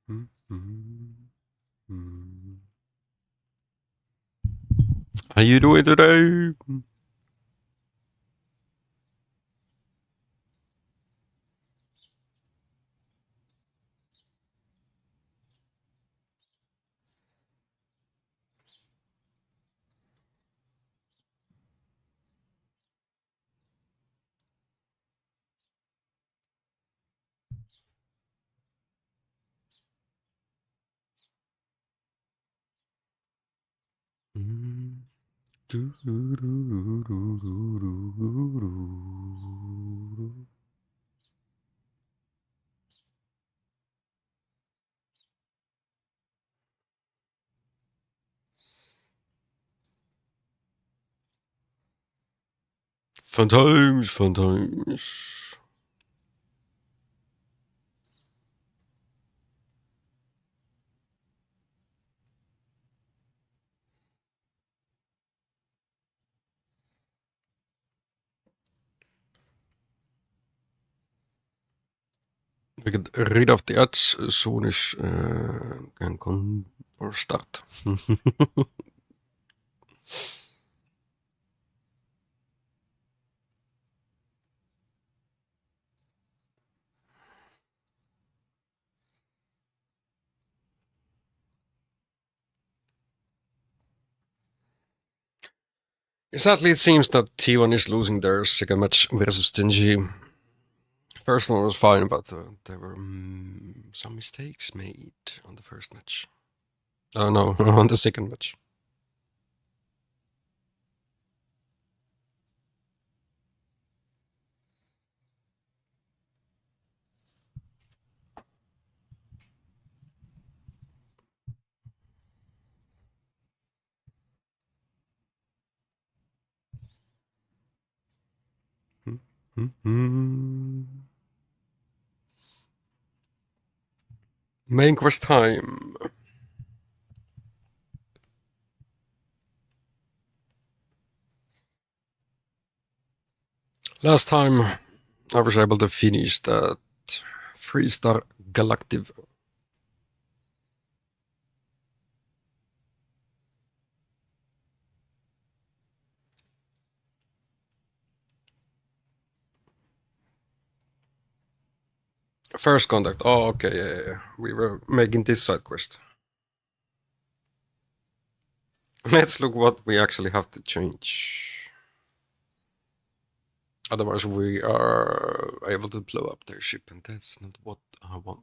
How you doing today? Fun times, fun times. We get rid of the ads as soon as can come or start. Sadly, it seems that T1 is losing their second match versus Stingy. First one was fine, but there were some mistakes made on the first match. Oh no, on the second match. Main quest time. Last time I was able to finish that 3-star Galactive. First contact. Oh, okay, yeah. We were making this side quest. Let's look what we actually have to change. Otherwise, we are able to blow up their ship, and that's not what I want.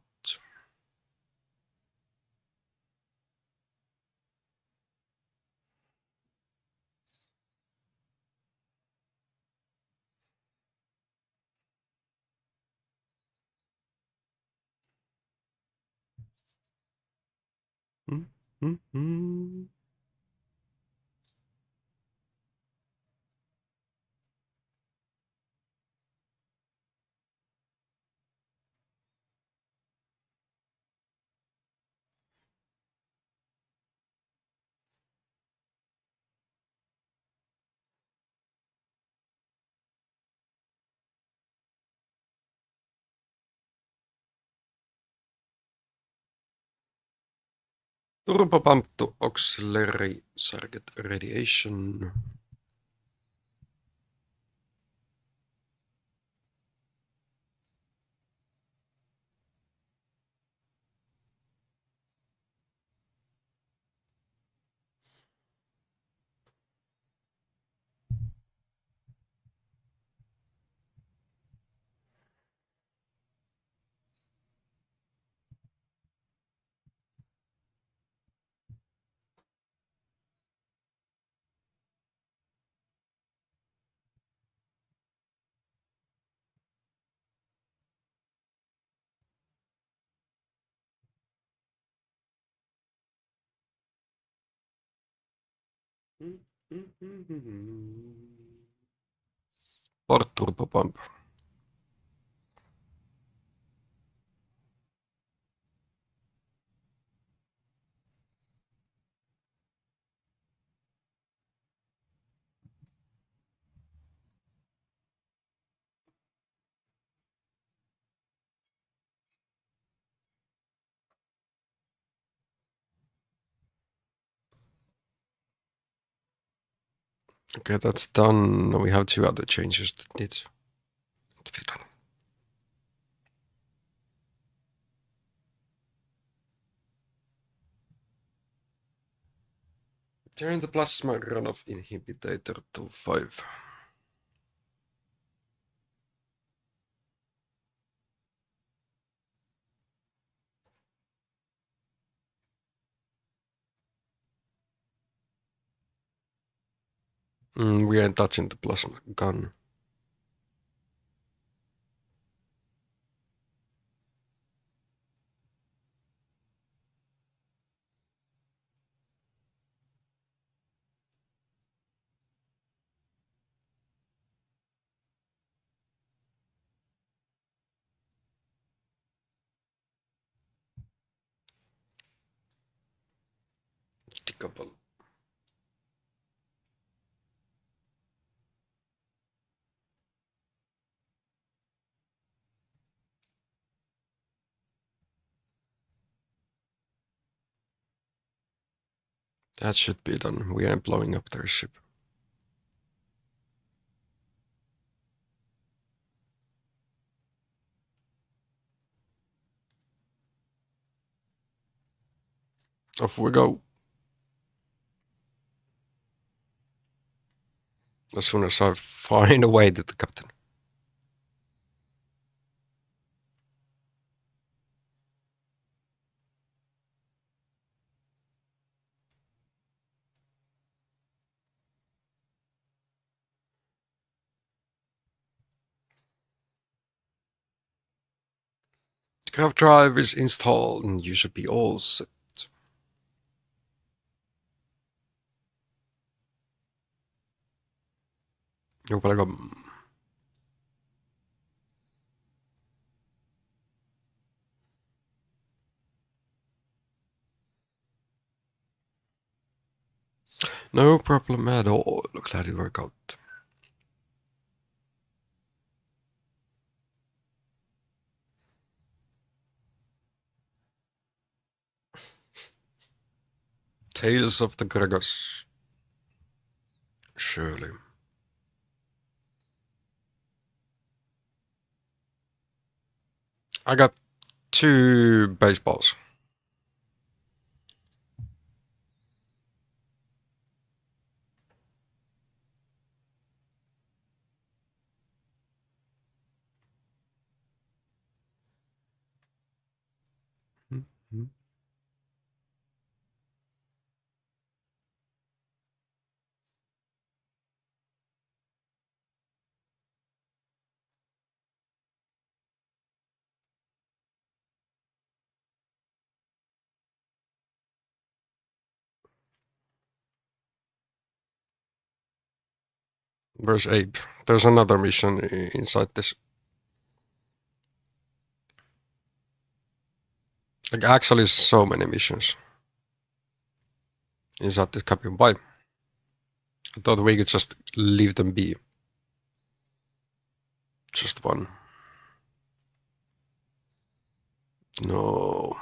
Turbo pump to auxiliary circuit radiation. Port turbo pump. Okay, that's done. Now we have two other changes that need to be done. Turn the plasma runoff inhibitor to 5. We ain't touching the plasma gun. Decouple. That should be done. We ain't blowing up their ship. Off we go. As soon as I find a way to the captain. The grav drive is installed and you should be all set. You're welcome. No problem at all. Glad it worked out. Tales of the Gregos. Surely. I got 2 baseballs. Where's Abe? There's another mission inside this. Like, actually, so many missions inside this cabin. Why? I thought we could just leave them be. Just one. No.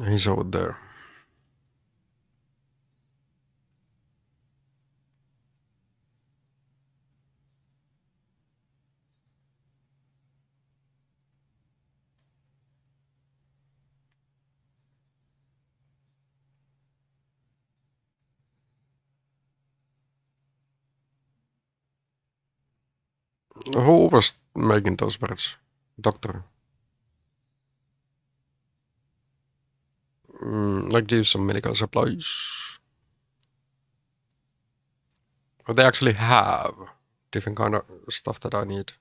He's over there. Who was making those birds? Doctor. Like, do some medical supplies. But they actually have different kind of stuff that I need.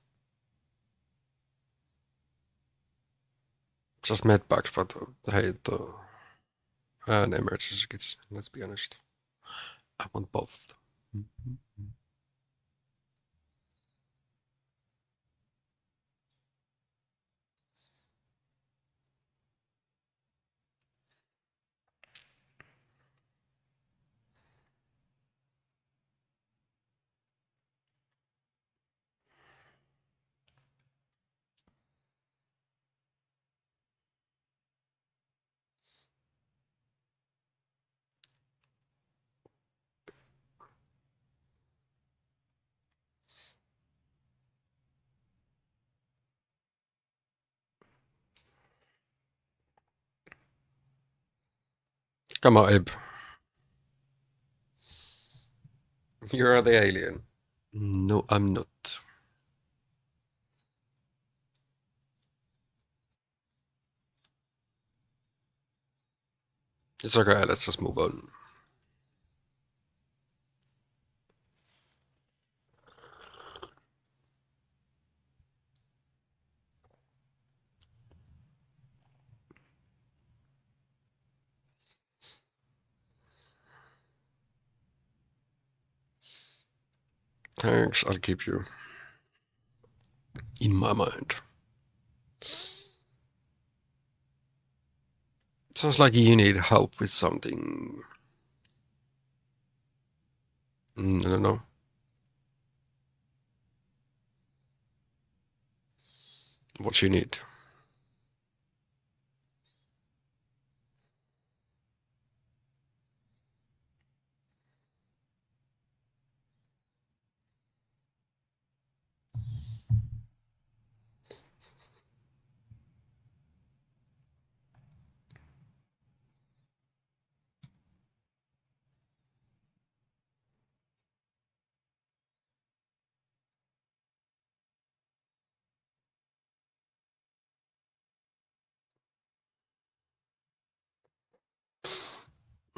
Just med packs, but hey, and emergency kits. Let's be honest. I want both. Come on, Abe. You're the alien. No, I'm not. It's okay, let's just move on. Thanks, I'll keep you in my mind. Sounds like you need help with something. I don't know. What you need.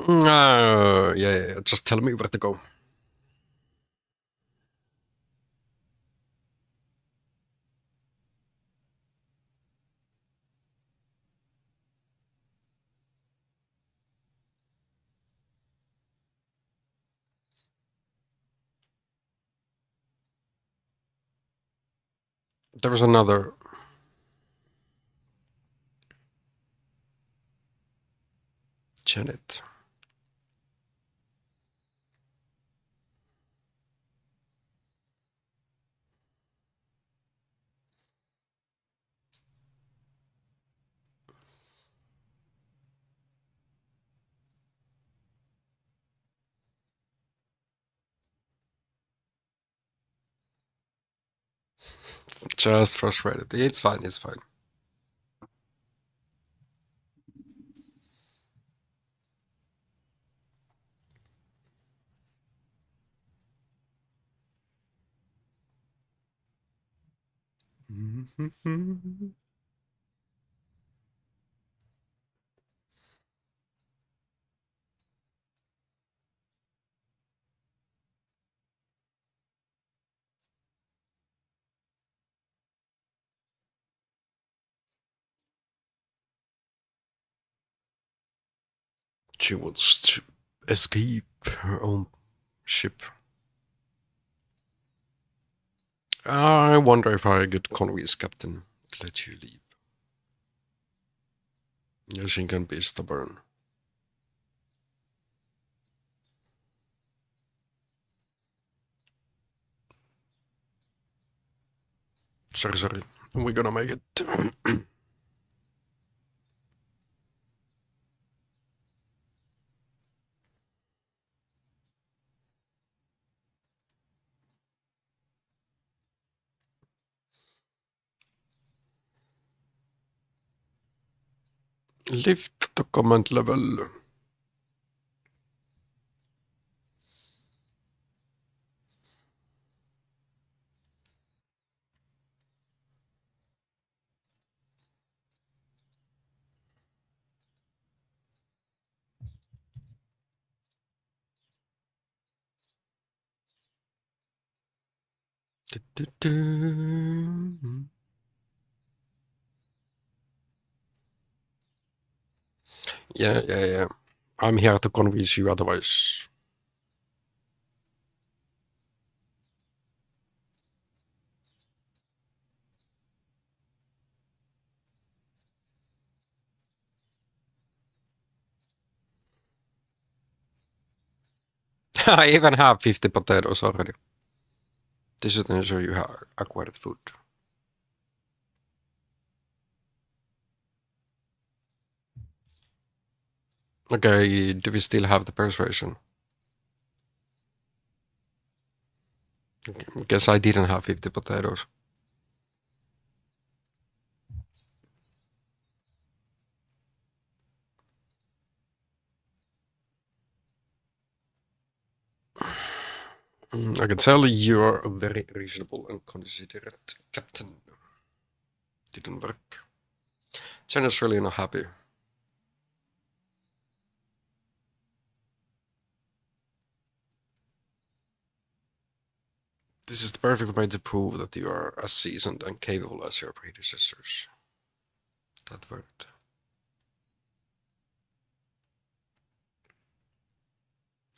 Yeah. Just tell me where to go. There was another. Janet. Just frustrated. It's fine, it's fine. She wants to escape her own ship. I wonder if I could convince Captain to let you leave. Yeah, she can be stubborn. Sorry. We're gonna make it. Lift the command level. Yeah. I'm here to convince you otherwise. I even have 50 potatoes already. This should ensure you have acquired food. Okay, do we still have the persuasion? Okay, guess I didn't have 50 potatoes. I can tell you're a very reasonable and considerate captain. Didn't work. Jen is really not happy. This is the perfect way to prove that you are as seasoned and capable as your predecessors. That worked.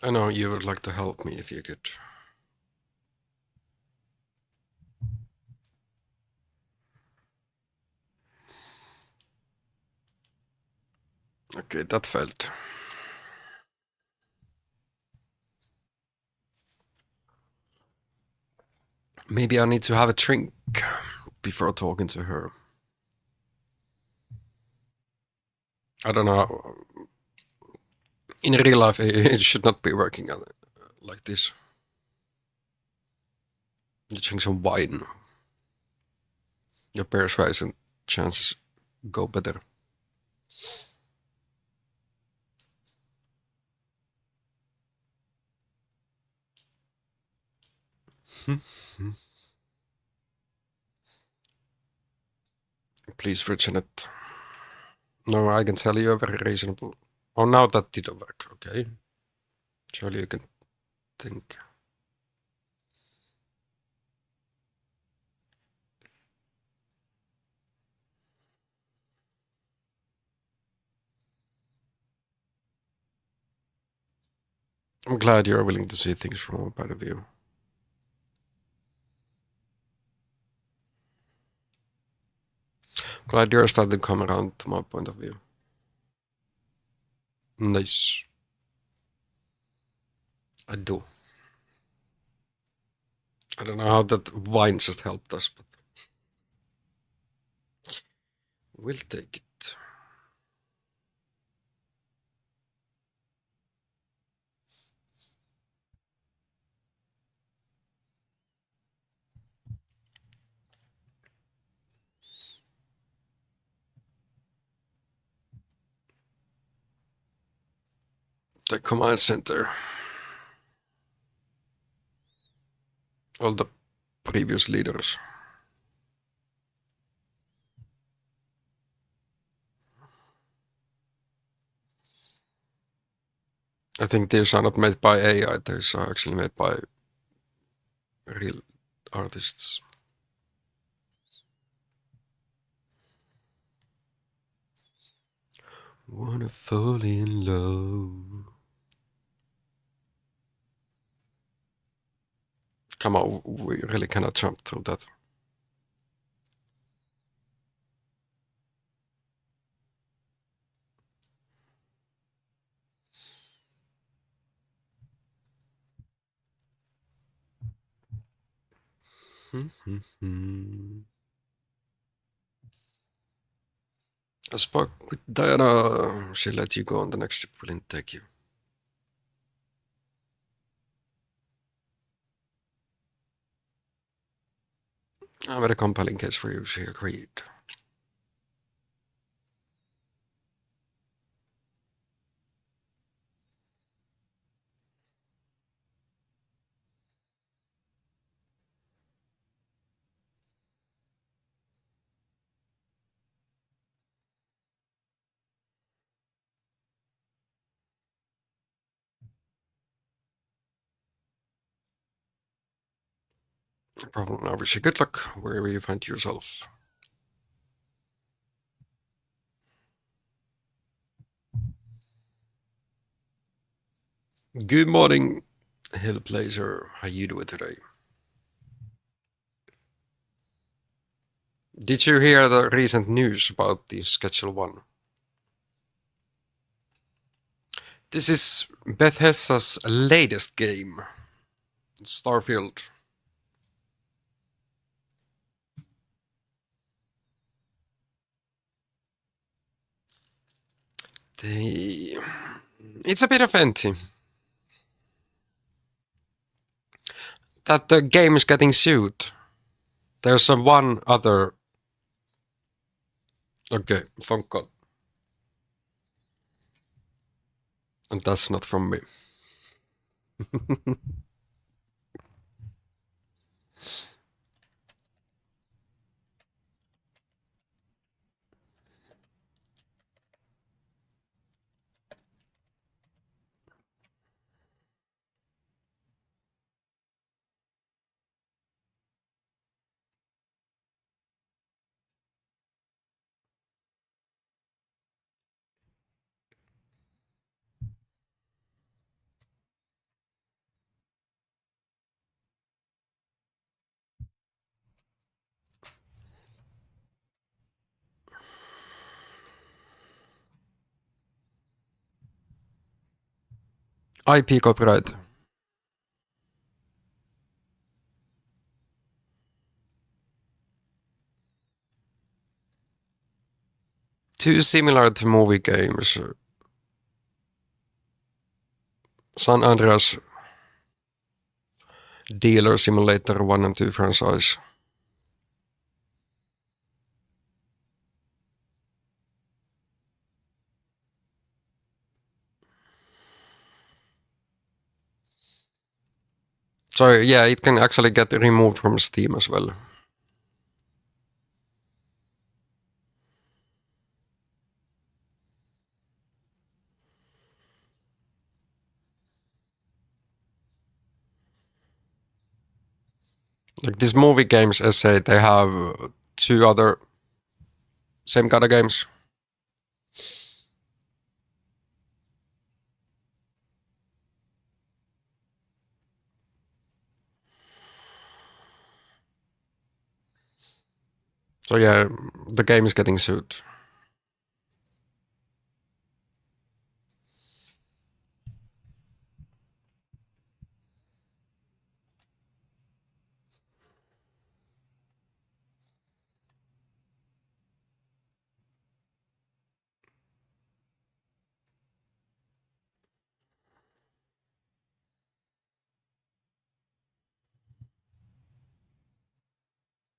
I know you would like to help me if you could. Okay, that failed. Maybe I need to have a drink before talking to her. I don't know. In real life, it should not be working like this. You drink some wine. Your persuasion chances go better. Please, Virginet. No, I can tell you are very reasonable. Oh, now that didn't work, okay? Surely you can think. I'm glad you're willing to see things from a point of view. Glad you're starting to come around to my point of view. Nice. I do. I don't know how that wine just helped us, but we'll take it. The command center. All the previous leaders. I think these are not made by AI, these are actually made by real artists. Wanna fall in love. Come on, we really cannot jump through that. I spoke with Diana. She let you go on the next ship. Will not take you. I made a compelling case for you. She agreed. No problem. I wish you good luck wherever you find yourself. Good morning, Hillblazer. How you doing today? Did you hear the recent news about the Schedule 1? This is Bethesda's latest game, Starfield. It's a bit of empty. That the game is getting sued. There's one other. Okay, thank God. And that's not from me. IP copyright. Too similar to movie games. San Andreas Dealer Simulator 1 and 2 franchise. So yeah, it can actually get removed from Steam as well. Like these movie games, as I say, they have two other same kind of games. So yeah, the game is getting sued.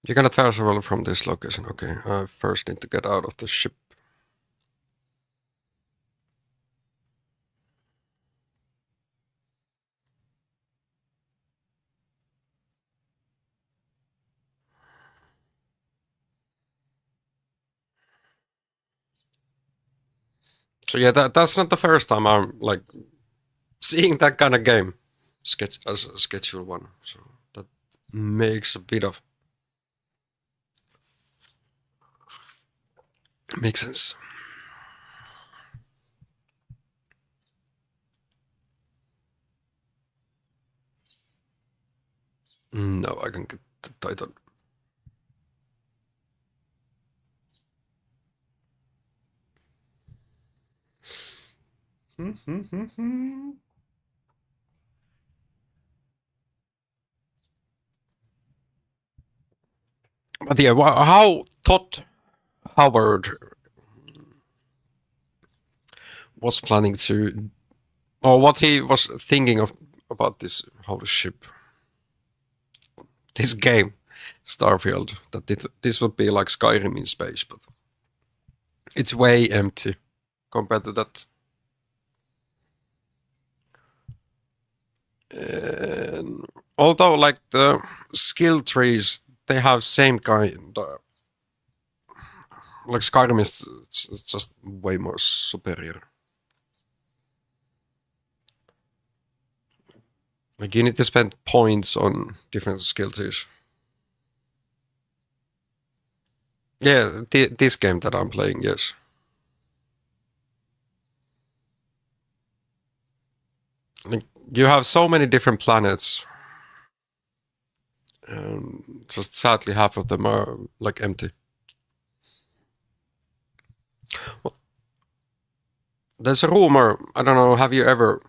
You cannot travel from this location. Okay, I first need to get out of the ship. So yeah, that's not the first time I'm like seeing that kind of game as a schedule one. So that makes a bit of makes sense. No, I can get the title. But yeah, how Todd Howard was planning to, or what he was thinking of about this whole ship, this game, Starfield, that this would be like Skyrim in space, but it's way empty compared to that. And although like the skill trees, they have same kind. Like Skyrim is it's just way more superior. Like you need to spend points on different skill trees. Yeah, this game that I'm playing, yes. Like you have so many different planets. Just sadly, half of them are like empty. Well, There's a rumor. I don't know. Have you ever?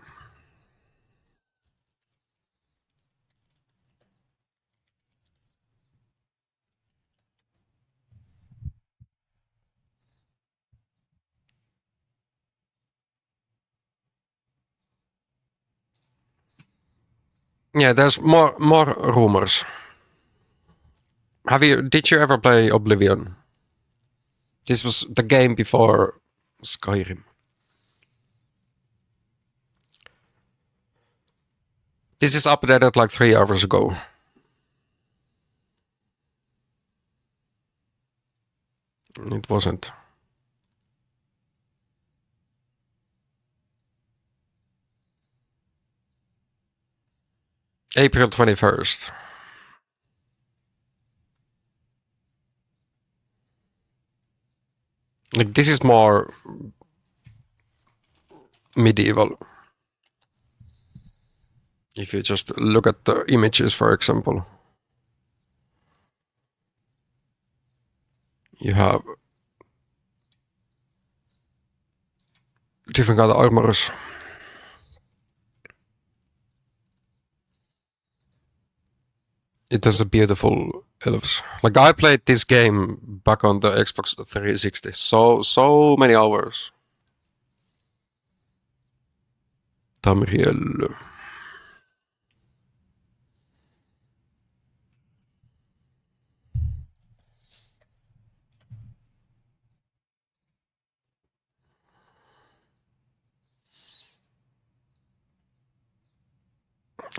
Yeah, there's more rumors. Have you? Did you ever play Oblivion? This was the game before Skyrim. This is updated like 3 hours ago. It wasn't. April 21st. Like this is more medieval. If you just look at the images, for example, you have different kind of armors. It has a beautiful elves. Like I played this game back on the Xbox 360. So many hours. Tamriel.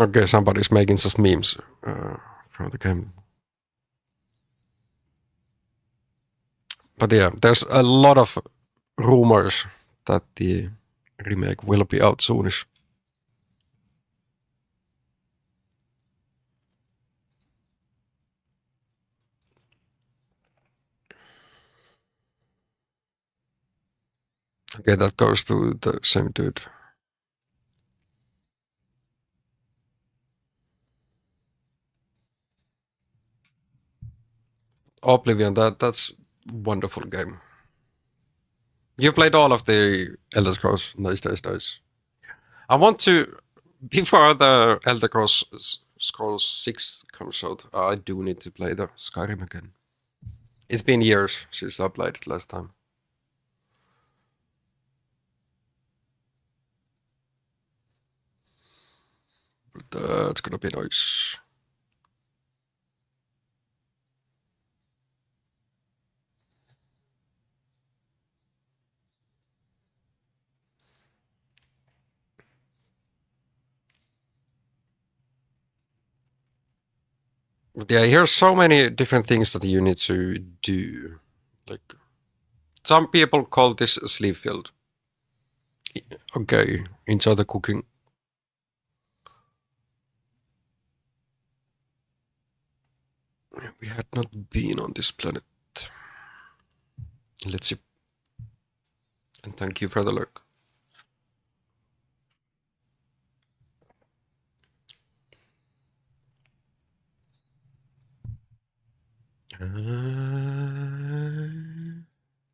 Okay, somebody's making just memes from the game. But yeah, there's a lot of rumors that the remake will be out soonish. Okay, that goes to the same dude. Oblivion, that's wonderful game. You played all of the Elder Scrolls. Nice. I want to before the Elder Scrolls 6 comes out. I do need to play the Skyrim again. It's been years since I played it last time. But that's gonna be nice. But yeah, here's so many different things that you need to do. Like some people call this a sleep field. Okay, enjoy the cooking. We had not been on this planet. Let's see. And thank you for the lurk.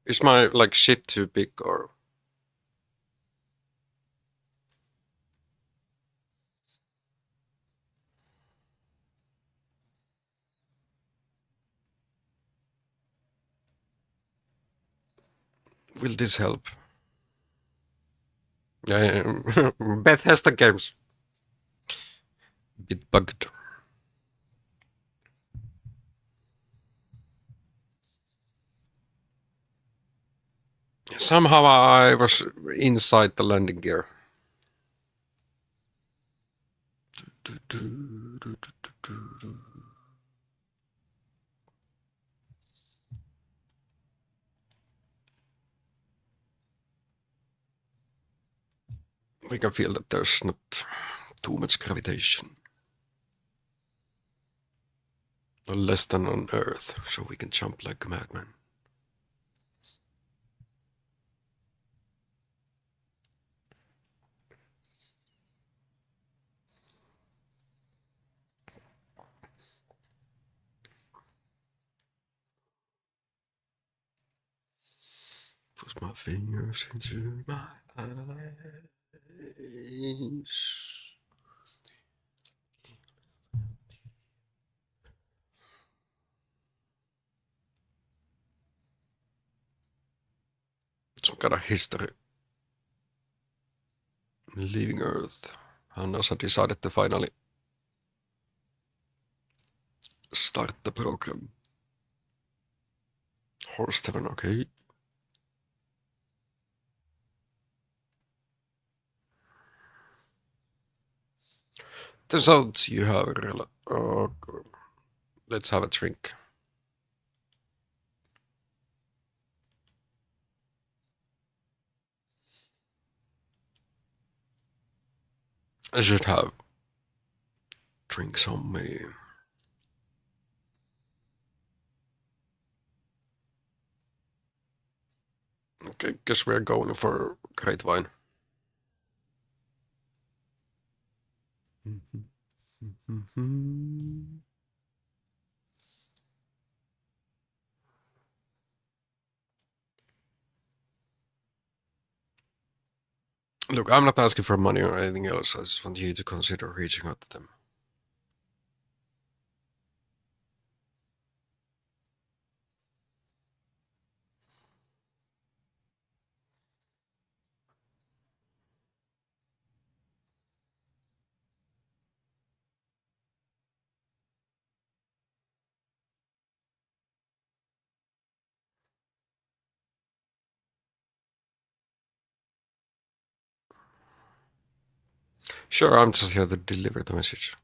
Is my like ship too big or? Will this help? Bethesda games. Bit bugged. Somehow I was inside the landing gear. We can feel that there's not too much gravitation. Less than on Earth, so we can jump like a madman. Put my fingers into my eyes. Some kind of history. Leaving Earth. How NASA decided to finally start the program. Horse Heaven, okay. Turns out you have a let's have a drink. I should have drinks on me. Okay, guess we're going for great wine. Look, I'm not asking for money or anything else. I just want you to consider reaching out to them. Sure, I'm just here to deliver the message.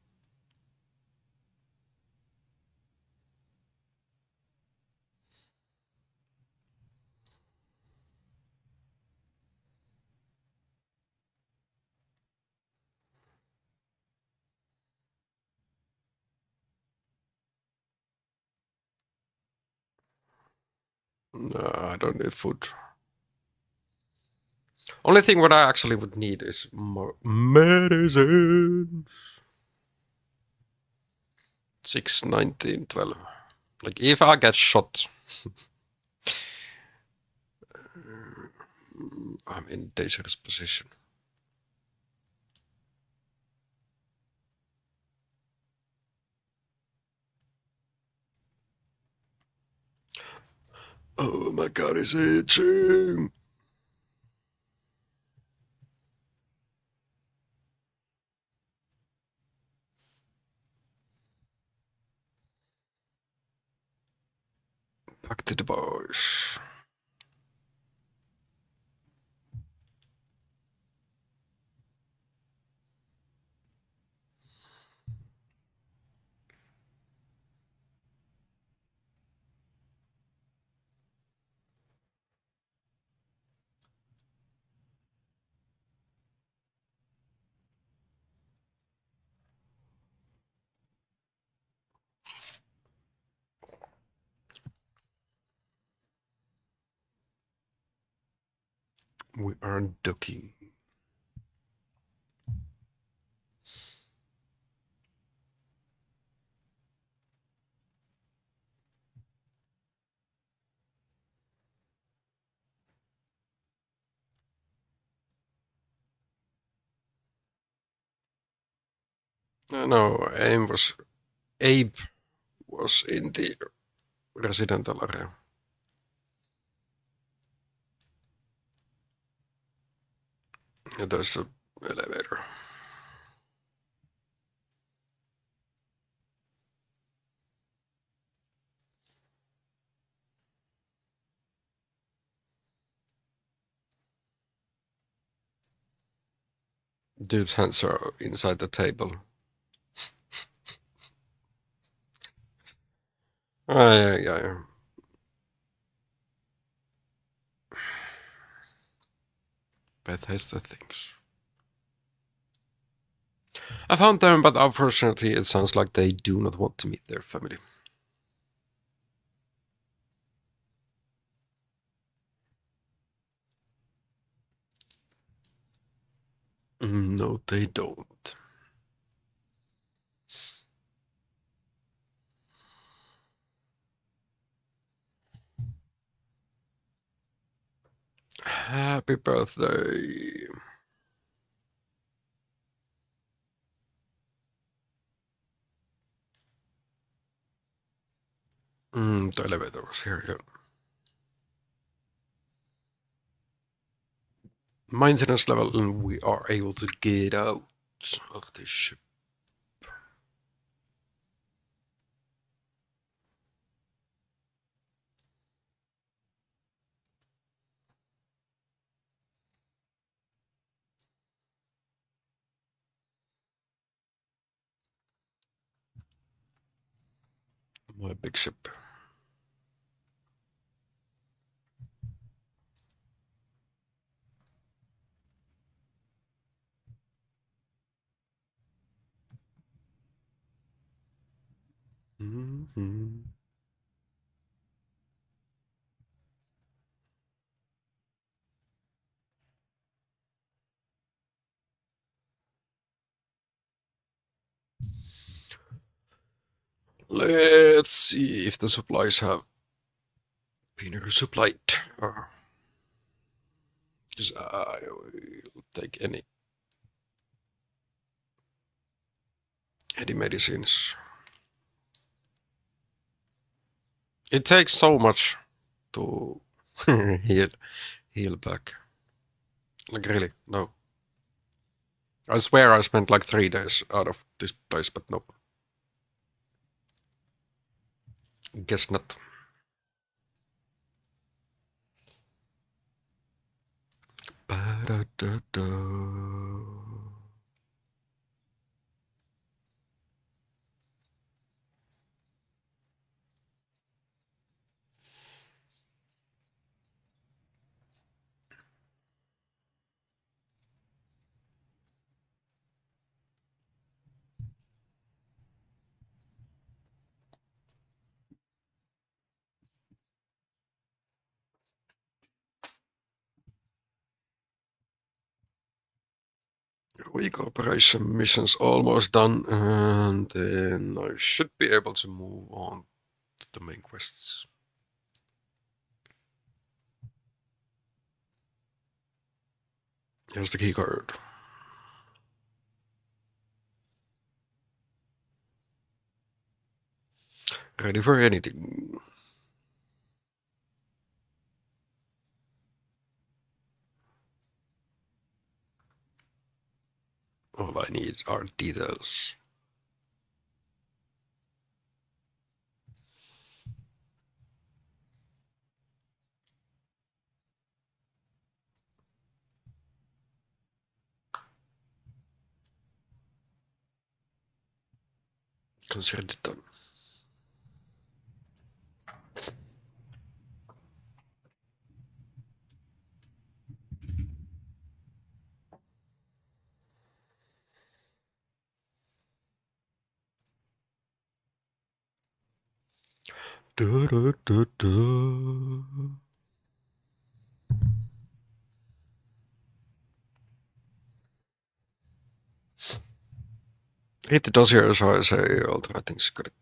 No, I don't need food. Only thing what I actually would need is more medicine. 6, 19, 12. Like, if I get shot, I'm in dangerous position. Oh my god, it's itching! Back to the boys. We are ducking. No, Abe was in the residential area. Yeah, there's an elevator. Dude's hands are inside the table. Yeah. Bethesda things. I found them, but unfortunately, it sounds like they do not want to meet their family. No, they don't. Happy birthday. The elevator was here, yeah. Maintenance level, and we are able to get out of this ship. My big ship. Mm-hmm. Let's see if the supplies have been resupplied. Because I will take any medicines. It takes so much to heal back. Like really, no. I swear I spent like 3 days out of this place, but no. Guess not. Ba-da-da-da. Week operation mission's almost done, and then I should be able to move on to the main quests. Here's the key card. Ready for anything. All I need are details. Consider it done. Da, da, da, da. Read the dossier, so I say all the right things. Got it.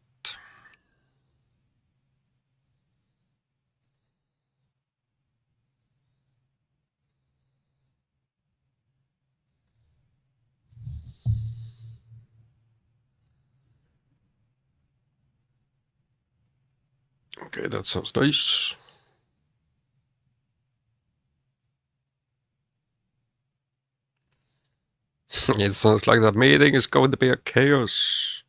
Okay, that sounds nice. It sounds like that meeting is going to be a chaos.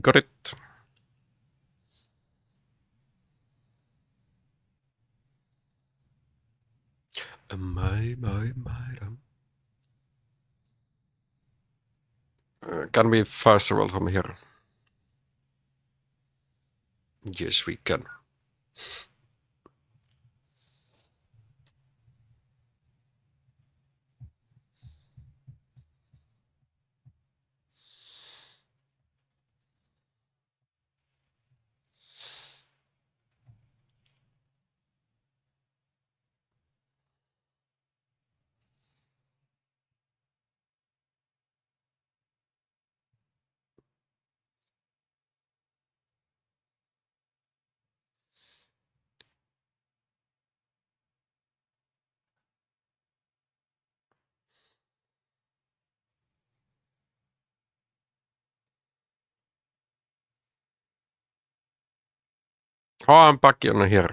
Got it. My. Can we fast travel from here? Yes, we can. Oh, I'm back in here.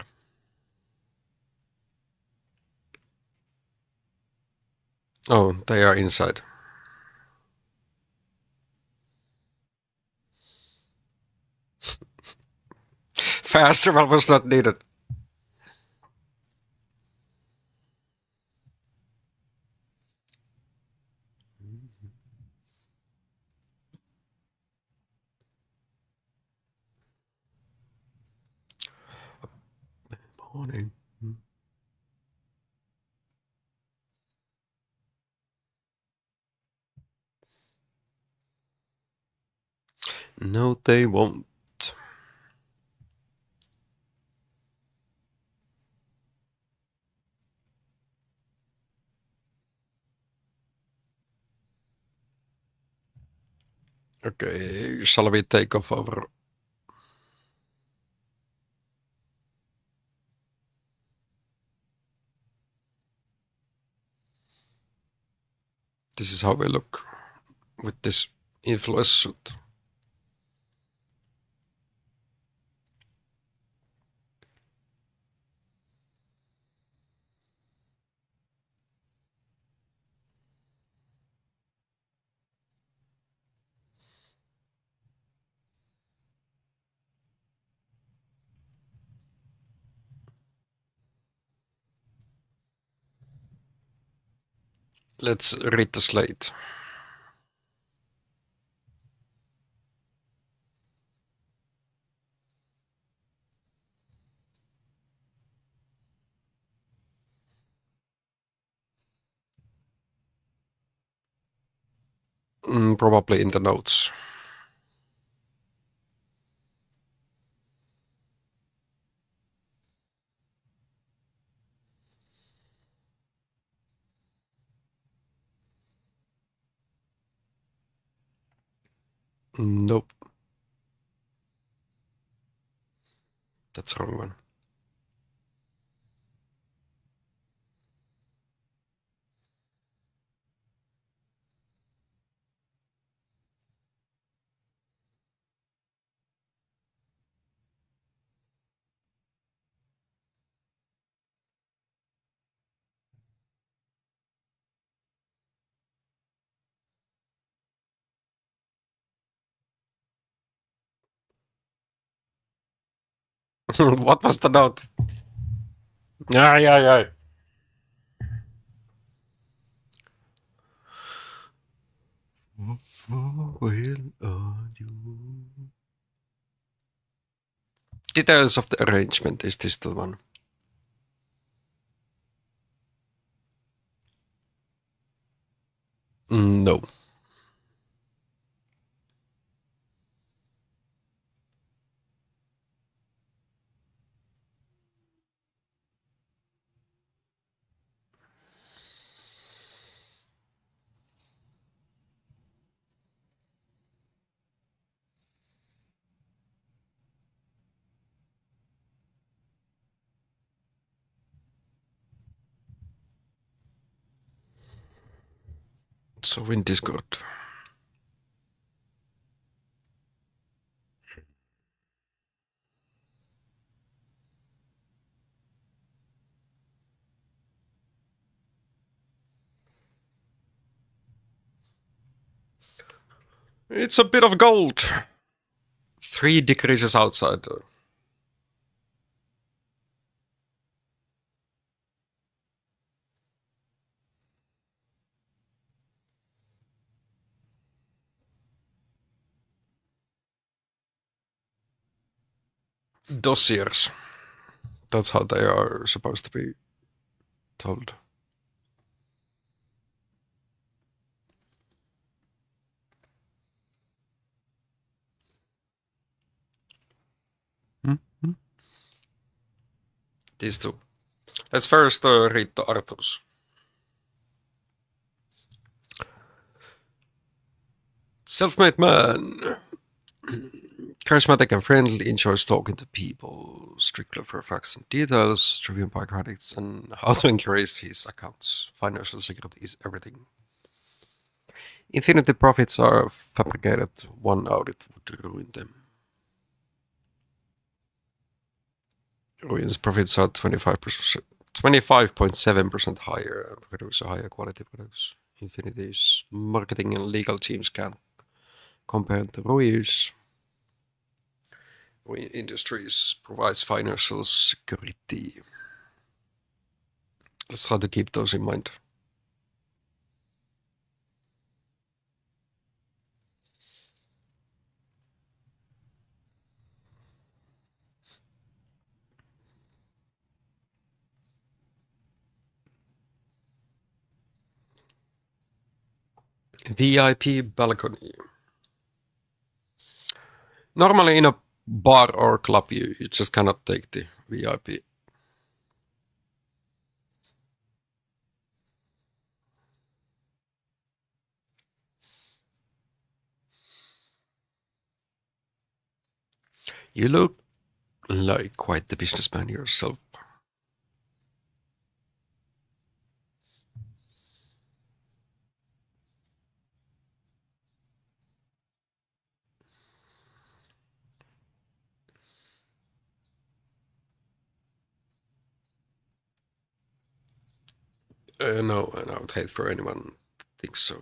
Oh, they are inside. Fast travel was not needed. Morning. No, they won't. Okay, shall we take off our... This is how we look with this influence suit. Let's read the slate. Probably in the notes. Nope. That's the wrong one. What was the note? Yeah. Will on you. Details of the arrangement. Is this the one? No. So in Discord. It's a bit of gold. 3 decreases outside. Dossiers. That's how they are supposed to be told. These two. Let's first read the articles. Self-made man. Charismatic and friendly, enjoys talking to people, strictly for facts and details, driven by credits, and how to increase his accounts. Financial security is everything. Infinity profits are fabricated, one audit would ruin them. Ruin's profits are 25%, 25.7% higher and produce a higher quality products. Infinity's marketing and legal teams can compare to Ruin's. Ruin Industries provides financial security. Let's try to keep those in mind. VIP balcony. Normally in a bar or club, you just cannot take the VIP. You look like quite the businessman yourself. No, and I would hate for anyone to think so.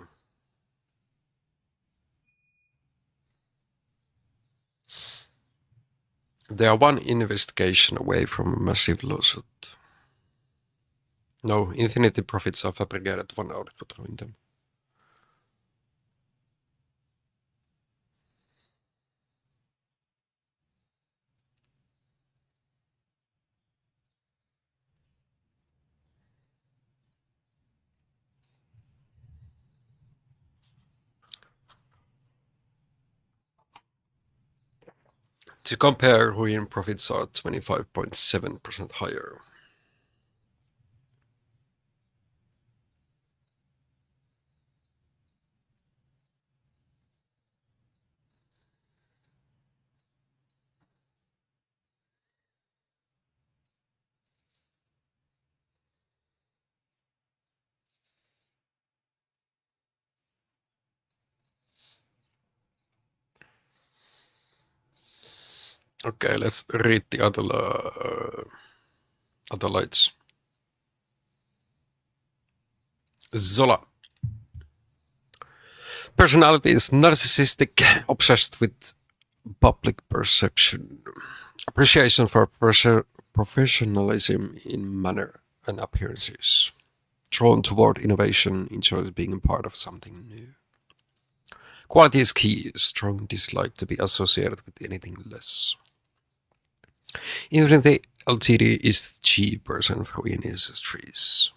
They are one investigation away from a massive lawsuit. No, Infinity profits are fabricated, one audit would ruin them. To compare, Ruin profits are 25.7% higher. Okay, let's read the other lights. Zola. Personality is narcissistic, obsessed with public perception, appreciation for professionalism in manner and appearances, drawn toward innovation, enjoys being a part of something new. Quality is key, strong dislike to be associated with anything less. Infinity Ltd is the G person for industries.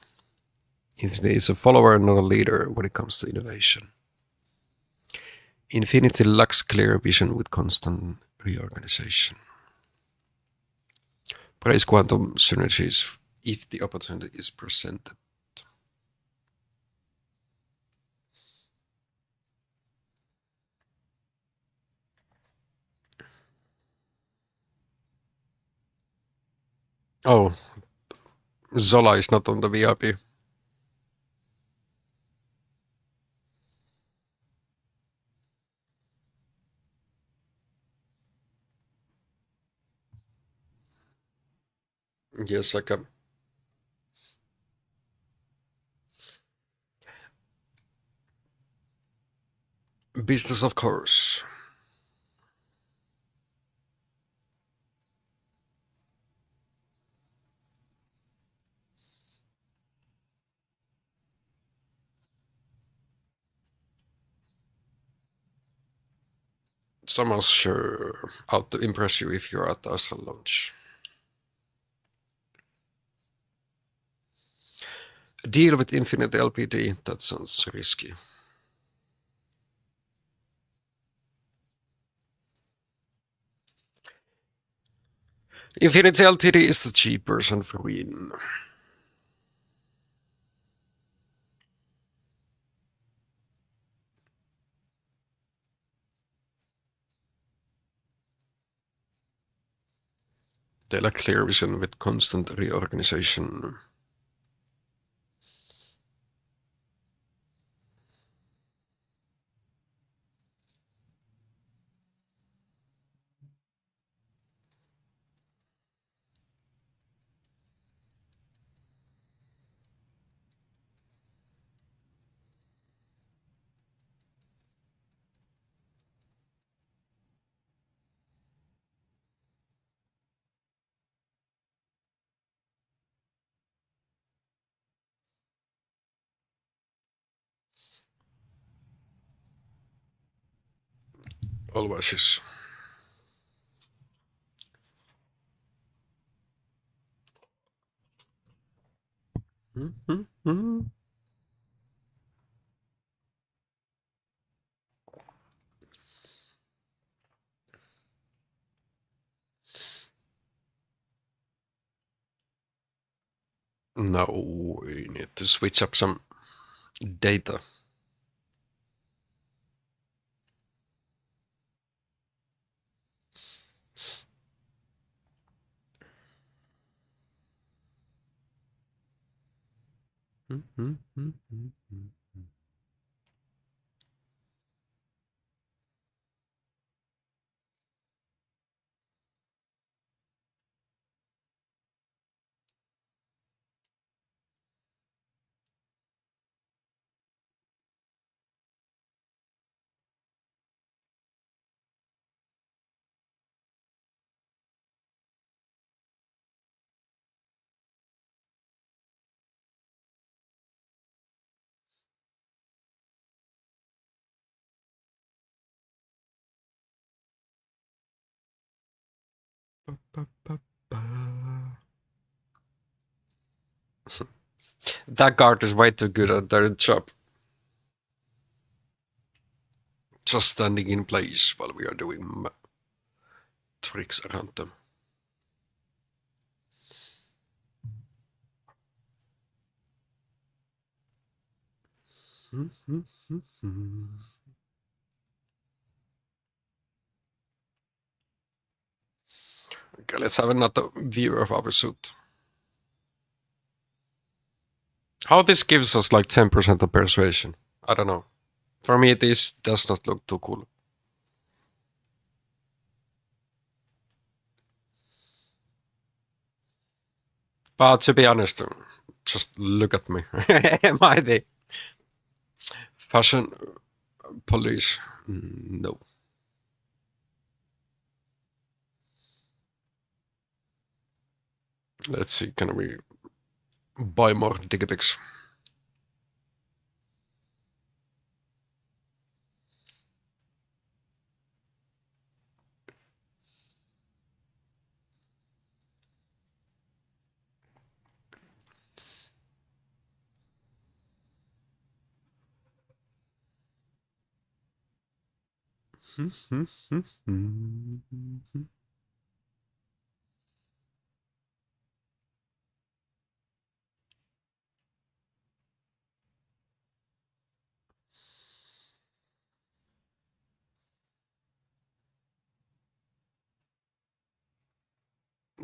Infinity is a follower, not a leader when it comes to innovation. Infinity lacks clear vision with constant reorganization. Praise quantum synergies if the opportunity is presented. Oh, Zola is not on the VIP. Yes, I can. Business, of course. Someone's sure out to impress you if you're at the Astra launch. Deal with Infinity LPD, that sounds risky. Infinity Ltd is the cheap person for win. They lack clear vision with constant reorganization. Always is. Now we need to switch up some data. That guard is way too good at their job. Just standing in place while we are doing tricks around them. Okay, let's have another view of our suit. How this gives us like 10% of persuasion? I don't know. For me, this does not look too cool. But to be honest, just look at me. Am I the fashion police? No. Let's see, can we buy more dick pics?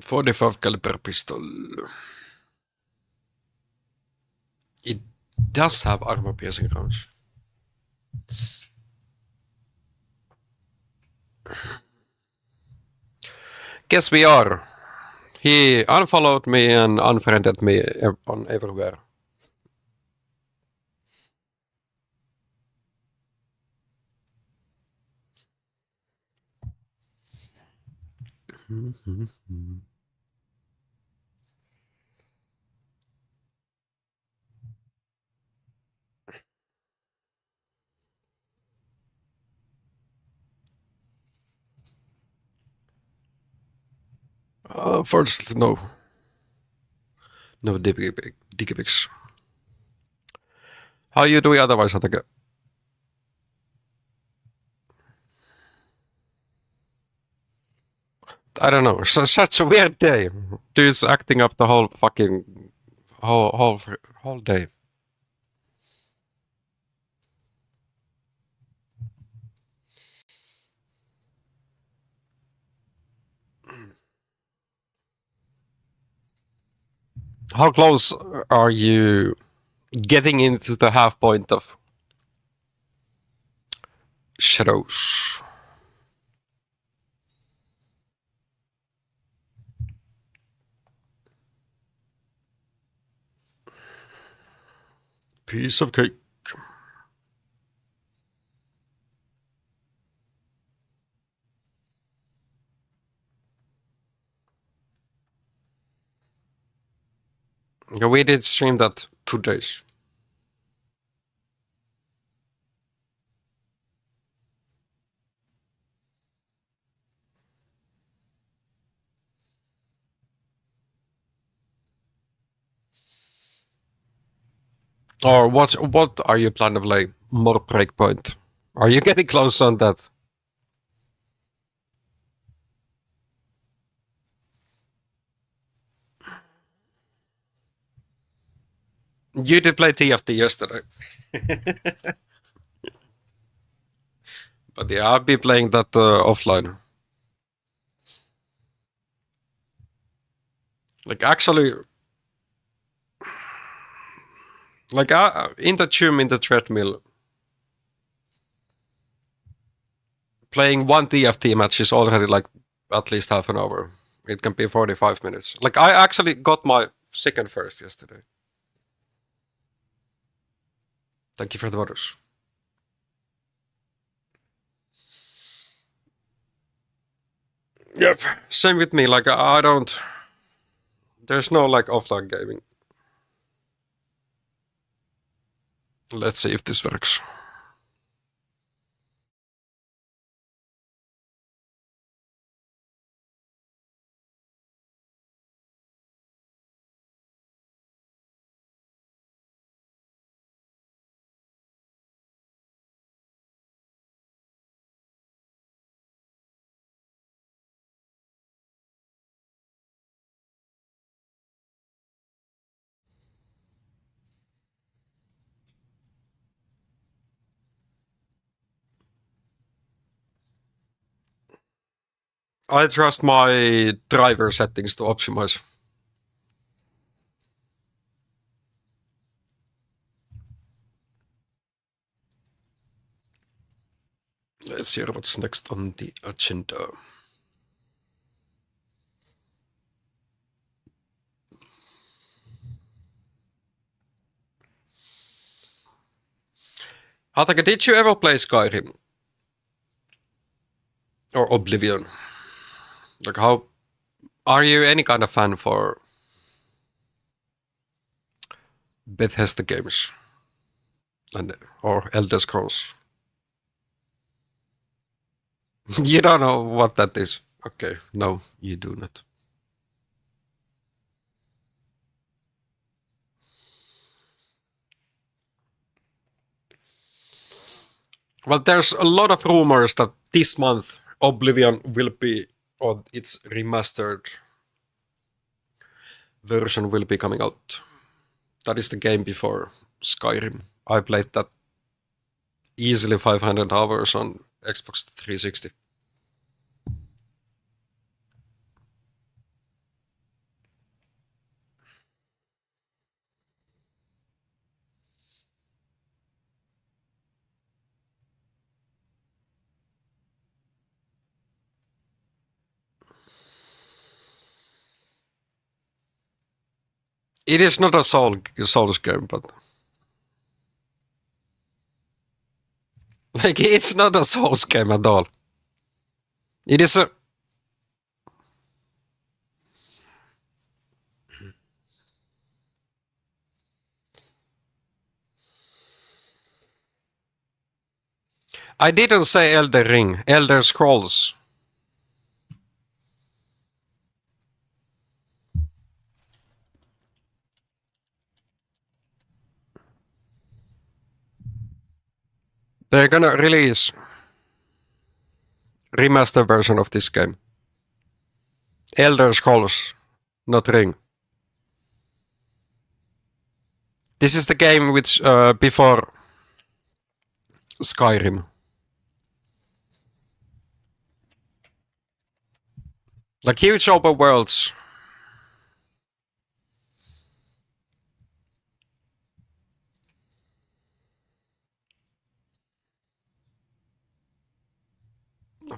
.45 caliber pistol. It does have armor-piercing rounds. Guess we are. He unfollowed me and unfriended me on everywhere. First, no. No dick pics. How you doing otherwise, Hatake? I don't know. Such a weird day. Dude's acting up the whole fucking whole day. How close are you getting into the half point of shadows? Piece of cake. We did stream that 2 days. Or what are you planning to play? More Breakpoint. Are you getting close on that? You did play TFT yesterday. But yeah, I've been playing that offline. Like actually, like in the gym, in the treadmill, playing one TFT match is already like at least half an hour. It can be 45 minutes. Like I actually got my second first yesterday. Thank you for the waters. Yep. Same with me. Like I don't. There's no like offline gaming. Let's see if this works. I trust my driver settings to optimize. Let's hear what's next on the agenda. Hatake, did you ever play Skyrim? Or Oblivion? Like how are you any kind of fan for Bethesda games? And or Elder Scrolls? You don't know what that is. Okay, no, you do not. Well, there's a lot of rumors that this month Oblivion will be, or its remastered version will be coming out. That is the game before Skyrim. I played that easily 500 hours on Xbox 360. It is not a Souls game, but like it's not a Souls game at all. It is a I didn't say Elder Ring, Elder Scrolls. They're gonna release remaster version of this game. Elder Scrolls, not Ring. This is the game which before Skyrim. Like huge open worlds.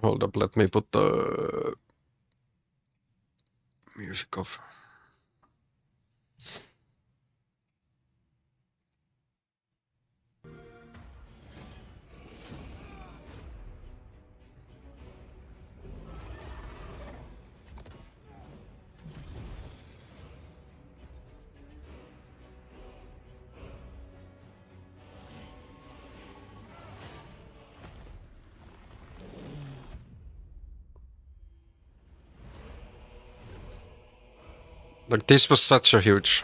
Hold up, let me put the music off. Like this was such a huge.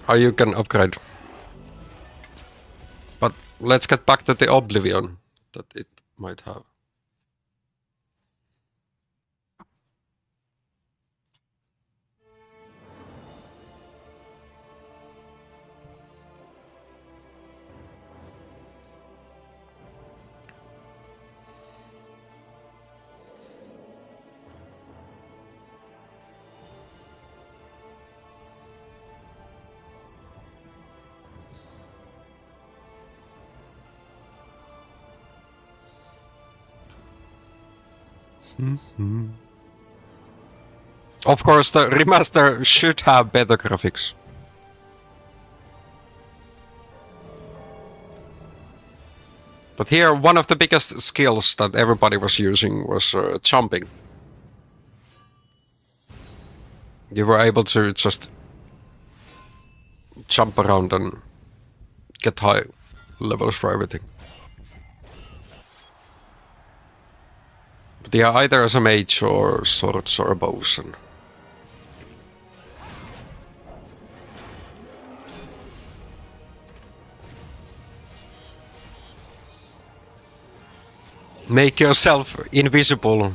Or you can upgrade. But let's get back to the Oblivion that it might have. Of course, the remaster should have better graphics. But here, one of the biggest skills that everybody was using was jumping. You were able to just jump around and get high levels for everything. But yeah, either as a mage or swords or bows. And make yourself invisible.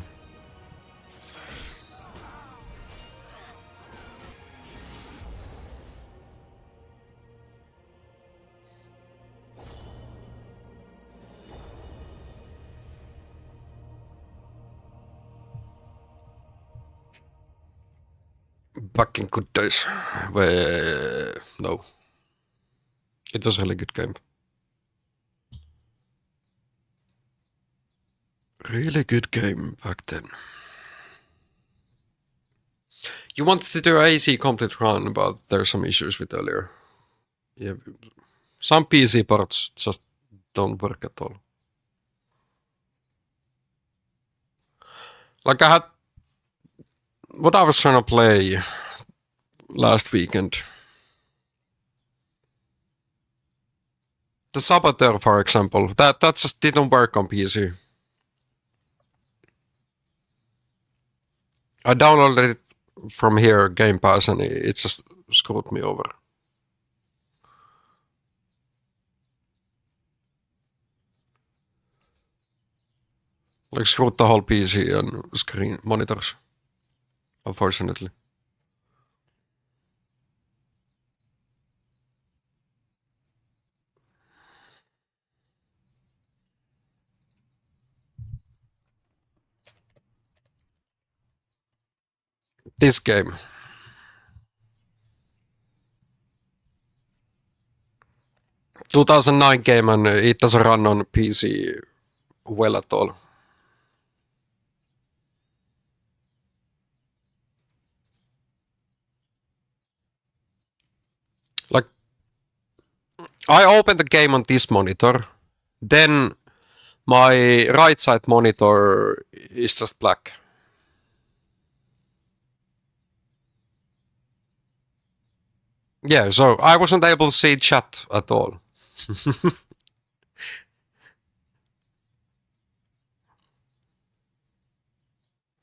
Back in good days. No. It was a really good game. Really good game back then. You wanted to do AC complete run, but there's some issues with earlier. Yeah, some PC parts just don't work at all. Like I had what I was trying to play last weekend. The Saboteur, for example, that just didn't work on PC. I downloaded it from here, Game Pass, and it just screwed me over. Like screwed the whole PC and screen monitors, unfortunately. This game. ...2009 game and it doesn't run on PC well at all. Like, I opened the game on this monitor, then my right side monitor is just black. Yeah, so I wasn't able to see chat at all.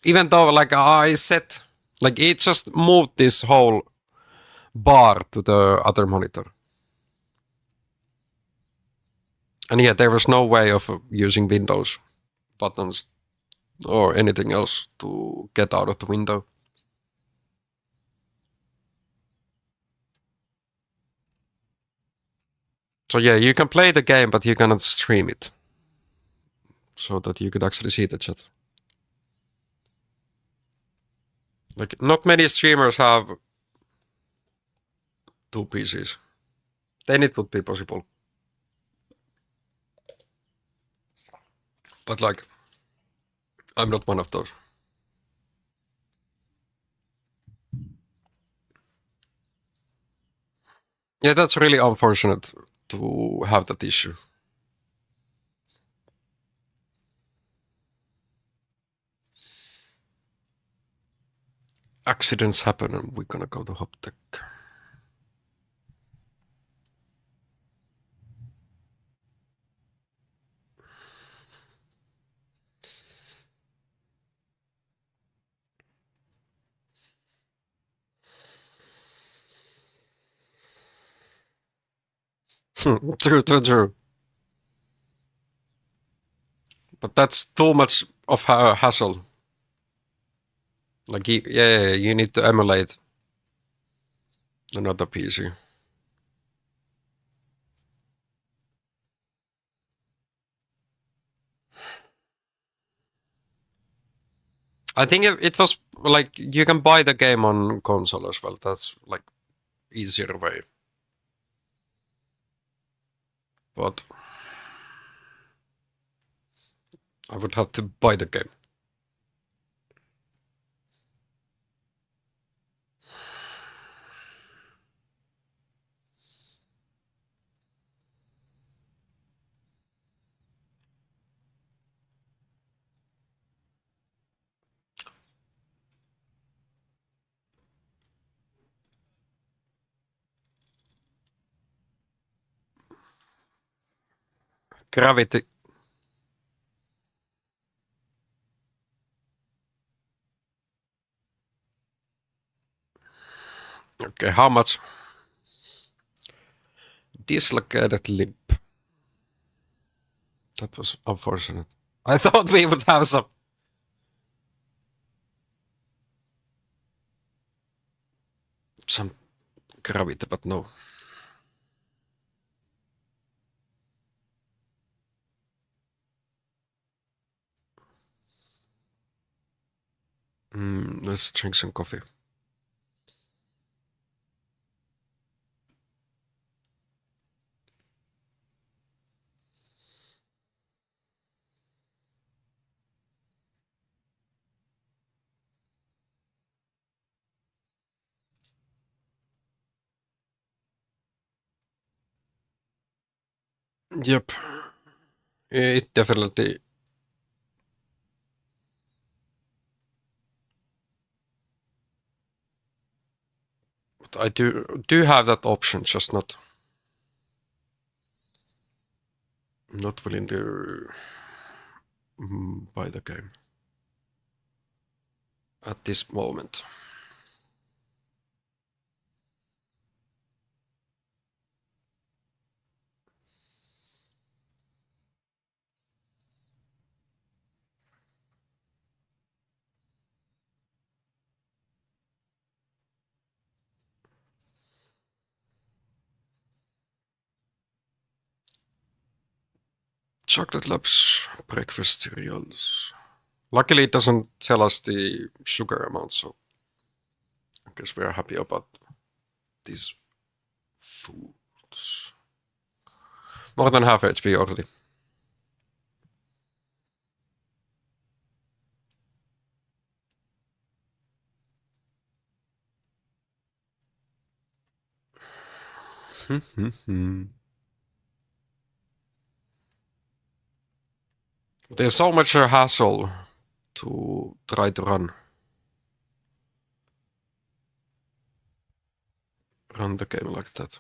Even though, like, I set, like, it just moved this whole bar to the other monitor. And yeah, there was no way of using Windows buttons or anything else to get out of the window. So yeah, you can play the game, but you cannot stream it. So that you could actually see the chat. Like, not many streamers have 2 PCs. Then it would be possible. But like, I'm not one of those. Yeah, that's really unfortunate to have that issue. Accidents happen and we're gonna go to Hoptech. True. But that's too much of a hassle. Like, yeah, you need to emulate another PC. I think it was like you can buy the game on console as well. That's like easier way. But I would have to buy the game. Gravity. Okay, how much? Dislocated lip. That was unfortunate. I thought we would have some gravity, but no. Let's drink some coffee. Yep. It definitely. But I do have that option, just not willing to buy the game at this moment. Chocolate Labs breakfast cereals. Luckily, it doesn't tell us the sugar amount, so I guess we are happy about these foods. More than half HP already. There's so much hassle to try to run the game like that.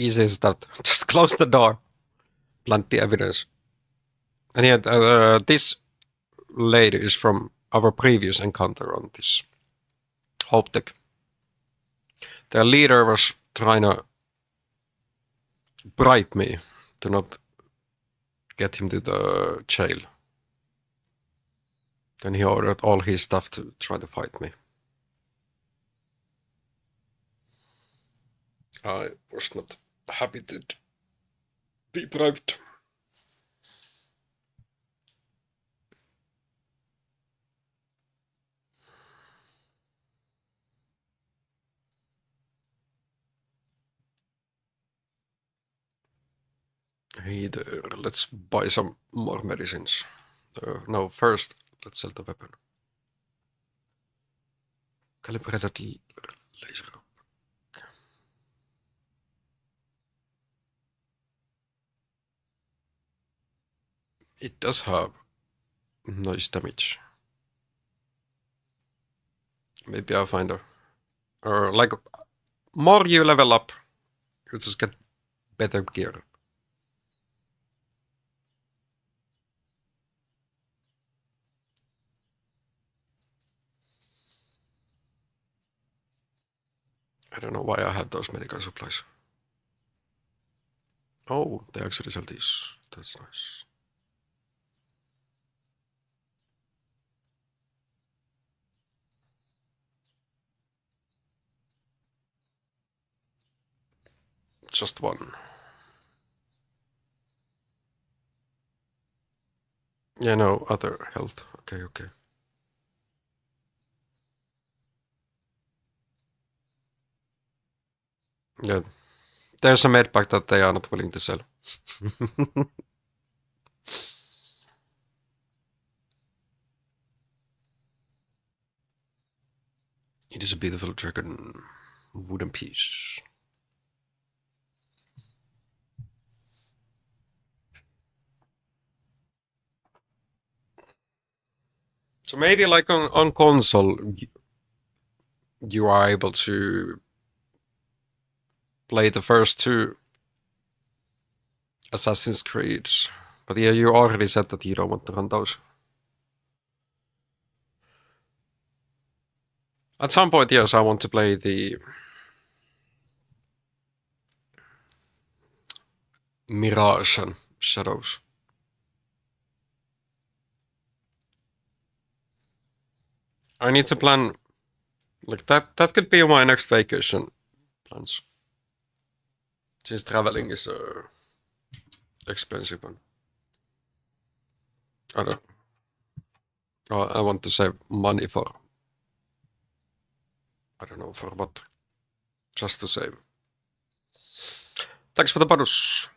Easy as that. Just close the door. Plant the evidence. And yet, this lady is from our previous encounter on this Hope Tech. Their leader was trying to bribe me to not get him to the jail. Then he ordered all his stuff to try to fight me. I was not happy to be bribed. Either. Let's buy some more medicines. No, first, let's sell the weapon. Calibrated laser. It does have noise damage. Maybe I'll find a... Or like, more you level up, you just get better gear. I don't know why I have those medical supplies. Oh, they actually sell these. That's nice. Just one. Yeah, no, other health. Okay, okay. Yeah. There's a med pack that they are not willing to sell. It is a beautiful dragon wooden piece. So maybe like on console, you are able to play the first two Assassin's Creed. But yeah, you already said that you don't want to run those. At some point, yes, I want to play the Mirage and Shadows. I need to plan like that could be my next vacation plans. Since traveling is expensive one. I don't I want to save money for I don't know for what. Just to save. Thanks for the bonus.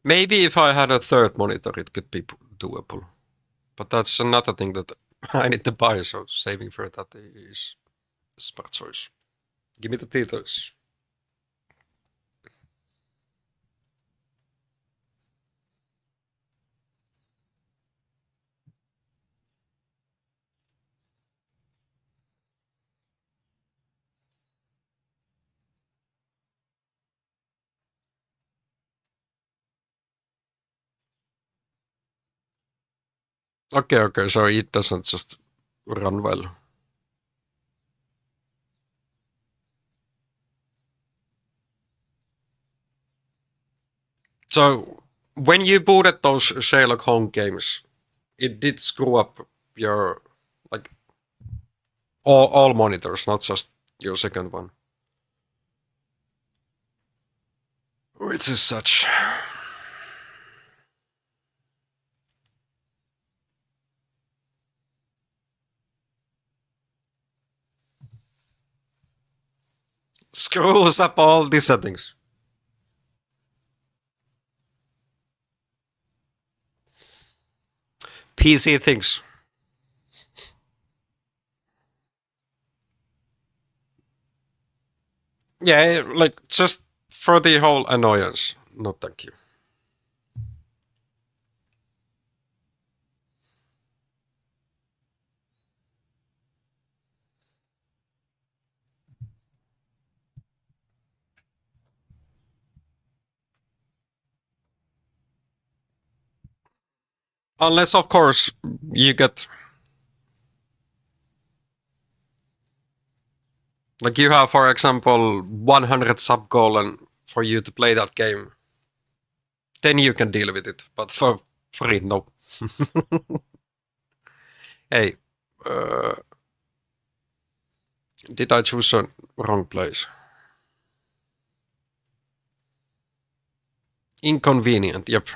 Maybe if I had a third monitor, it could be doable. But that's another thing that I need to buy, so saving for that is a smart choice. Give me the details. Okay, okay, so it doesn't just run well. So when you booted those Sherlock Holmes games, it did screw up your like all monitors, not just your second one. Which is such. Screws up all the settings. PC things. Yeah, like just for the whole annoyance. No, thank you. Unless, of course, you get. Like you have, for example, 100 sub goal for you to play that game. Then you can deal with it. But for free, no. Hey, did I choose a wrong place? Inconvenient, yep.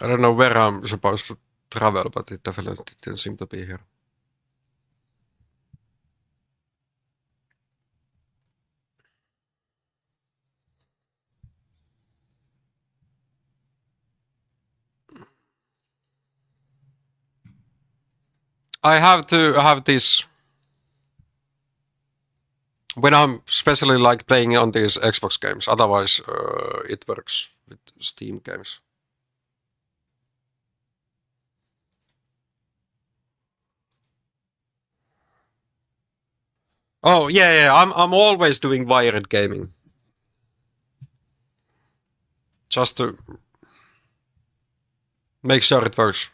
I don't know where I'm supposed to travel, but it definitely didn't seem to be here. I have to have this when I'm especially like playing on these Xbox games. Otherwise, it works with Steam games. Oh yeah. I'm always doing wired gaming just to make sure it works.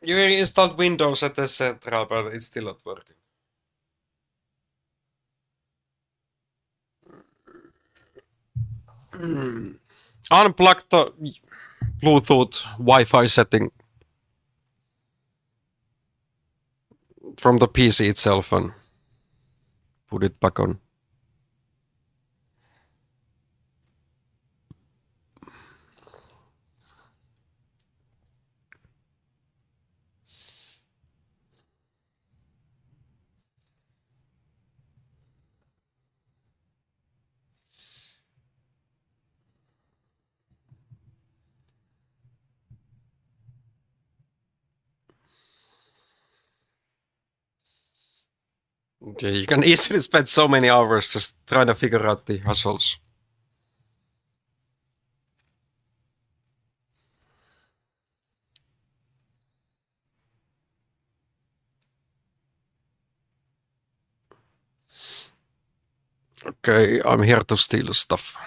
You installed Windows etc., but it's still not working. Unplug the Bluetooth Wi-Fi setting from the PC itself and put it back on. Okay, you can easily spend so many hours just trying to figure out the hustles. Okay, I'm here to steal stuff.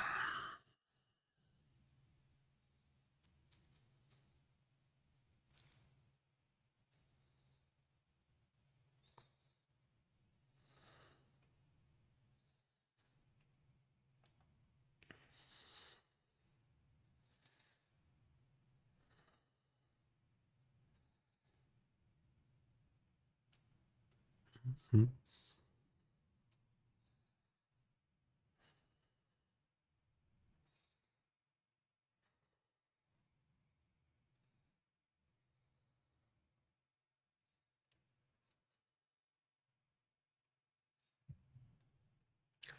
Hmm.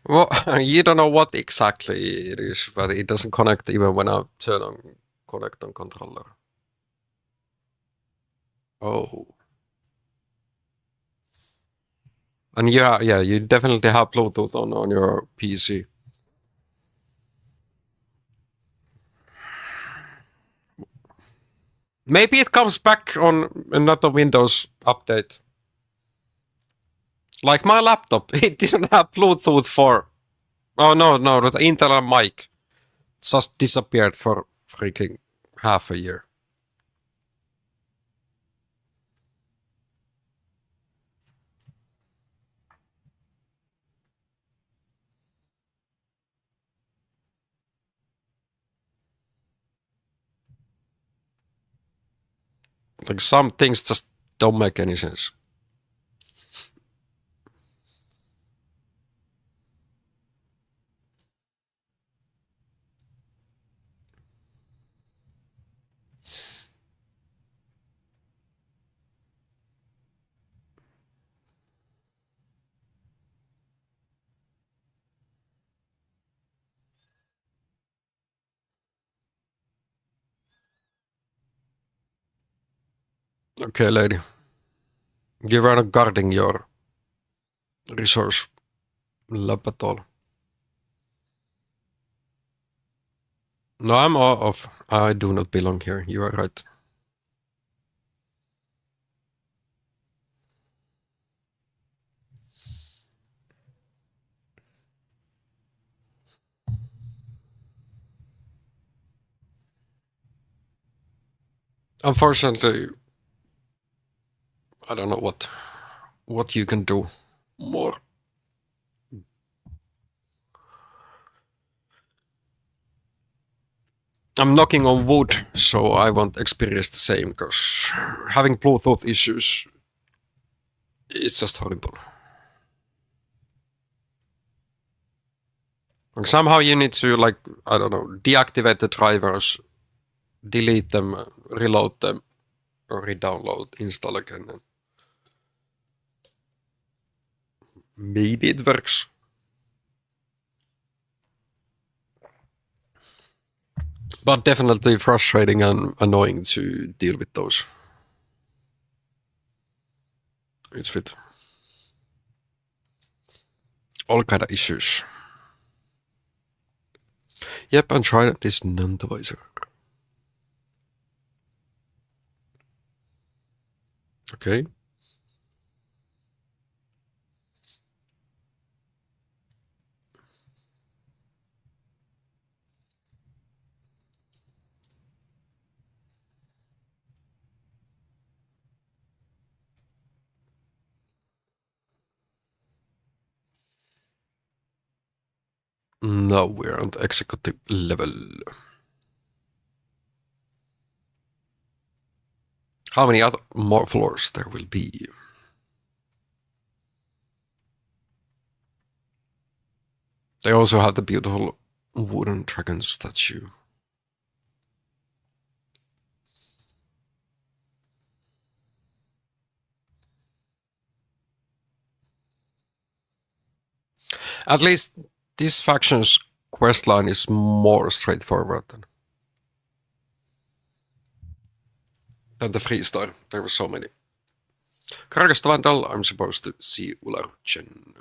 Well, you don't know what exactly it is, but it doesn't connect even when I turn on connect on controller. Oh. And yeah, you definitely have Bluetooth on your PC. Maybe it comes back on another Windows update. Like my laptop, it didn't have Bluetooth for. Oh no, the internal mic just disappeared for freaking half a year. Like some things just don't make any sense. Okay, lady. You were not guarding your resource lab at all. No, I'm off. I do not belong here. You are right. Unfortunately, I don't know what you can do more. I'm knocking on wood, so I won't experience the same, because having Bluetooth issues, it's just horrible. Like somehow you need to, like, I don't know, deactivate the drivers, delete them, reload them, or re-download, install again. And maybe it works. But definitely frustrating and annoying to deal with those. It's with all kind of issues. Yep, and try this non-divisor. Okay. Now we're on the executive level. How many other more floors there will be? They also have the beautiful wooden dragon statue. At least this faction's questline is more straightforward than the Freestar. There were so many. Karagast Vandal, I'm supposed to see Ularchen.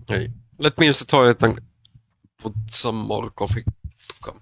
Hey, let me use the toilet and put some more coffee to come.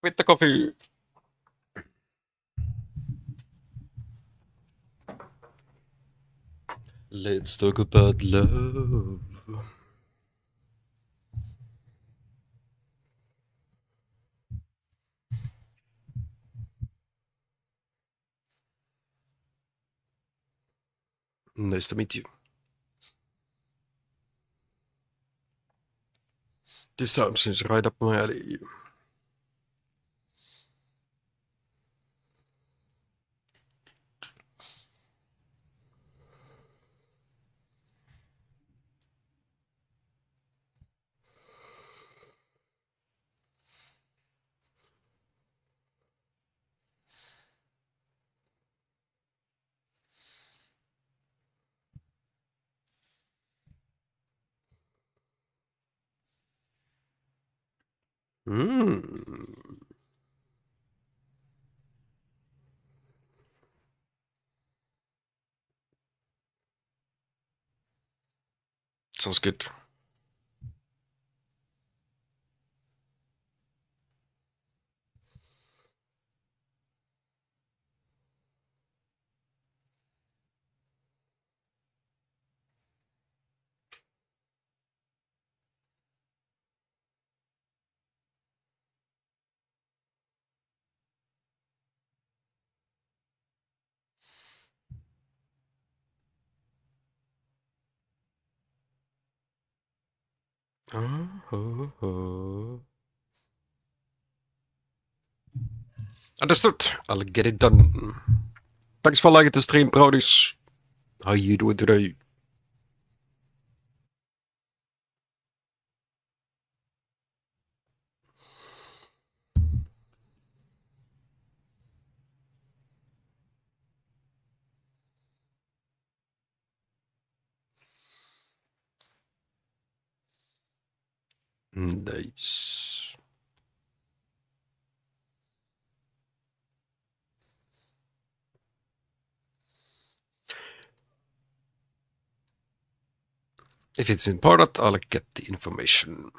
with the coffee. Let's talk about love. Nice to meet you. This seems right up my alley. Mm. Sounds good. Oh. Understood. I'll get it done. Thanks for liking the stream, Brodies. How you doing today? Nice. If it's important, I'll get the information.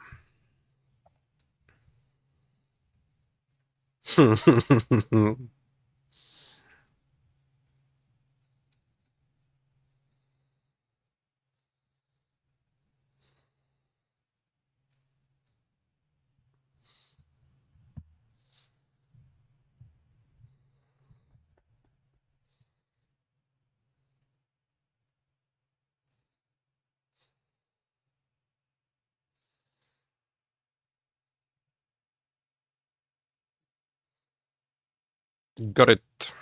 Got it.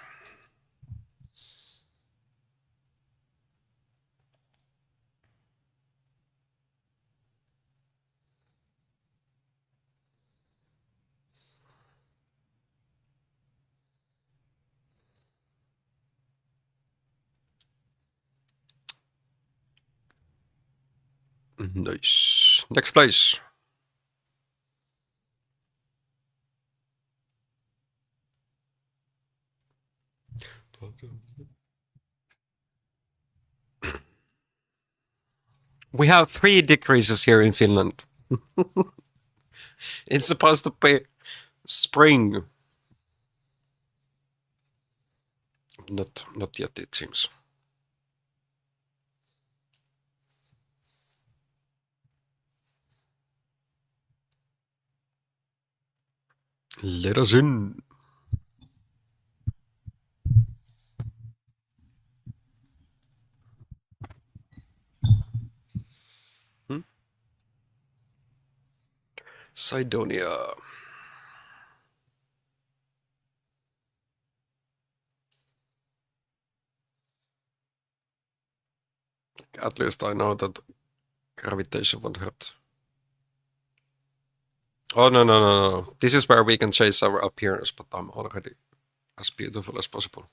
Nice. Next place. We have 3 decreases here in Finland. It's supposed to be spring. Not yet, it seems. Let us in. Cydonia. At least I know that gravitation won't hurt. Oh, no. This is where we can chase our appearance, but I'm already as beautiful as possible.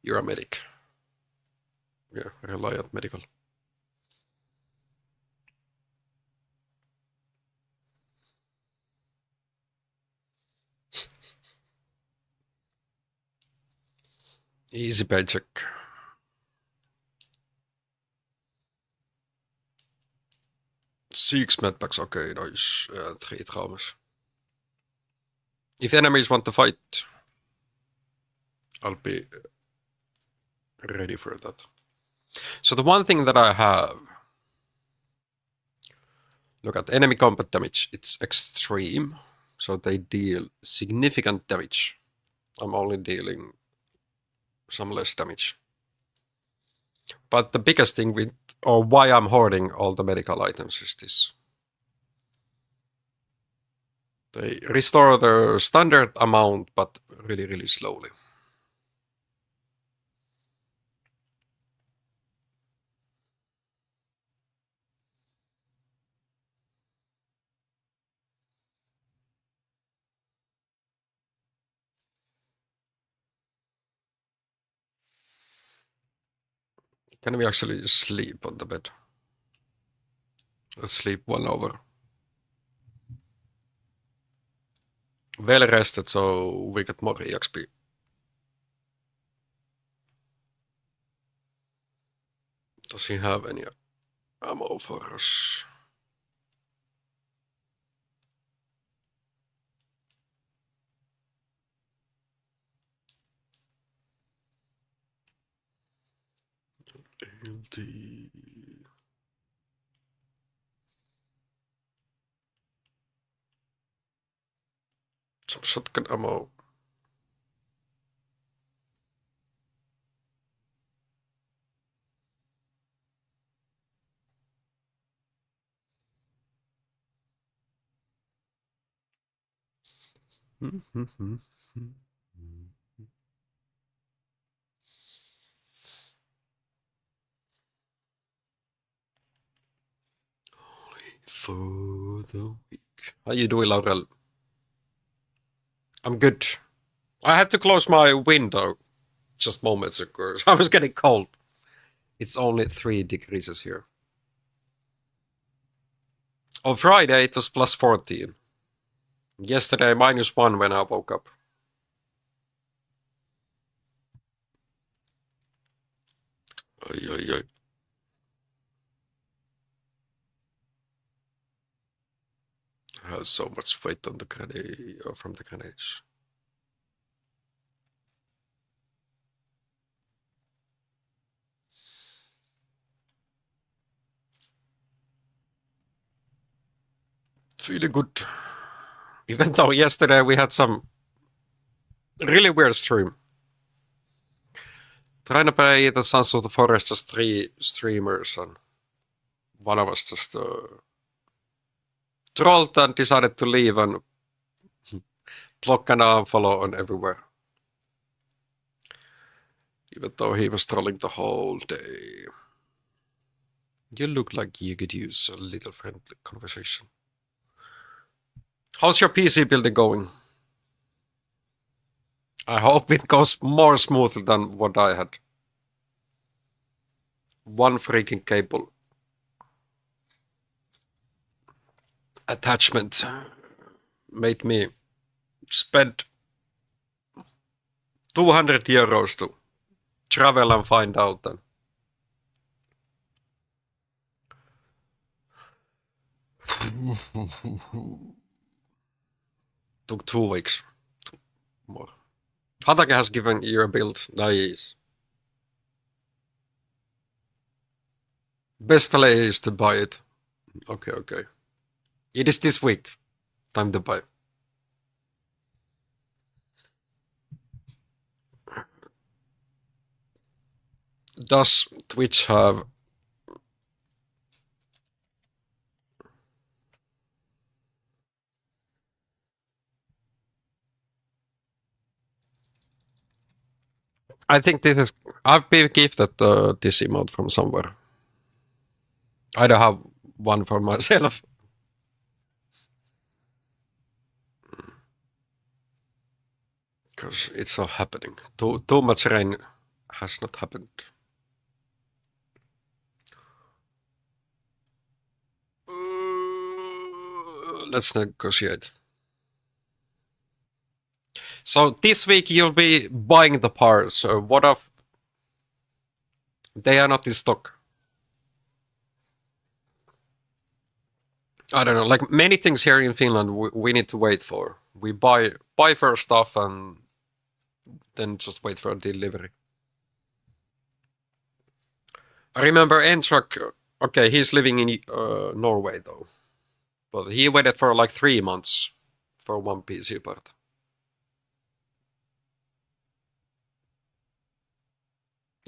You're a medic. Yeah, Reliant Medical. Easy paycheck. 6 medpacks, okay, nice. 3 traumas. If enemies want to fight, I'll be ready for that. So the one thing that I have, look at enemy combat damage. It's extreme, so they deal significant damage. I'm only dealing some less damage. But the biggest thing with, or why I'm hoarding all the medical items is this. They restore their standard amount, but really, really slowly. Can we actually sleep on the bed? Let's sleep 1 hour. Well rested, so we get more EXP. Does he have any ammo for us? LT. Some shotgun ammo. For the week. How you doing, Laurel? I'm good. I had to close my window just moments ago. I was getting cold. It's only 3 degrees here. On Friday it was plus 14. Yesterday -1 when I woke up. Ay, ay, ay. I have so much weight on the grenade, from the grenades. Feeling good. Even though yesterday we had some really weird stream. Trying to play the Sons of the Forest as 3 streamers, and one of us just trolled and decided to leave and block and unfollow on everywhere. Even though he was trolling the whole day. You look like you could use a little friendly conversation. How's your PC building going? I hope it goes more smoothly than what I had. One freaking cable attachment made me spend 200 euros to travel and find out then. Took 2 weeks. More. Hatake has given you a build. Nice. Best play is to buy it. Okay, okay. It is this week. Time to buy. Does Twitch have I think this is. I've been gifted this emote from somewhere. I don't have one for myself. Because it's not happening. Too much rain has not happened. Let's negotiate. So this week you'll be buying the parts. What if they are not in stock? I don't know. Like many things here in Finland, we need to wait for. We buy first stuff and then just wait for a delivery. I remember Entrak. Okay, he's living in Norway though, but he waited for like 3 months for one PC part.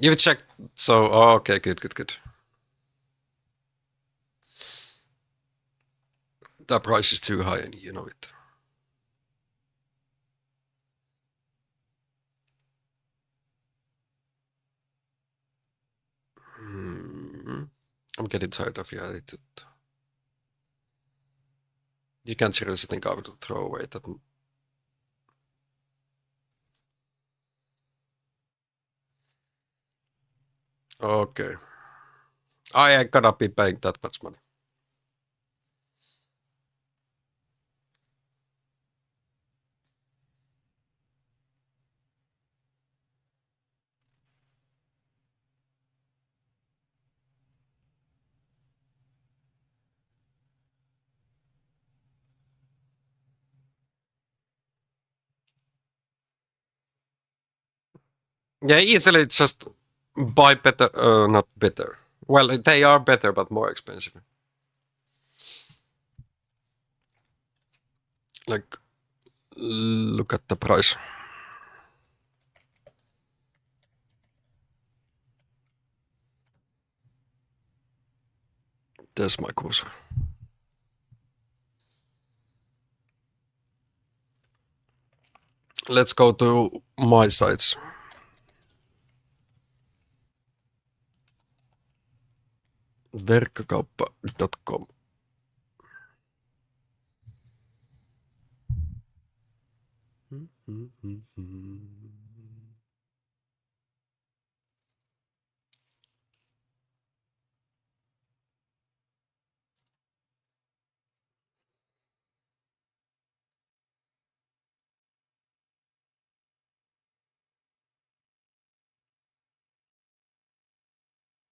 You've checked, so okay, good. That price is too high, and you know it. I'm getting tired of your attitude. You can't seriously think I would throw away that. Okay. I gotta be paying that much money. Yeah, easily just buy better, not better. Well, they are better, but more expensive. Like, look at the price. There's my cursor. Let's go to my sites. Verkkokauppa.com.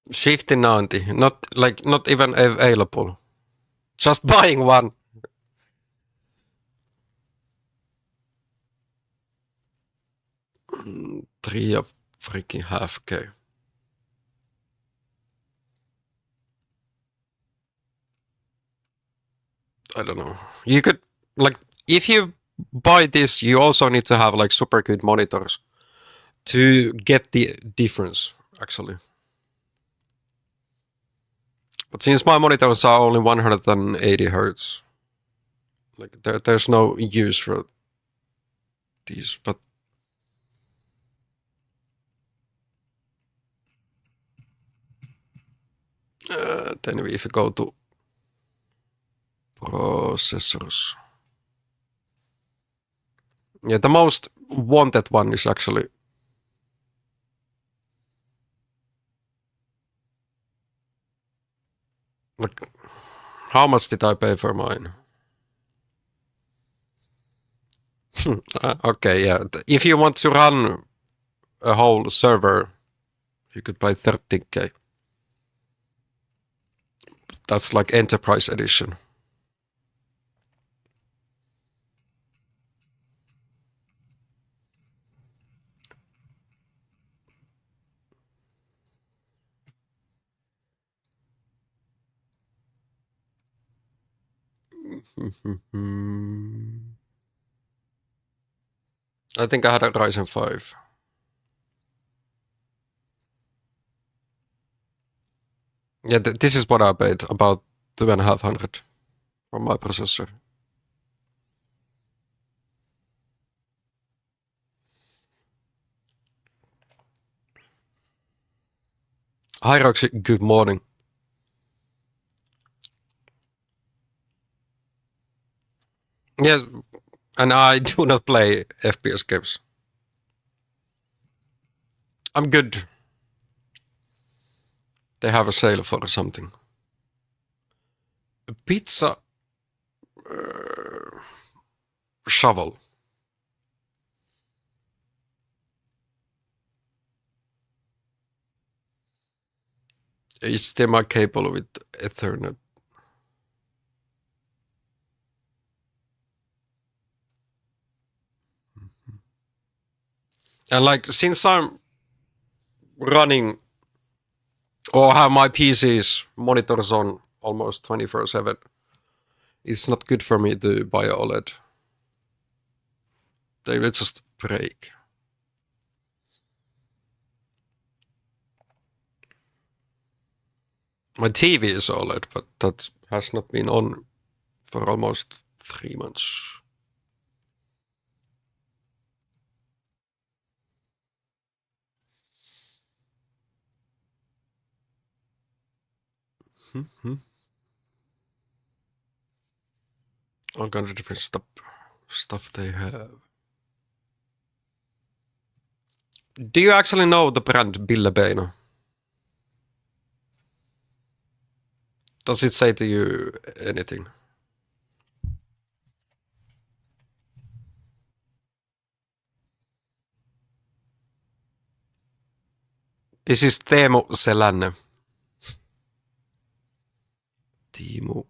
Shifty 90, not even available. Just buying one. 3.5K. I don't know. You could like if you buy this, you also need to have like super good monitors to get the difference actually. But since my monitors are only 180 hertz, like there's no use for these. But then if you go to processors, yeah, the most wanted one is actually like how much did I pay for mine? Okay, yeah. If you want to run a whole server, you could buy 30K. That's like enterprise edition. I think I had a Ryzen 5. Yeah, this is what I paid, about 2,500 for my processor. Hi Roxy, good morning. Yes, and I do not play FPS games. I'm good. They have a sale for something. A pizza shovel. HDMI cable with Ethernet. And like, since I'm running or have my PC's monitors on almost 24/7, it's not good for me to buy a OLED. They will just break. My TV is OLED, but that has not been on for almost 3 months. All kind of different stuff they have. Do you actually know the brand Billebeino? Does it say to you anything? This is Teemu Selänne. Teemu.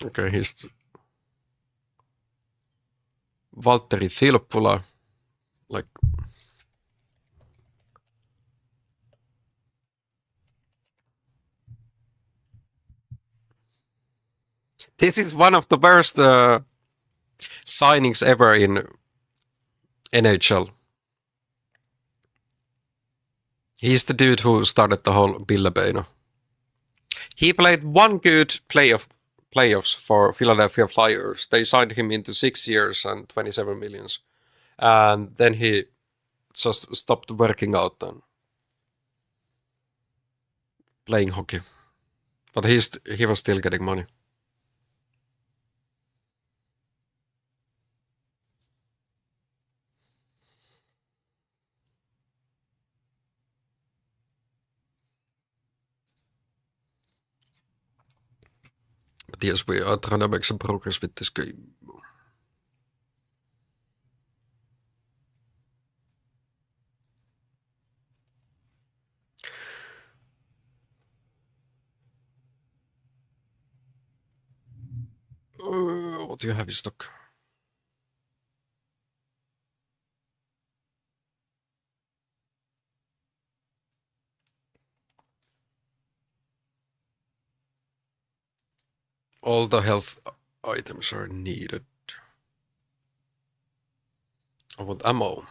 Okay, he's Valtteri Filppula. Like, this is one of the worst signings ever in NHL. He's the dude who started the whole Billebeino. He played one good playoffs for Philadelphia Flyers. They signed him into 6 years and 27 millions. And then he just stopped working out and playing hockey. But he was still getting money. But yes, we are trying to make some progress with this game. What do you have in stock? All the health items are needed. I want ammo.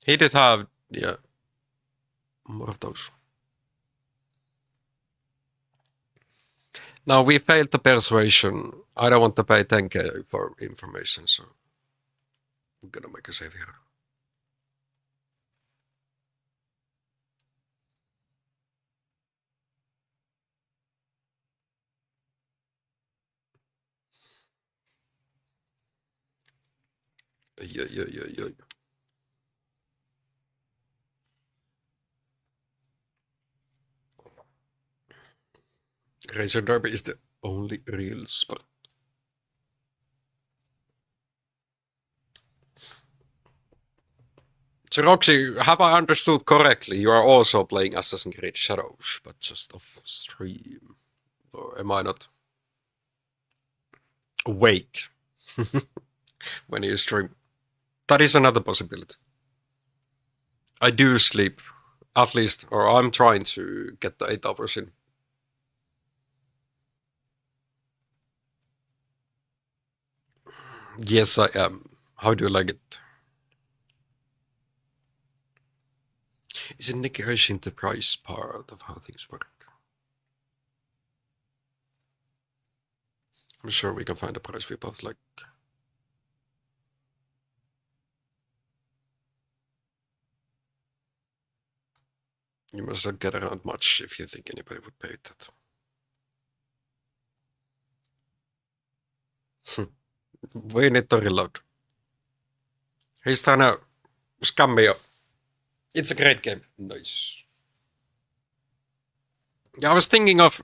He did have, yeah, more of those. Now we failed the persuasion. I don't want to pay 10k for information, so I'm gonna make a save here. Yeah. Razor Derby is the only real sport. So Roxy, have I understood correctly? You are also playing Assassin's Creed Shadows, but just off stream. Or am I not awake when you stream? That is another possibility. I do sleep, at least, or I'm trying to get the 8 hours in. Yes, I am. How do you like it? Is negotiating the price part of how things work? I'm sure we can find a price we both like. You must not get around much if you think anybody would pay that. We need to reload. He's trying to scam me up. It's a great game. Nice. Yeah, I was thinking of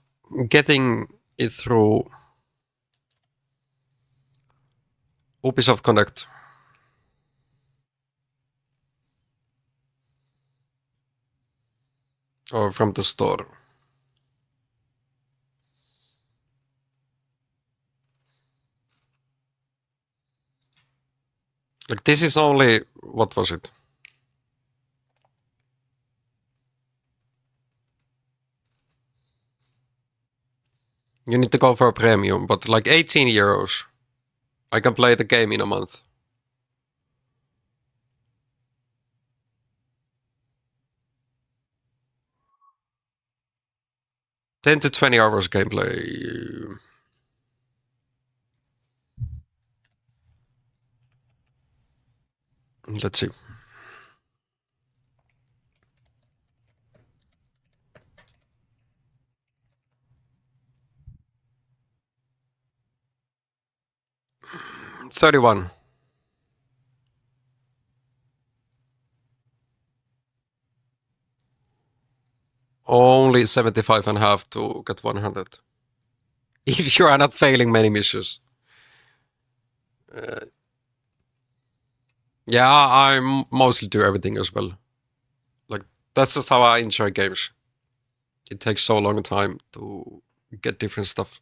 getting it through Ubisoft Connect. Or from the store. Like this is only, what was it? You need to go for a premium, but like 18 euros. I can play the game in a month. 10 to 20 hours gameplay. Let's see. $31. Only 75.5 to get 100. If you are not failing many missions. Yeah, I mostly do everything as well. Like, that's just how I enjoy games. It takes so long time to get different stuff.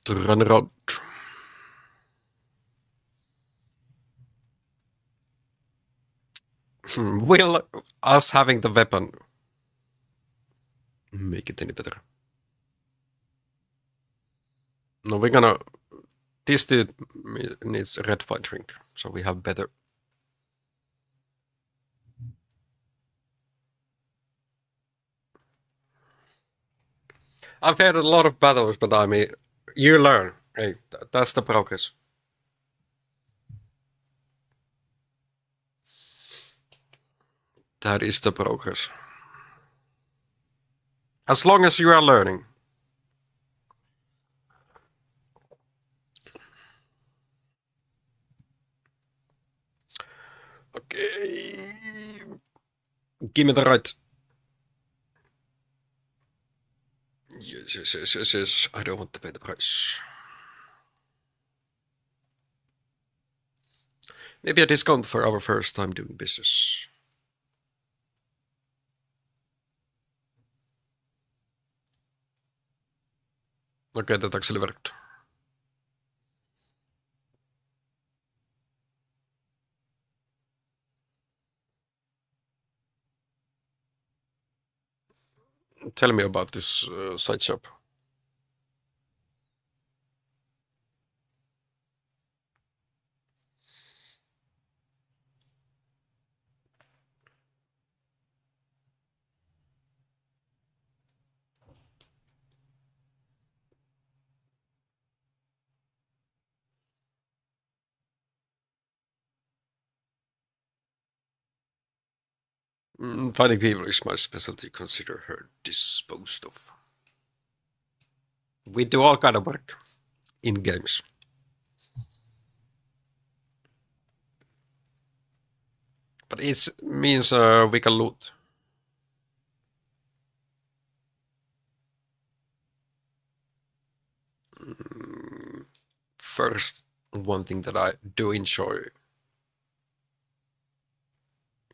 To run around. Will us having the weapon make it any better? No, we're gonna. This dude needs a red wine drink, so we have better. I've had a lot of battles, but I mean, you learn. Hey, that's the progress. That is the progress. As long as you are learning. Okay. Give me the right. Yes. I don't want to pay the price. Maybe a discount for our first time doing business. Okay, that actually worked. Tell me about this side shop. Finding people is my specialty. Consider her disposed of. We do all kind of work in games. But it means we can loot. First, one thing that I do enjoy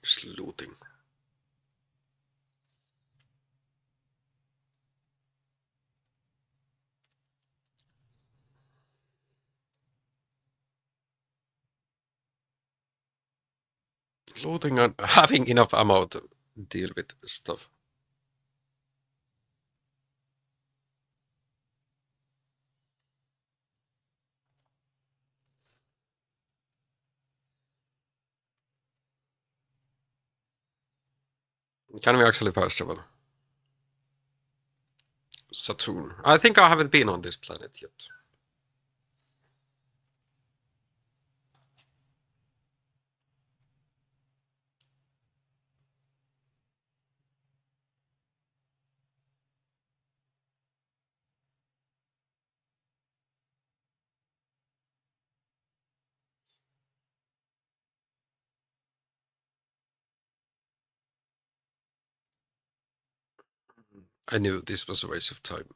is looting. Looting and having enough ammo to deal with stuff. Can we actually fast travel? Saturn. I think I haven't been on this planet yet. I knew this was a waste of time.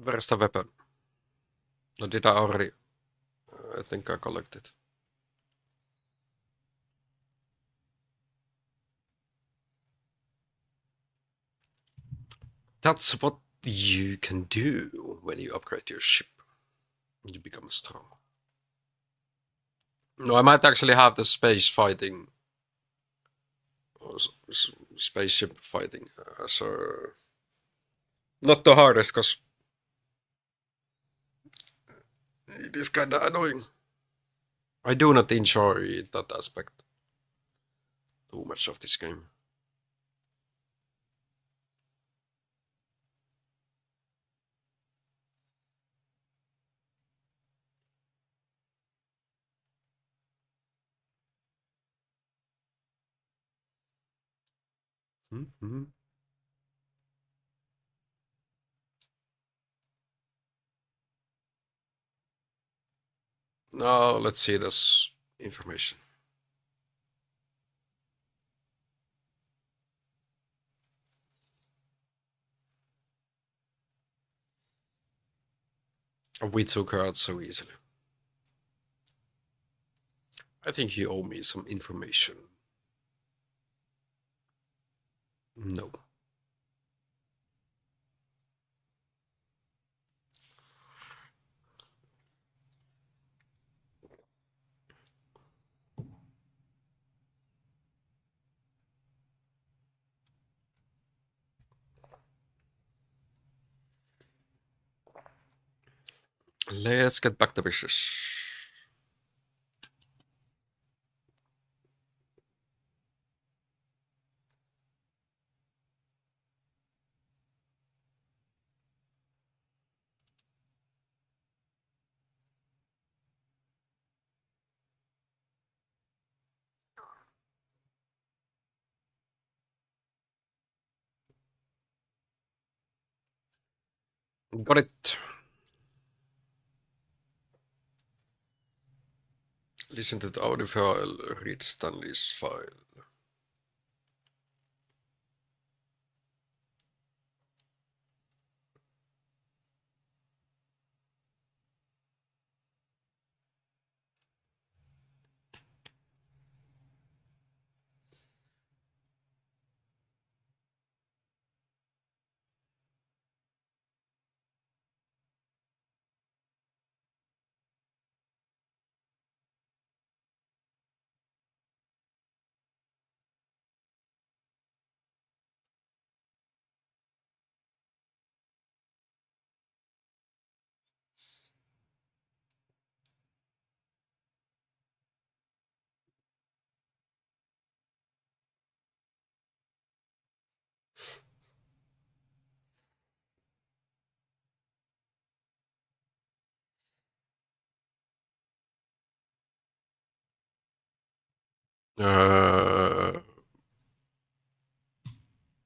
Where's the weapon? Or did I already? I think I collected. That's what you can do when you upgrade your ship. You become strong. No, I might actually have the space fighting, or spaceship fighting, so not the hardest, because it is kinda annoying. I do not enjoy that aspect too much of this game. Mm-hmm. Now let's see this information. We took her out so easily. I think you owe me some information. No. Let's get back to business. Got it. Listen to the audio file, read Stanley's file.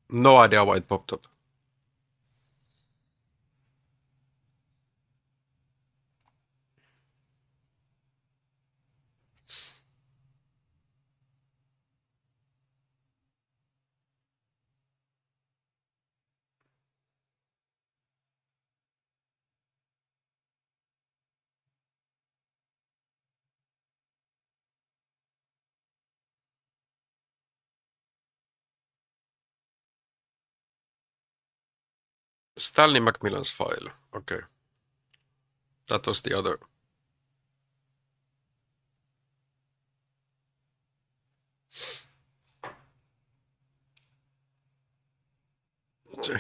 No idea why it popped up. Stanley Macmillan's file. Okay. That was the other.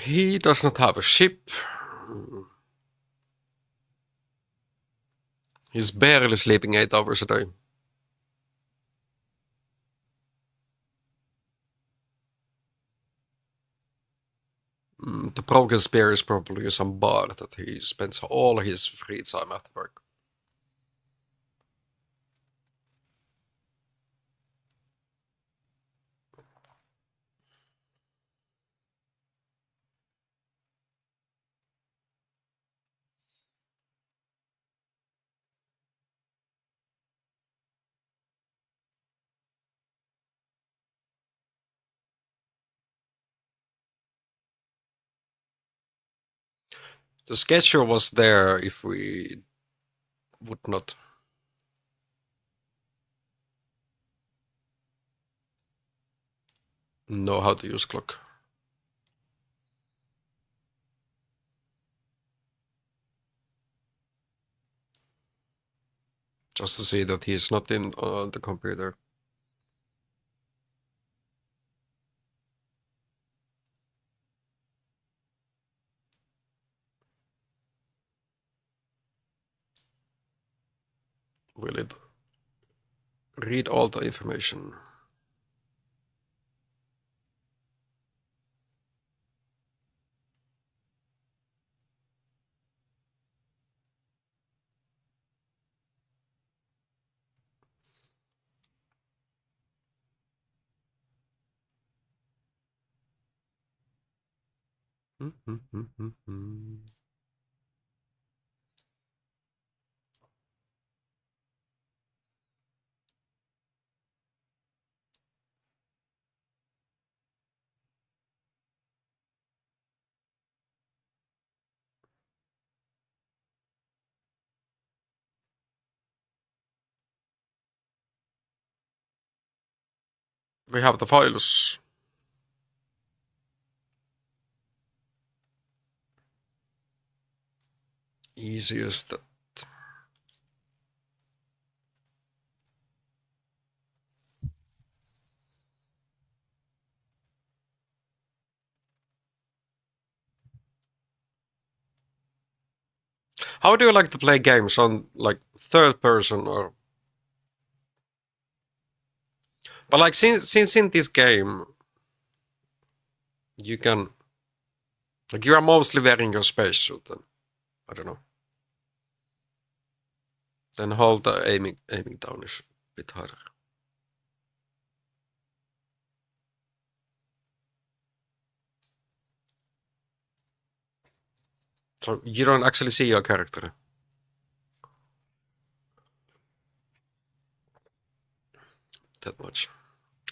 He does not have a ship. He's barely sleeping 8 hours a day. the broken spear is probably some bard that he spends all his free time at work. The schedule was there if we would not. Know how to use clock. Just to see that he's not in on the computer. Will it read all the information? We have the files. Easiest. How do you like to play games on like third person or? But like since in this game you can like you are mostly wearing your spacesuit then I don't know. Then hold the aiming down is a bit harder. So you don't actually see your character. That much.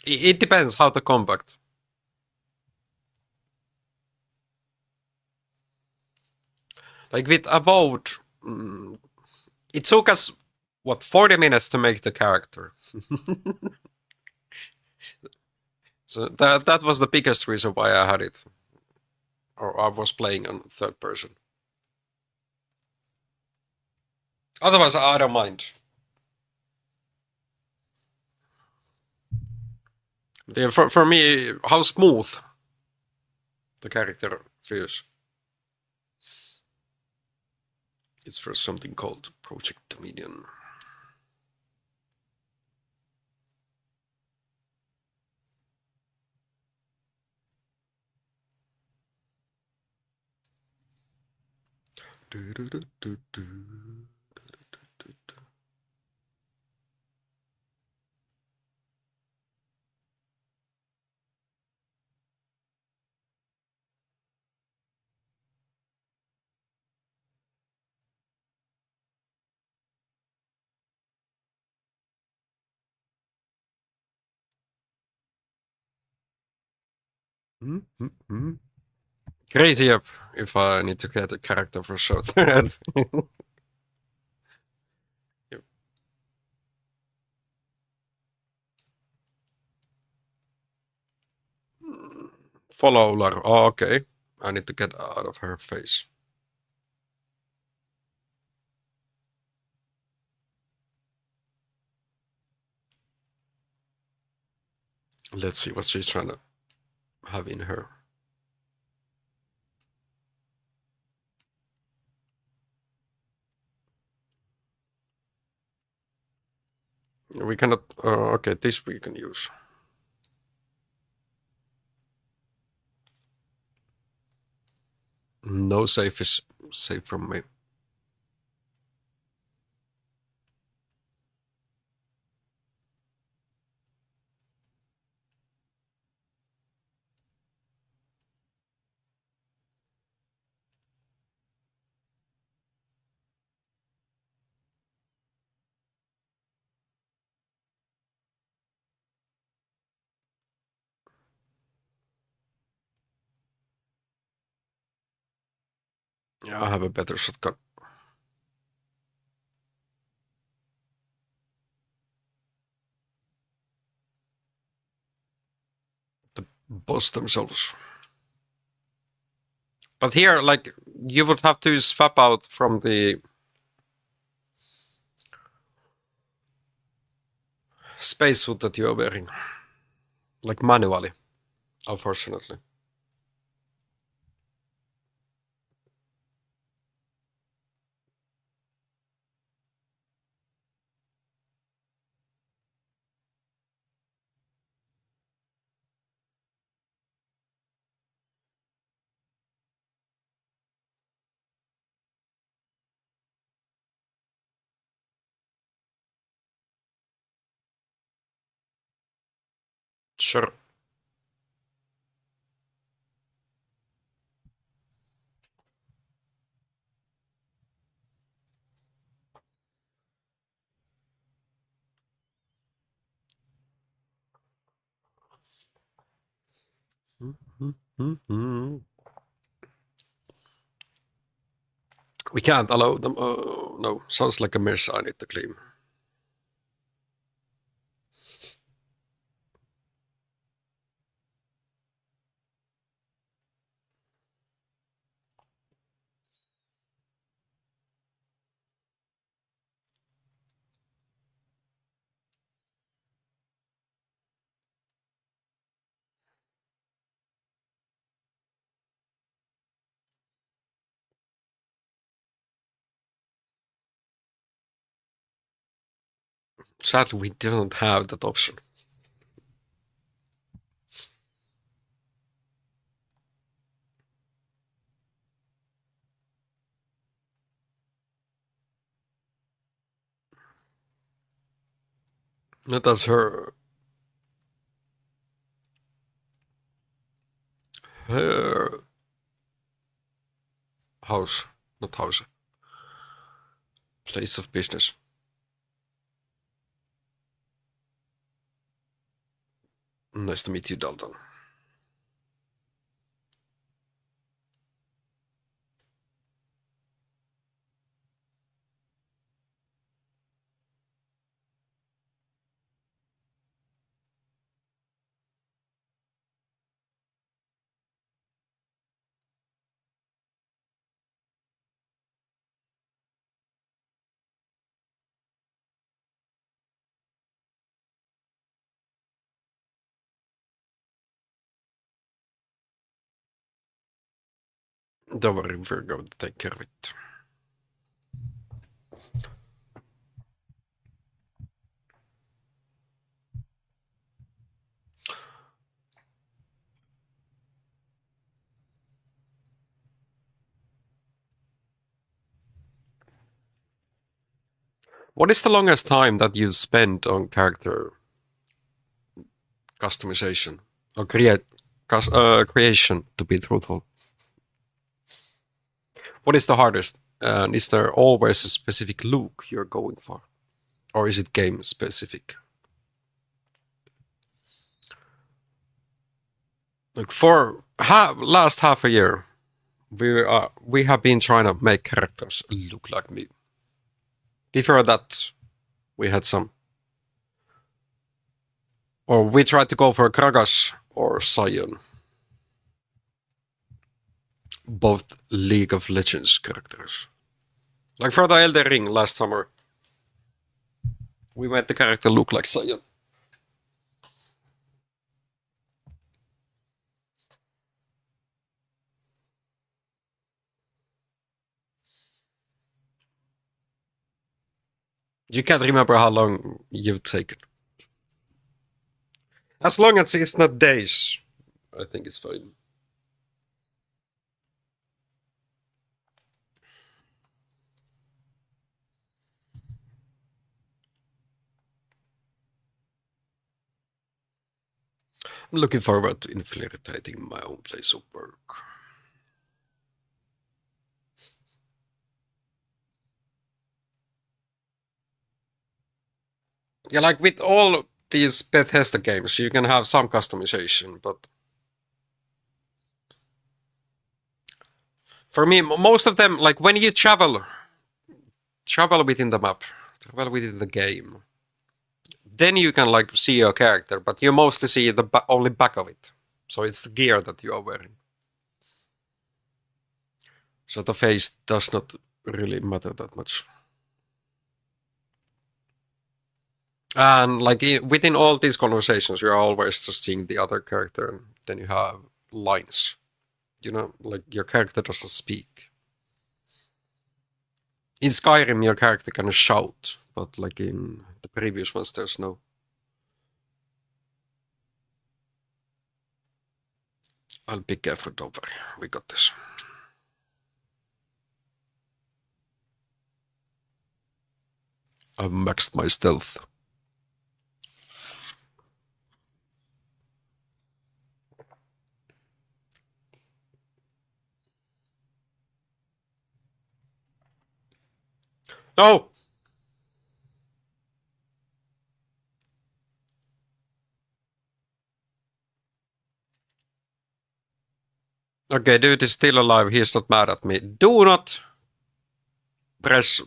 It depends how the combat. Like with Avowed, it took us what 40 minutes to make the character. So that was the biggest reason why I had it, or I was playing on third person. Otherwise, I don't mind. Yeah, for me, how smooth the character feels. It's for something called Project Dominion. Crazy up if I need to create a character for show thread. Follow Lara. Oh, okay. I need to get out of her face. Let's see what she's trying to have in her. We cannot. Okay, this we can use. No safe is safe from me. Yeah, I have a better shotgun. The boss themselves. But here, like, you would have to swap out from the spacesuit that you are wearing. Like, manually, unfortunately. Sure. We can't allow them. Oh, no. Sounds like a mess I need to clean. Sadly, we don't have that option. That's her house, not house, place of business. Nice to meet you, Dalton. Don't worry, we're going to take care of it. What is the longest time that you've spent on character customization or creation? To be truthful, what is the hardest? And is there always a specific look you're going for, or is it game specific? Like for last half a year, we have been trying to make characters look like me. Before that, we had some, or we tried to go for Gragas or Sion, both League of Legends characters. Like for the Elden Ring last summer, we made the character look like Sion. You can't remember how long you've taken. As long as it's not days, I think it's fine. looking forward to infiltrating my own place of work. Yeah, like with all these Bethesda games, you can have some customization, but for me, most of them, like when you travel within the map, travel within the game, then you can like see your character, but you mostly see the only back of it. So it's the gear that you are wearing. So the face does not really matter that much. And like within all these conversations, you're always just seeing the other character, and then you have lines. You know, like your character doesn't speak. In Skyrim, your character can shout, but like in the previous ones, there's no. I'll be careful, don't worry. We got this. I've maxed my stealth. No! Okay, dude is still alive. He's not mad at me. Do not press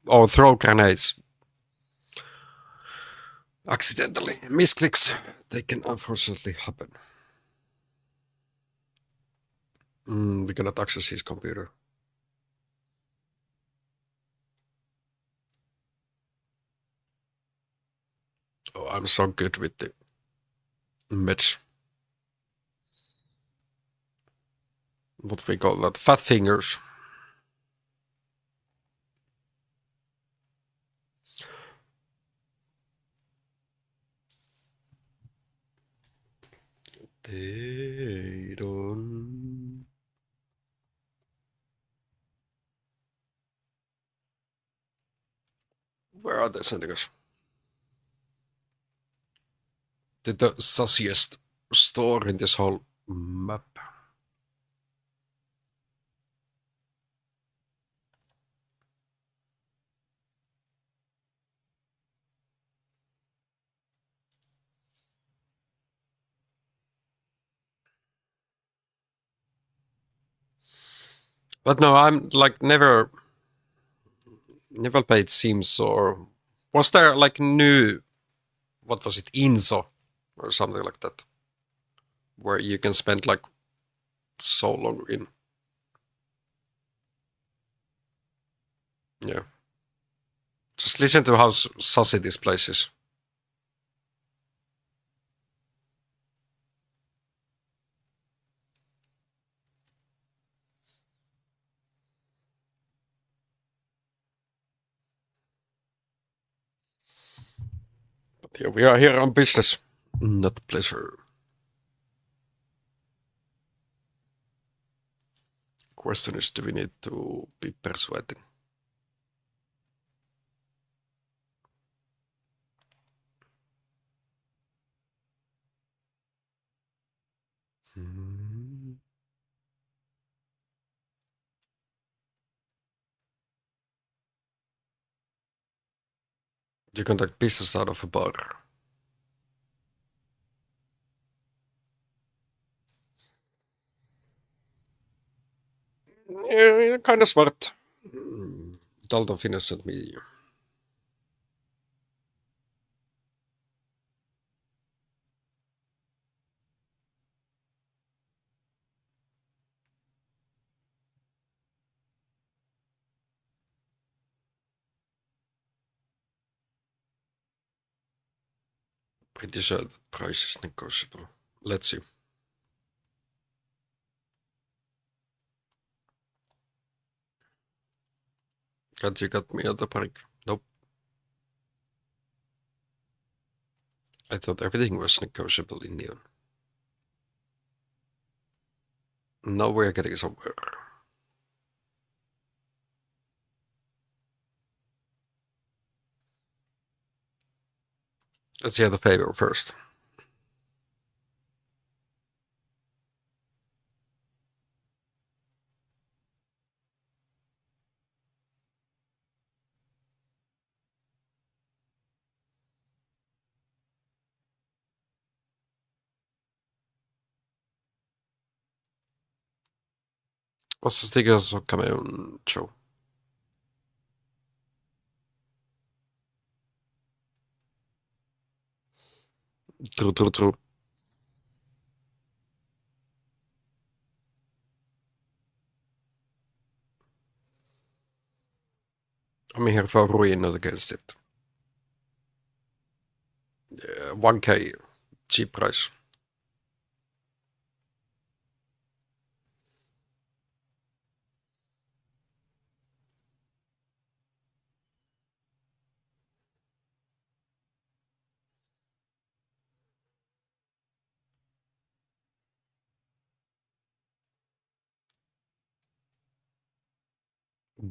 or throw grenades. Accidentally. Misclicks. They can unfortunately happen. We cannot access his computer. Oh, I'm so good with the meds. What we call that? Fat fingers. They don't. Where are they sending us? To the sussiest store in this whole map. But no, I'm like never played Sims, or was there like new, what was it, Inzo or something like that, where you can spend like so long in. Yeah. Just listen to how sussy this place is. But here we are here on business, not pleasure. Question is, do we need to be persuading? You conduct business out of a bar. Yeah, kind of smart. Dalton Finnes sent me. Pretty sure the price is negotiable. Let's see. Can't you got me at the park? Nope. I thought everything was negotiable in Neon. Now we're getting somewhere. Let's hear the favor first. Och så sticker jag så kameon show. True. I'm here for ruin against it. 1K. Cheap price.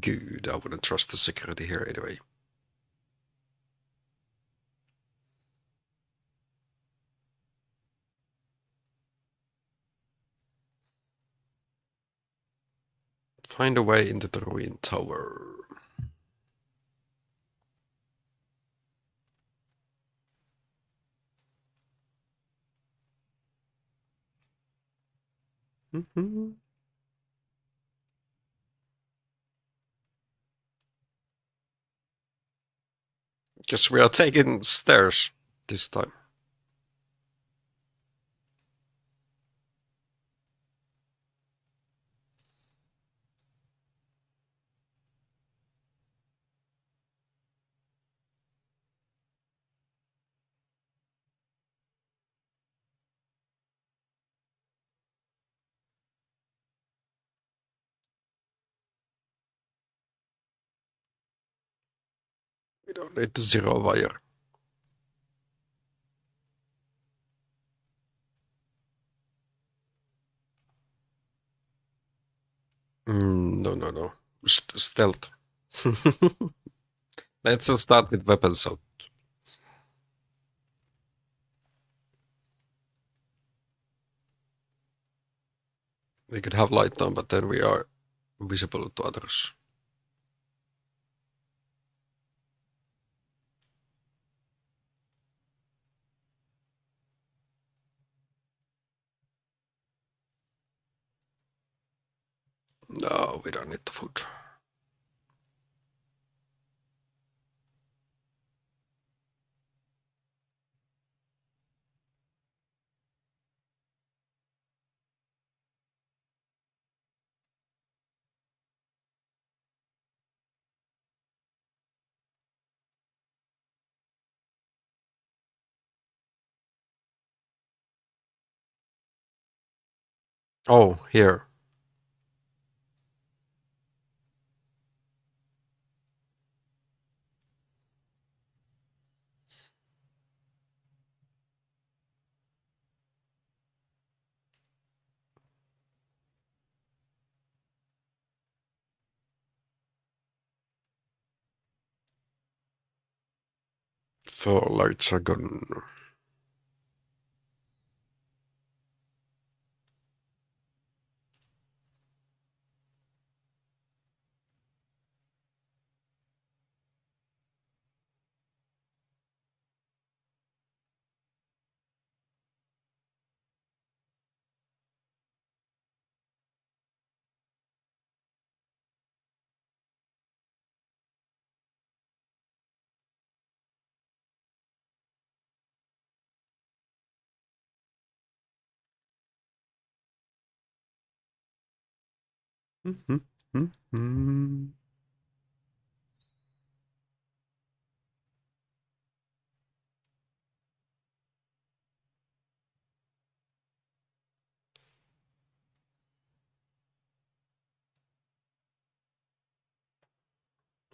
Good, I wouldn't trust the security here anyway. Find a way into the ruined tower. Guess we are taking stairs this time. We don't need the zero wire. No. Stealth. Let's start with weapons out. We could have light on, but then we are visible to others. No, we don't need the food. Oh, here. Four lights are gone.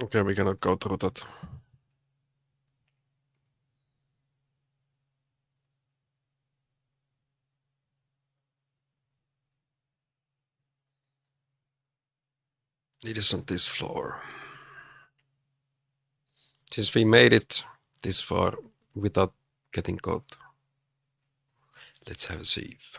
Okay, we cannot go through that. It is on this floor. Since we made it this far without getting caught, let's have a save.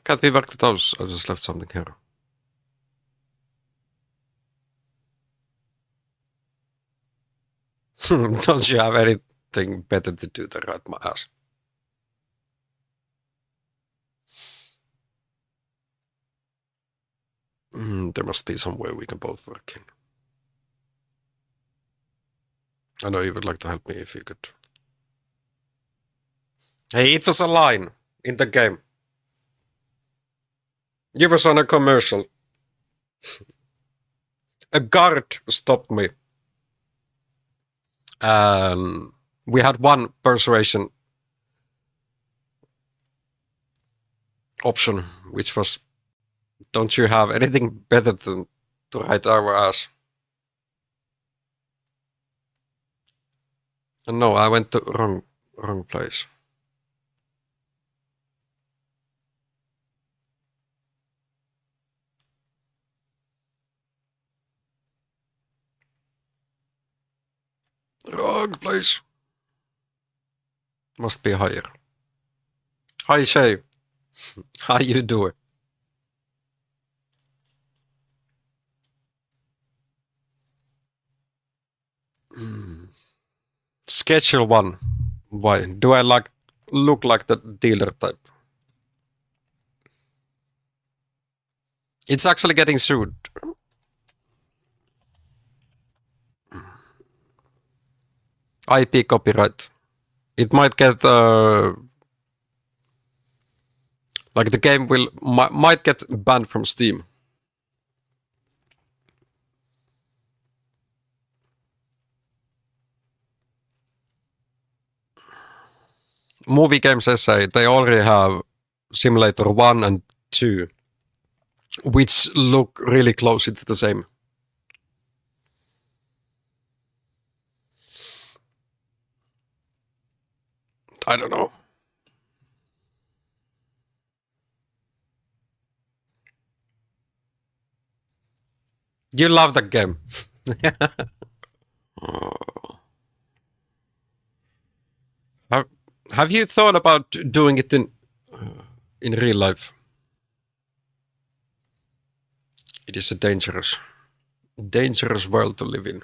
Can't we work the those? I just left something here. Don't you have anything better to do than ride my ass? There must be somewhere we can both work in. I know you would like to help me if you could. Hey, it was a line in the game. You was on a commercial. A guard stopped me. We had one persuasion option, which was, don't you have anything better than to hide our ass? And no, I went to wrong place. Wrong place. Must be higher. Hi Shay. How you doing? Schedule 1. Why? Do I look like the dealer type? It's actually getting sued. IP copyright. It might get like the game might get banned from Steam. Movie Games SA, they already have Simulator 1 and 2, which look really close to the same. I don't know. You love that game. Have you thought about doing it in real life? It is a dangerous world to live in.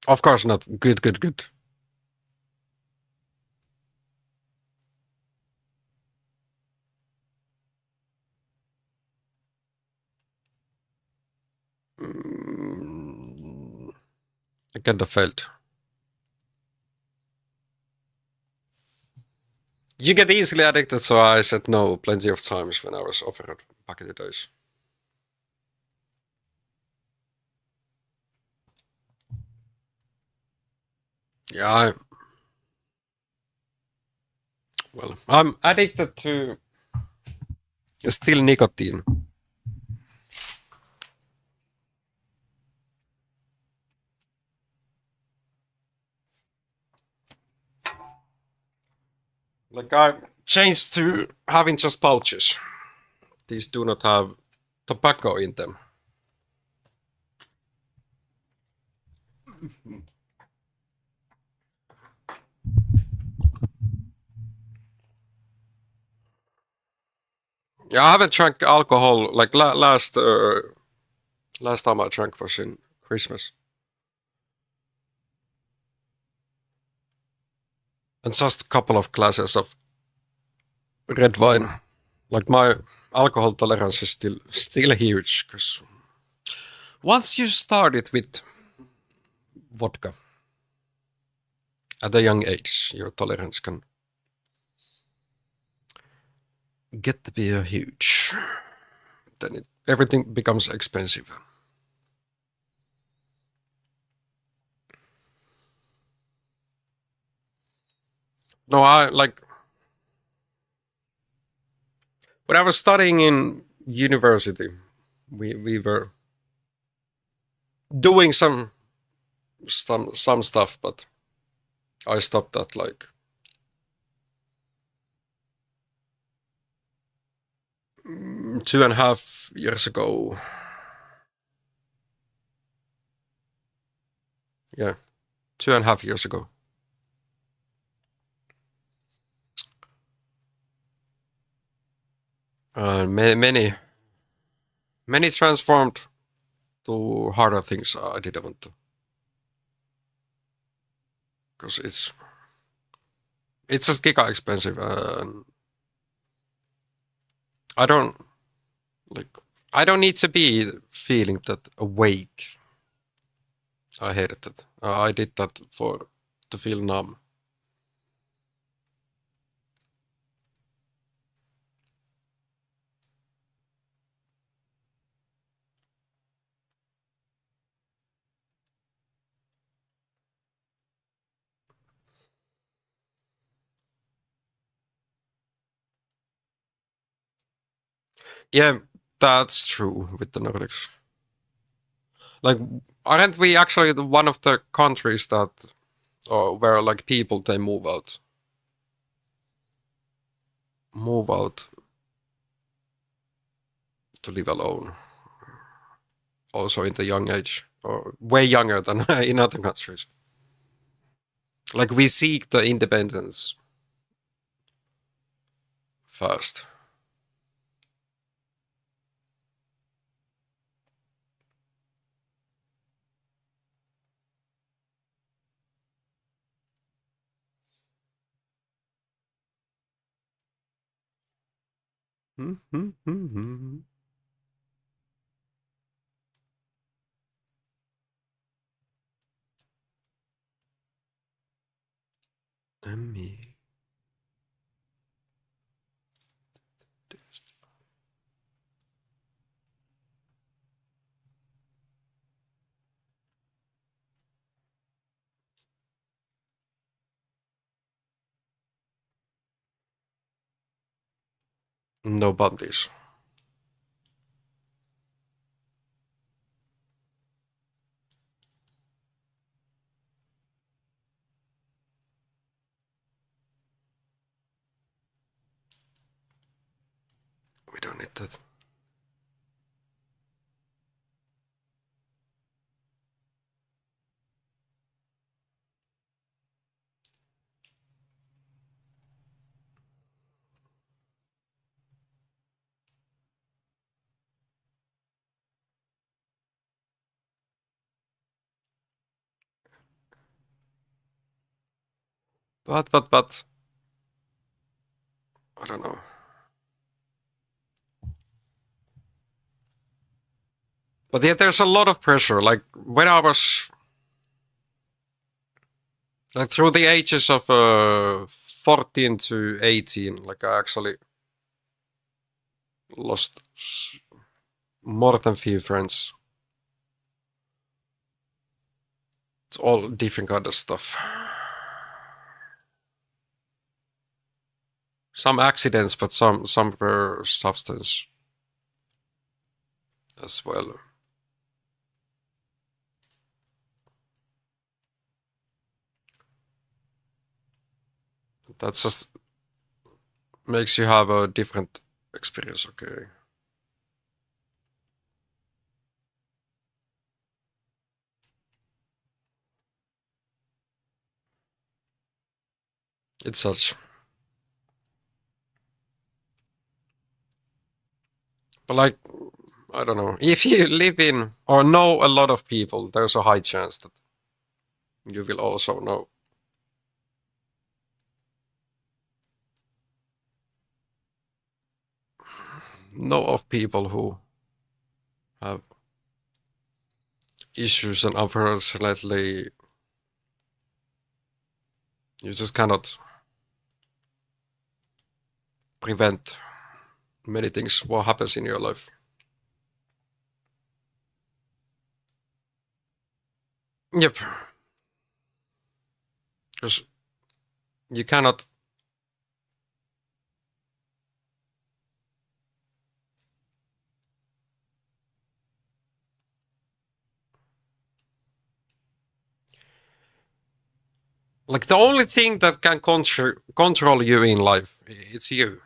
Of course not. Good. I kind of failed. You get easily addicted, so I said no plenty of times when I was offered back in the days. Yeah, I'm addicted to still nicotine. Like I changed to having just pouches. These do not have tobacco in them. Yeah, I haven't drank alcohol like last time I drank was in Christmas. And just a couple of glasses of red wine. Like my alcohol tolerance is still huge because once you start it with vodka at a young age, your tolerance can get to be huge. Then everything becomes expensive. No, I like when I was studying in university, we were doing some stuff, but I stopped that like 2.5 years ago. Yeah, 2.5 years ago. Many transformed to harder things I didn't want to, because it's just giga expensive, and I don't like. I don't need to be feeling that awake. I hated that. I did that for to feel numb. Yeah, that's true with the Nordics. Like, aren't we actually one of the countries that, where like people they move out to live alone, also in the young age, or way younger than in other countries. Like we seek the independence first. And me. No bounties. We don't need that. But I don't know. But yeah, there's a lot of pressure. Like when I was like through the ages of 14 to 18, like I actually lost more than few friends. It's all different kind of stuff. Some accidents, but some were substance as well. That just makes you have a different experience. Okay. It's such. But like, I don't know. If you live in or know a lot of people, there's a high chance that you will also know of people who have issues, and unfortunately you just cannot prevent many things what happens in your life. Yep. Because you cannot. Like the only thing that can control you in life, it's you.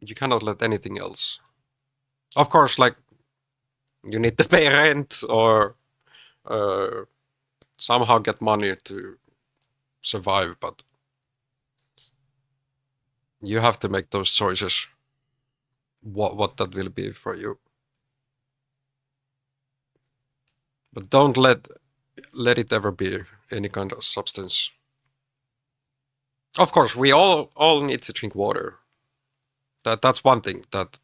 You cannot let anything else. Of course, like you need to pay rent or uh, somehow get money to survive, but you have to make those choices. What that will be for you. But don't let it ever be any kind of substance. Of course, we all need to drink water. That's one thing that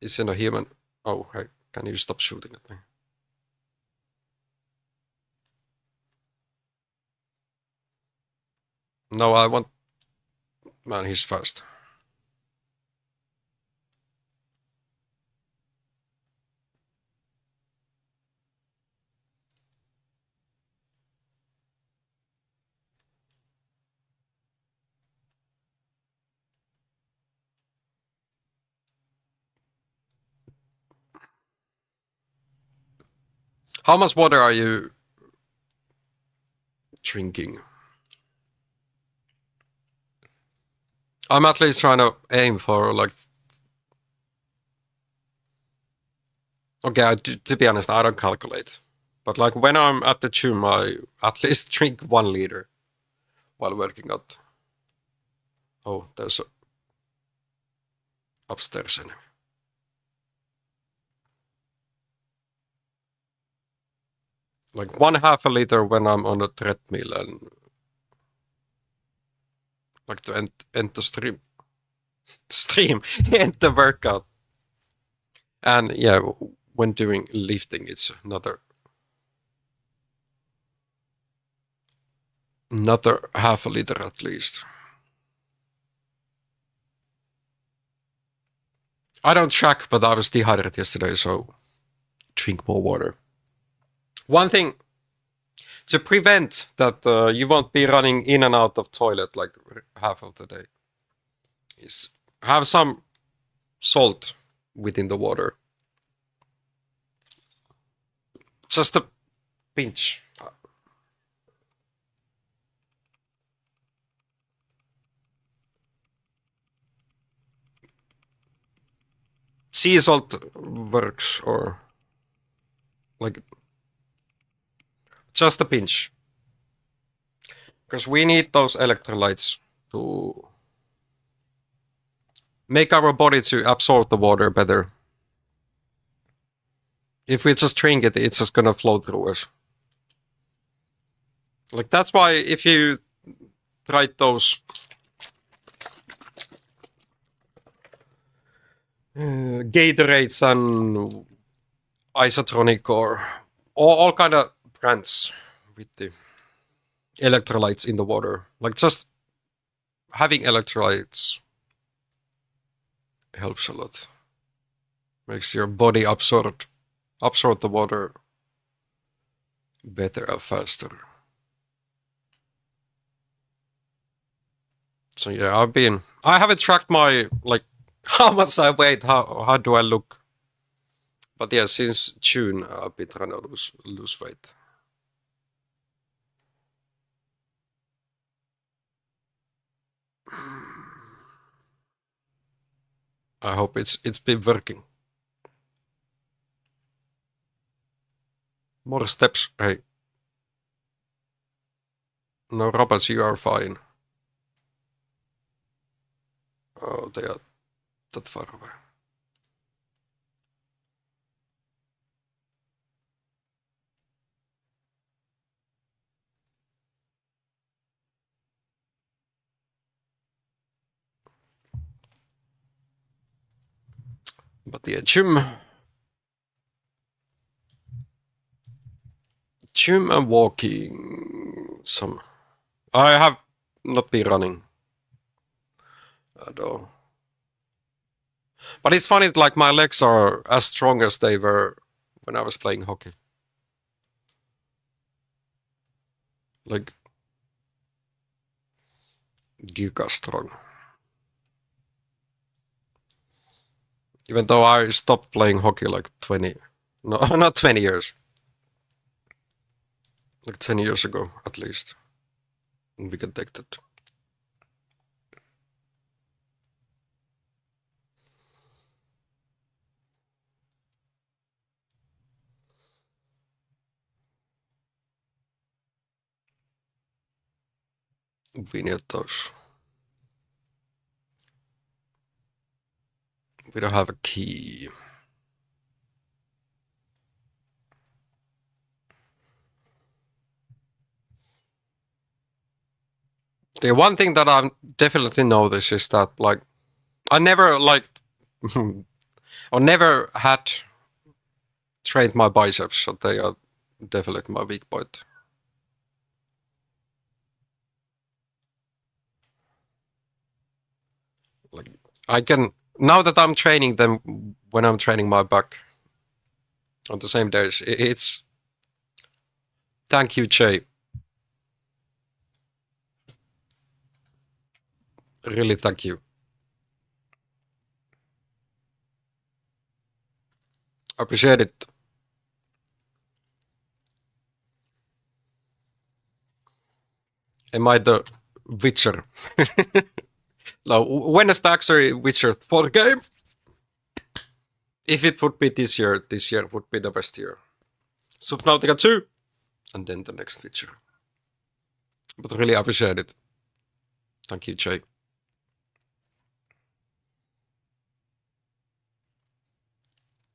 is in a human. Oh, hey, can you stop shooting at me? No, I want. Man, he's fast. How much water are you drinking? I'm at least trying to aim for like. Okay, to be honest, I don't calculate. But like when I'm at the gym, I at least drink 1 liter while working out. Oh, there's a upstairs enemy. Like 1/2 liter when I'm on a treadmill and like to end the stream, end the workout. And yeah, when doing lifting, it's another 1/2 liter at least. I don't track, but I was dehydrated yesterday, so drink more water. One thing to prevent that you won't be running in and out of toilet like half of the day is have some salt within the water. Just a pinch. Sea salt works, or like just a pinch. Because we need those electrolytes to make our body to absorb the water better. If we just drink it, it's just gonna flow through us. Like that's why if you tried those Gatorades and Isotronic or all kind of brands with the electrolytes in the water, like just having electrolytes helps a lot. Makes your body absorb the water better and faster. So yeah, I haven't tracked my like how much I weigh, how do I look. But yeah, since June I've been trying to lose weight. I hope it's been working. More steps. Hey. No, robots, you are fine. Oh, they are that far away. But yeah, gym and walking. I have not been running at all. But it's funny, like my legs are as strong as they were when I was playing hockey. Like giga strong. Even though I stopped playing hockey like 20, no, not 20 years. Like 10 years ago, at least. We can take that. We need those. We don't have a key. The one thing that I've definitely noticed is that, like, I never liked, or never had trained my biceps, so they are definitely my weak point. Like, I can, now that I'm training them when I'm training my back on the same days, it's thank you, Jay. Really, thank you. Appreciate it. Am I the Witcher? No, when is the actually Witcher 4 game? If it would be this year would be the best year. Subnautica 2, and then the next Witcher. But really appreciate it. Thank you, Jay.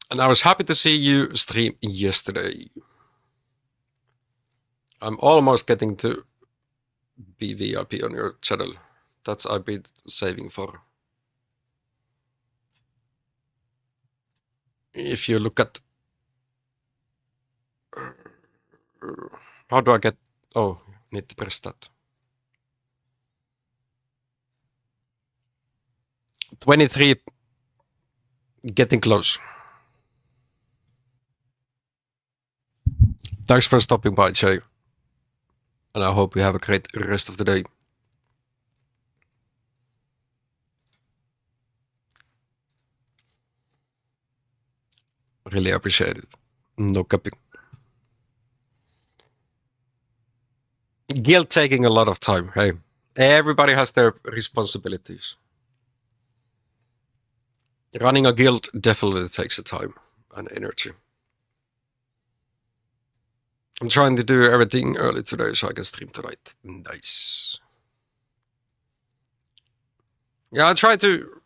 And I was happy to see you stream yesterday. I'm almost getting to be VIP on your channel. That's I've been saving for. If you look at... How do I get... Oh, need to press that. 23, getting close. Thanks for stopping by, Jay. And I hope you have a great rest of the day. Really appreciate it. No capping. Guild taking a lot of time. Hey, everybody has their responsibilities. Running a guild definitely takes a time and energy. I'm trying to do everything early today so I can stream tonight. Nice. Yeah, I try to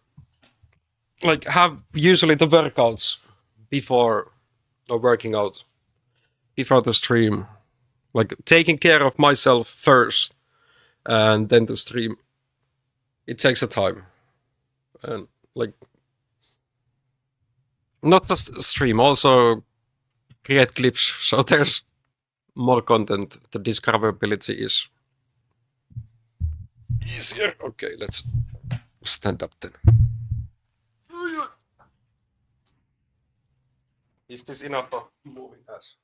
like have usually the workouts before or working out before the stream. Like taking care of myself first and then to stream. It takes a time. And like not just stream, also create clips so there's more content. The discoverability is easier. Okay, let's stand up then. Is this enough of moving ass?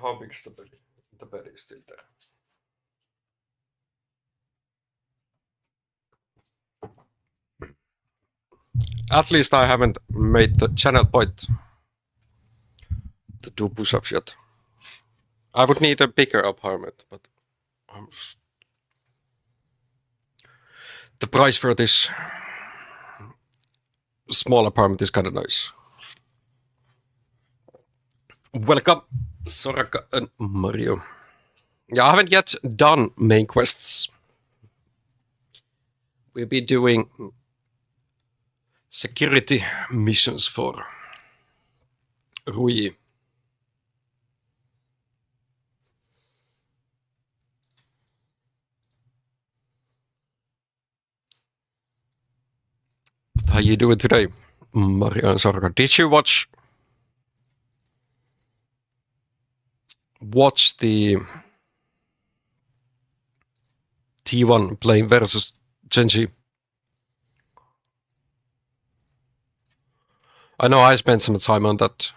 How big is the belly? The belly is still there. At least I haven't made the channel point to do push-ups yet. I would need a bigger apartment, but the price for this small apartment is kind of nice. Welcome, Soraka and Mario. Yeah, I haven't yet done main quests. We'll be doing security missions for Rui. But how you doing today, Mario and Soraka? Did you watch the T1 playing versus Genji? I know I spent some time on that.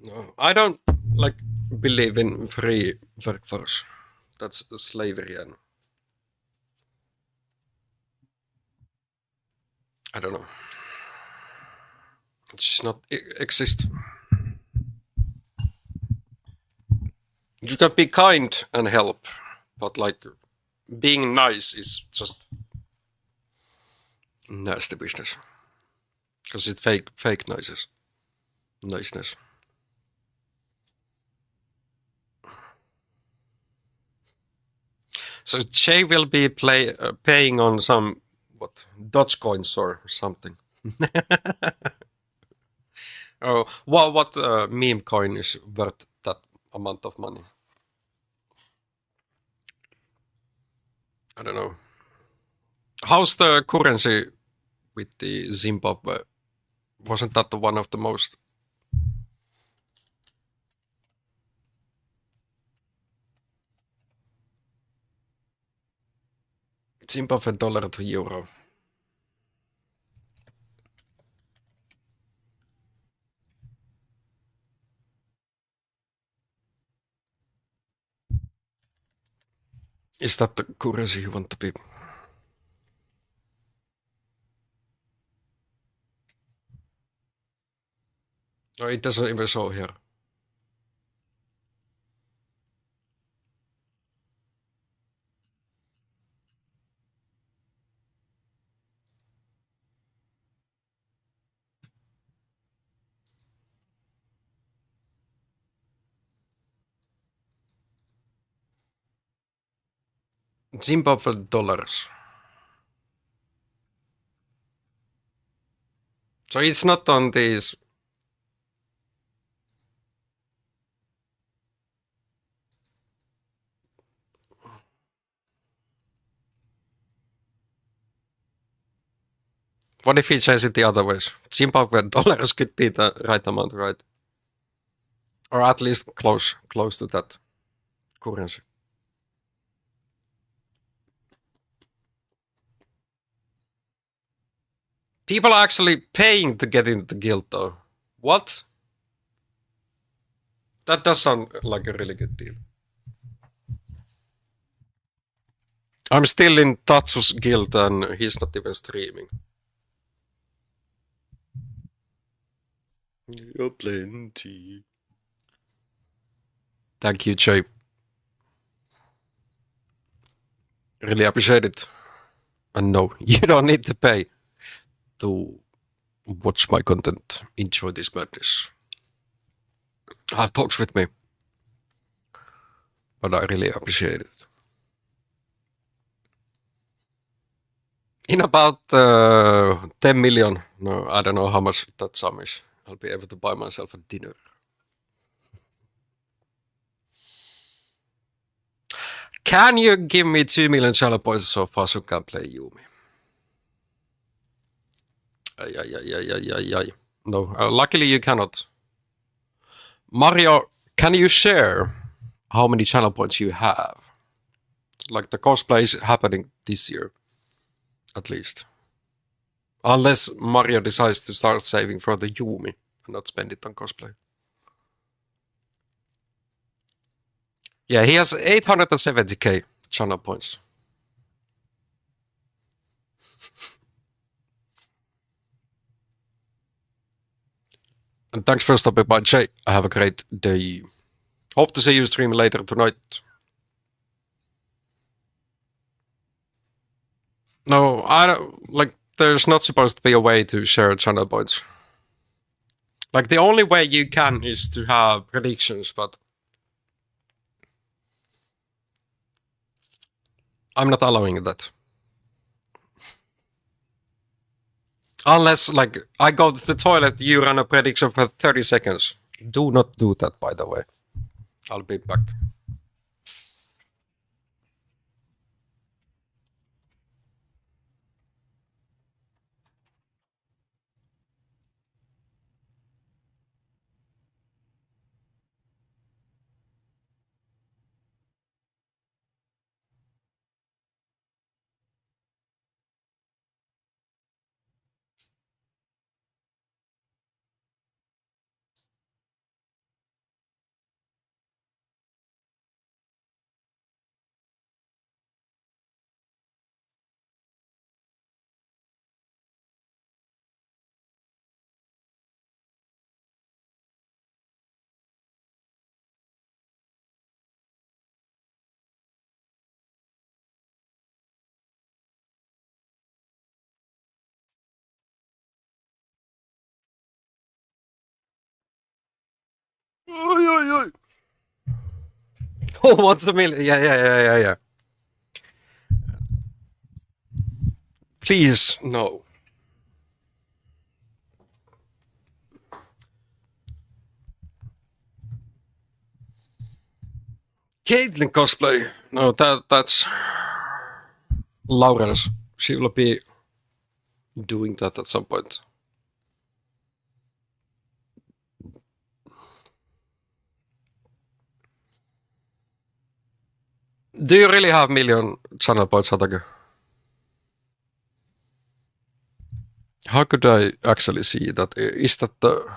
No, I don't like believe in free workforce. That's slavery, and I don't know. It should not exist. You can be kind and help, but like being nice is just nasty business because it's fake niceness. So Jay will be paying on some what Dogecoins or something. Oh, what meme coin is worth that amount of money? I don't know. How's the currency with the Zimbabwe? Wasn't that the one of the most? Zimbabwe dollar to euro. Is that the currency you want to be? No, it doesn't even show here. Zimbabwe dollars. So it's not on these. What if he says it the other ways? Zimbabwe dollars could be the right amount, right? Or at least close to that currency. People are actually paying to get into the guild, though. What? That does sound like a really good deal. I'm still in Tatsu's guild and he's not even streaming. You're plenty. Thank you, Jay. Really appreciate it. And no, you don't need to pay to watch my content. Enjoy this madness. Have talks with me. But I really appreciate it. In about 10 million, no, I don't know how much that sum is. I'll be able to buy myself a dinner. Can you give me 2 million channel points so Fasu can play Yumi? Ay. No, luckily you cannot. Mario, can you share how many channel points you have? Like the cosplay is happening this year, at least. Unless Mario decides to start saving for the Yumi and not spend it on cosplay. Yeah, he has 870k channel points. And thanks for stopping by, Jay. Have a great day. Hope to see you stream later tonight. No, I don't like. There's not supposed to be a way to share channel points. Like the only way you can is to have predictions, but I'm not allowing that. Unless, like, I go to the toilet, you run a prediction for 30 seconds. Do not do that, by the way. I'll be back. Oi, oi, oi. Oh, what's a million? Yeah. Please, no. Caitlyn cosplay. No, that's Laura's. She will be doing that at some point. Do you really have million channel points, Hatake? How could I actually see that? Is that the...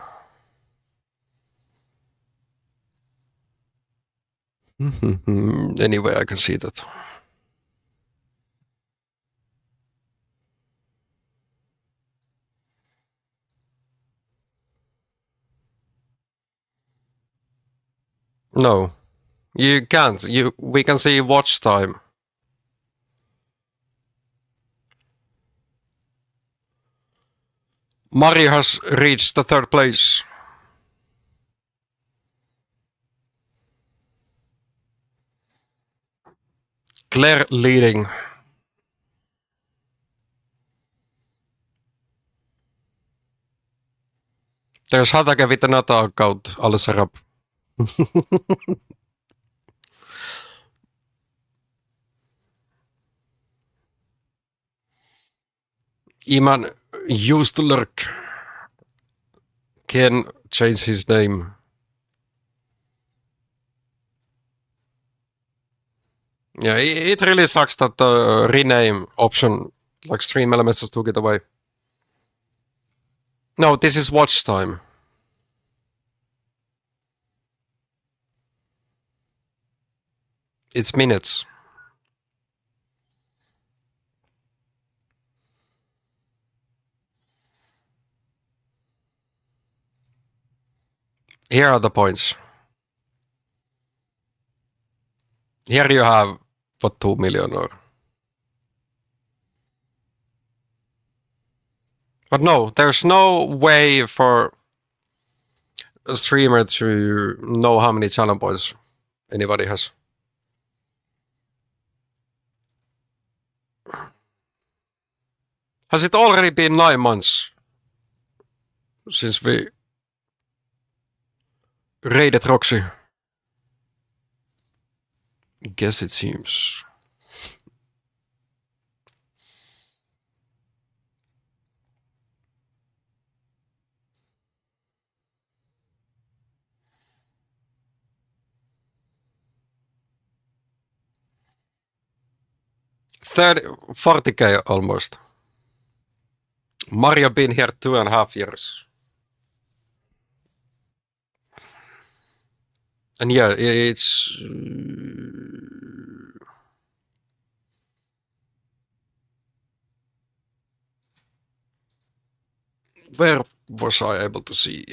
Anyway, I can see that. No, you can't. We can see watch time. Mario has reached the third place. Claire leading. There's Hatake with another account, Alessarab. Iman used to lurk. Can change his name. Yeah, it really sucks that the rename option, like Stream Elements, just took it away. No, this is watch time. It's minutes. Here are the points. Here you have, what, 2 million or... But no, there's no way for a streamer to know how many channel points anybody has. Has it already been 9 months since we raided Roxy? Guess it seems. $30, $40K almost. Mario been here 2.5 years. And yeah, it's... Where was I able to see?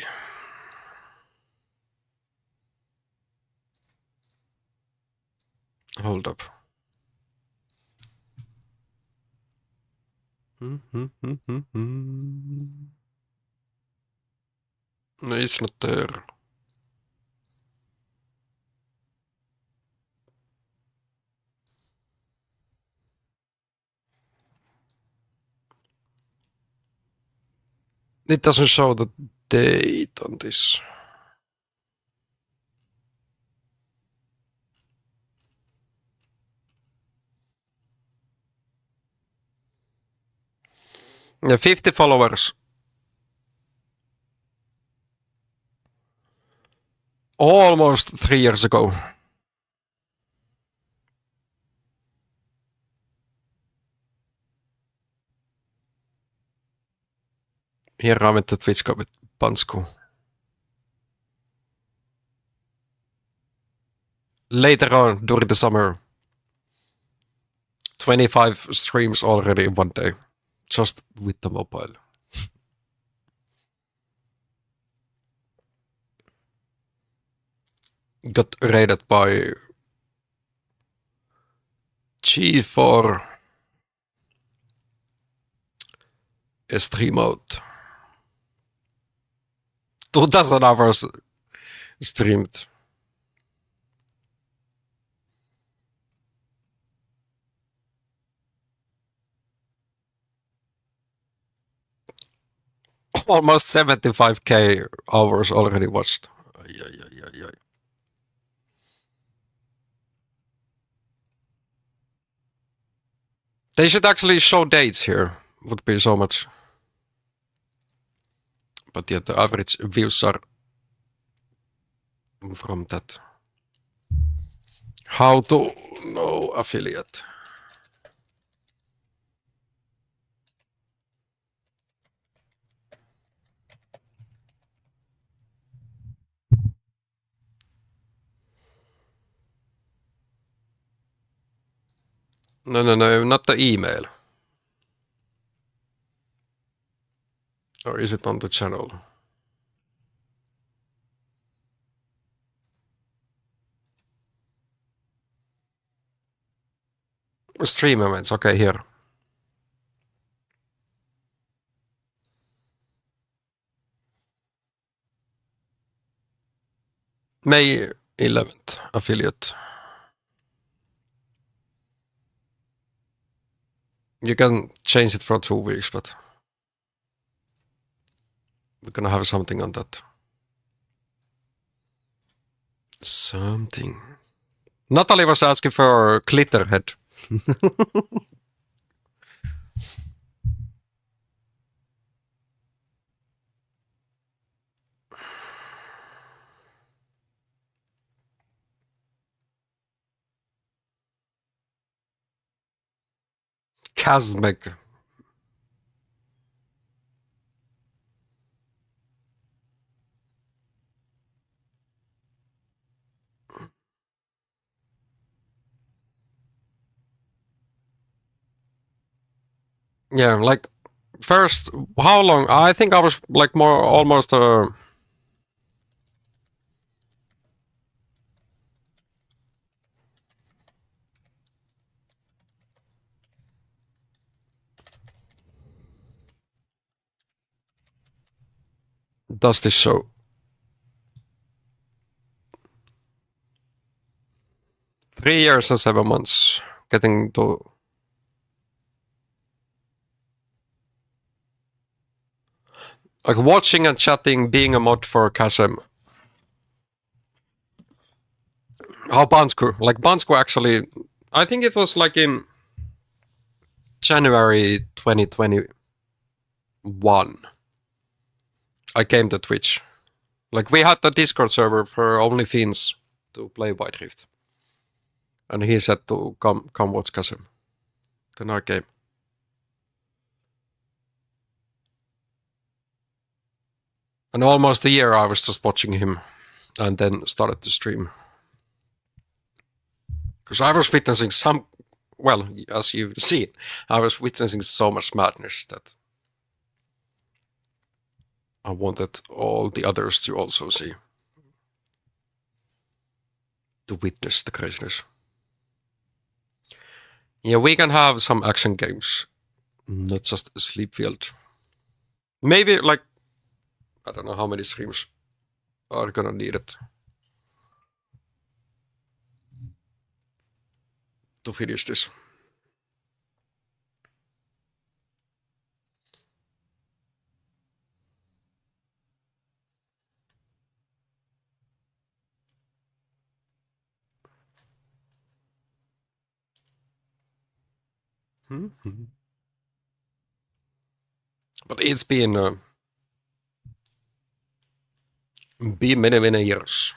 Hold up. No, it's not there. It doesn't show the date on this. Yeah, 50 followers. Almost 3 years ago. Here I went to Twitch with Pansku. Later on, during the summer, 25 streams already in one day. Just with the mobile. Got raided by G4 stream mode. 2000 hours streamed. Almost 75k hours already watched. Ay, ay, ay, ay, ay. They should actually show dates here. Would be so much. But yeah, the average views are from that. How to know affiliate? No, no, no, not the email. Or is it on the channel? Stream events, okay, here. May 11th, affiliate. You can change it for 2 weeks, but we're gonna have something on that. Something. Natalie was asking for Glitterhead. Kazmek. Yeah, like first, how long? I think I was like more almost does this show? Three years and 7 months. Getting to like watching and chatting, being a mod for Kasem. How Bansku? Like Bansku actually, I think it was like in January 2021. I came to Twitch. Like we had the Discord server for only Finns to play White Rift, and he said to come watch Kasem. Then I came. And almost a year I was just watching him, and then started to stream. Because I was witnessing some, well, as you've seen, I was witnessing so much madness that I wanted all the others to also see. To witness the craziness. Yeah, we can have some action games, not just Sleepfield. Maybe like, I don't know how many streams are gonna need it to finish this. But it's been many, many years.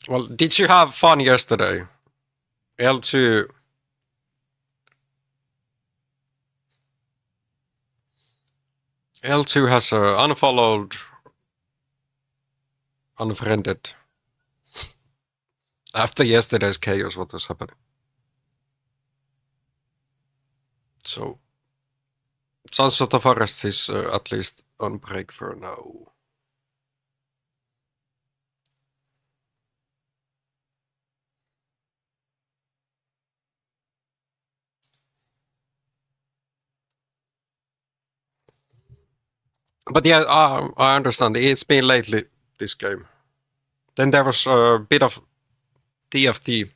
Well, did you have fun yesterday? L2. L2 has unfollowed, unfriended. After yesterday's chaos, what was happening? So, Sons of the Forest is at least on break for now. But yeah, I understand. It's been lately, this game. Then there was a bit of TFT.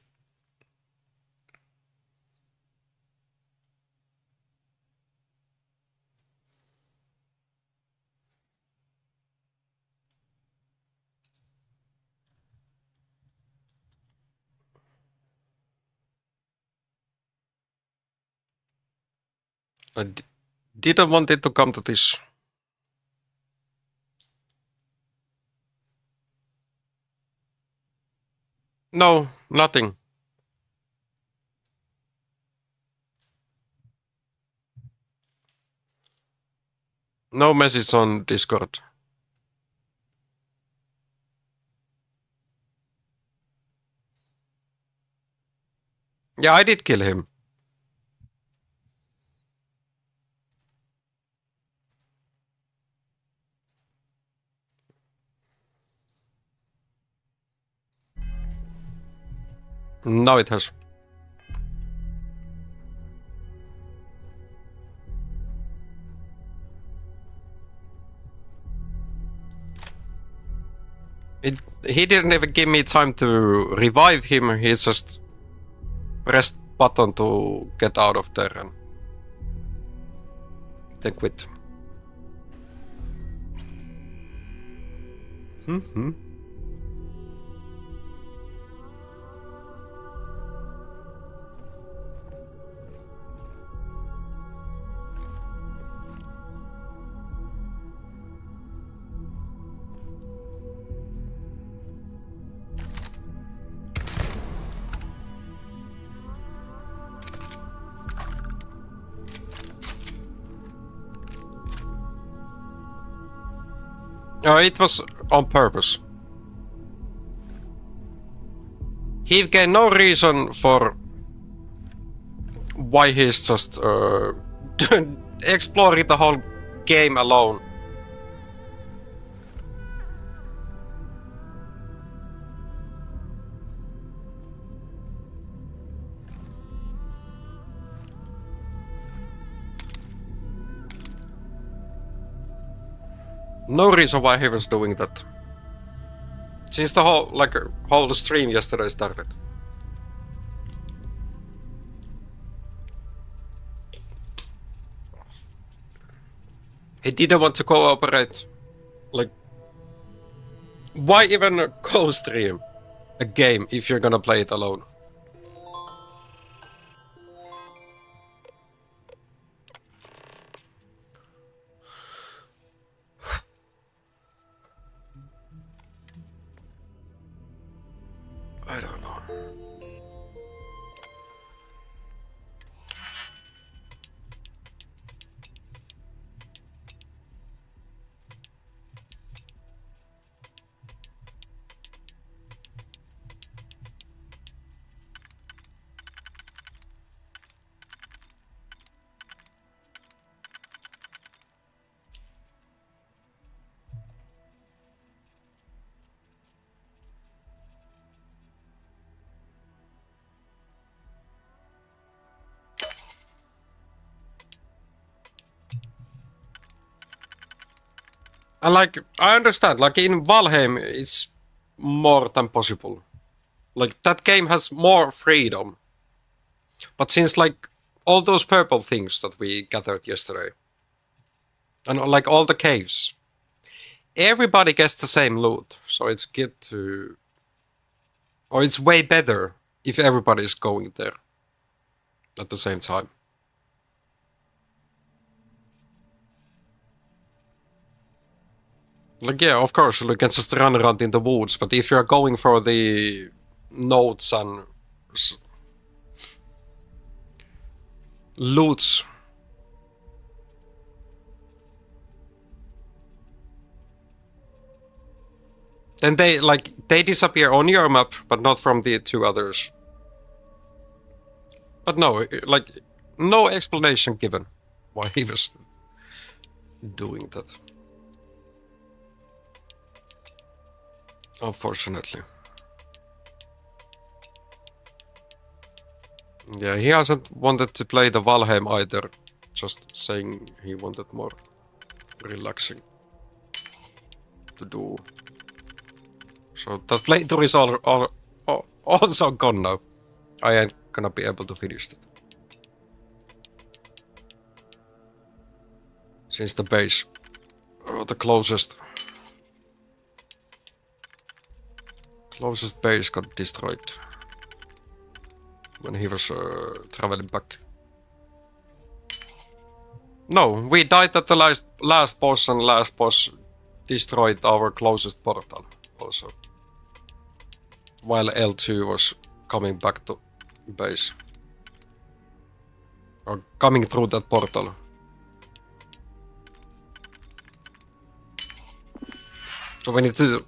I didn't want it to come to this. No, nothing. No message on Discord. Yeah, I did kill him. Now it has. He didn't even give me time to revive him. He just pressed button to get out of there and then quit. Oh, it was on purpose. He gave no reason for why he's just exploring the whole game alone. No reason why he was doing that. Since the whole stream yesterday started. He didn't want to cooperate. Like, why even co-stream a game if you're gonna play it alone? I don't know. And like, I understand, like in Valheim, it's more than possible. Like, that game has more freedom. But since, like, all those purple things that we gathered yesterday, and like all the caves, everybody gets the same loot. So it's good to. Or it's way better if everybody's going there at the same time. Like, yeah, of course, you can just run around in the woods, but if you're going for the notes and loots, then they disappear on your map, but not from the two others. But no, like, no explanation given why he was doing that. Unfortunately. Yeah, he hasn't wanted to play the Valheim either. Just saying he wanted more relaxing. to do. So that playthrough is also gone now. I ain't gonna be able to finish it. Since the base, the closest base got destroyed when he was traveling back. No, we died at the last boss, and last boss destroyed our closest portal also. While L2 was coming back to base. Or coming through that portal. So we need to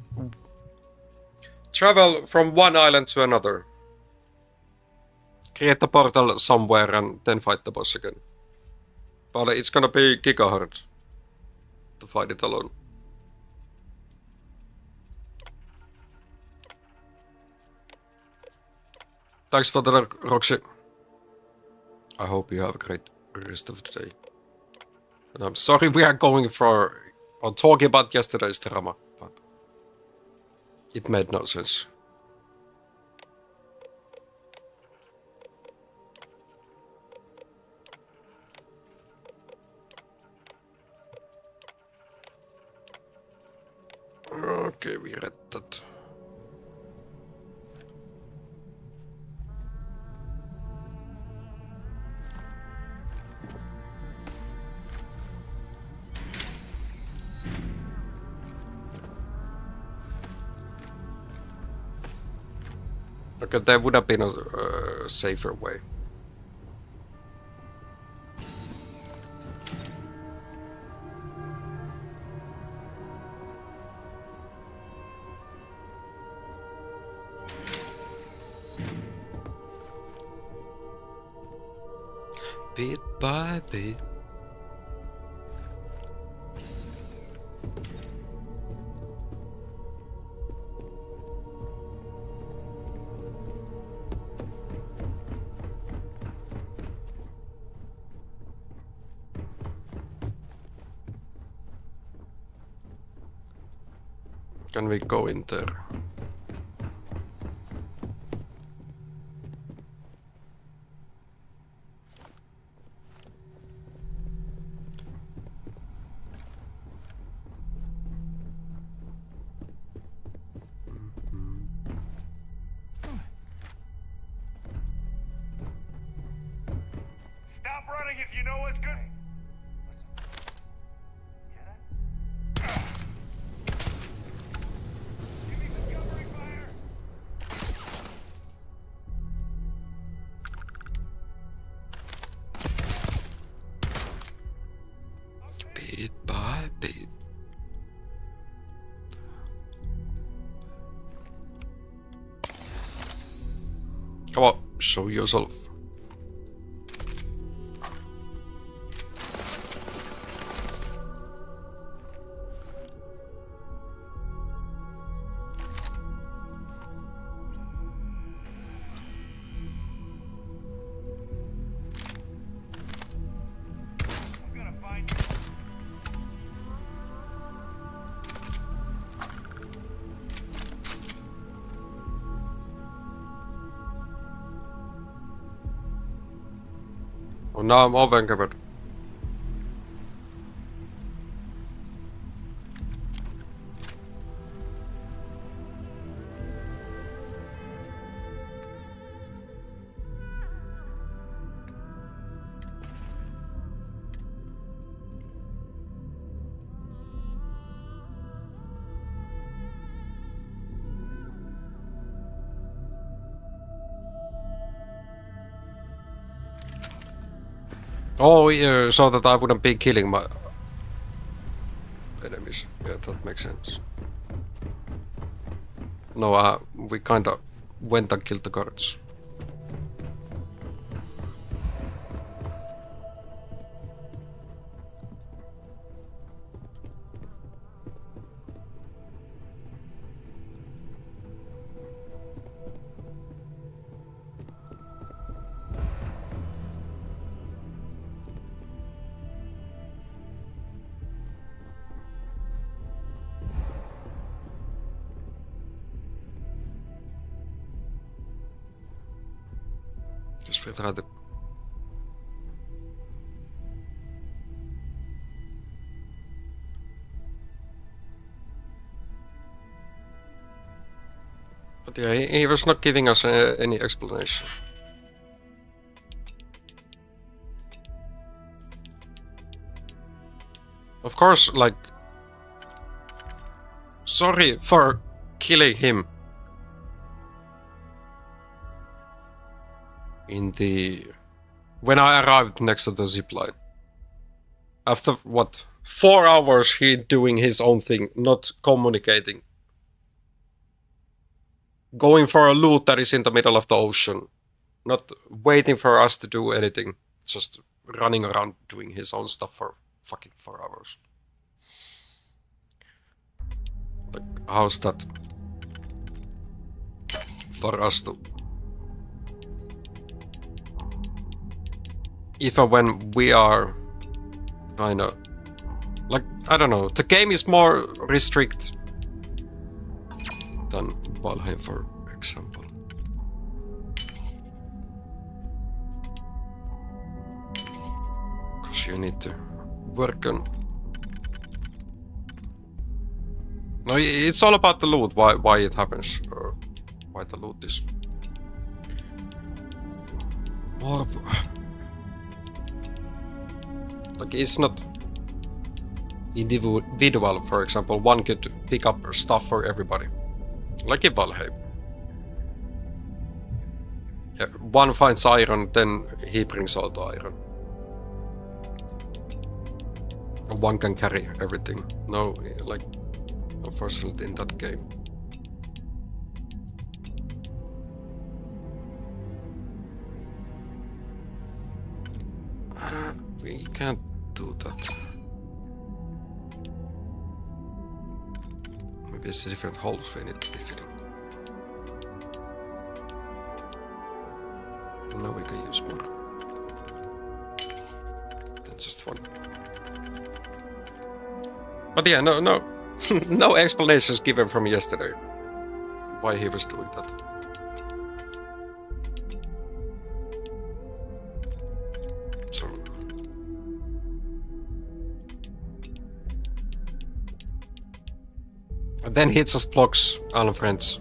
travel from one island to another. Create a portal somewhere and then fight the boss again. But it's gonna be giga hard to fight it alone. Thanks for the lurk, Roxy. I hope you have a great rest of the day. And I'm sorry we are going for or talking about yesterday's drama, but it made no sense. Okay, we read that. Okay, there would have been a safer way. Bit by bit. Can we go in there? Stop running if you know what's good. Give me some covering fire. Bit by bit. Come on, show yourself. I'm gonna find you. Oh, now I'm overcovered. Oh, yeah, so that I wouldn't be killing my enemies. Yeah, that makes sense. No, we kinda went and killed the guards. Just we try to. But yeah, he was not giving us any explanation. Of course, like, sorry for killing him. When I arrived next to the zipline. After what? 4 hours he doing his own thing, not communicating. Going for a loot that is in the middle of the ocean. Not waiting for us to do anything. Just running around doing his own stuff for fucking 4 hours. Like, how's that for us to... Even when we are kind of... Like, I don't know, the game is more restrict than Valheim, for example. Because you need to work on... No, it's all about the loot, why it happens, or why the loot is... More... Like, it's not individual, for example, one could pick up stuff for everybody. Like in Valheim. Yeah, one finds iron, then he brings all the iron. One can carry everything. No, like, unfortunately in that game. We can't do that. Maybe it's different holes we need to be filling. Well, now we can use more. That's just one. But yeah, no, no explanations given from yesterday. Why he was doing that. So. And then he just blocks all friends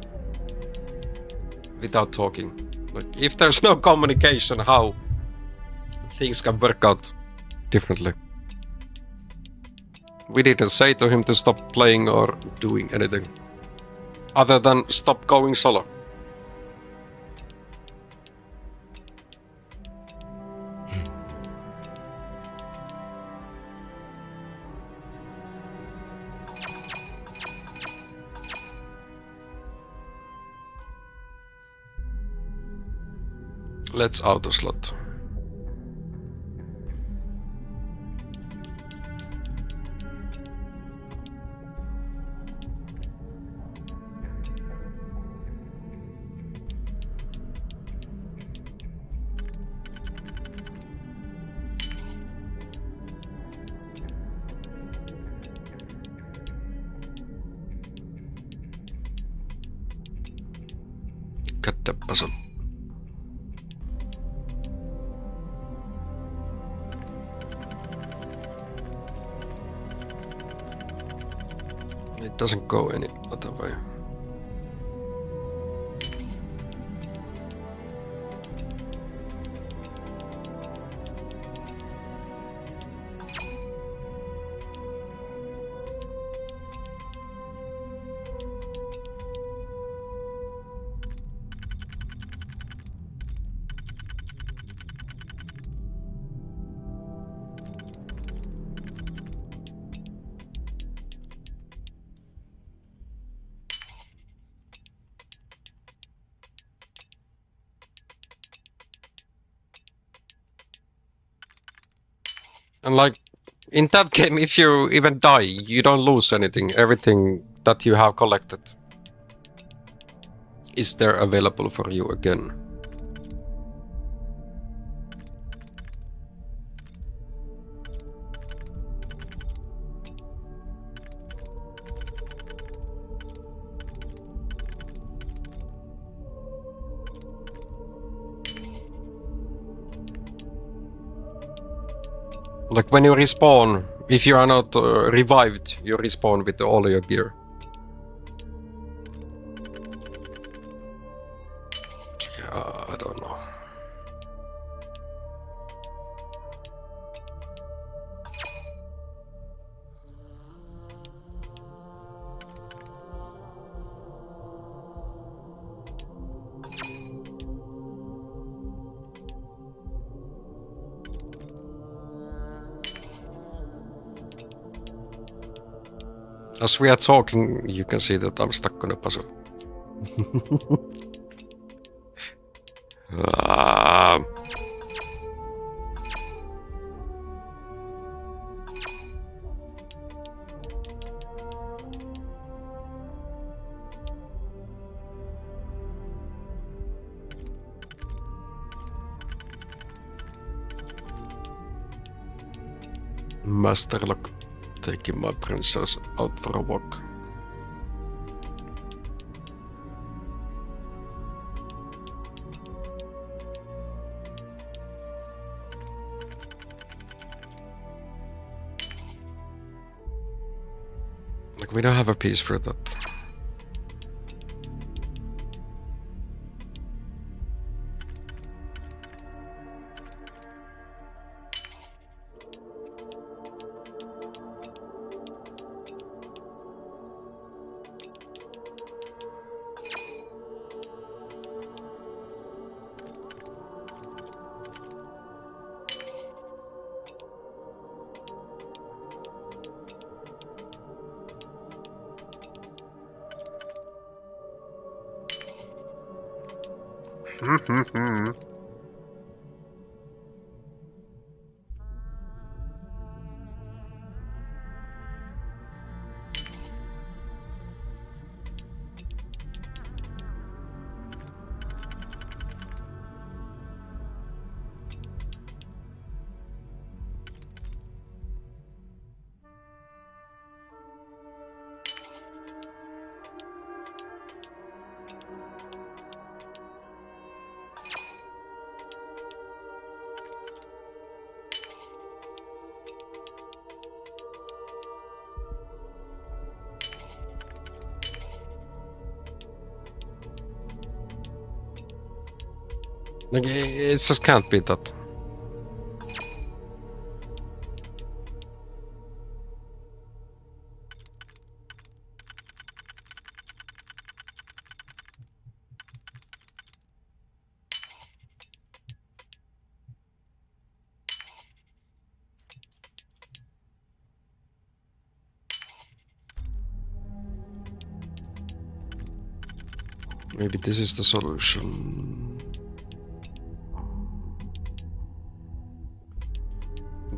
without talking. Like, if there's no communication, how things can work out differently. We didn't say to him to stop playing or doing anything other than stop going solo. Let's auto slot. Katsotaanpas on. It doesn't go any other way. And like, in that game, if you even die, you don't lose anything. Everything that you have collected is there available for you again. Like when you respawn, if you are not revived, you respawn with all your gear. Yeah, I don't know. As we are talking, you can see that I'm stuck on a puzzle. Ah. Master Lock, taking my princess out for a walk. Like, we don't have a piece for that. Like, it just can't be that. Maybe this is the solution.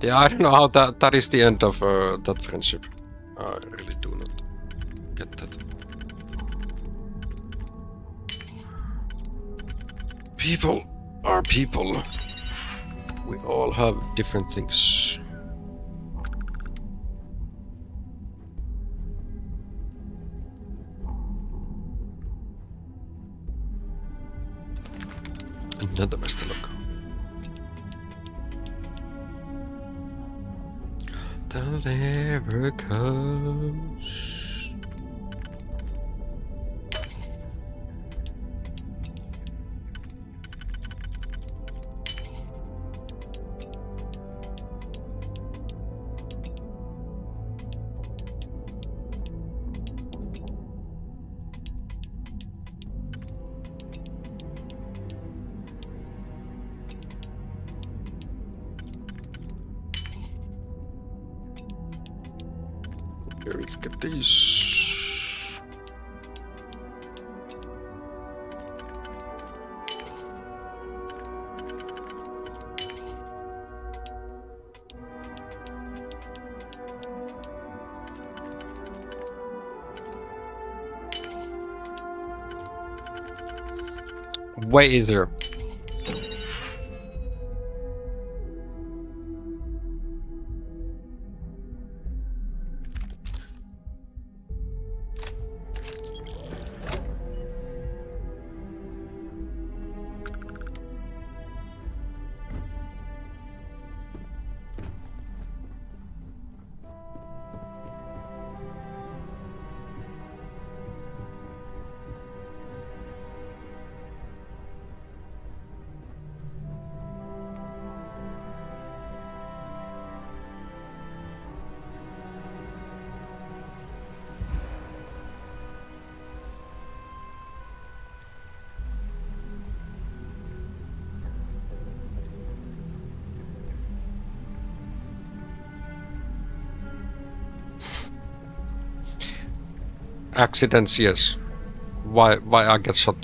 Yeah, I don't know how that is the end of that friendship. I really do not get that. People are people. We all have different things. Another Master Lock. The lever goes. Here we can get these. Way easier. Accidents, yes. Why I get shot?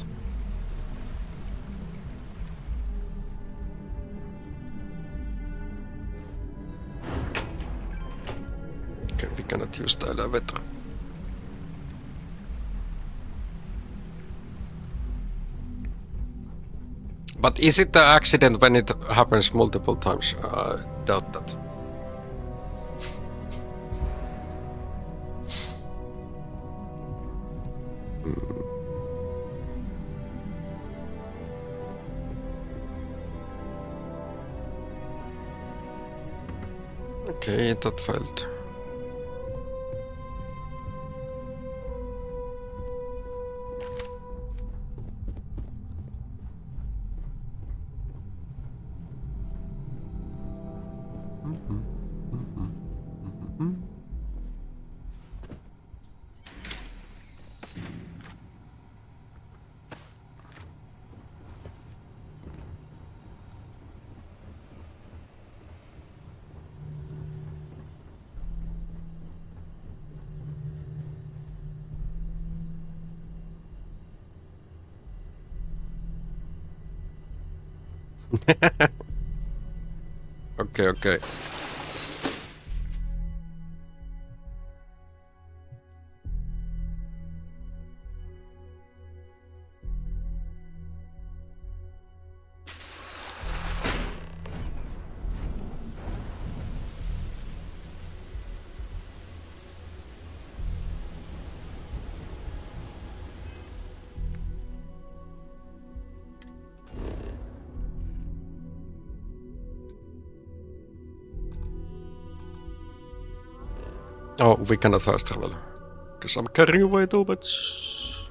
Okay, we cannot use the elevator. But is it the accident when it happens multiple times? I doubt that. Okay, that failed. Okay, okay. Oh, we cannot fast travel. Because I'm carrying away too much.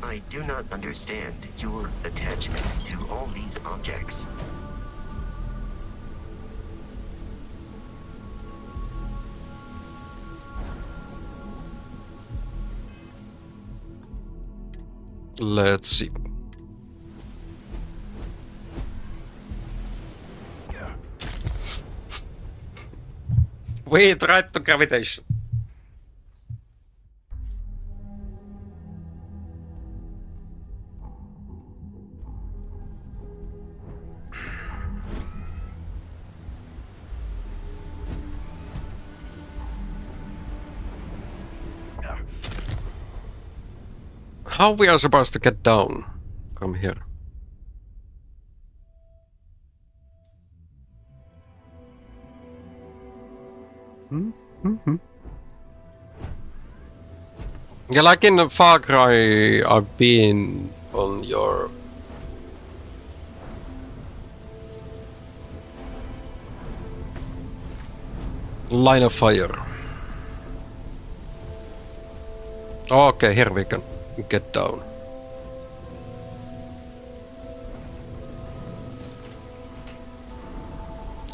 I do not understand your attachment to all these objects. Let's see. We tried to gravitation. How we are supposed to get down from here? Yeah, like in Far Cry, I've been on your line of fire. Oh, okay, here we can get down.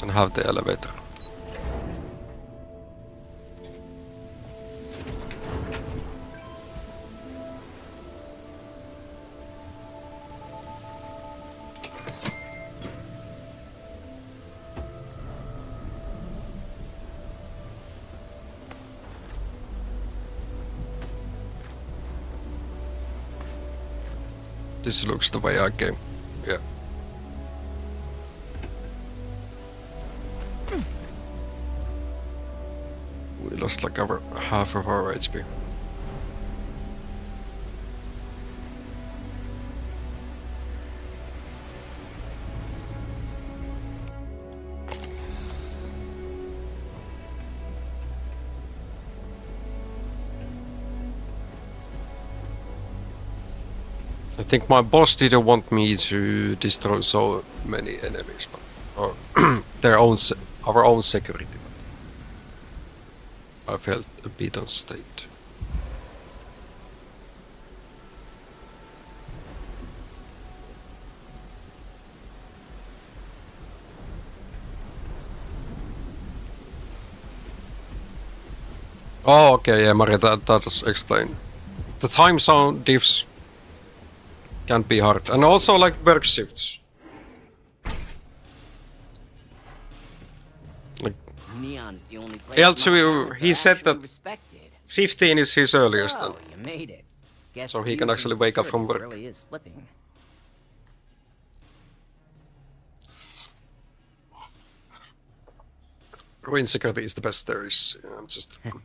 And have the elevator. This looks the way I came. Yeah. We lost like our half of our HP. I think my boss didn't want me to destroy so many enemies, but or our own security. I felt a bit unstable. Oh, okay, yeah, Mari, that does explain. The time zone diffs can be hard, and also like work shifts. Neon's the only place L2, my talents he are said actually that respected. 15 is his earliest then. So, you made it. Guess So he can Ryujin actually wake up from security work. really is slipping. Ruin security is the best there is. Just good.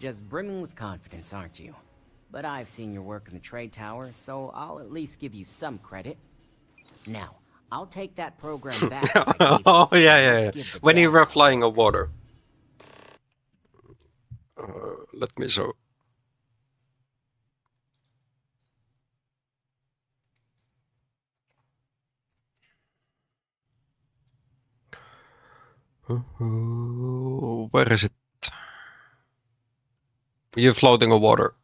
Just brimming with confidence, aren't you? But I've seen your work in the trade tower, so I'll at least give you some credit. Now, I'll take that program back. that I gave you. Oh, yeah, yeah, Let's yeah. give the When you dad were a flying on water. Let me show. Where is it? You're floating on water.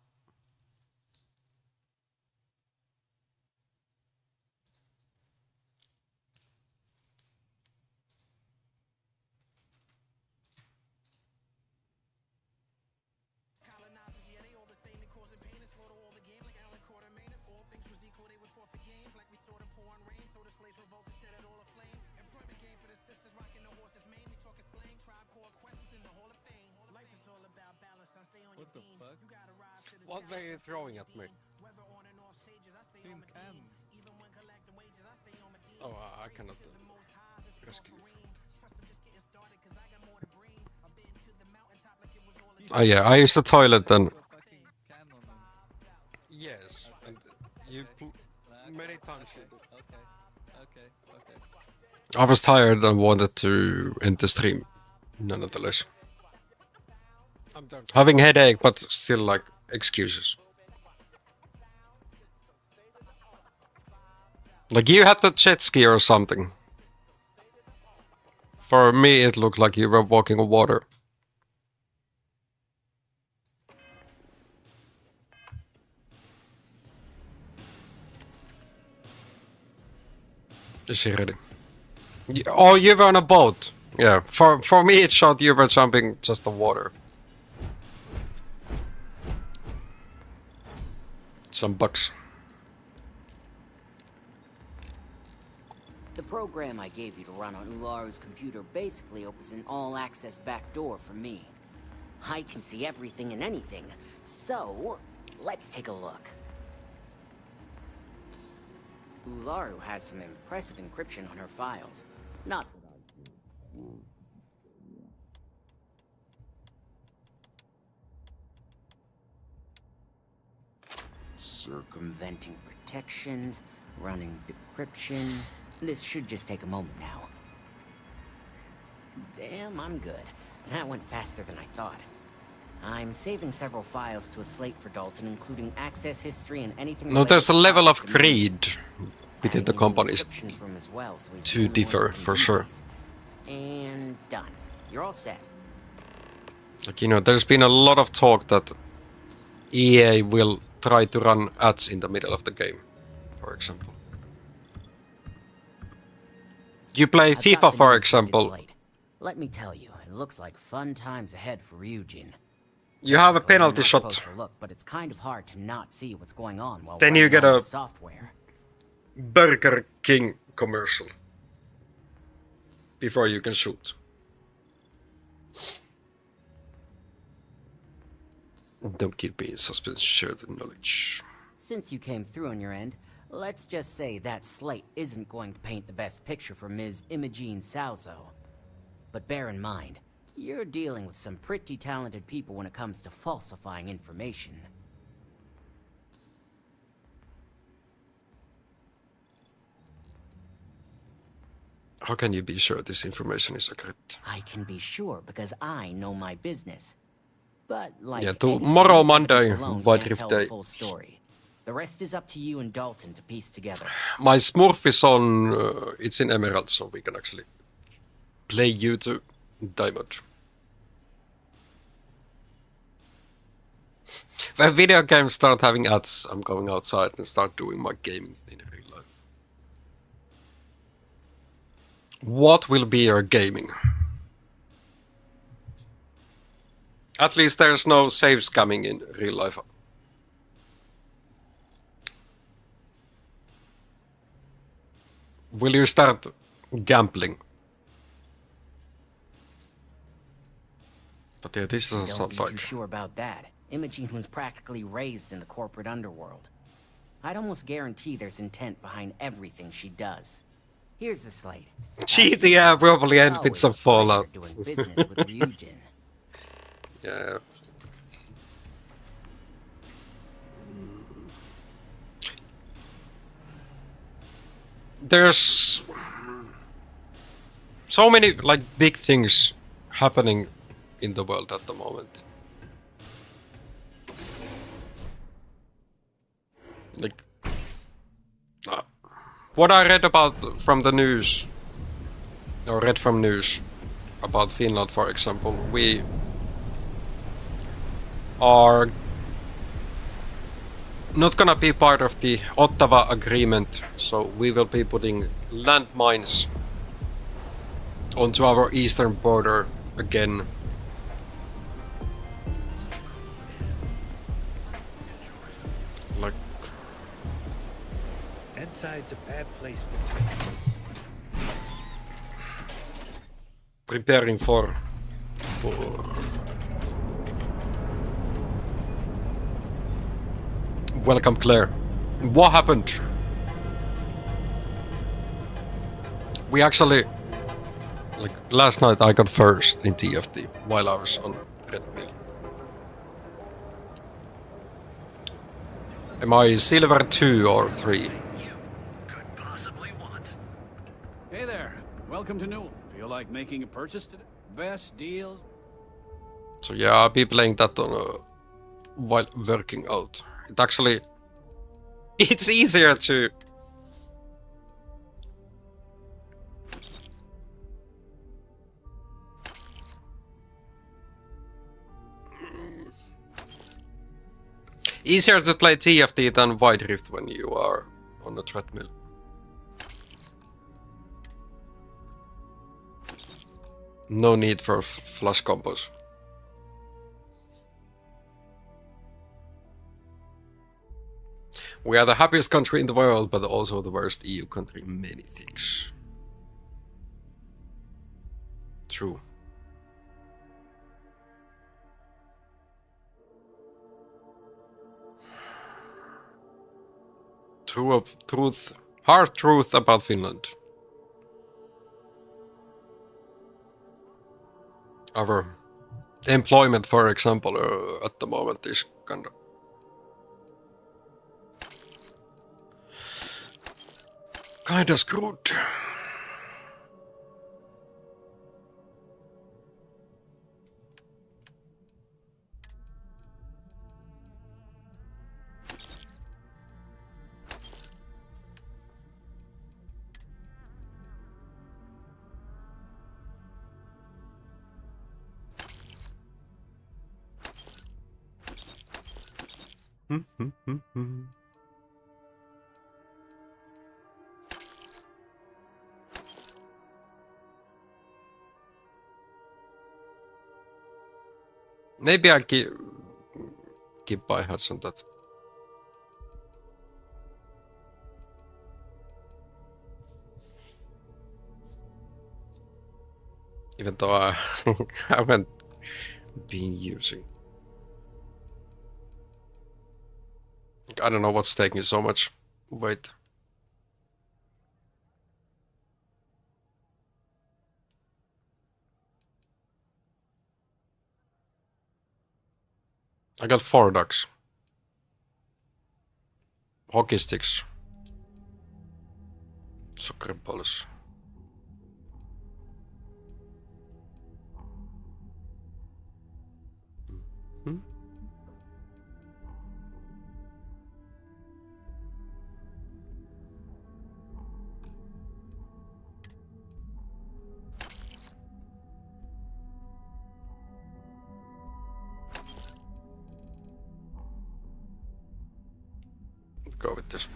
What the fuck? What were you throwing at me? Tin can. Oh, I cannot rescue you. Oh yeah, I used the toilet then. Put a fucking can on him. Yes, and you many times you did. Okay. I was tired and wanted to end the stream, nonetheless. Having headache, but still like excuses. Like you had the jet ski or something. For me, it looked like you were walking on water. Is he ready? Oh, you were on a boat. Yeah, for me it showed you were jumping just the water. Some bugs. The program I gave you to run on Ularu's computer basically opens an all-access backdoor for me. I can see everything and anything, so let's take a look. Ularu has some impressive encryption on her files. Not that I do. Circumventing protections, running decryption. This should just take a moment now. Damn, I'm good. That went faster than I thought. I'm saving several files to a slate for Dalton, including access history and anything. No, there's a level of related to greed within the adding in companies encryption from him as well, so he's to even more differ, for sure. convenient. And done. You're all set. Like, you know, there's been a lot of talk that EA will try to run ads in the middle of the game, for example. You play I've got FIFA, the for new example. slate. Let me tell you, it looks like fun times ahead for Ryujin. You have a Technically, you're penalty not shot. supposed to look, but it's kind of hard to not see what's going on while Then you running get all a- the software. Burger King commercial before you can shoot. Don't keep me in suspense, share the knowledge. Since you came through on your end, let's just say that slate isn't going to paint the best picture for Ms. Imogene Salzo. But bear in mind, you're dealing with some pretty talented people when it comes to falsifying information. How can you be sure this information is accurate? I can be sure because I know my business. But like Yeah, anything, tomorrow, evidence Monday, alone White can't Rift tell the Day. full story. The rest is up to you and Dalton to piece together. My Smurf is on, it's in Emerald, so we can actually play you to Diamond. When video games start having ads, I'm going outside and start doing my gaming in real life. What will be your gaming? At least there's no save scamming in real life. Will you start gambling? But yeah, this doesn't Don't sound be too like... sure about that. Imogene was practically raised in the corporate underworld. I'd almost guarantee there's intent behind everything she does. Here's the slate. GTA probably end with Always some a pleasure Fallout. doing business with Ryujin. Yeah. There's so many like big things happening in the world at the moment. Like what I read about from the news, or read from news about Finland, for example, we are not gonna be part of the Ottawa agreement, so we will be putting landmines onto our eastern border again. Like, Inside's a bad place for time. preparing for welcome, Claire. What happened? We actually, like last night I got first in TFT while I was on treadmill. Am I silver 2 or 3? Hey there. Welcome to Newell. Feel like making a purchase today? Best deals? So yeah, I'll be playing that on while working out. It actually, it's easier to play TFT than Wide Rift when you are on a treadmill. No need for flash combos. We are the happiest country in the world, but also the worst EU country in many things. True. Hard truth about Finland. Our employment, for example, at the moment is kinda screwed. Maybe I keep by heads on that. Even though I haven't been using. I don't know what's taking so much weight. I got 4 ducks. Hockey sticks. Soccer balls. Go with this.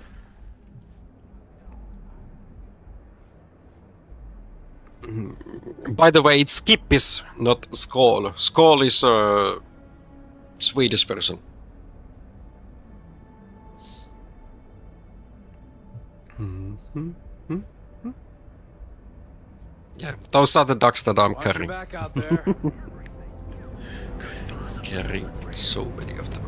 By the way, it's Skippis, not Skål. Skål is a Swedish person. Yeah, those are the ducks that I'm Watch your carrying. back out there. carrying so many of them.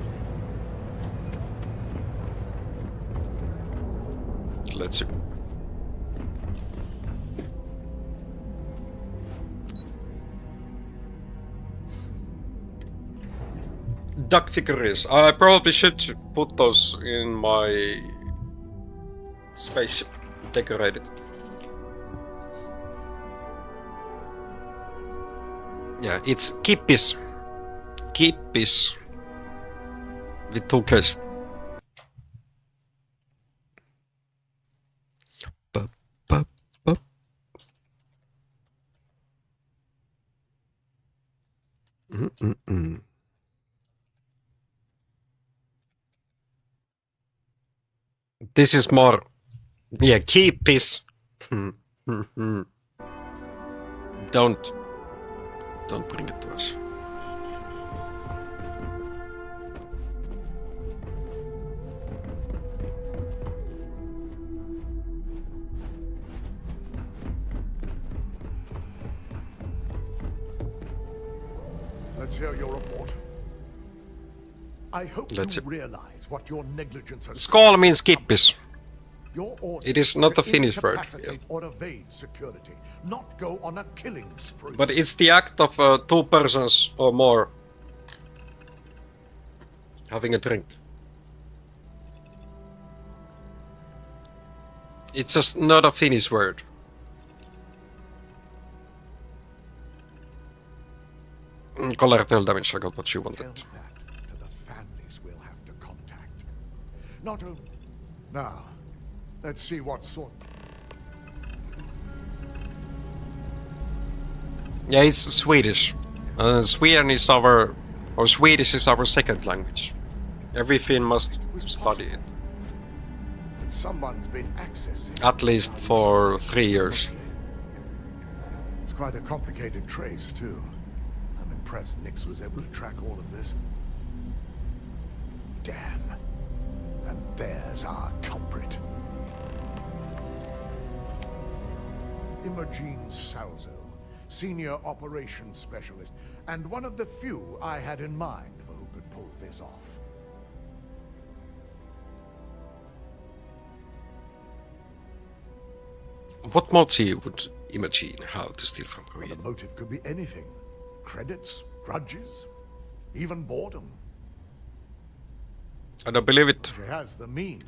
Let's see. Duck figures. I probably should put those in my spaceship decorated. Yeah, it's Kippis. Kippis. With 2 Ks. Bup, bup, bup. This is more. Yeah, Kippis. Don't bring it to us. Let's hear your report. I hope Let's you see. realize what your negligence has Skull means Kippis. Your orders It is not to a Finnish word, incapacitate or evade security, not go on a killing spree. But it's the act of 2 persons or more having a drink. It's just not a Finnish word. Collateral damage, I got what you Tell wanted. that to the families we'll have to contact. Not only... Now, let's see what sort... Yeah, it's Swedish. Sweden is our... or Swedish is our second language. Every Finn must study it. Someone's been accessing... At least for 3 years. It's quite a complicated trace, too. I'm impressed Nix was able to track all of this. Damn. And there's our culprit. Imogene Salzo, Senior Operations Specialist, and one of the few I had in mind for who could pull this off. What motive would Imogene have to steal from Korea? The motive could be anything. Credits, grudges, even boredom. I don't believe it. She has the means.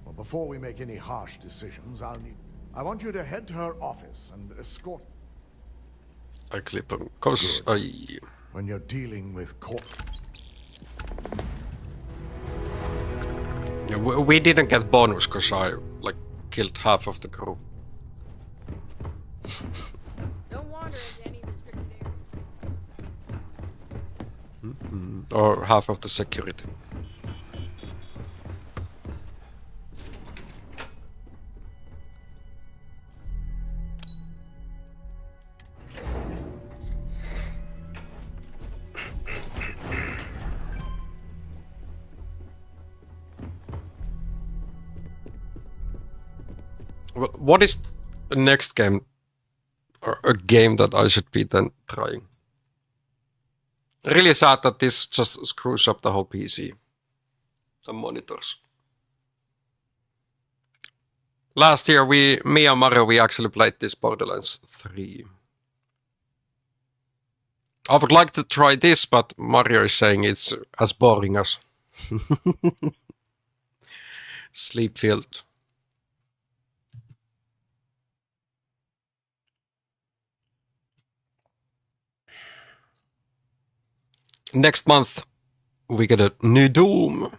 Well, before we make any harsh decisions, I want you to head to her office and escort... I clip on cause I... When you're dealing with court... Yeah, we didn't get bonus cause I like killed half of the crew. Don't wander into any restricted area. Or half of the security. Well, what is the next game or a game that I should be then trying? Really sad that this just screws up the whole PC. The monitors. Last year me and Mario, we actually played this Borderlands 3. I would like to try this, but Mario is saying it's as boring as Sleepfield. Next month, we get a new Doom.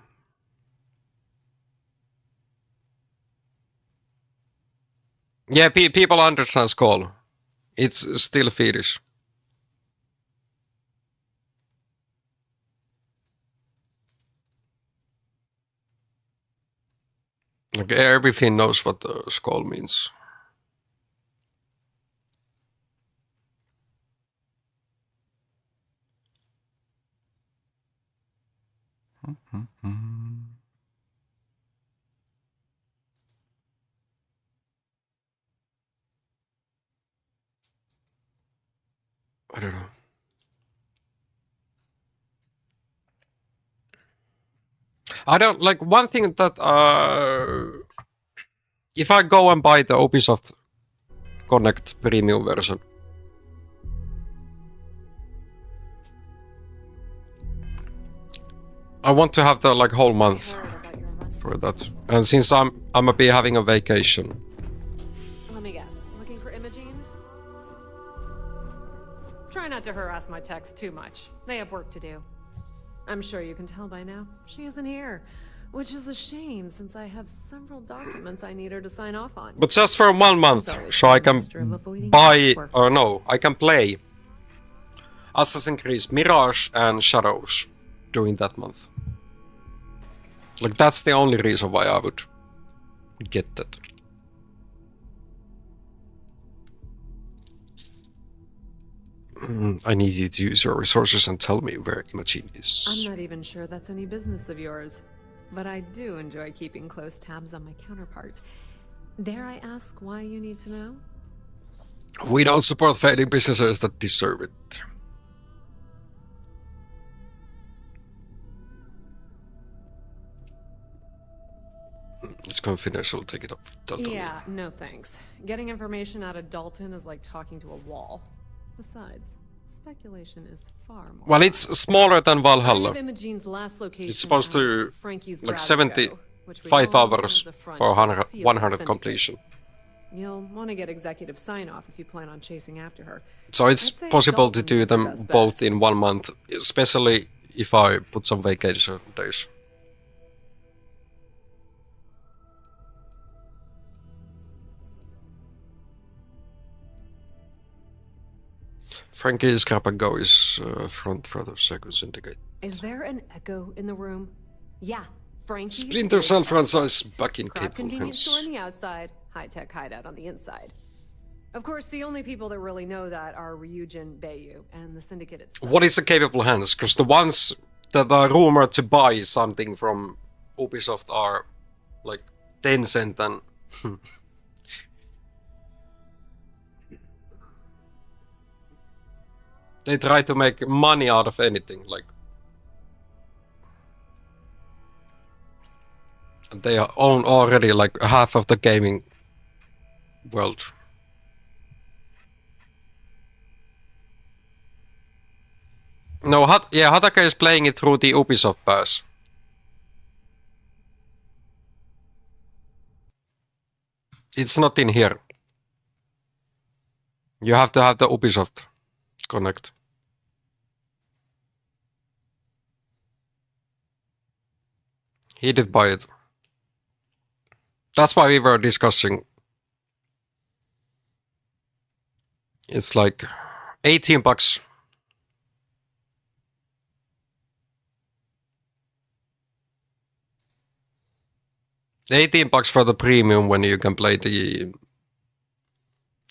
Yeah, people understand Skull. It's still Finnish. Like everything knows what Skull means. I don't know. I don't like one thing that if I go and buy the Ubisoft Connect premium version, I want to have the like whole month for that. And since I'm gonna be having a vacation, Let me guess. Looking for Imogene? Try not to harass my techs too much. They have work to do. I'm sure you can tell by now. She isn't here. Which is a shame, since I have several documents I need her to sign off on. but just for 1 month, so I can buy or no, I can play Assassin's Creed Mirage and Shadows during that month. Like that's the only reason why I would get that. I need you to use your resources and tell me where Imogene is. I'm not even sure that's any business of yours. But I do enjoy keeping close tabs on my counterpart. Dare I ask why you need to know? We don't support failing businesses that deserve it. It's confidential, take it up. Dalton. Yeah, no thanks. Getting information out of Dalton is like talking to a wall. Besides, speculation is far more. Well, it's smaller than I Valhalla. have Imogene's last location It's supposed to at Frankie's like Grabsco, which we 75 all know hours is a front for the 100, seal of 100 Syndicate. completion. You'll want to get executive sign-off if you plan on chasing after her. So it's I'd say possible to Dalton do is the them best bet. both in 1 month, especially if I put some vacation days. Frankie's Grab and Go is front for Sega Syndicate. Is there an echo in the room? Yeah, Frankie. Splinter Cell franchise back in Crap capable convenience store hands. on the outside, high-tech hideout on the inside. Of course, the only people that really know that are Ryujin, Bayu, and the Syndicate itself. What is the capable hands? Because the ones that are rumored to buy something from Ubisoft are like Tencent and they try to make money out of anything. Like they own already like half of the gaming world. No, Hatake is playing it through the Ubisoft Pass. It's not in here. You have to have the Ubisoft Connect. He did buy it. That's why we were discussing. It's like $18. $18 for the premium when you can play the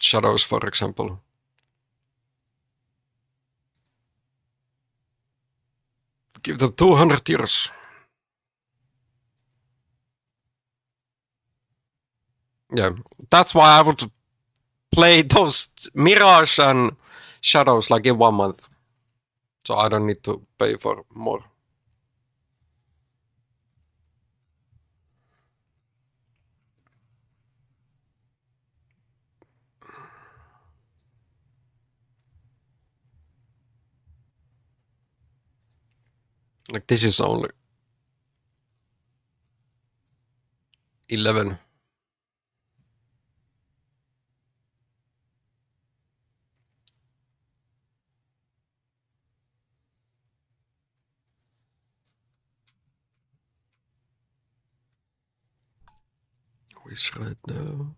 Shadows, for example. Give them 200 euros. Yeah, that's why I would play those Mirage and Shadows like in 1 month. So I don't need to pay for more. Like this is only 11. Which right now?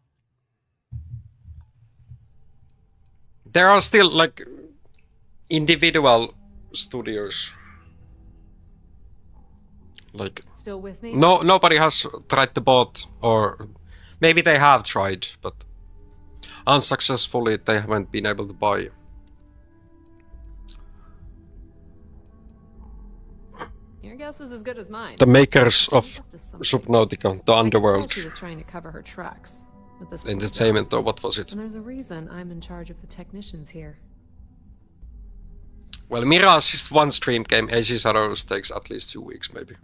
There are still like individual studios. Like Still with me? nobody has tried to bought, or maybe they have tried, but unsuccessfully they haven't been able to buy. Your guess is as good as mine. The makers of She's up to something. Subnautica, the I could tell underworld She was trying to cover her tracks with this entertainment, or what was it? And there's a reason I'm in charge of the technicians here. Well, Mirage is one stream game. AC Shadows takes at least 2 weeks, maybe.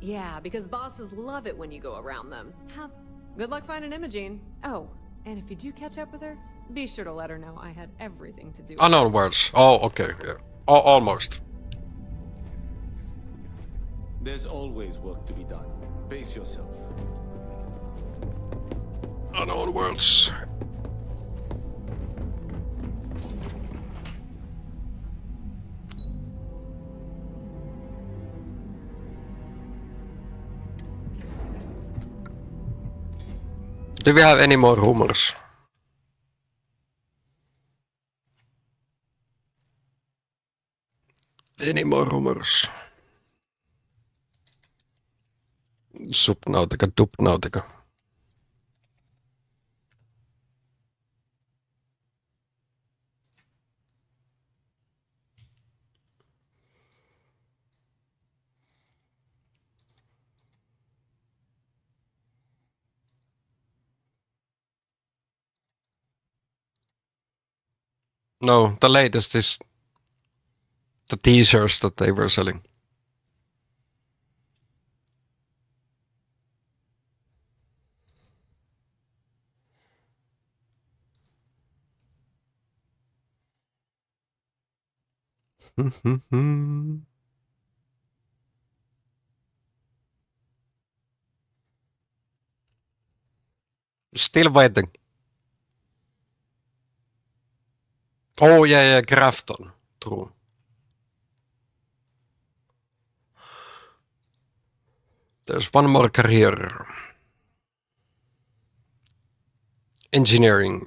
Yeah, because bosses love it when you go around them. Good luck finding Imogene. Oh, and if you do catch up with her, be sure to let her know I had everything to do with it. Unknown words. Oh, okay, yeah. Almost. There's always work to be done. Pace yourself. Unknown words. Do we have any more rumors? Any more rumors? Subnautica, Dubnautica. No, the latest is the teasers that they were selling. Still waiting. Oh yeah, Grafton. True. There's one more career. Engineering.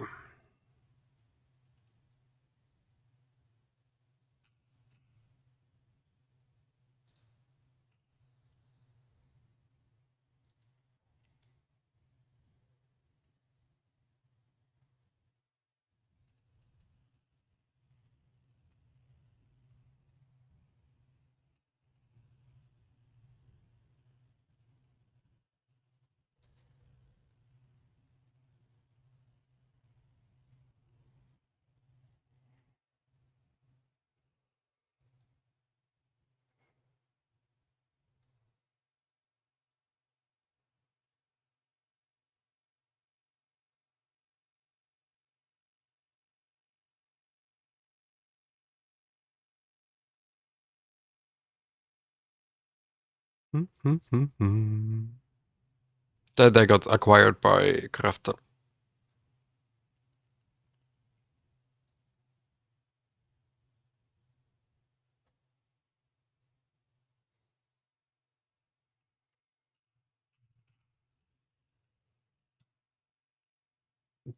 Then they got acquired by Grafton.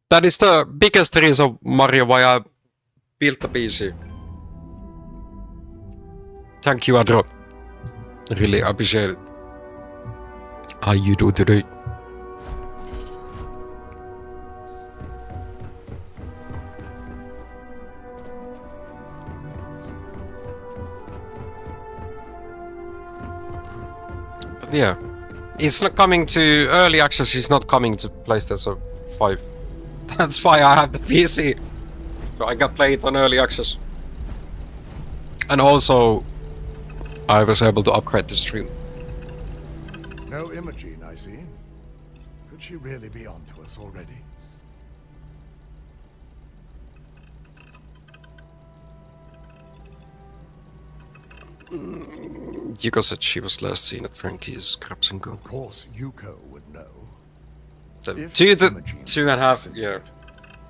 That is the biggest reason, Mario, why I built the PC. Thank you, Adro. Really appreciate it. How you do today? But yeah, it's not coming to early access. It's not coming to PlayStation 5. That's why I have the PC. So I can play it on early access. And also, I was able to upgrade the stream. No Imogene, I see. Could she really be onto us already? Yuko said she was last seen at Frankie's Crabs and Go. Of course, Yuko would know. If Two Imogene and a half, is yeah.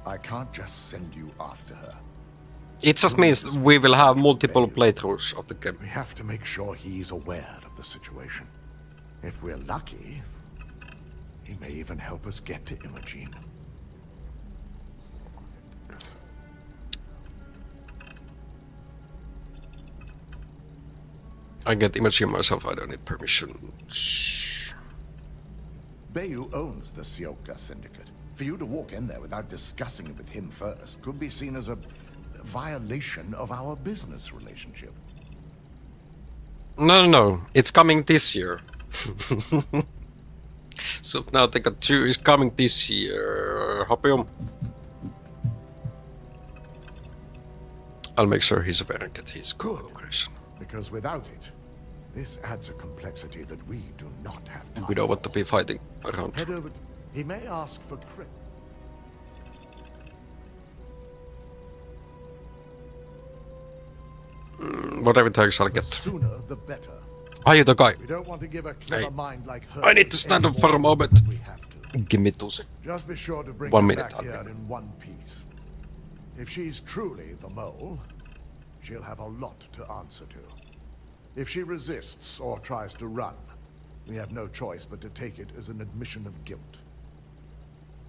I can't just send you after her. It just means that we will have multiple playthroughs of the game. We have to make sure he's aware of the situation. If we're lucky, he may even help us get to Imogene. I get Imogene myself, I don't need permission. Bayu owns the Sioka Syndicate. For you to walk in there without discussing it with him first could be seen as a violation of our business relationship. No, it's coming this year. Subnautica 2 is coming this year. Hopium. I'll make sure he's aware and get his cooperation. Because without it, This adds a complexity that we do not have time We don't want to for. be fighting around. Head over. He may ask for credit. Whatever it takes, I'll The get. sooner, the better. Are you the guy? We don't want to give a clever Hey, mind like her. I need to stand up for a moment. We have to. Give me Tusi. Just be sure to bring 1 her minute, back I'll here be- in one piece. If she's truly the mole, she'll have a lot to answer to. If she resists or tries to run, we have no choice but to take it as an admission of guilt.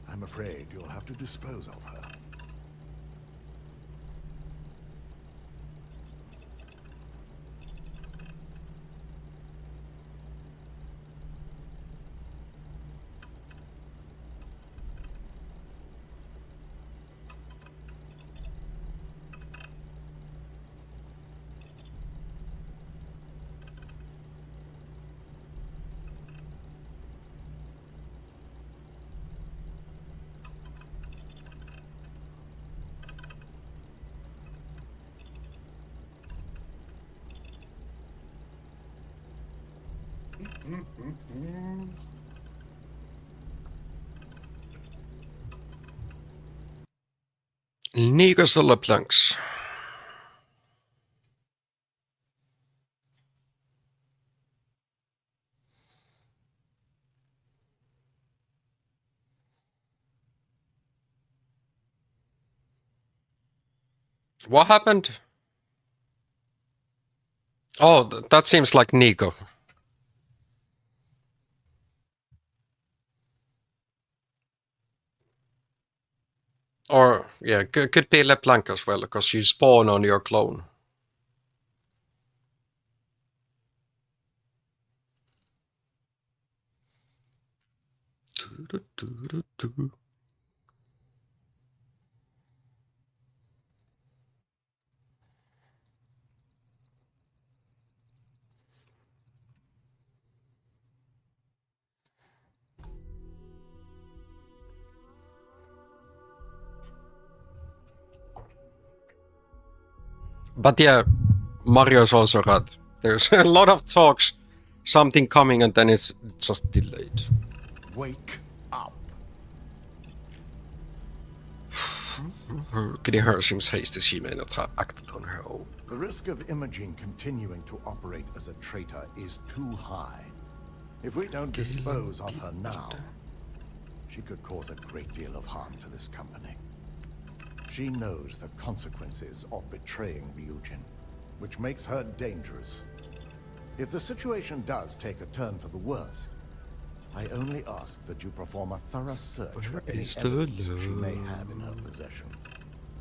I'm afraid you'll have to dispose of her. Nikos LeBlancs. What happened? Oh, that seems like Nico. Or, yeah, could be LeBlanc as well, because you spawn on your clone. But yeah, Mario's also right. There's a lot of talks, something coming, and then it's just delayed. Wake up. Getting her seems hasty. She may not have acted on her own. The risk of Imogen continuing to operate as a traitor is too high. If we don't dispose of her now, she could cause a great deal of harm to this company. She knows the consequences of betraying Ryujin, which makes her dangerous. If the situation does take a turn for the worse, I only ask that you perform a thorough search for any is the evidence she may have in her possession.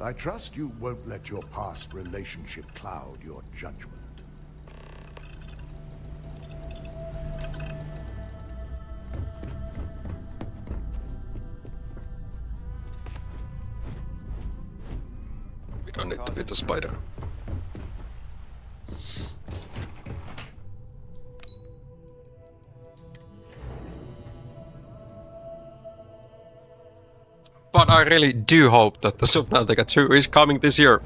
I trust you won't let your past relationship cloud your judgment. We don't need to be the spider. But I really do hope that the Subnautica 2 is coming this year.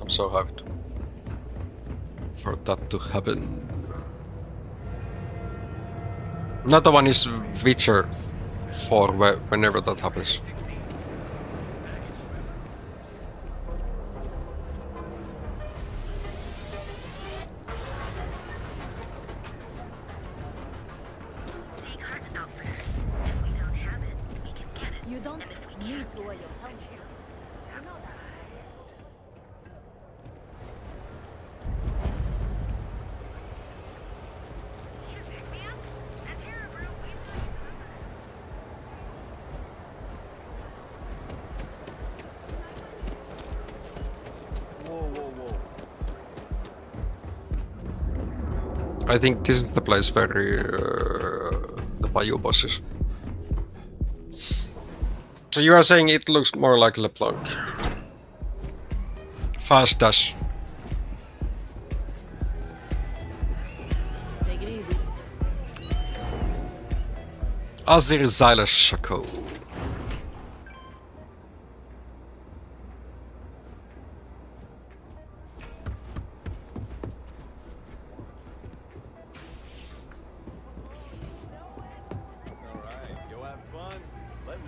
I'm so hyped for that to happen. Another one is Witcher 4, whenever that happens. You don't need to wear your helmet. You know that. I think this is the place where the Bayou boss is. So you are saying it looks more like LeBlanc. Fast dash. Take it easy. Azir Zyla Shako.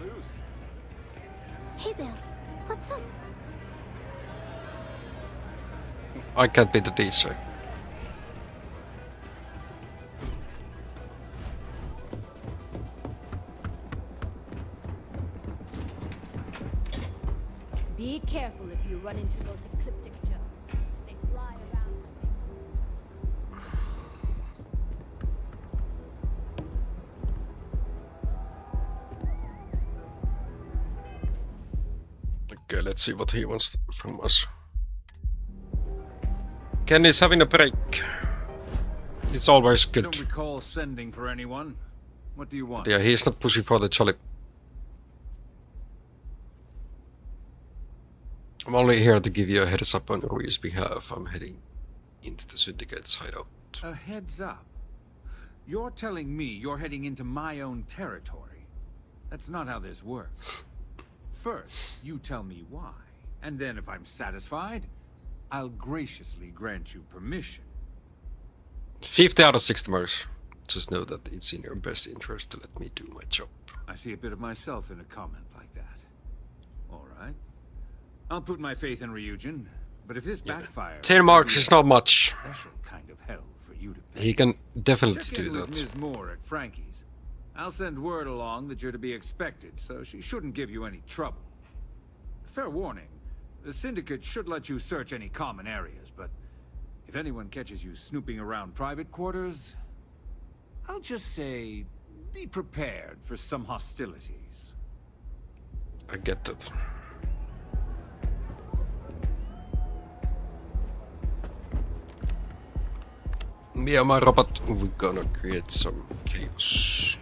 loose. Hey there, what's up? I can't be the DJ. Be careful if you run into those ecliptic gels. They fly around. Okay, let's see what he wants from us. Kenny's having a break. It's always I good. don't recall sending for anyone. What do you want? Yeah, he's not pushing for the jolly. I'm only here to give you a heads up on Rui's behalf. I'm heading into the Syndicate's hideout. A heads up? You're telling me you're heading into my own territory? That's not how this works. First, you tell me why. And then if I'm satisfied, I'll graciously grant you permission. 50 out of 60 marks. Just know that it's in your best interest to let me do my job. I see a bit of myself in a comment like that. All right. I'll put my faith in Ryujin, but if this backfires... 10 marks is not much. Special kind of hell for you to pay. He can definitely Check do in with that. Ms. Moore at Frankie's. I'll send word along that you're to be expected, so she shouldn't give you any trouble. Fair warning, the Syndicate should let you search any common areas, but if anyone catches you snooping around private quarters, I'll just say, be prepared for some hostilities. I get that. Me and my robot, we're gonna create some chaos.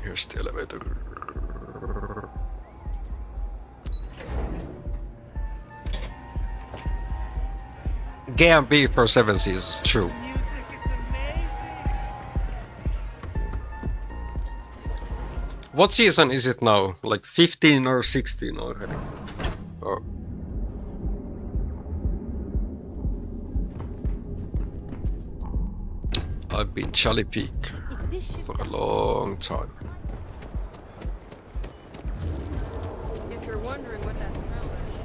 Here's the elevator. GMB for 7 seasons, true. What season is it now? Like 15 or 16 already? Or... I've been Charlie Peak for a long time. If you're wondering what that smell is.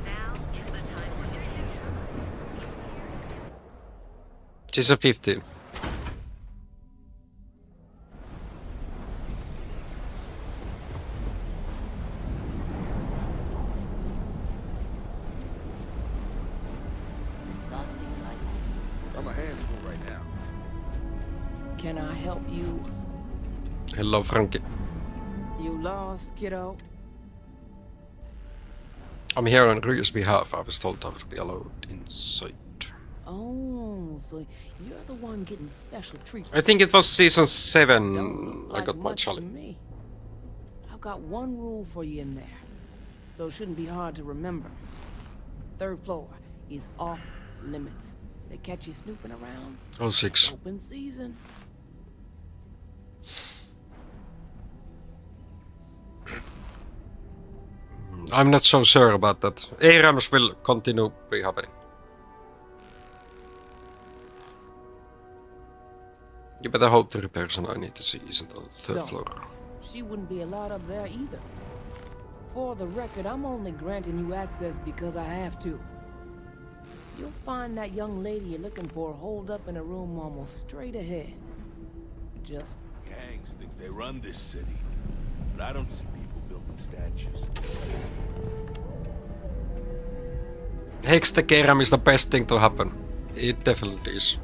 Now is the time to do it. Season 15. I'm a handful right now. Can I help you? Hello, Frankie. You lost, kiddo? I'm here on Ryu's behalf. I was told I would be allowed inside. Oh, so you're the one getting special treatment. I think it was season 7 Don't look I got like my much to Charlie. me. I've got one rule for you in there, so it shouldn't be hard to remember. 3rd floor is off limits. They catch you snooping around. Oh, 6. Open season. I'm not so sure about that. ARAMs will continue be happening. You better hope the repairs I need to see isn't on the 3rd Don't. floor. She wouldn't be allowed up there either. For the record, I'm only granting you access because I have to. You'll find that young lady you're looking for holed up in a room almost straight ahead. Just Gangs think they run this city, but I don't see people building statues. Hextech ARAM is the best thing to happen. It definitely is.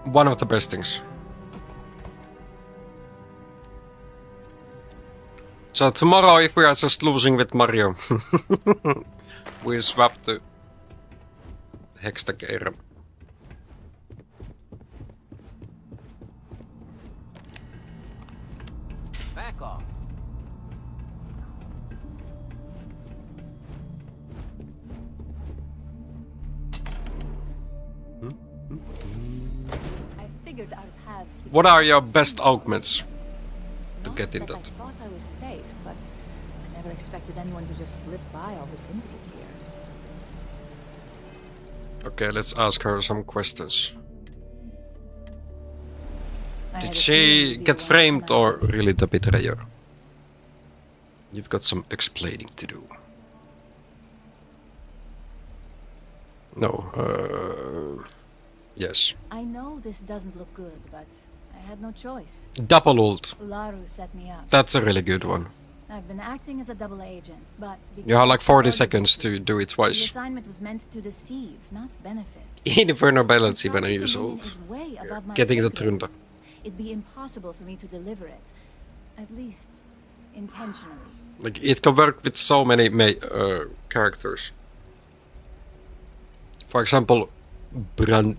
One of the best things. So tomorrow, if we are just losing with Mario, we swap to Hextech ARAM. Back off. I figured our paths would What are your best augments to Not get in that I that? thought I was safe, but I never expected anyone to just slip by all the Syndicate here. Okay, let's ask her some questions. I had Did a feeling she you'd be get around framed tonight. or really the betrayer? You've got some explaining to do. No, yes. I know this doesn't look good, but I had no choice. Double ult. Ularu set me up. That's a really good one. I've been acting as a double agent, but You have like because 40 Ularu seconds did to do it the twice. assignment was meant to deceive, not benefit. Invulnerability when I Project use Dominion ult. is way above my Getting the pay grade. trunda. It'd be impossible for me to deliver it. At least, intentionally. Like, it can work with so many characters. For example, Brand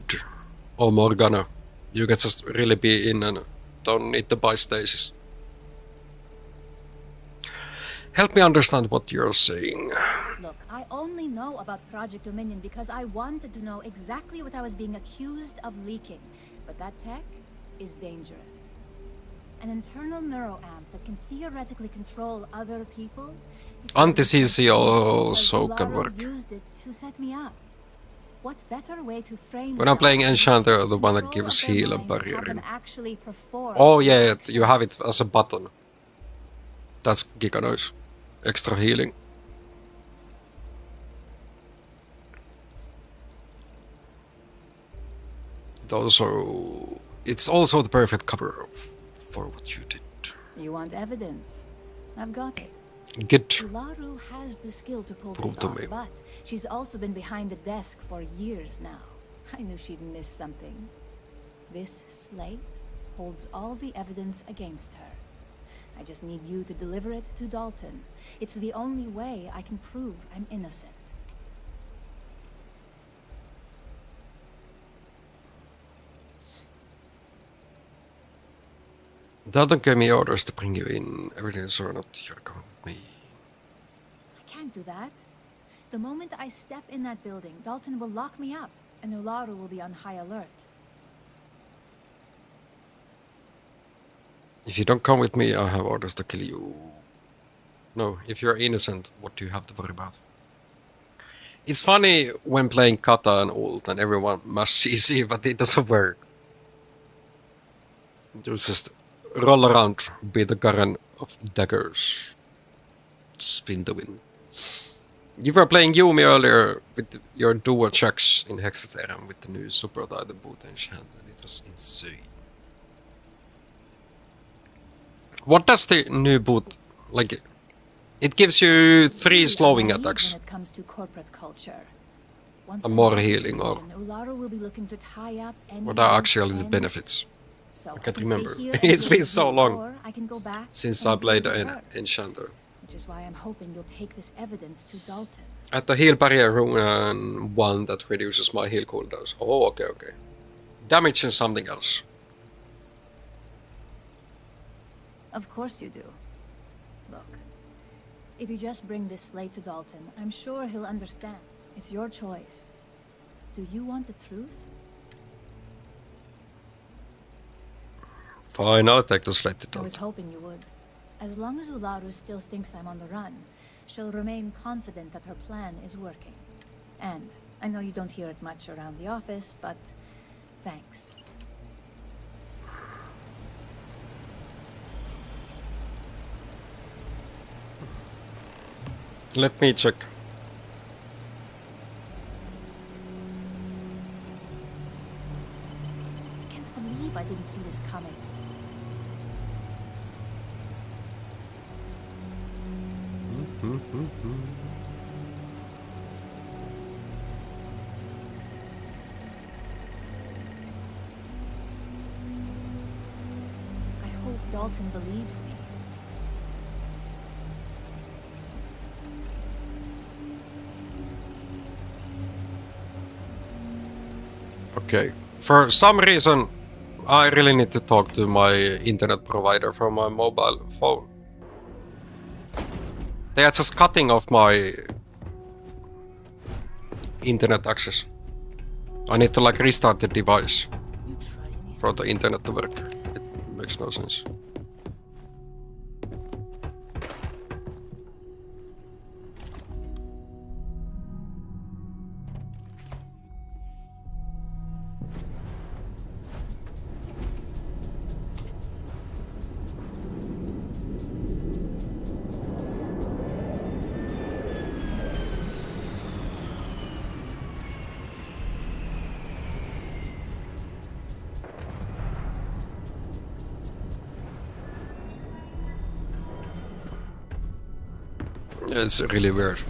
or Morgana. You can just really be in and don't need to buy stasis. Help me understand what you're saying. Look, I only know about Project Dominion because I wanted to know exactly what I was being accused of leaking. But that tech is dangerous. An internal neuroamp that can theoretically control other people. Anti-CC also can Ularu work. used it to set me up. What better way to frame When I'm playing someone Enchanter, the one that control gives of their heal and mind and barrier have them in. actually perform Oh the yeah, you have it actions? as a button. That's giga nice. Extra healing. It's also the perfect cover for what you did. You want evidence? I've got it. Good. Ularu has the skill to pull this Prove to off, me. but she's also been behind the desk for years now. I knew she'd miss something. This slate holds all the evidence against her. I just need you to deliver it to Dalton. It's the only way I can prove I'm innocent. Dalton gave me orders to bring you in. Everything is or not, you're coming with me. I can't do that. The moment I step in that building, Dalton will lock me up, and Ularu will be on high alert. If you don't come with me, I have orders to kill you. No, if you're innocent, what do you have to worry about? It's funny when playing Kata and ult and everyone must CC, but it doesn't work. You just roll around, be the Garen of daggers. Spin the win. You were playing Yumi earlier with your duo checks in Hexaterum with the new Super Titan boot enchant, and it was insane. What does the new boot like? It gives you 3 slowing Naive attacks. When it comes to corporate culture. Once And I'm more in that healing, or position, Ularu will be looking to tie up any what are loose actually the ends. benefits? So I can't can stay remember. here and It's deal been with so you, long or I can go back since and I played deal with an her, Enchanter. which is why I'm hoping you'll take this evidence to Dalton. At the heal barrier rune and one that reduces my heal cooldowns. Oh, okay, okay. Damage and something else. Of course you do. Look, if you just bring this slate to Dalton, I'm sure he'll understand. It's your choice. Do you want the truth? Fine, I'll take the slate to I was Dalton. hoping you would. As long as Ularu still thinks I'm on the run, she'll remain confident that her plan is working. And I know you don't hear it much around the office, but thanks. Let me check. I can't believe I didn't see this coming. I hope Dalton believes me. Okay. For some reason, I really need to talk to my internet provider from my mobile phone. They are just cutting off my internet access. I need to like restart the device for the internet to work. It makes no sense. It's really weird.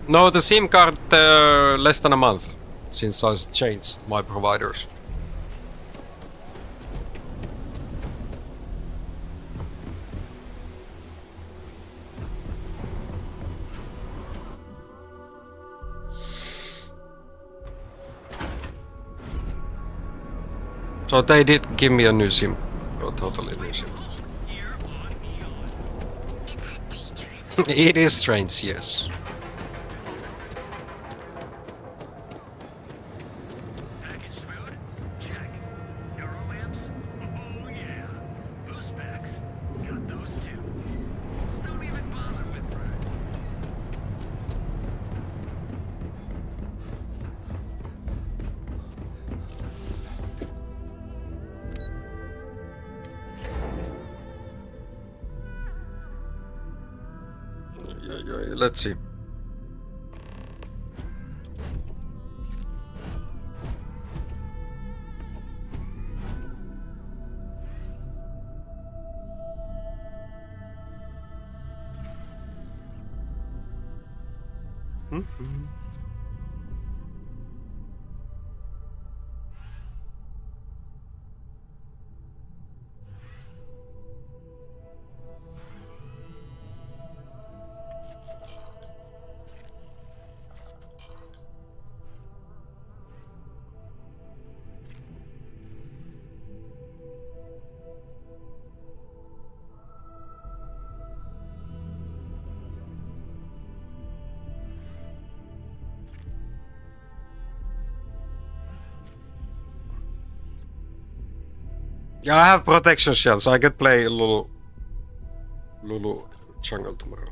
No, the SIM card less than a month since I changed my providers. So they did give me a new SIM, a totally new SIM. It is strange, yes. Let's see. Yeah, I have protection shell, so I can play Lulu jungle tomorrow.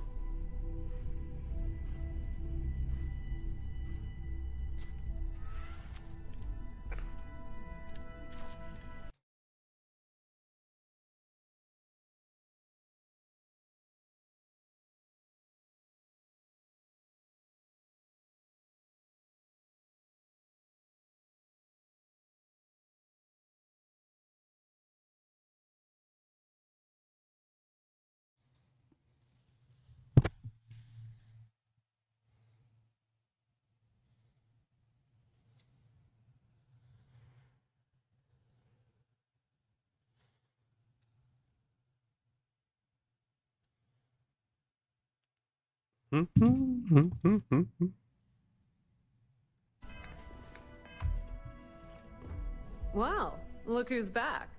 Well, look who's back.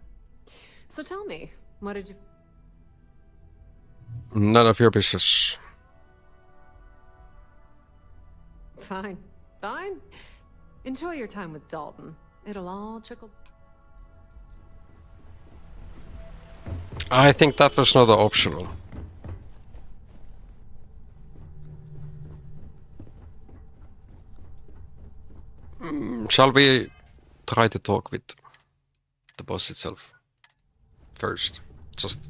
So tell me, what did you... None of your business. Fine. Fine. Enjoy your time with Dalton. It'll all trickle... I think that was not optional. Shall we try to talk with the boss itself first? Just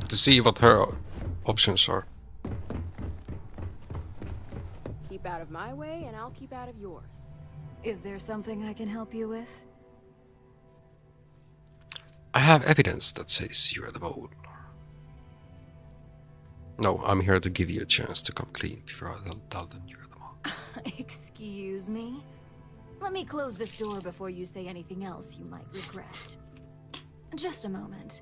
to see what her options are. Keep out of my way, and I'll keep out of yours. Is there something I can help you with? I have evidence that says you're the mole. No, I'm here to give you a chance to come clean before I tell Dalton you're the mole. Excuse me? Let me close this door before you say anything else you might regret. Just a moment.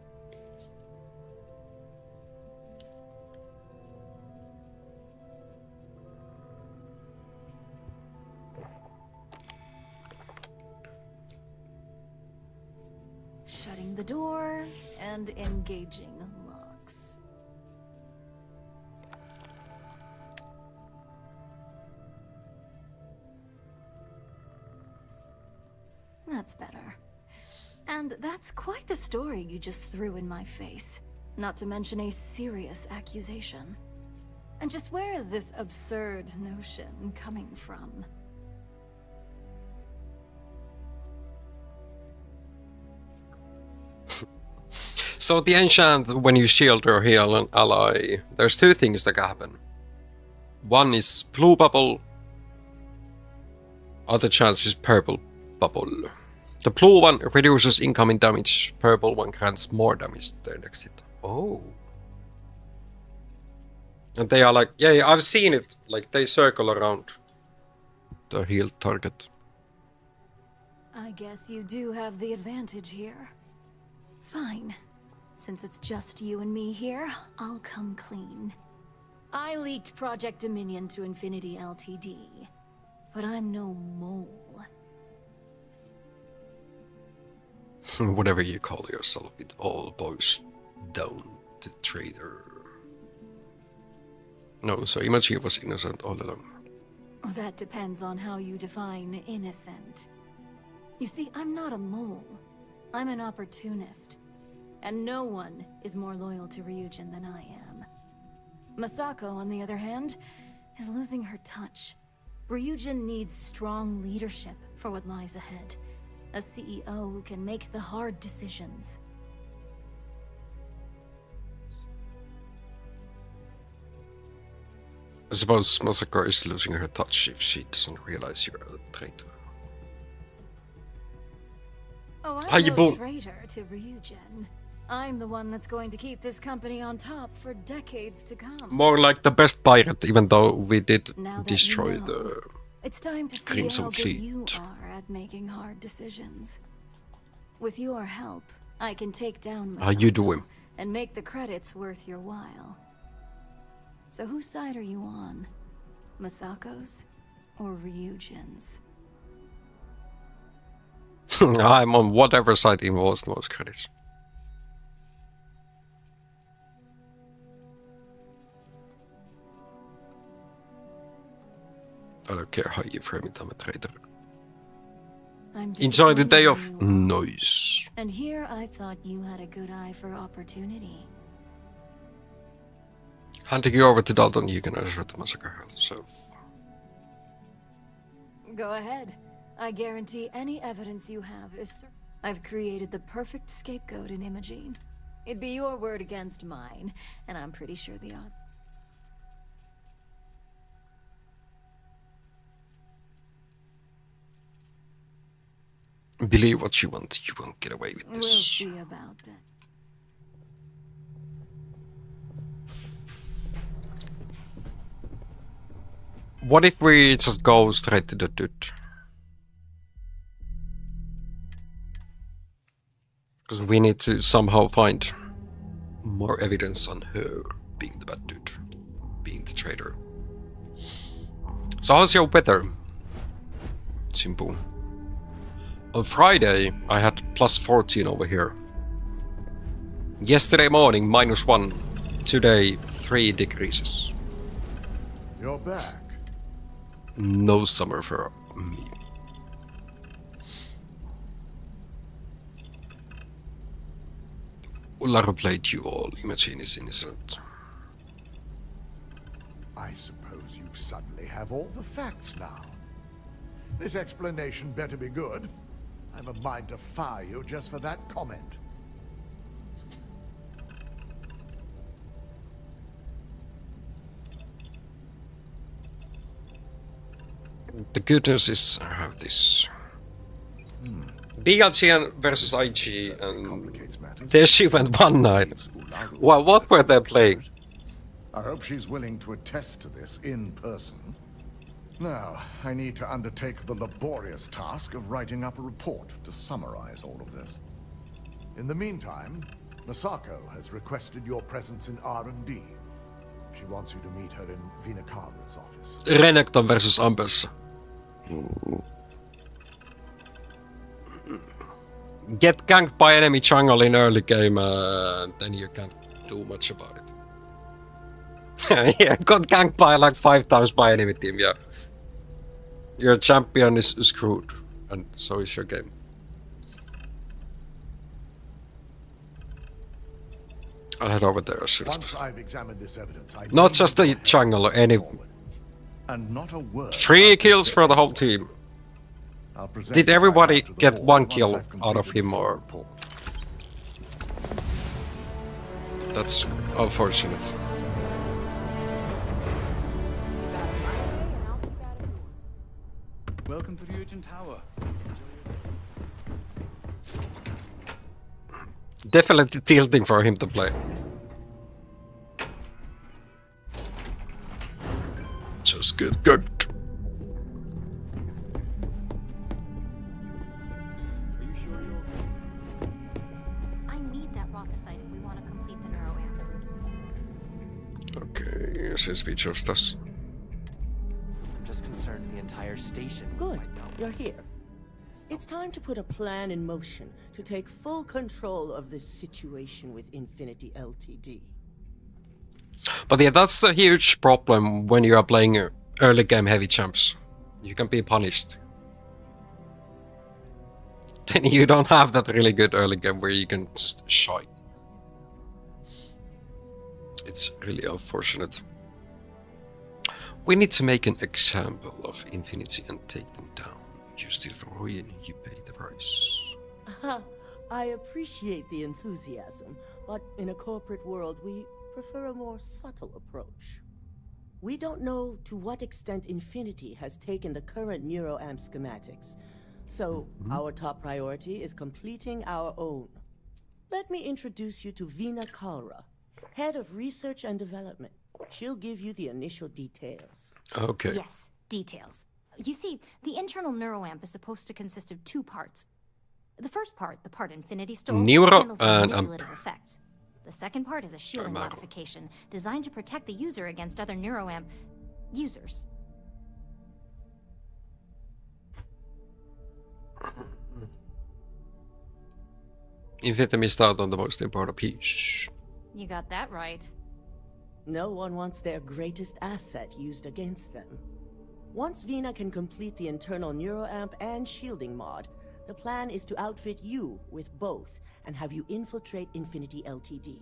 Shutting the door and engaging locks. That's better. And that's quite the story you just threw in my face. Not to mention a serious accusation. And just where is this absurd notion coming from? So the enchant, when you shield or heal an ally, there's two things that can happen. One is blue bubble, other chance is purple bubble. The blue one reduces incoming damage, purple one grants more damage to the next hit. Oh. And they are like, yeah, I've seen it. Like, they circle around the healed target. I guess you do have the advantage here. Fine. Since it's just you and me here, I'll come clean. I leaked Project Dominion to Infinity Ltd. But I'm no mole. Whatever you call yourself, it all boils down to traitor. No, so Imogene was innocent all along. That depends on how you define innocent. You see, I'm not a mole. I'm an opportunist. And no one is more loyal to Ryujin than I am. Masako, on the other hand, is losing her touch. Ryujin needs strong leadership for what lies ahead. A CEO who can make the hard decisions. I suppose Masako is losing her touch if she doesn't realize you're a traitor. Oh, How you I'm no boom? traitor to Ryujin. I'm the one that's going to keep this company on top for decades to come. More like the best pirate, even though we did Now that destroy you know, the it's time to see Crimson how good Fleet. you are at making hard decisions. With your help, I can take down Masako How you doing? and make the credits worth your while. So whose side are you on? Masako's or Ryujin's? I'm on whatever side involves the most credits. I don't care how you frame it, I'm a traitor. I'm Enjoy the day off. disappointed in you. Nice. And here I thought you had a good eye for opportunity. Handing you over to Dalton, you can answer the massacre yourself. Go ahead. I guarantee any evidence you have is I've created the perfect scapegoat in Imogene. It'd be your word against mine, and I'm pretty sure the odds. Believe what you want, you won't get away with We'll this. see about that. What if we just go straight to the dude? Because we need to somehow find more evidence on her being the bad dude, being the traitor. So how's your weather? Simple. On Friday, I had plus 14 over here. Yesterday morning, -1. Today, 3 degrees. You're back. No summer for me. Ullaru played you all. Imogene is innocent. I suppose you suddenly have all the facts now. This explanation better be good. I have a mind to fire you just for that comment. The good news is I have this. BLGN versus IG, and there she went 1-9. Wow, what were they playing? I hope she's willing to attest to this in person. Now, I need to undertake the laborious task of writing up a report to summarize all of this. In the meantime, Masako has requested your presence in R&D. She wants you to meet her in Vinakara's office. Renekton versus Ambers. Get ganked by enemy jungle in early game, then you can't do much about it. Yeah, got ganked by like 5 times by enemy team, yeah. Your champion is screwed, and so is your game. I'll head over there as soon as Once possible. I've examined this evidence, I Not just the jungle, any... and not a word. 3 kills for the whole team. I'll present Did it everybody right after the get board 1 once kill I've out of completed him, the or... report. That's unfortunate. Welcome to Ryujin Tower. Definitely tilting for him to play. Just get ganked. I need that Rothosite if we want to complete the neuroamp. Okay, since we chose this. I'm just concerned the entire station was Good, wiped out. you're here. It's time to put a plan in motion to take full control of this situation with Infinity Ltd. But yeah, that's a huge problem when you are playing early game heavy champs. You can be punished. Then you don't have that really good early game where you can just shine. It's really unfortunate. We need to make an example of Infinity and take them down. You steal from ruin, you pay the price. I appreciate the enthusiasm, but in a corporate world, we prefer a more subtle approach. We don't know to what extent Infinity has taken the current neuroamp schematics, so our top priority is completing our own. Let me introduce you to Veena Kalra, Head of Research and Development. She'll give you the initial details. Okay. Yes, details. You see, the internal neuroamp is supposed to consist of 2 parts. The first part, the part Infinity stole, Neuro handles the and manipulative effects. The second part is a shielding modification designed to protect the user against other neuroamp users. Infinity missed out on the most important piece. You got that right. No one wants their greatest asset used against them. Once Veena can complete the internal neuroamp and shielding mod, the plan is to outfit you with both and have you infiltrate Infinity Ltd.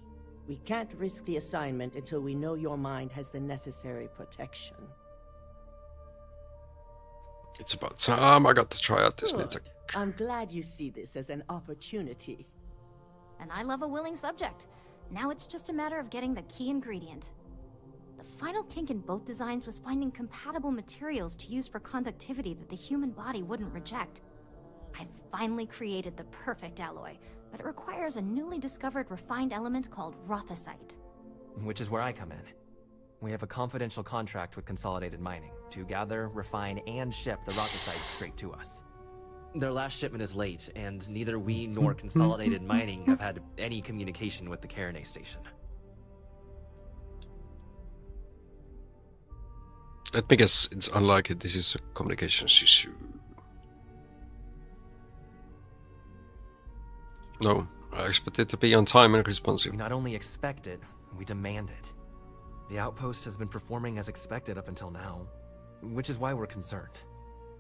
We can't risk the assignment until we know your mind has the necessary protection. It's about time I got to try out this new tech. I'm glad you see this as an opportunity. And I love a willing subject. Now it's just a matter of getting the key ingredient. The final kink in both designs was finding compatible materials to use for conductivity that the human body wouldn't reject. I've finally created the perfect alloy, but it requires a newly discovered refined element called Rothosite. Which is where I come in. We have a confidential contract with Consolidated Mining to gather, refine, and ship the Rothosite straight to us. Their last shipment is late, and neither we nor Consolidated Mining have had any communication with the Carinae station. Let me guess, it's unlikely this is a communications issue. No, I expect it to be on time and responsive. We not only expect it, we demand it. The outpost has been performing as expected up until now, which is why we're concerned.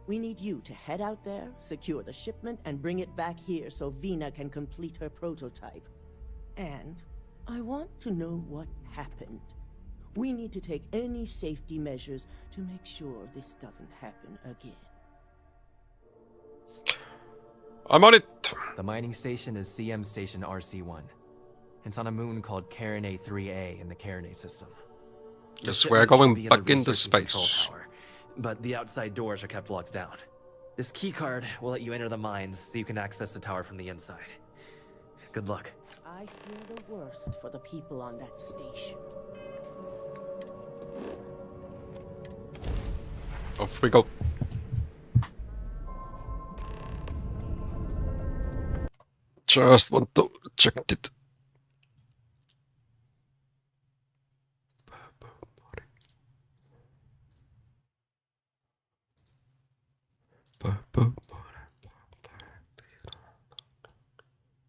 We need you to head out there, secure the shipment, and bring it back here so Veena can complete her prototype. And I want to know what happened. We need to take any safety measures to make sure this doesn't happen again. I'm on it! The mining station is CM Station RC-1. It's on a moon called Carinae 3A in the Carinae system. Yes, we're going back into space. Tower, but the outside doors are kept locked down. This keycard will let you enter the mines so you can access the tower from the inside. Good luck. I fear the worst for the people on that station. Off we go. Just want to check it.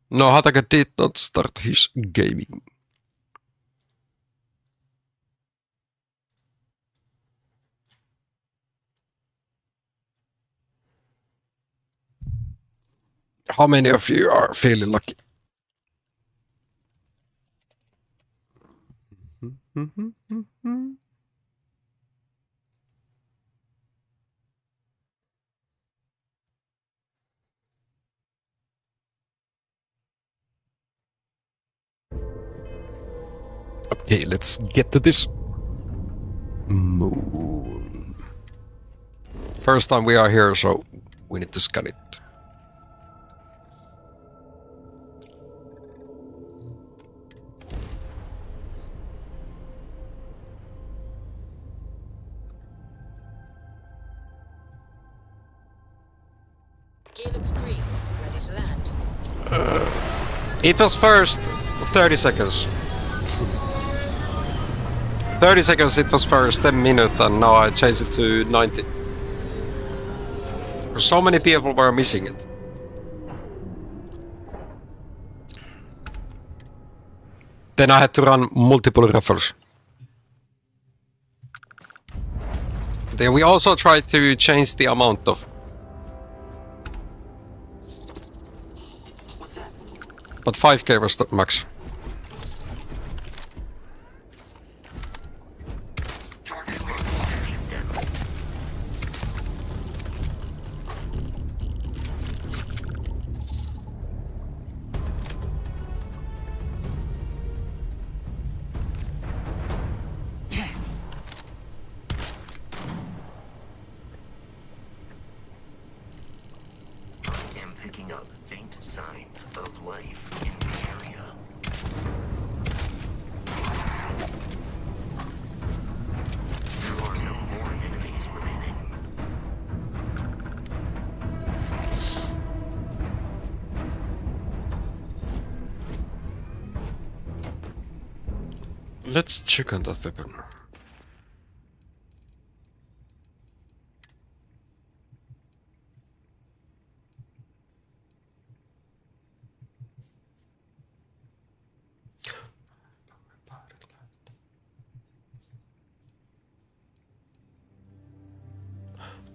No, Hataka did not start his gaming. How many of you are feeling lucky? Okay, let's get to this moon. First time we are here, so we need to scan it. to land. It was first 30 seconds. 30 seconds it was first, 10 minutes, and now I changed it to 90. So many people were missing it. Then I had to run multiple raffles. Then we also tried to change the amount of. But 5k was the max. I am picking up faint signs of life in the area. There are no more enemies remaining. Let's check on that weapon.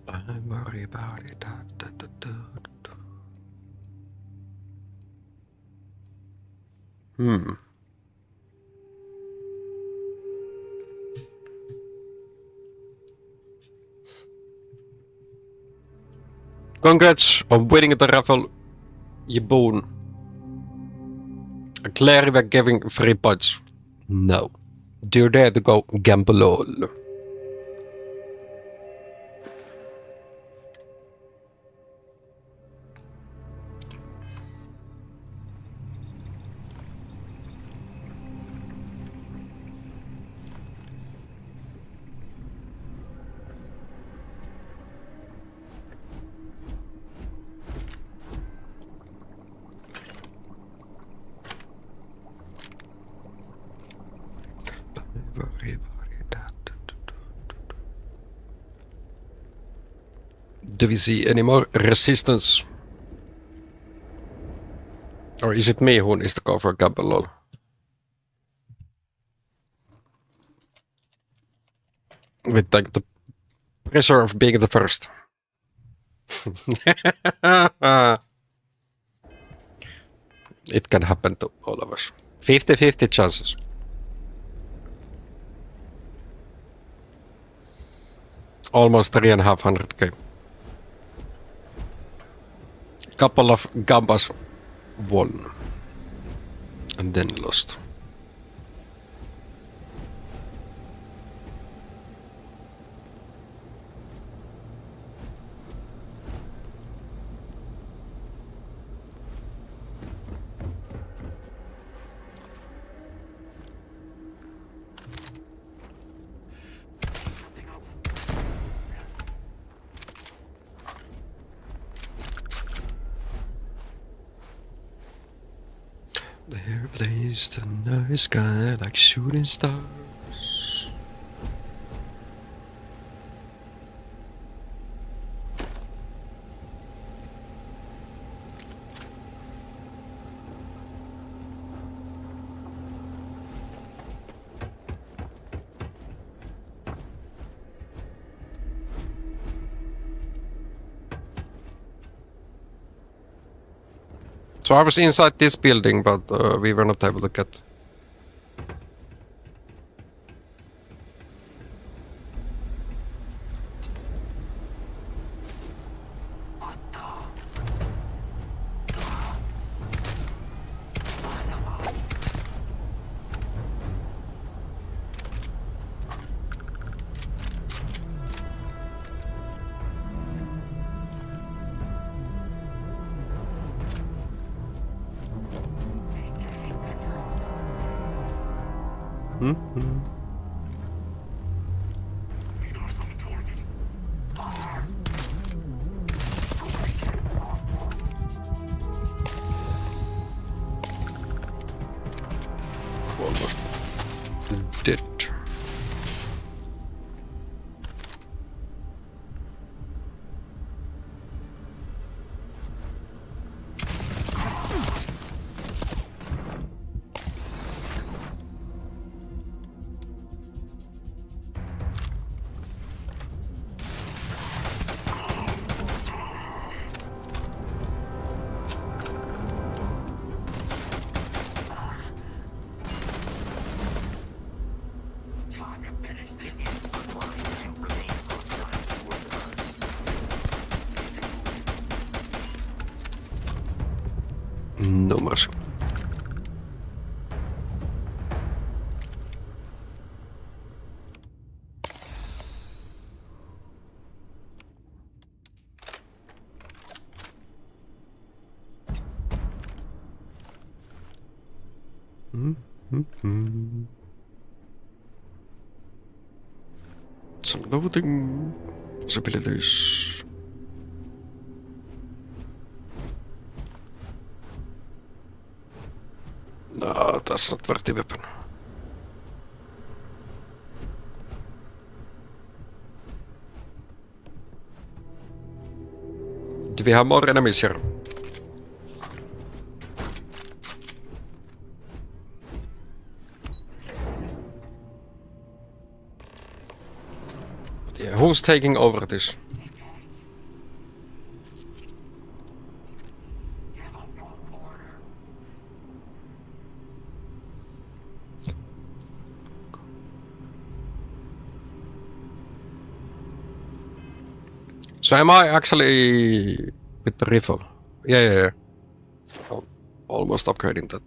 I worry about it. Da, da, da, da, da. Congrats on winning the raffle, je boon. Clary we're giving free points. No. Do you dare to go gamble all? Do we see any more resistance? Or is it me who needs to go for a gamble lol? With like the pressure of being the first. It can happen to all of us. 50-50 chances. Almost 350k. Couple of gambas won. And then lost. There blazed the night sky like shooting stars. So I was inside this building, but we were not able to get. did. Nummers. Some loading possibilities. No, that's not worth the weapon. Do we have more enemies here? But yeah, who's taking over this? So am I actually with the rifle? Yeah. Oh, almost upgrading that.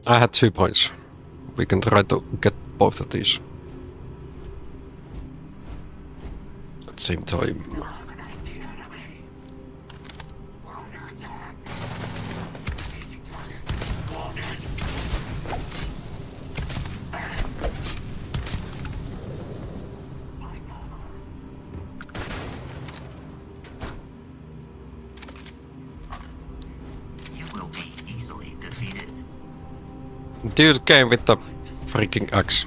I had 2 points. We can try to get both of these at the same time. Dude came with the freaking axe.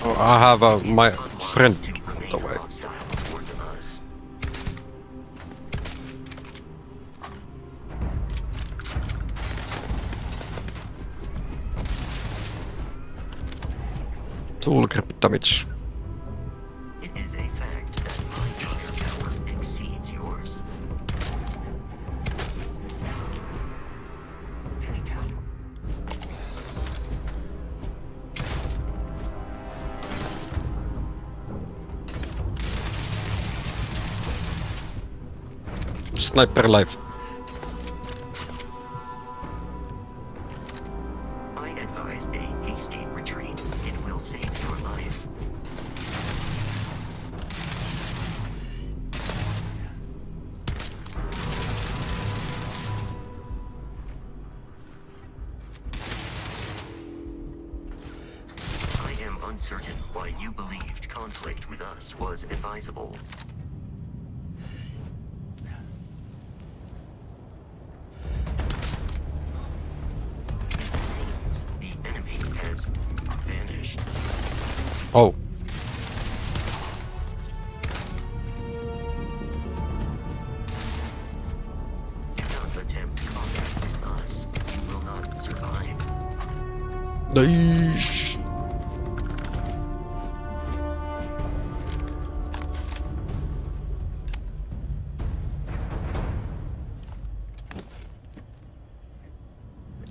Oh, I have my friend on the way. Tool grip damage. It is a fact that my power exceeds yours. Sniper life. I advise a hasty retreat. It will save your life. I am uncertain why you believed conflict with us was advisable. The enemy has vanished. Oh. Do not attempt contact with us. You will not survive. Nice.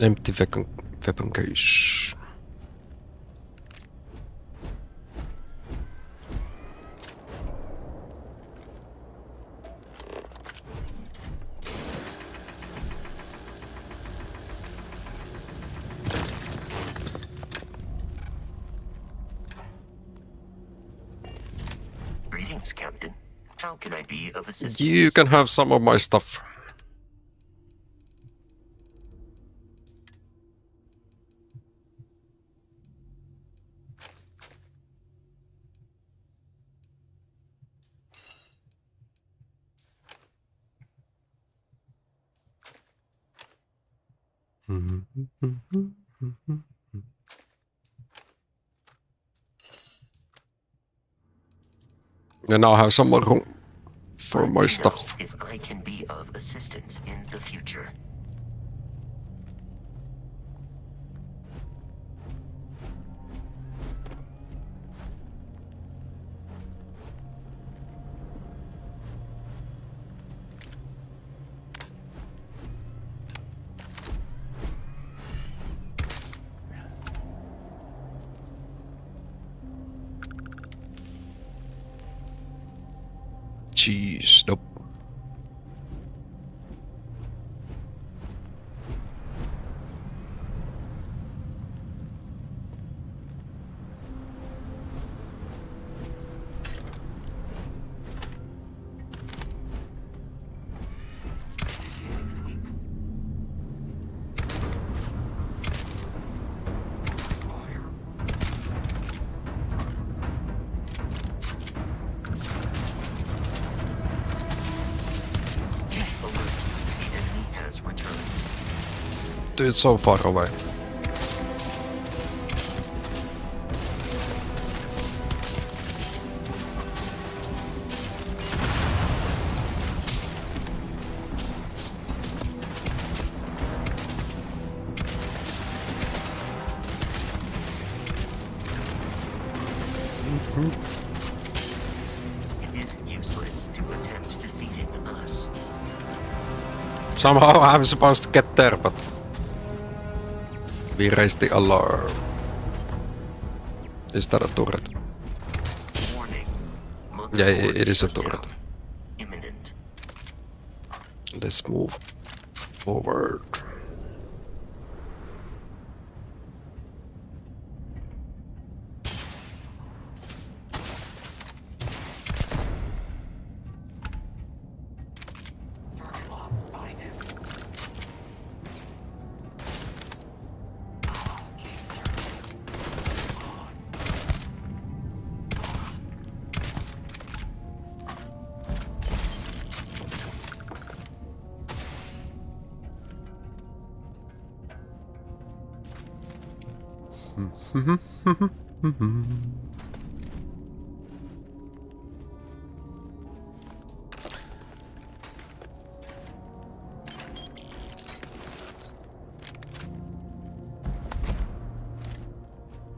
Empty weapon case. Greetings, Captain. How can I be of assistance? You can have some of my stuff. And now I have some more room for my stuff. If I can be of assistance in the future. Cheese, nope. It's so far away. It is useless to attempt defeating us. Somehow I'm supposed to get there, but we raised the alarm. Is that a turret? Warning. Yeah, it is a turret. Imminent. Let's move forward.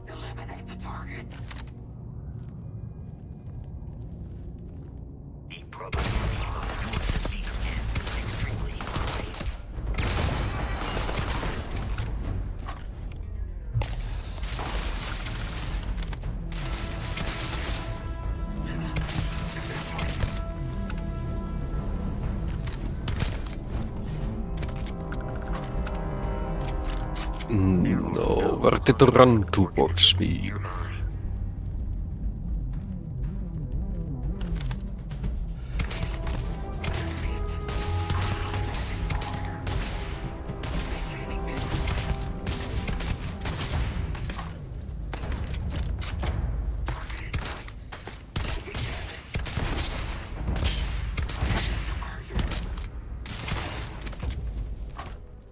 Eliminate the target. The probability of your defeat is extremely high. No, where did it run towards me?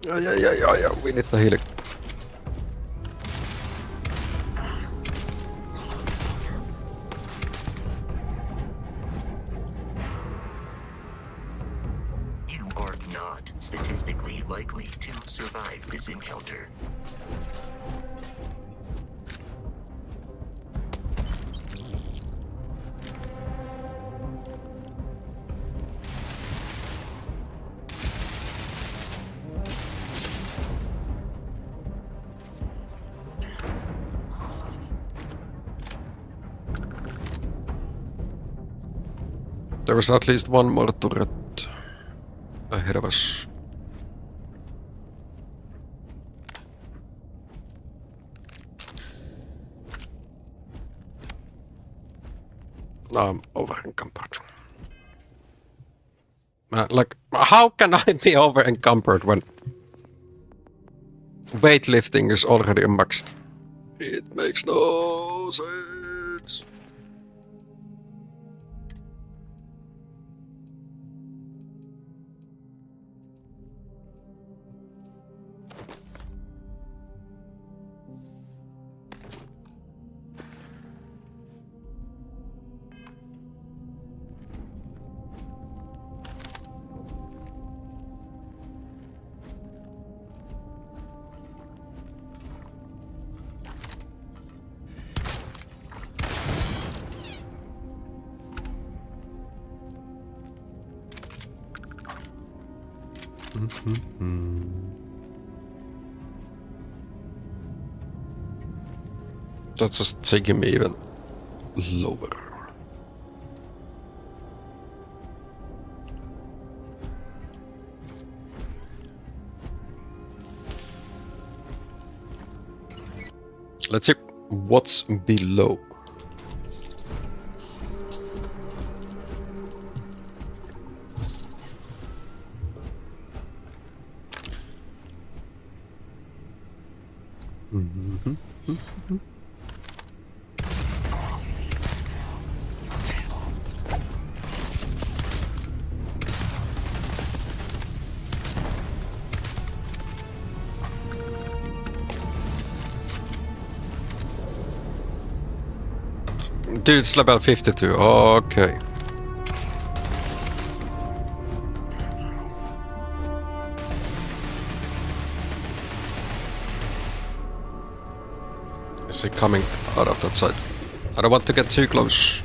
Yeah, we need the healing. You are not statistically likely to survive this encounter. There was at least one more turret ahead of us. I'm over encumbered. Like, how can I be over encumbered when weightlifting is already maxed? It makes no sense. That's just taking me even lower. Let's see what's below. Dude's level 52. Okay. Is he coming out of that side? I don't want to get too close.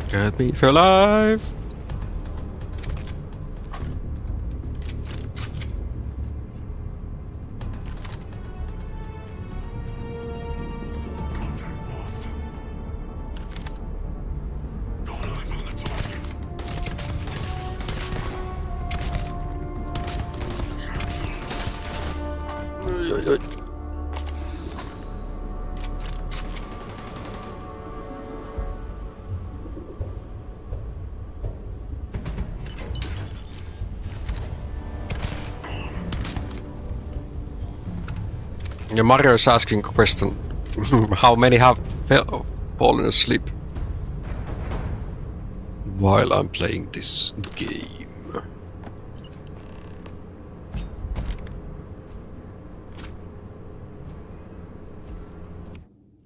Get me for life. Yeah, Mario is asking a question. How many have fallen asleep while I'm playing this game?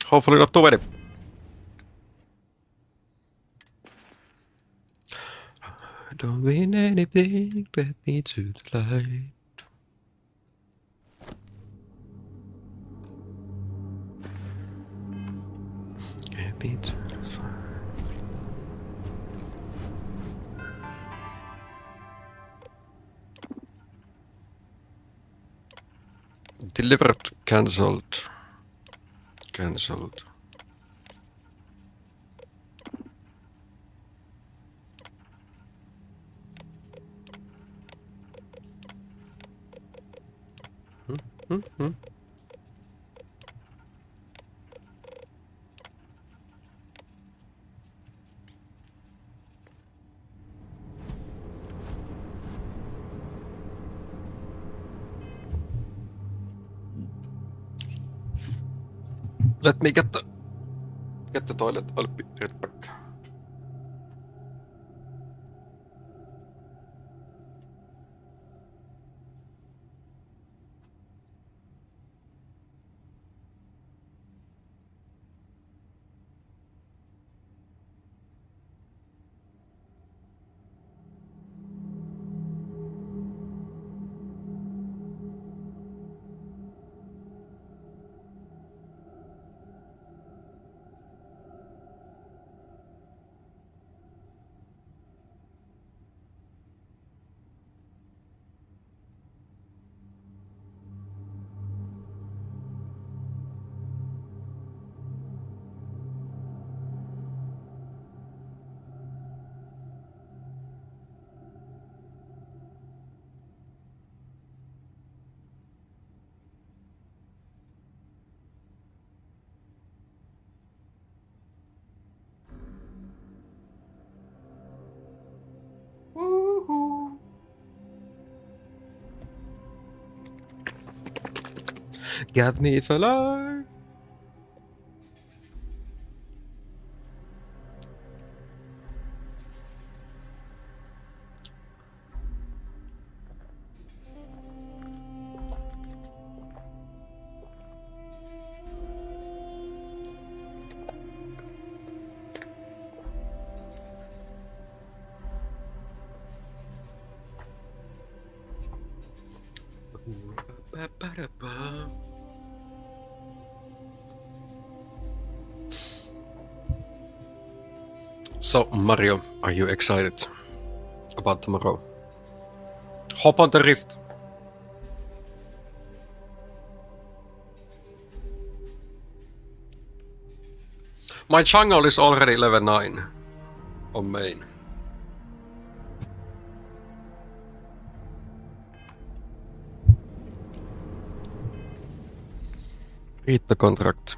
Hopefully not too many. I don't win anything, get me to the light. Get me to the fire. Delivered, cancelled. Cancelled. Let me get the toilet. I'll be right back. Woohoo! Got me for life. Ba-ba-da-ba. So, Mario, are you excited about tomorrow? Hop on the Rift. My jungle is already level 9 on main. Read the contract.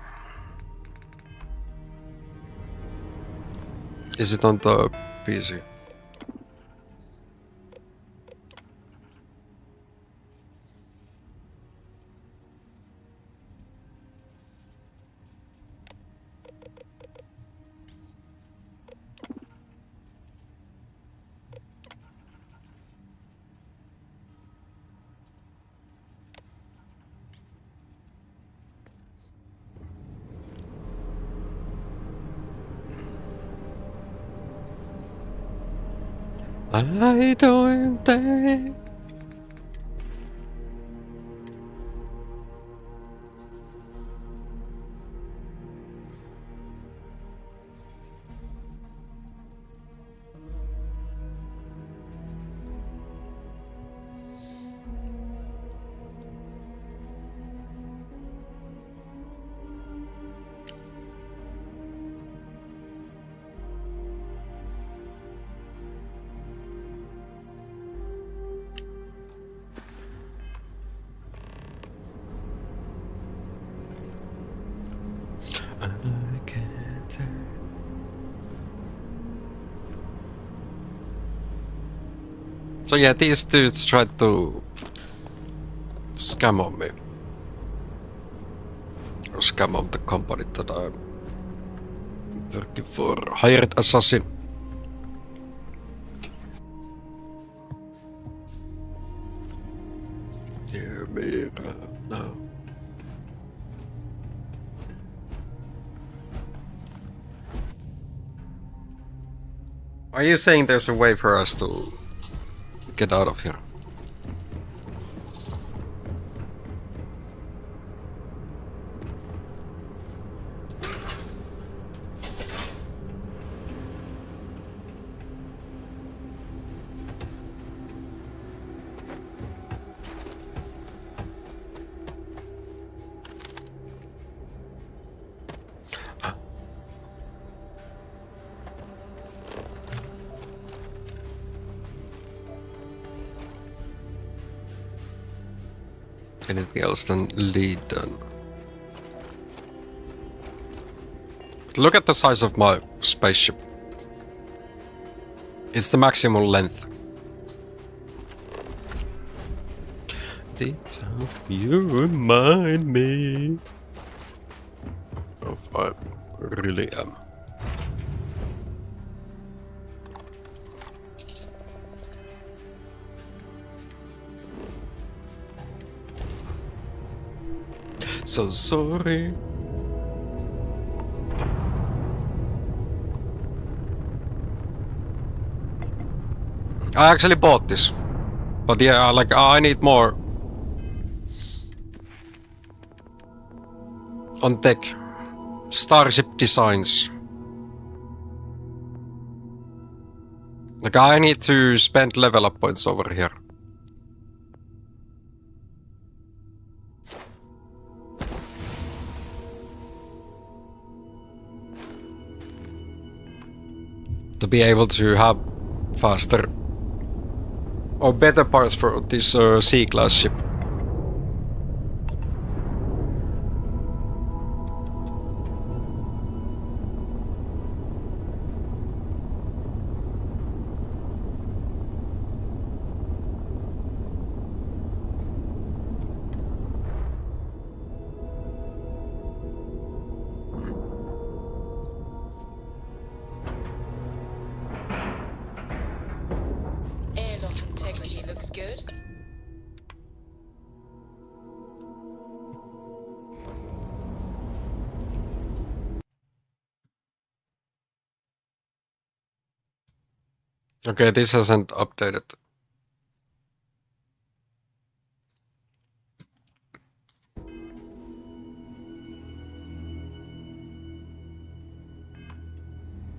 Is it on the PC? I don't think. So yeah, these dudes tried to scam on me. Or scam on the company that I'm working for. Hired assassin. Hear me now. Are you saying there's a way for us to get out of here? Anything else than lead then? Look at the size of my spaceship. It's the maximum length. Deep down, you remind me if I really am. So sorry. I actually bought this. But yeah, like I need more on tech. Starship designs. Like I need to spend level up points over here. To be able to have faster or better parts for this C-class ship. Airlock integrity looks good. Okay, this hasn't updated.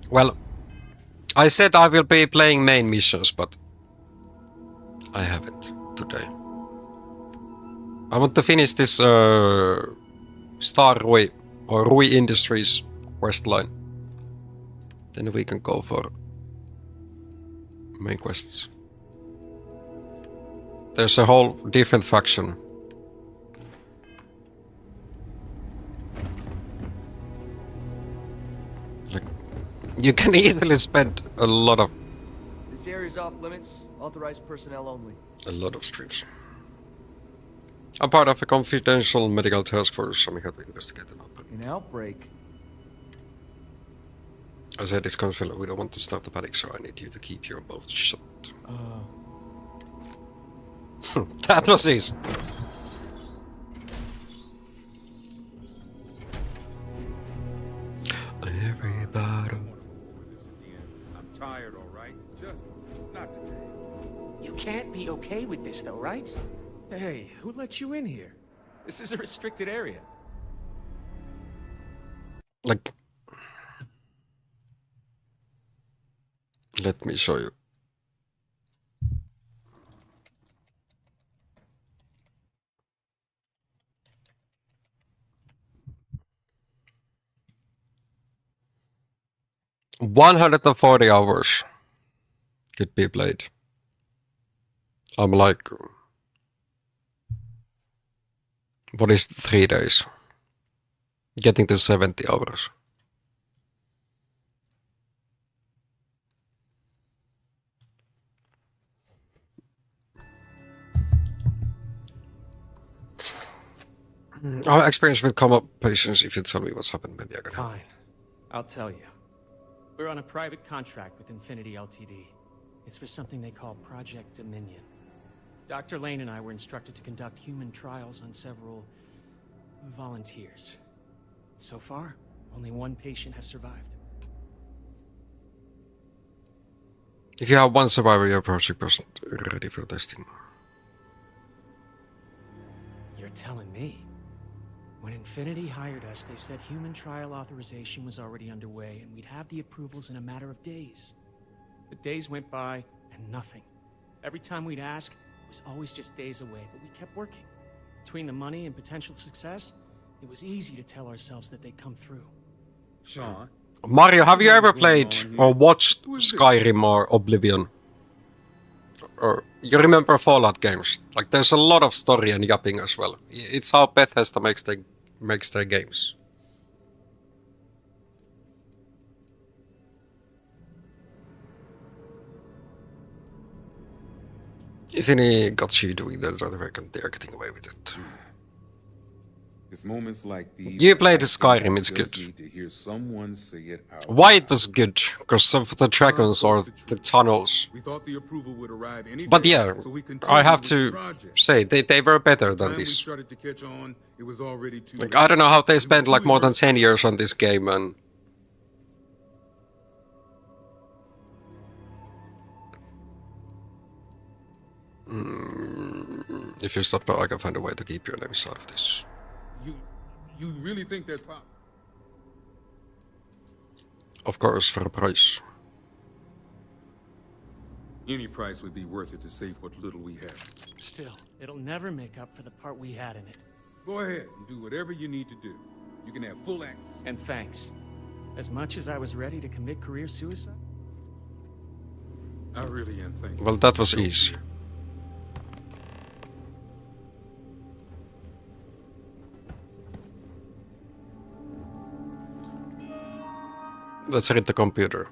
Well, I said I will be playing main missions, but I haven't today. I want to finish this Star Rui or Rui Industries quest line. Then we can go for main quests. There's a whole different faction. Like, you can easily spend a lot of This area's off limits. Authorized personnel only. streams. I'm part of a confidential medical task force, so I'm here to investigate an outbreak. An outbreak? I said it's confidential, we don't want to start a panic, so I need you to keep your mouth shut. That was easy. Everybody. I'm tired, all right? Just not today. You can't be okay with this, though, right? Hey, who let you in here? This is a restricted area. Like, let me show you. $140 hours could be played. I'm like, what is 3 days? Getting to 70 hours. Our experience with coma patients, if you tell me what's happened, maybe I can help. Fine. I'll tell you. We're on a private contract with Infinity Ltd. It's for something they call Project Dominion. Dr. Lane and I were instructed to conduct human trials on several volunteers. So far, only one patient has survived. If you have one survivor, your project person ready for testing. You're telling me? When Infinity hired us, they said human trial authorization was already underway and we'd have the approvals in a matter of days. But days went by and nothing. Every time we'd ask, it was always just days away, but we kept working. Between the money and potential success, it was easy to tell ourselves that they'd come through. Sean? Mario, have you ever played or watched Skyrim or Oblivion? Or you remember Fallout games? Like, there's a lot of story and yapping as well. It's how Bethesda makes their games. If any got you doing that other work and they're getting away with it. It's moments like these. You played Skyrim, it's just good. need to hear someone say it out. Why it was good? Because of the dragons or the tunnels. We thought the approval would arrive any But day, yeah, so we I continued have with the to project. say they were better than Time we this. started to catch on, it was already too Like late. I don't know how they spent like more than 10 years on this game and if you stop now, I can find a way to keep your names out of this. You really think that's possible? Of course, for a price. Any price would be worth it to save what little we have. Still, it'll never make up for the part we had in it. Go ahead and do whatever you need to do. You can have full access. And thanks. As much as I was ready to commit career suicide, I really am thankful. Well, that was easy. Let's read the computer.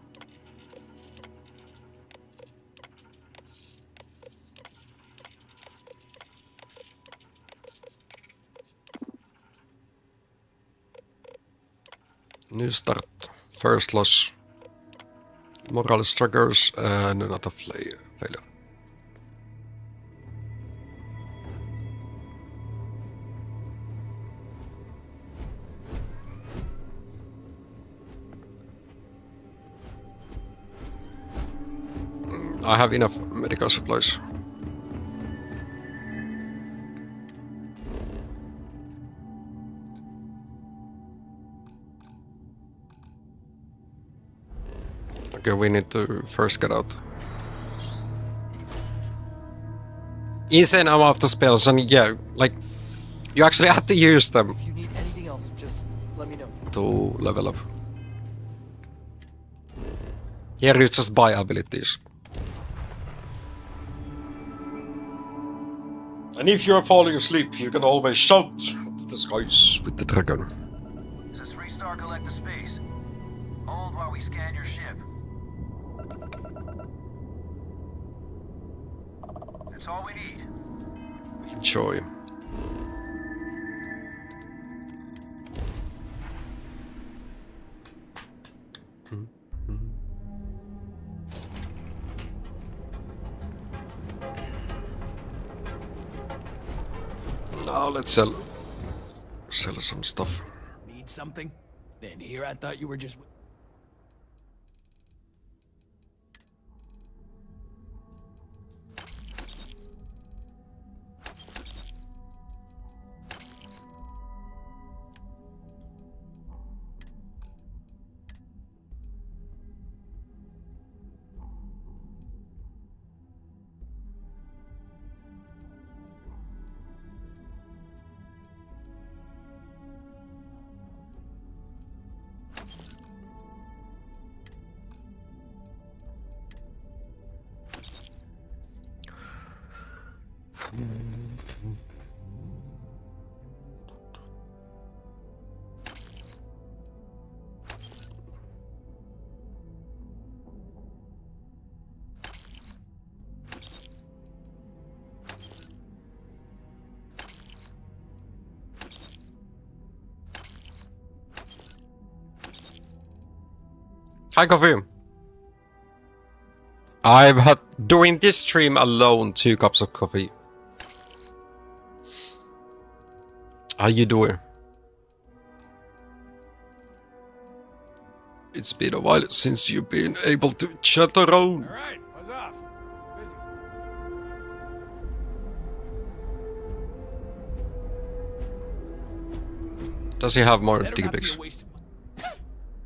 New start. First loss. Moral struggles and another failure. I have enough medical supplies. Okay, we need to first get out. Insane amount of spells, and yeah, like you actually had to use them If you need anything else, just let me know. to level up. Here you just buy abilities. And if you're falling asleep, you can always shout to the skies with the dragon. This is 3-star collective space. Hold while we scan your ship. That's all we need. Enjoy. Now let's sell some stuff. Need something? Then here I thought you were just... Hi, Coffee. I've had, during this stream alone, 2 cups of coffee. How you doing? It's been a while since you've been able to chat around. Alright, buzz off. Busy. Does he have more Better dick not be a pics? waste of money.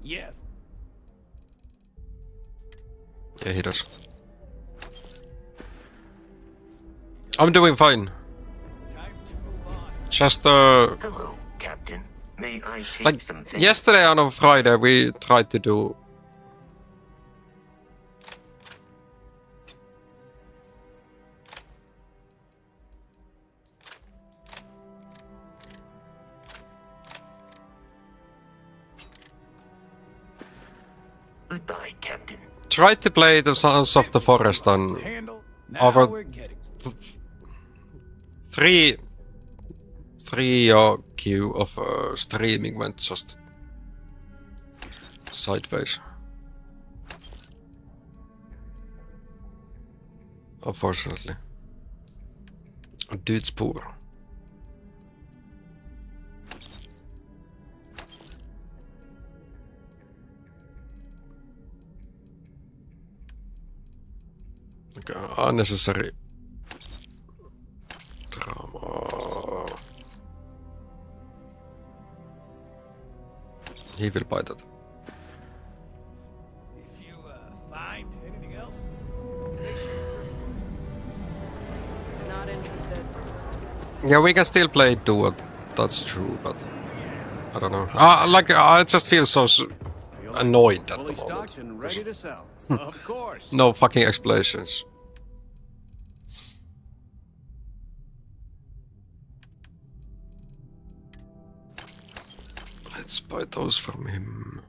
Yes. Yeah, he does. I'm doing fine. Just Hello, Captain. May I take like some things? yesterday on a Friday we tried to do Goodbye, Captain. tried to play the Sons of the Forest on over three IQ of streaming went just sideways. Unfortunately. Dude's poor. Like unnecessary drama. He will buy that. If you find anything else, make sure you bring it to me. Not interested. Yeah, we can still play duo. That's true, but I don't know. I just feel so annoyed at the moment. And ready to sell. Of course. No fucking explanations. Let's buy those from him.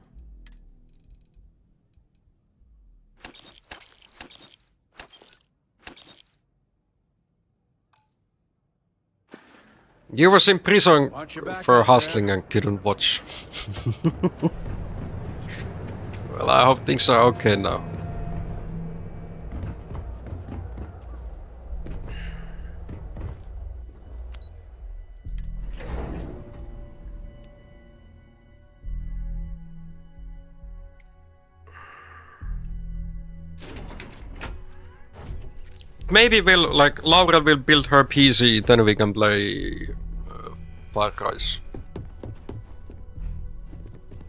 You was in prison for hustling and couldn't watch. Well, I hope things are okay now. Maybe Laura will build her PC, then we can play Far Cry.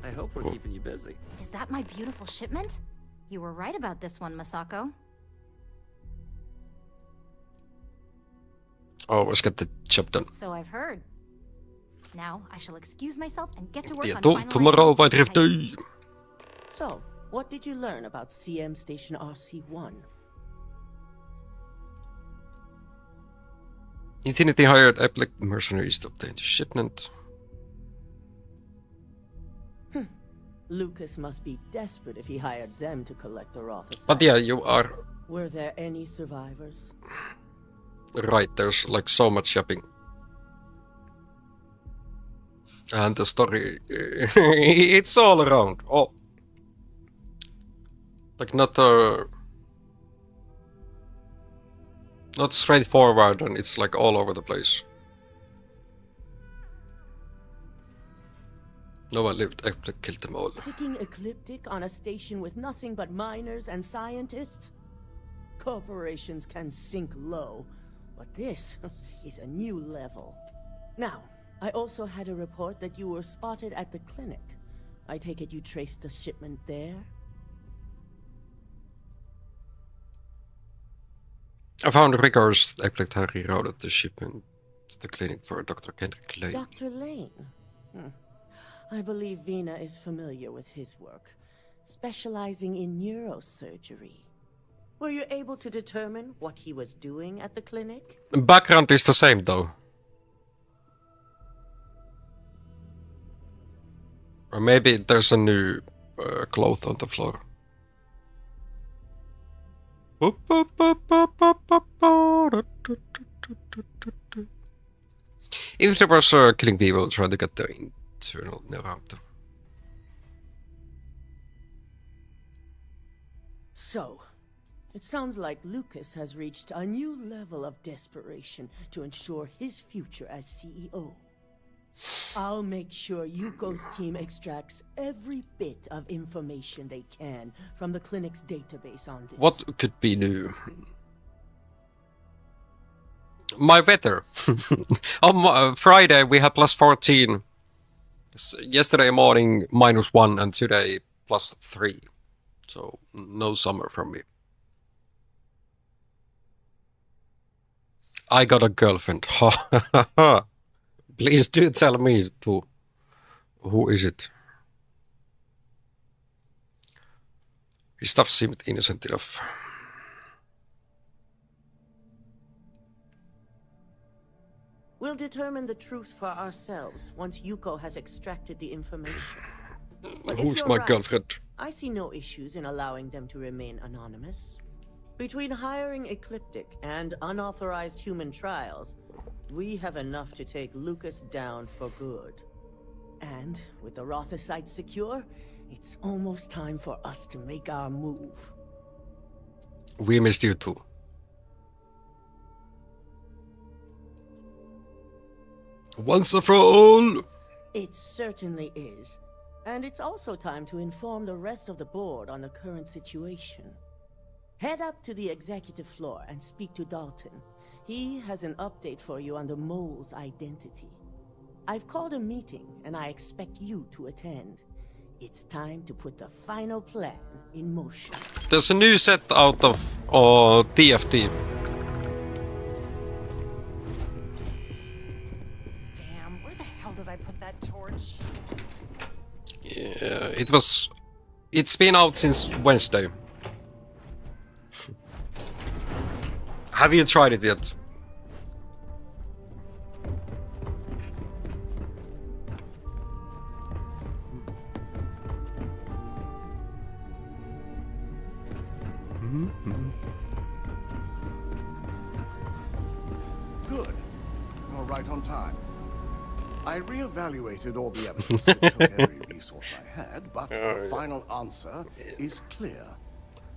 I hope we're keeping you busy. Is that my beautiful shipment? You were right about this one, Masako. Oh, let's get the job done. So I've heard. Now I shall excuse myself and get to work Yeah, on tomorrow by finalizing day. So, what did you learn about CM Station RC-1? Infinity hired Epic mercenaries to obtain the shipment. Lucas must be desperate if he hired them to collect the Rothicide. But yeah, you are Were there any survivors? right, there's like so much shopping. And the story, it's all around. Oh. Like not straightforward, and it's like all over the place. No one lived, Epic killed them all. Sicking Ecliptic on a station with nothing but miners and scientists? Corporations can sink low, but this is a new level. Now, I also had a report that you were spotted at the clinic. I take it you traced the shipment there? I found records Epic had rerouted the shipment to the clinic for Dr. Kendrick Lane. Dr. Lane? I believe Vina is familiar with his work, specializing in neurosurgery. Were you able to determine what he was doing at the clinic? Background is the same though. Or maybe there's a new cloth on the floor. If there was killing people trying to get the internal neuroraptor. So, it sounds like Lucas has reached a new level of desperation to ensure his future as CEO. I'll make sure Yuko's team extracts every bit of information they can from the clinic's database on this. What could be new? My weather. On Friday we had +14. Yesterday morning -1 and today +3. So no summer from me. I got a girlfriend. Please do tell me too. Who is it? His stuff seemed innocent enough. We'll determine the truth for ourselves once Yuko has extracted the information. But if Who's you're my right, girlfriend? I see no issues in allowing them to remain anonymous. Between hiring Ecliptic and unauthorized human trials, we have enough to take Lucas down for good. And with the Rothicite secure, it's almost time for us to make our move. We missed you too. Once and for all! It certainly is. And it's also time to inform the rest of the board on the current situation. Head up to the executive floor and speak to Dalton. He has an update for you on the mole's identity. I've called a meeting, and I expect you to attend. It's time to put the final plan in motion. There's a new set out of TFT. Damn, where the hell did I put that torch? Yeah, it's been out since Wednesday. Have you tried it yet? Good. You're right on time. I re-evaluated all the evidence and took every resource I had, but the final answer is clear.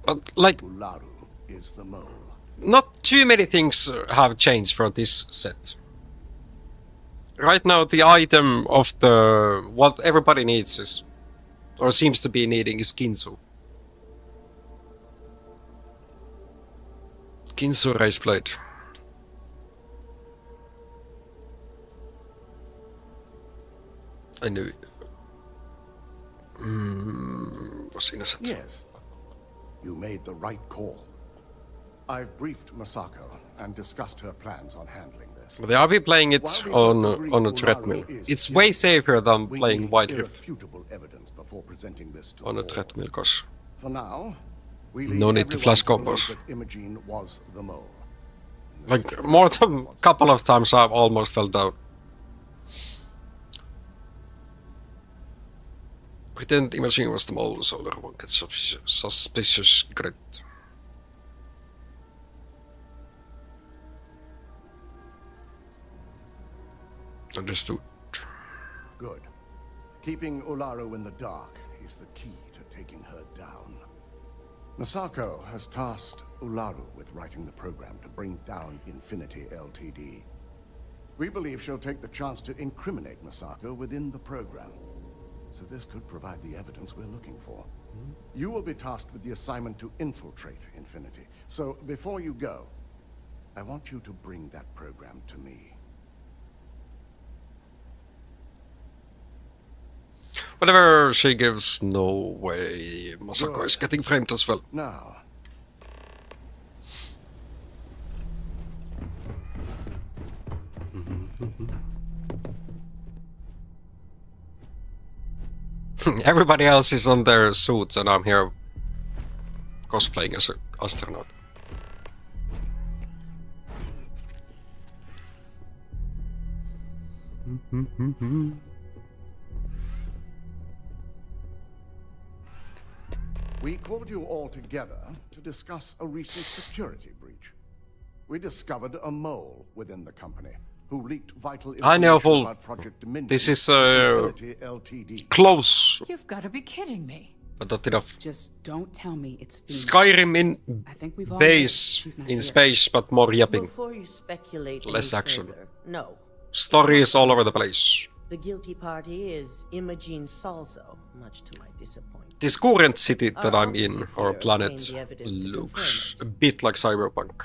But, like, Ularu is the mole. not too many things have changed for this set. Right now, the item of the what everybody needs is, or seems to be needing, is Ginsu. Ginsu race plate. I knew it. Was innocent. Yes. You made the right call. I've briefed Masako and discussed her plans on handling this. But I'll be playing it on a treadmill. It's way safer than playing Wild Rift irrefutable evidence before presenting this to on the a board. treadmill, cause For now, we no need to flash combos. that Imogene was the mole. Like, more than a couple of times I've almost fell down. Pretend Imogene was the mole, so everyone gets suspicious grit. Understood. Good. Keeping Ularu in the dark is the key to taking her down. Masako has tasked Ularu with writing the program to bring down Infinity Ltd. We believe she'll take the chance to incriminate Masako within the program. So this could provide the evidence we're looking for. You will be tasked with the assignment to infiltrate Infinity. So before you go, I want you to bring that program to me. Whatever she gives, no way Masako is getting framed as well. Now, Everybody else is on their suits and I'm here cosplaying as an astronaut. we called you all together to discuss a recent security breach. We discovered a mole within the company who leaked vital I know, information Paul. about Project Dominion. This is Infinity Ltd. close, You've got to be kidding me. but not enough. Just don't tell me it's Skyrim in I think we've all base, she's not in here. space, but more yapping. Before you speculate Less any action. further, no. Stories all over the place. The guilty party is Imogene Salzo, much to my disappointment. This current city that Our I'm in, operative or here planet, obtained the evidence to looks a bit like Cyberpunk.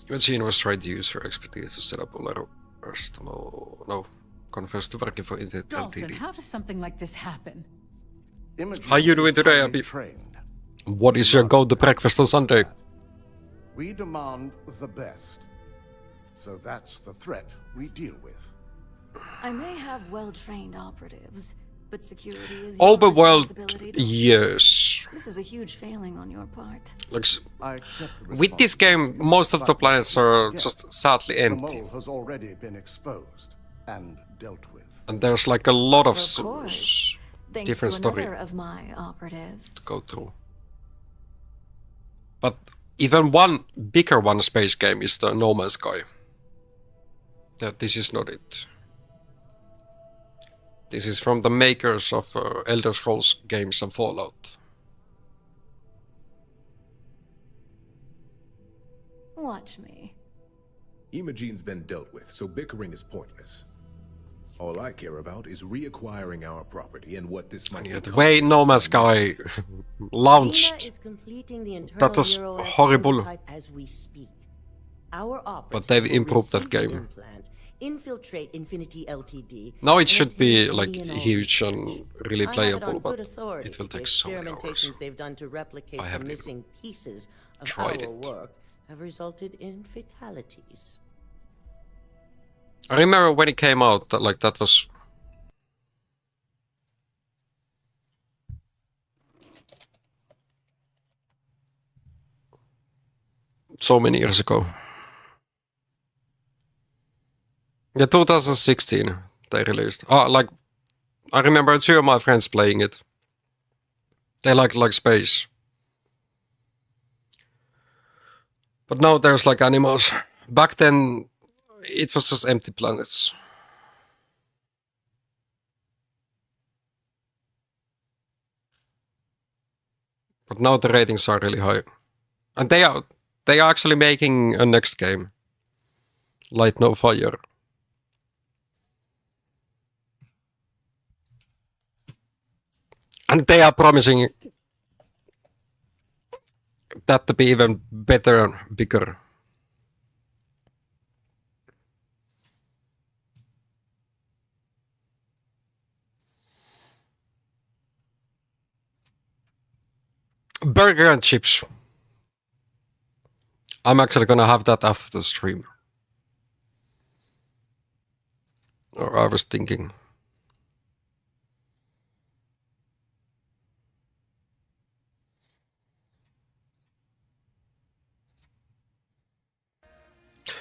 Imogene was trying to use her expertise to set up Ularu first. No, confess to working for Infinite Dalton, Ltd. how does something like this happen? How you doing today, Abby? Trained. What is your go to breakfast on Sunday? We demand the best. So that's the threat we deal with. I may have well-trained operatives, but security is your Overworld, responsibility. Dalton. yes. This is a huge failing on your part. Like, I accept the with this game, most of the planets are just sadly The empty. mole has already been exposed and dealt with. And there's like a lot of Of course. Thanks different to story another of my operatives. to go through. But even one bigger one space game is the No Man's Sky. This is not it. This is from the makers of Elder Scrolls games and Fallout. Watch me. Imogene's been dealt with, so bickering is pointless. All I care about is reacquiring our property and what this might The way No Man's Sky launched, is completing the that was internal horrible. prototype as we speak. Our But they've operative will improved that receive the game. implant, infiltrate Infinity Ltd. Now it and should obtain be the like DNA. huge and really I have it playable, on good but authority. it will The take so many hours. experimentations they've done to replicate I the haven't missing pieces of tried our it. work have resulted in fatalities. I remember when it came out, that was so many years ago. Yeah, 2016 they released. I remember two of my friends playing it. They like space. But now there's like animals. Back then it was just empty planets. But now the ratings are really high. And they are actually making a next game. Light No Fire. And they are promising that to be even better and bigger. Burger and chips. I'm actually gonna have that after the stream. Or I was thinking.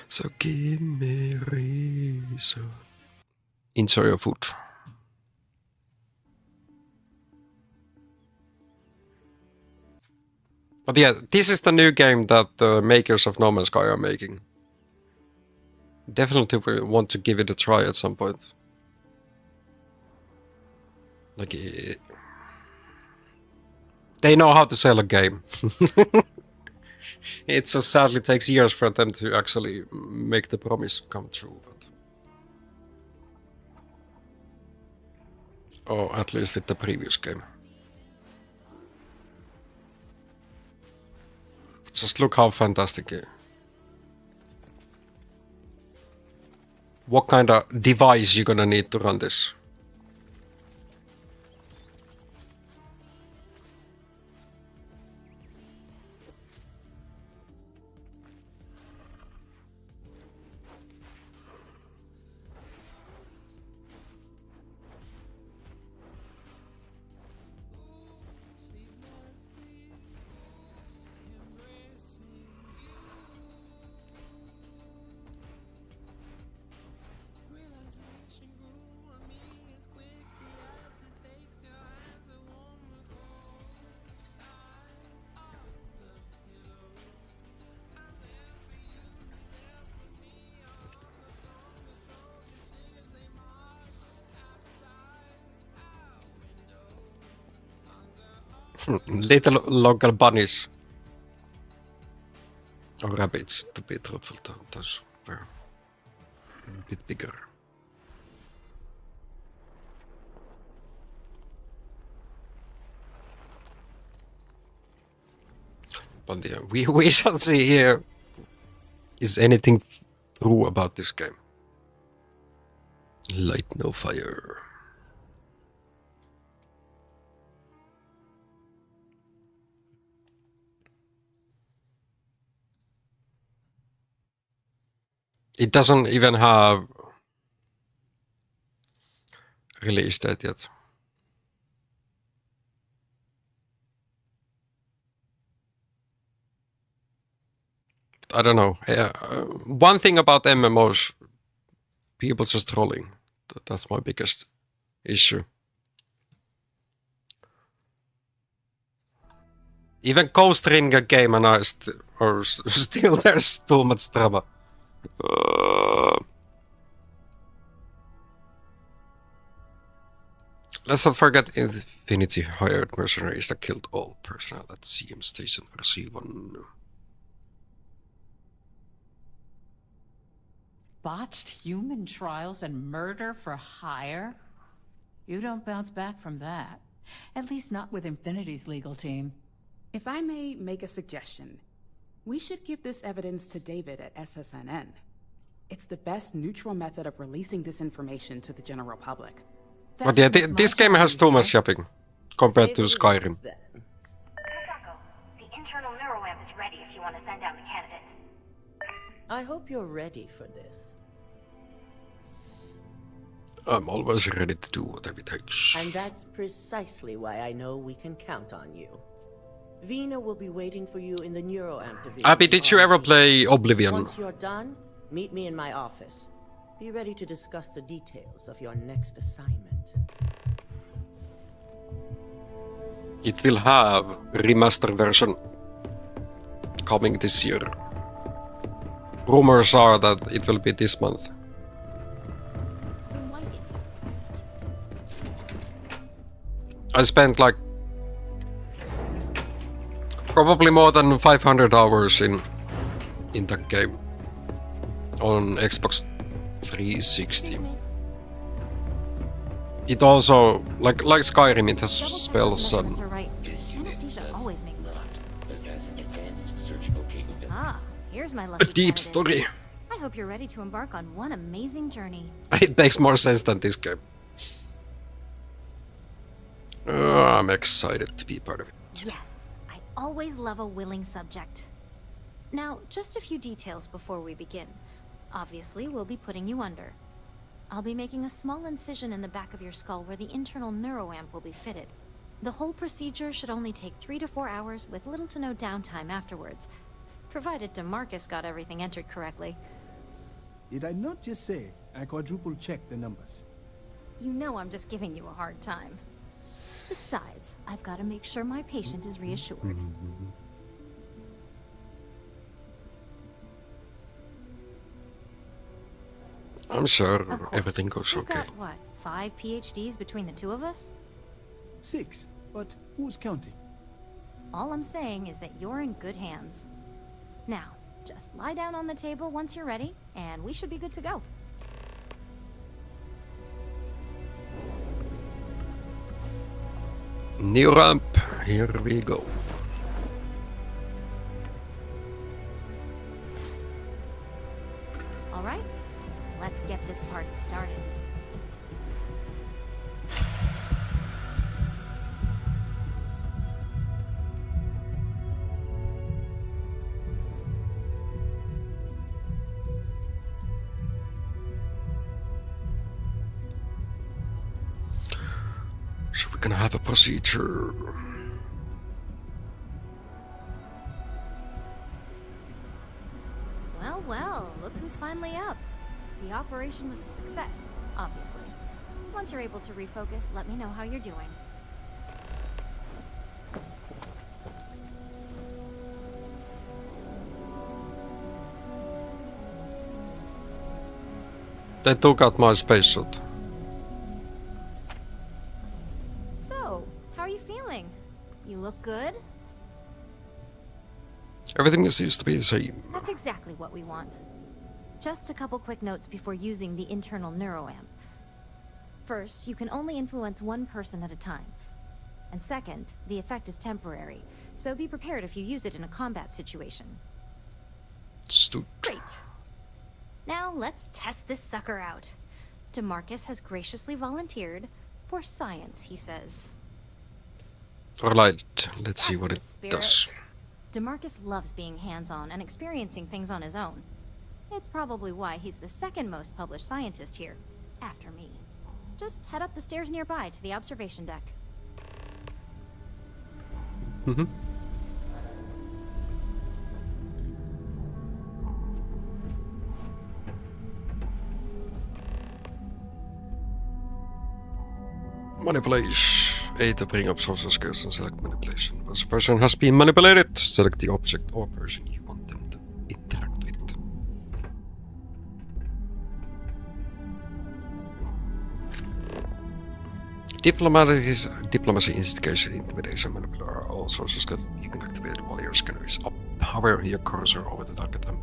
So give me reason. Enjoy your food. But yeah, this is the new game that the makers of No Man's Sky are making. Definitely want to give it a try at some point. Like, they know how to sell a game. It just sadly takes years for them to actually make the promise come true. But... or at least with the previous game. Just look how fantastic it is. What kind of device you're gonna need to run this? Little local bunnies. Or rabbits, to be truthful. Those were a bit bigger. But yeah, we shall see here. Is anything true about this game? Light No Fire. It doesn't even have release date yet. I don't know. One thing about MMOs, people just trolling. That's my biggest issue. Even co-streaming a game and still there's too much drama. Let's not forget Infinity hired mercenaries that killed all personnel at CM Station RC1. Botched human trials and murder for hire? You don't bounce back from that. At least not with Infinity's legal team. If I may make a suggestion, we should give this evidence to David at SSNN. It's the best neutral method of releasing this information to the general public. But yeah, this game has too much shopping compared to Skyrim. Misako, the internal neuroamp is ready if you want to send out the candidate. I hope you're ready for this. I'm always ready to do whatever it takes. And that's precisely why I know we can count on you. Vina will be waiting for you in the neuroamp division. Abby, did you ever play Oblivion? Once you're done, meet me in my office. Be ready to discuss the details of your next assignment. It will have remastered version coming this year. Rumors are that it will be this month. I spent like probably more than 500 hours in that game on Xbox 360. It also, like Skyrim, it has spells and... Anesthesia always makes me possess advanced surgical capabilities. Ah, here's my lucky a deep candidate. story. I hope you're ready to embark on one amazing journey. It makes more sense than this game. I'm excited to be part of it. Yes, I always love a willing subject. Now, just a few details before we begin. Obviously, we'll be putting you under. I'll be making a small incision in the back of your skull where the internal neuroamp will be fitted. The whole procedure should only take 3 to 4 hours with little to no downtime afterwards, provided DeMarcus got everything entered correctly. Did I not just say I quadruple-checked the numbers? You know I'm just giving you a hard time. Besides, I've got to make sure my patient is reassured. I'm sure everything goes We've okay. got, what, 5 PhDs between the two of us? 6, but who's counting? All I'm saying is that you're in good hands. Now, just lie down on the table once you're ready, and we should be good to go. New ramp, here we go. All right, let's get this party started. So we're gonna have a procedure. Well, well, look who's finally up. The operation was a success, obviously. Once you're able to refocus, let me know how you're doing. They took out my spacesuit. So, how are you feeling? You look good? Everything seems to be the same. That's exactly what we want. Just a couple quick notes before using the internal neuroamp. First, you can only influence one person at a time. And second, the effect is temporary, so be prepared if you use it in a combat situation. Great. Now let's test this sucker out. DeMarcus has graciously volunteered for science, he says. Alright, let's see what it does. DeMarcus loves being hands-on and experiencing things on his own. It's probably why he's the second most published scientist here, after me. Just head up the stairs nearby to the observation deck. Manipulation. A to bring up social skills and select manipulation. Once a person has been manipulated, select the object or person you want them to interact with. Diplomacy, instigation, intimidation, manipulation are all social skills that you can activate while your scanner is up. Hover your cursor over the target and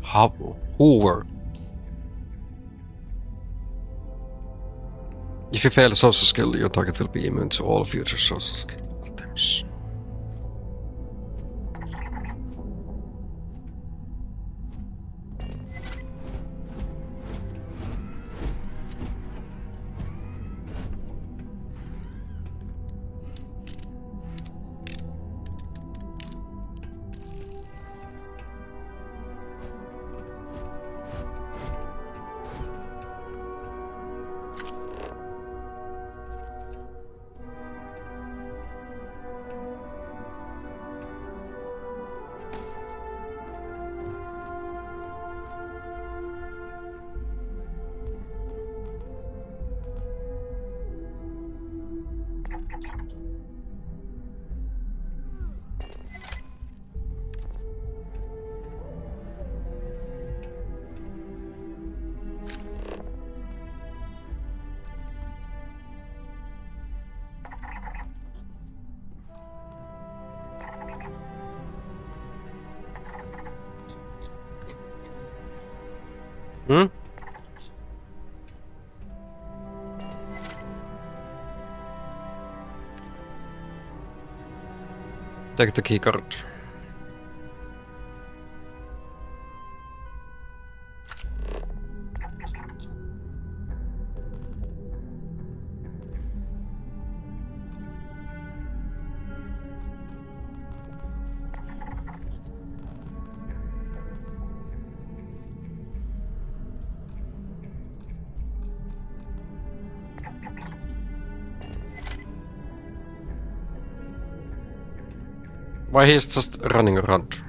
hover. If you fail a social skill, your target will be immune to all future social skill items. Take the key card. Why he's just running around?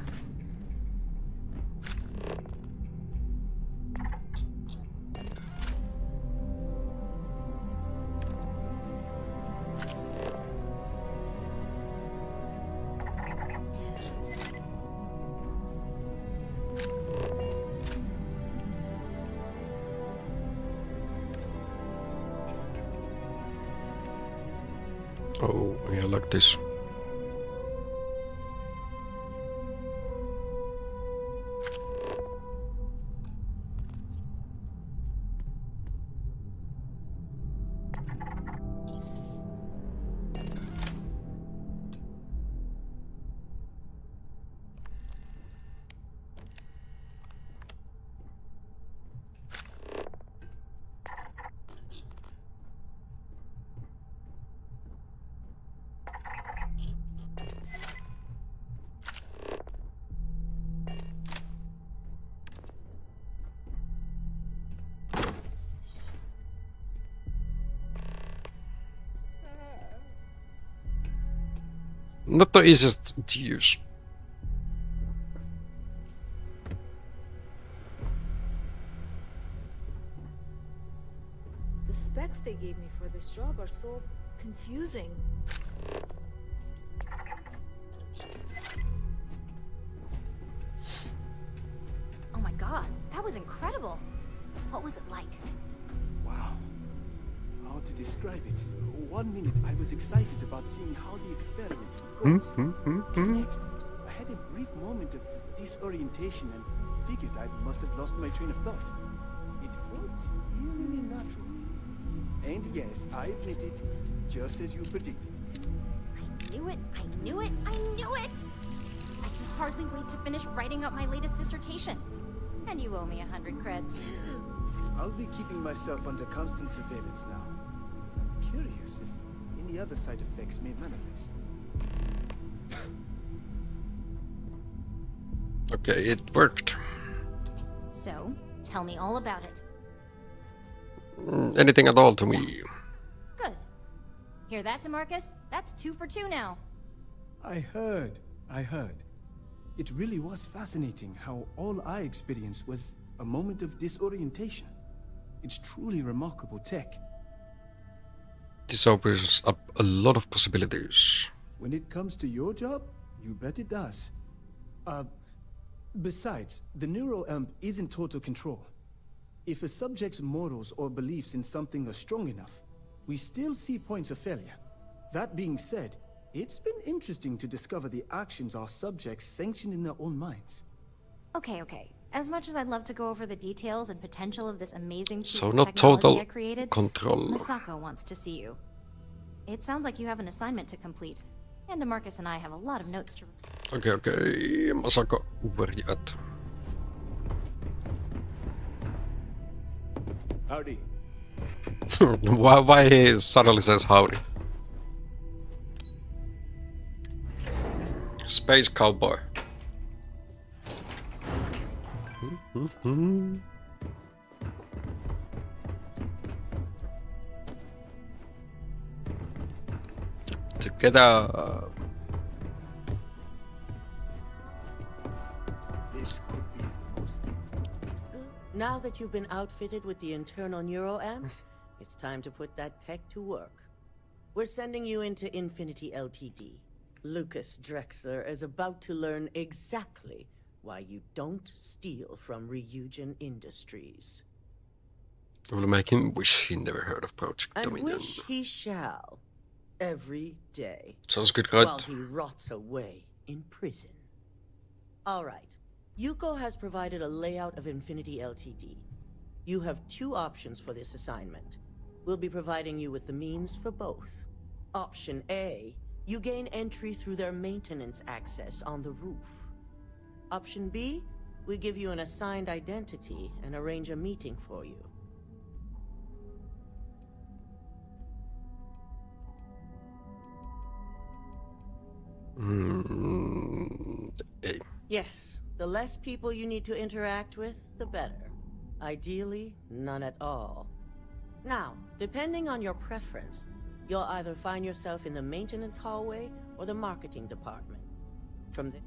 Oh, yeah, like this. Not the easiest to use. The specs they gave me for this job are so confusing. Oh my god, that was incredible. What was it like? Wow. How to describe it? 1 minute I was excited about seeing how the experiment would go. Next, I had a brief moment of disorientation and figured I must have lost my train of thought. It felt eerily natural. And yes, I admit it, just as you predicted. I knew it, I knew it, I knew it! I can hardly wait to finish writing up my latest dissertation. And you owe me 100 creds. I'll be keeping myself under constant surveillance now. I'm curious if any other side effects may manifest. Okay, it worked. So, tell me all about it. Anything at all to me. Good. Hear that, DeMarcus? That's 2 for 2 now. I heard. It really was fascinating how all I experienced was a moment of disorientation. It's truly remarkable tech. This opens up a lot of possibilities. When it comes to your job, you bet it does. Besides, the NeuroAmp is in total control. If a subject's morals or beliefs in something are strong enough, we still see points of failure. That being said, it's been interesting to discover the actions our subjects sanction in their own minds. Okay. As much as I'd love to go over the details and potential of this amazing piece So of not technology total I created, control. Masako wants to see you. It sounds like you have an assignment to complete, and DeMarcus and I have a lot of notes to... Okay, Masako, where you at? Howdy. why he suddenly says howdy? Space cowboy. Together. This could be the most... Now that you've been outfitted with the internal NeuroAmp, it's time to put that tech to work. We're sending you into Infinity Ltd. Lucas Drexler is about to learn exactly why you don't steal from Ryujin Industries. I will make him wish he never heard of Project And Dominion. wish he shall. Every day. Sounds good, right? While he rots away in prison. Alright. Yuko has provided a layout of Infinity Ltd. You have two options for this assignment. We'll be providing you with the means for both. Option A, you gain entry through their maintenance access on the roof. Option B, we give you an assigned identity and arrange a meeting for you. A. Yes, the less people you need to interact with, the better. Ideally, none at all. Now, depending on your preference, you'll either find yourself in the maintenance hallway or the marketing department. From the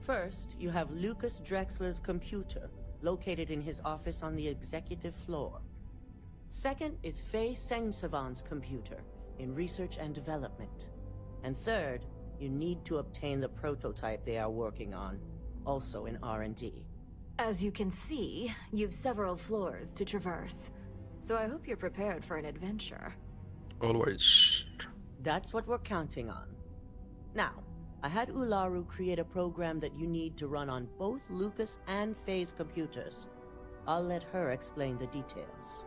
First, you have Lucas Drexler's computer, located in his office on the executive floor. Second is Faye Sengsavan's computer, in research and development. And third, you need to obtain the prototype they are working on, also in R&D. As you can see, you've several floors to traverse. So I hope you're prepared for an adventure. Always. That's what we're counting on. Now, I had Ularu create a program that you need to run on both Lucas and Faye's computers. I'll let her explain the details.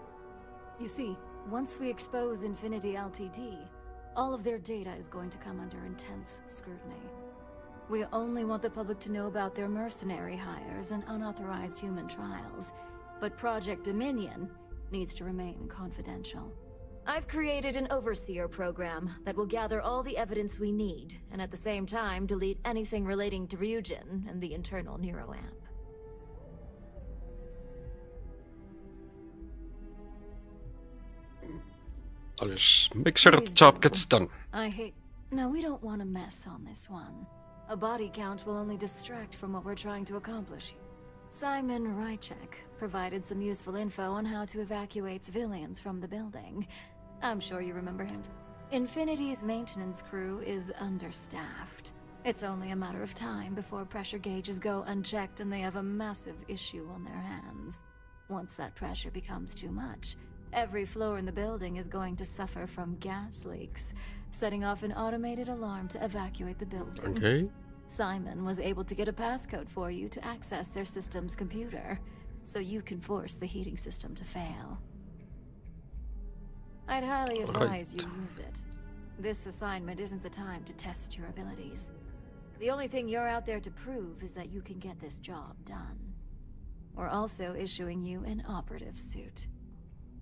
You see, once we expose Infinity Ltd, all of their data is going to come under intense scrutiny. We only want the public to know about their mercenary hires and unauthorized human trials, but Project Dominion needs to remain confidential. I've created an overseer program that will gather all the evidence we need, and at the same time delete anything relating to Ryujin and the internal NeuroAmp. I'll just make sure that the job gets done. No, we don't want to mess on this one. A body count will only distract from what we're trying to accomplish. Simon Rychek provided some useful info on how to evacuate civilians from the building. I'm sure you remember him. Infinity's maintenance crew is understaffed. It's only a matter of time before pressure gauges go unchecked and they have a massive issue on their hands. Once that pressure becomes too much, every floor in the building is going to suffer from gas leaks, setting off an automated alarm to evacuate the building. Okay. Simon was able to get a passcode for you to access their system's computer, so you can force the heating system to fail. I'd highly advise you use it. This assignment isn't the time to test your abilities. The only thing you're out there to prove is that you can get this job done. We're also issuing you an operative suit.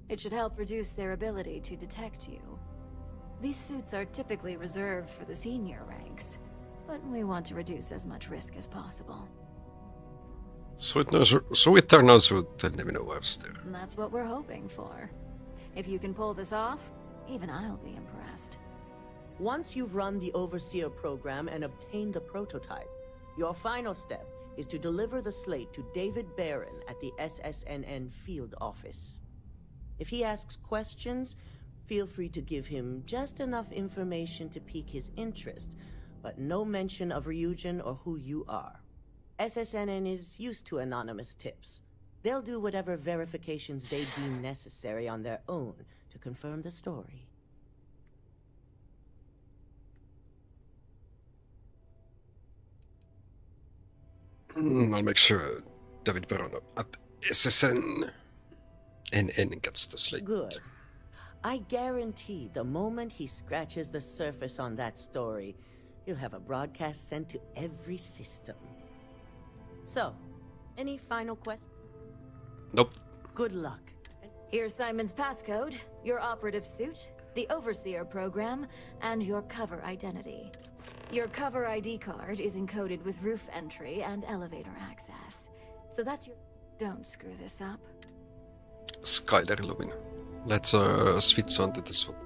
It should help reduce their ability to detect you. These suits are typically reserved for the senior ranks, but we want to reduce as much risk as possible. Sweet or no sweet, then let me know what's there. And that's what we're hoping for. If you can pull this off, even I'll be impressed. Once you've run the Overseer program and obtained the prototype, your final step is to deliver the slate to David Barron at the SSNN field office. If he asks questions, Feel free to give him just enough information to pique his interest, but no mention of Ryujin or who you are. SSNN is used to anonymous tips. They'll do whatever verifications they deem necessary on their own to confirm the story. I'll make sure David Barona at SSN NN gets the slate. Good. I guarantee the moment he scratches the surface on that story, he'll have a broadcast sent to every system. So, any final questions? Nope. Good luck. Here's Simon's passcode, your operative suit, the Overseer program, and your cover identity. Your cover ID card is encoded with roof entry and elevator access. So that's your... Don't screw this up. Skyler Lubin. Let's switch on to this one.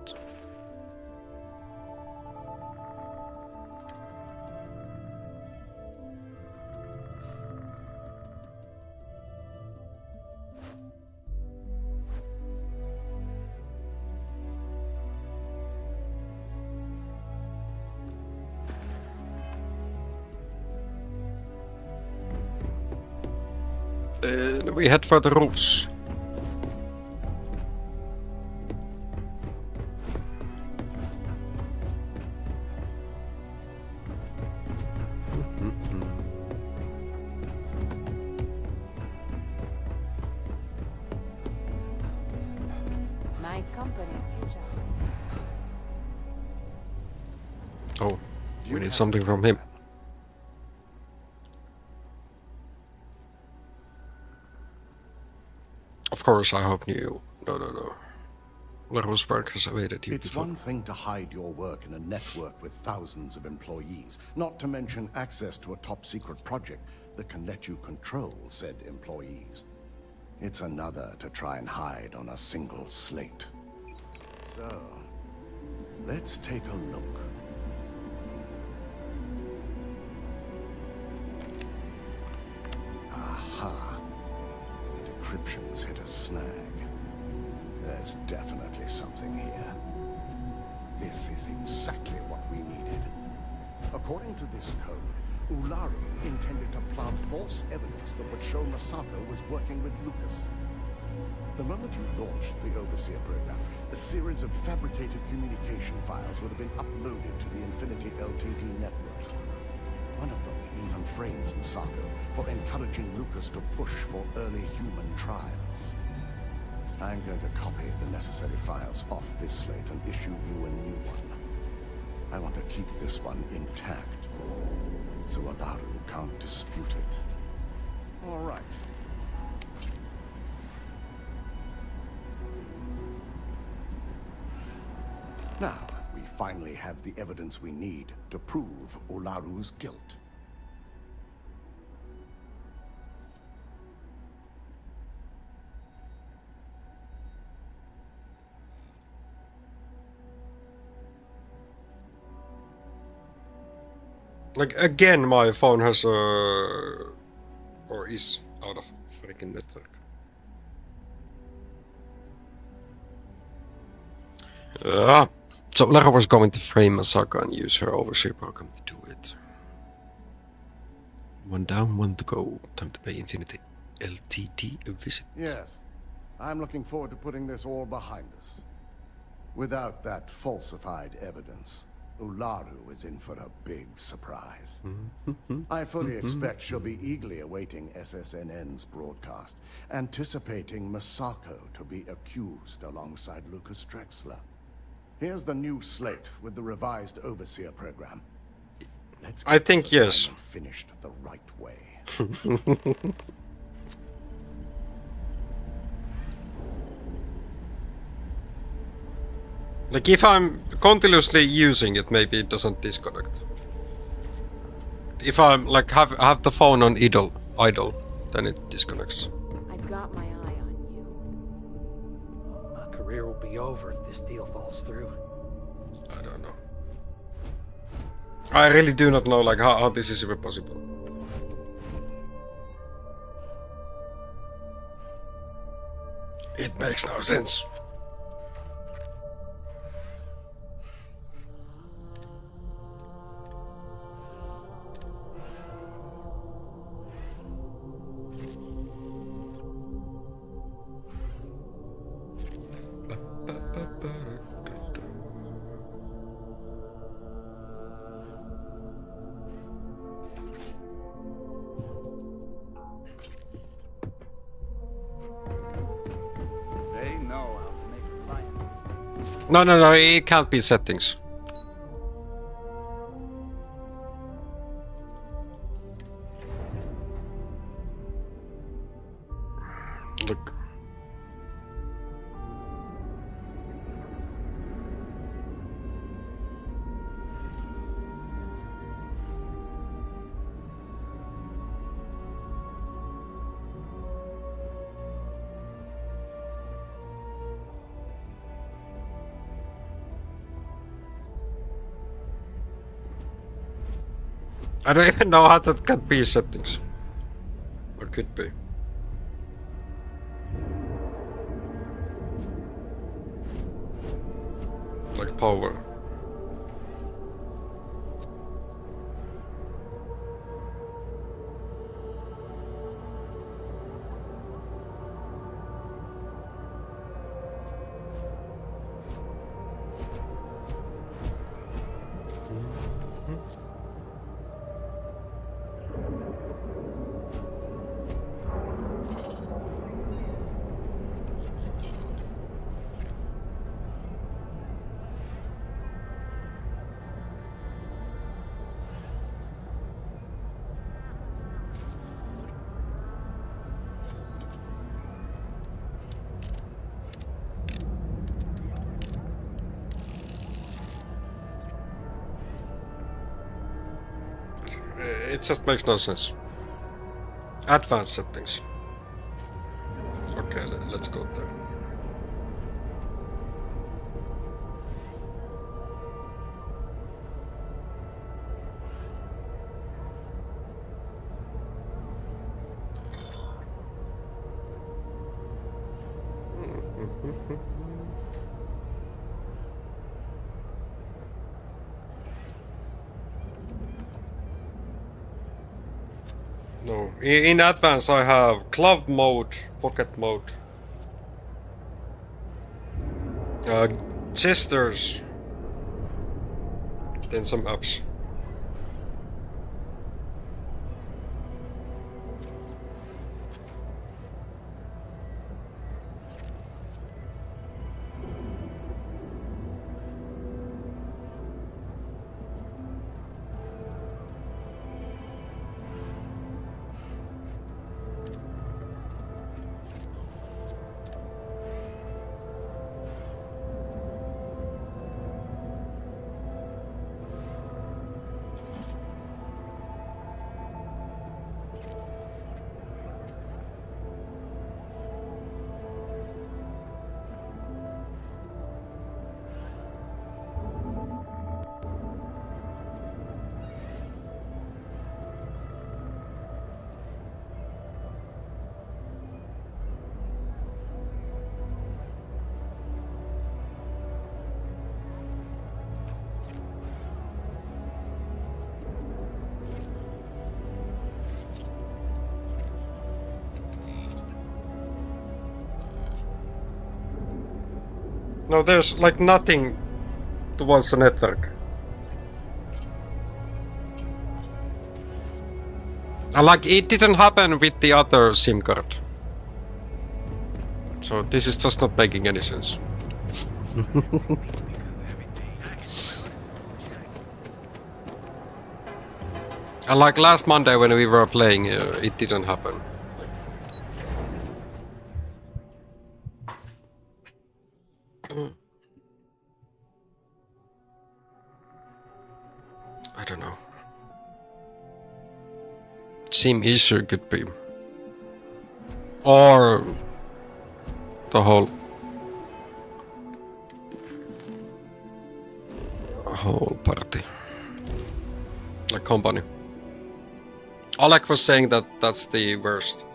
We head for the roofs. My company's future. Oh, we need something from him. Of course, I hope you... No. Rosberg has awaited you It's before. one thing to hide your work in a network with thousands of employees, not to mention access to a top-secret project that can let you control said employees. It's another to try and hide on a single slate. So, let's take a look. Aha. The decryption's hit a snag. There's definitely something here. This is exactly what we needed. According to this code, Ularu intended to plant false evidence that would show Masako was working with Lucas. The moment you launched the Overseer program, a series of fabricated communication files would have been uploaded to the Infinity LTD network. One of them even frames Masako for encouraging Lucas to push for early human trials. I'm going to copy the necessary files off this slate and issue you a new one. I want to keep this one intact, so Ularu can't dispute it. All right. Now, we finally have the evidence we need to prove Ularu's guilt. Like, again, my phone has or is out of freaking network. So Lara was going to frame Masako and use her Overseer program to do it. One down, one to go. Time to pay Infinity LTD a visit. Yes. I'm looking forward to putting this all behind us. Without that falsified evidence, Ularu is in for a big surprise. I fully expect she'll be eagerly awaiting SSNN's broadcast, anticipating Masako to be accused alongside Lucas Drexler. Here's the new slate with the revised Overseer program. Let's get I think this yes. assignment finished the right way. Like, if I'm continuously using it, maybe it doesn't disconnect. If I'm like have the phone on idle, then it disconnects. I've got my eye on you. My career will be over if this deal falls through. I don't know. I really do not know like how this is even possible. It makes no sense. No, it can't be settings. Look. I don't even know how that can be settings. Or could be. Like power. It just makes no sense. Advanced settings. Okay, let's go there. No, in advance I have glove mode, pocket mode, gestures, then some apps. No, there's like nothing towards the network. Like it didn't happen with the other SIM card. So this is just not making any sense. And like last Monday when we were playing, it didn't happen. I don't know. SIM issue could be. Or the whole party. Like company. Oleg was saying that that's the worst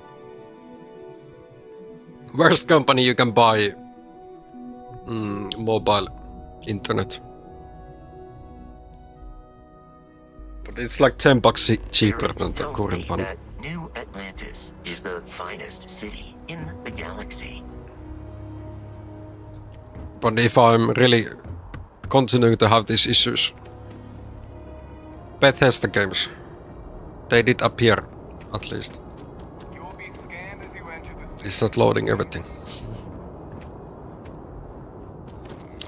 company you can buy mobile internet. But it's like $10 cheaper than the current one. That New Atlantis is the finest city in the galaxy. But if I'm really continuing to have these issues, Bethesda games, they did appear at least. It's not loading everything.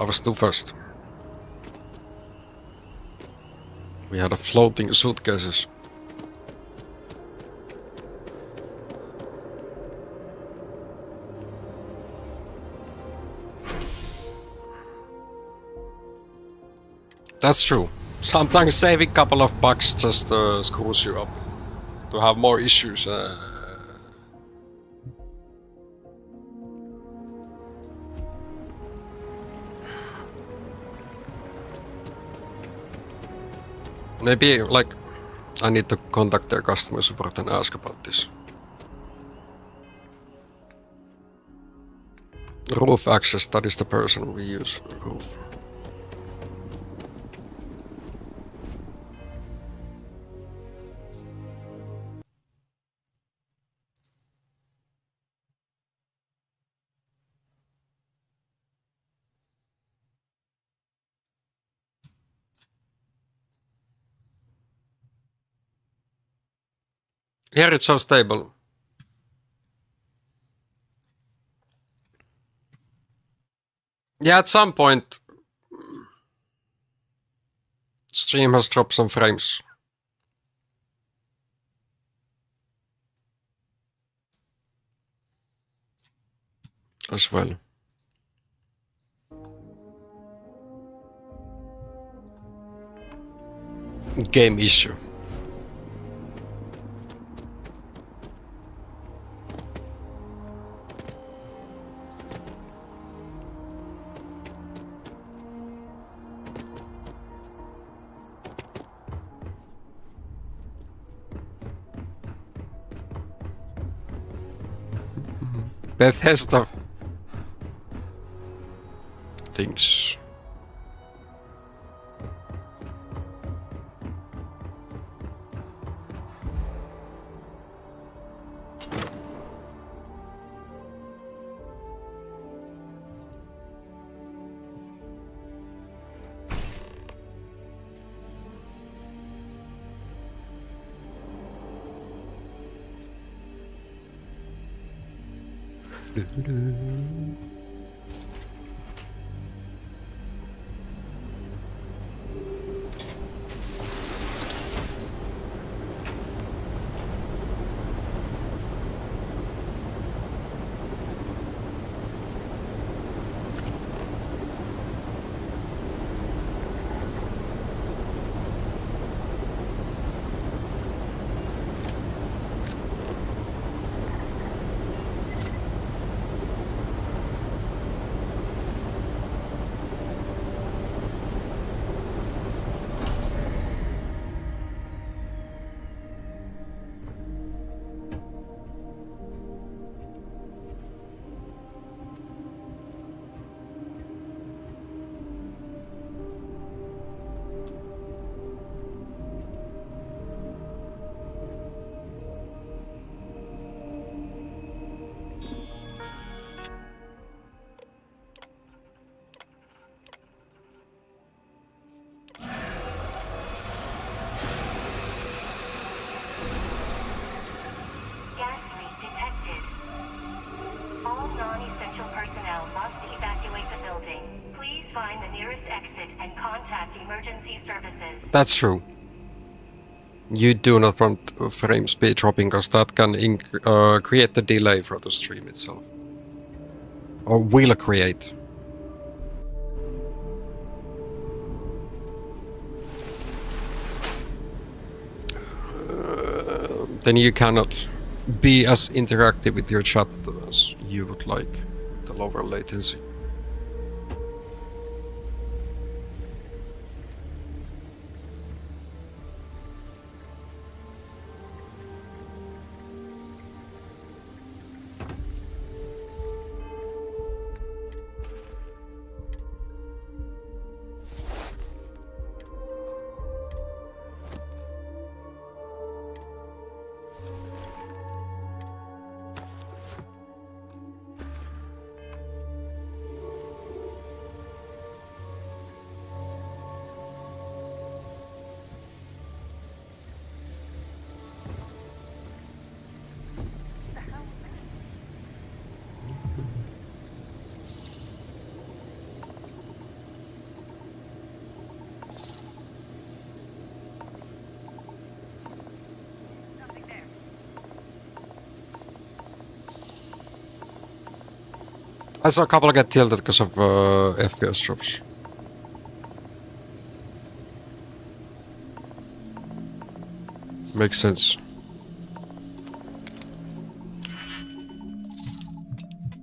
I was too fast. We had a floating suitcases. That's true. Sometimes saving a couple of bucks just screws you up. To have more issues. Maybe, like, I need to contact their customer support and ask about this. Roof access, that is the person we use. Roof. Here it's so stable. Yeah, at some point stream has dropped some frames. As well. Game issue. Bethesda things. That's true. You do not want frame speed dropping because that can create the delay for the stream itself. Or will create. Then you cannot be as interactive with your chat as you would like with the lower latency. I saw a couple get tilted because of FPS drops. Makes sense.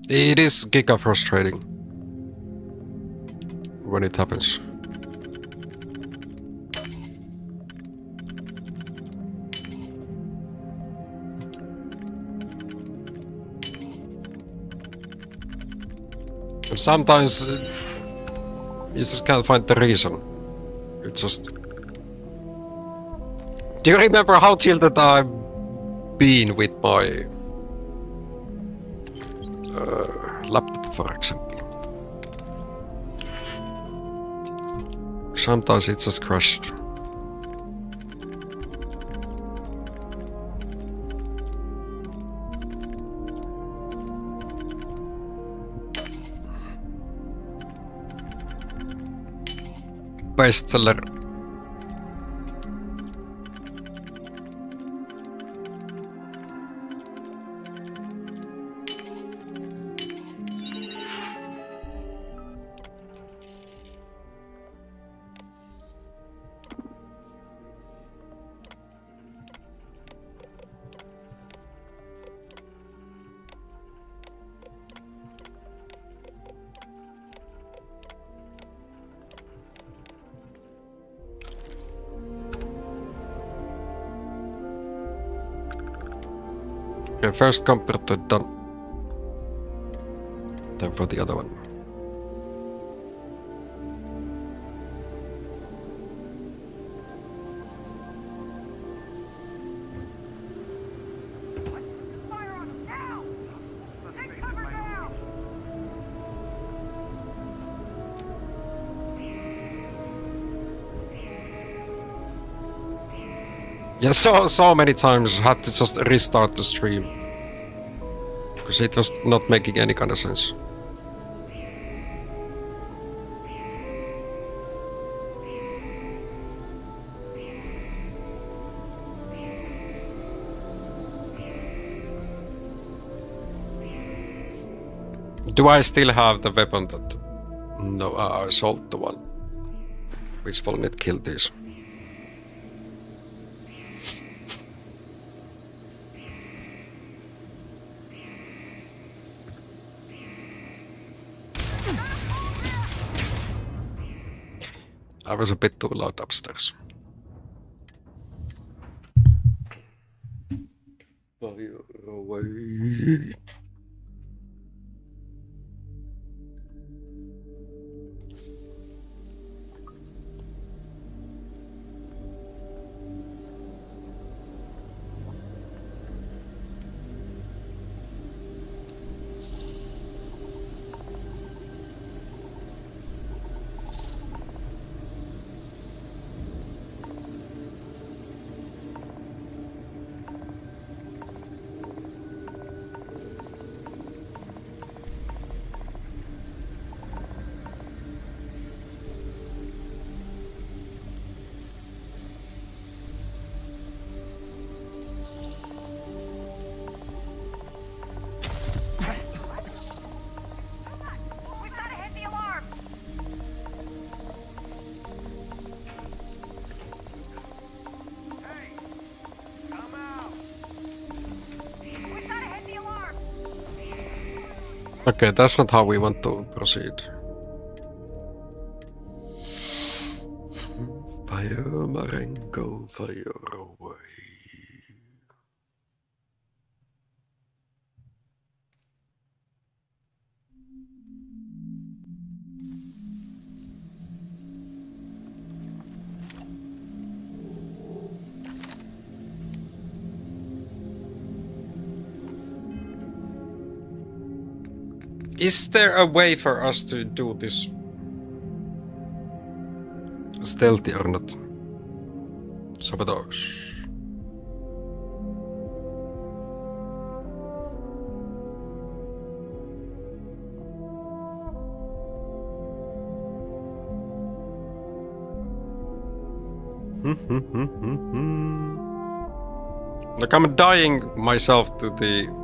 It is giga frustrating when it happens. Sometimes you just can't find the reason. It's just... Do you remember how tilted I've been with my laptop, for example? Sometimes it just crashed. Bestseller. Okay, first computer done. Then for the other one. Yeah, so many times had to just restart the stream. Because it was not making any kind of sense. Do I still have the weapon that... No, I sold the one. Which will not kill this. I was a bit too loud upstairs. Fire away. Okay, that's not how we want to proceed. Fire, Marengo, fire away. Is there a way for us to do this stealthy or not? Sabotage. Like I'm dying myself to the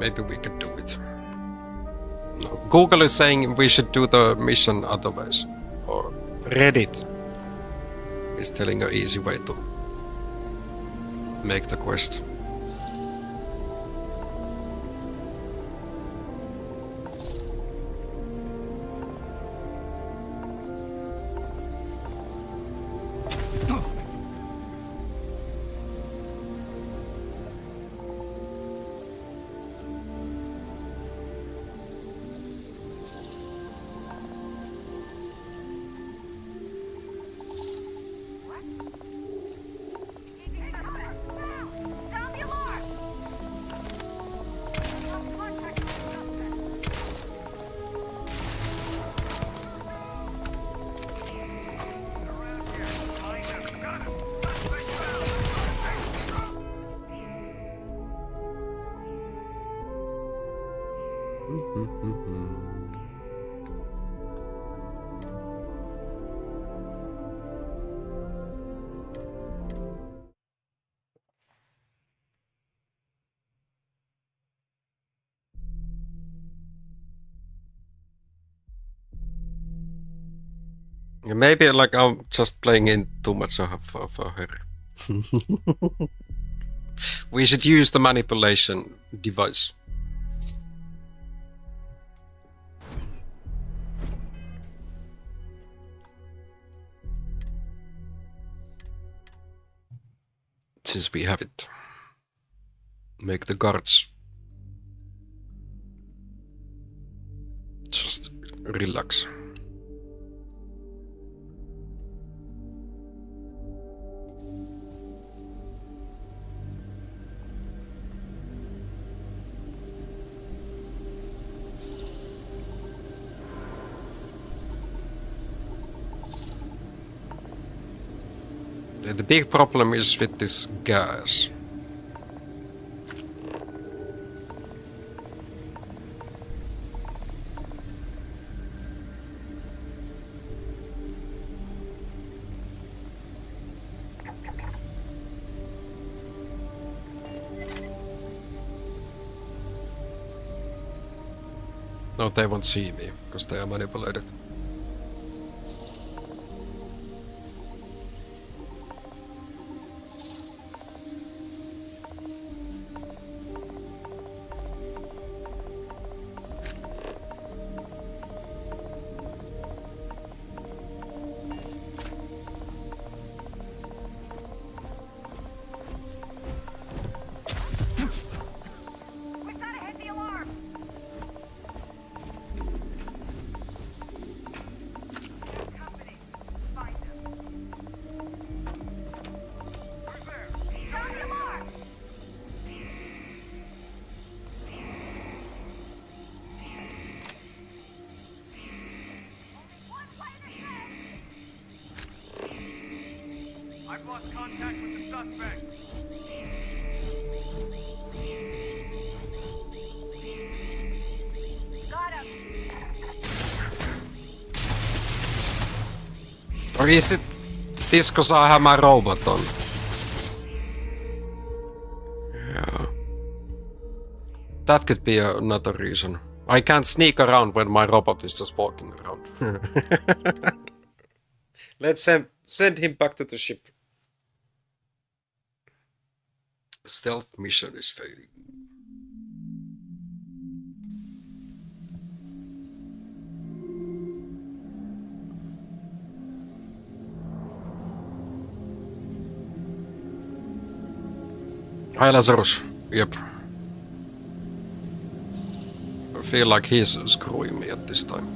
Maybe we can do it. No, Google is saying we should do the mission otherwise. Or Reddit is telling an easy way to make the quest. Maybe like I'm just playing in too much of a hurry. We should use the manipulation device. Since we have it. Make the guards just relax. The big problem is with this gas. No, they won't see me because they are manipulated. I've lost contact with the suspect. Got him. Or is it this because I have my robot on? Yeah. That could be another reason. I can't sneak around when my robot is just walking around. Let's send him back to the ship. Stealth mission is failing. Hi Lazarus. Yep. I feel like he's screwing me at this time.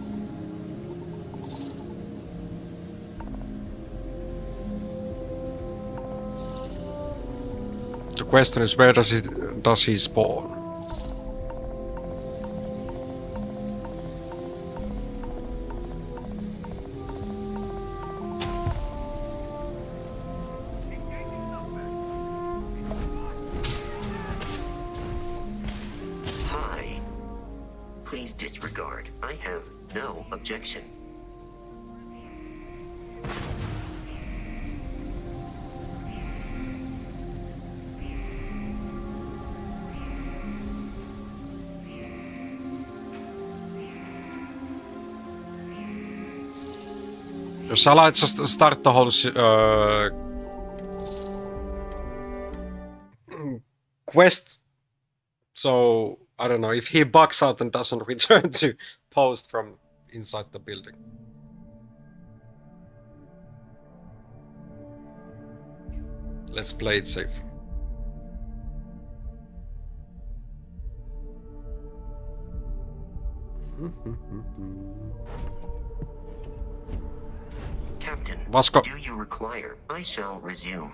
The question is, where does he spawn? Hi. Please disregard. I have no objection. Shall I just start the whole quest? So, I don't know, if he bugs out and doesn't return to post from inside the building. Let's play it safe. Captain, Vasco. do you require? I shall resume.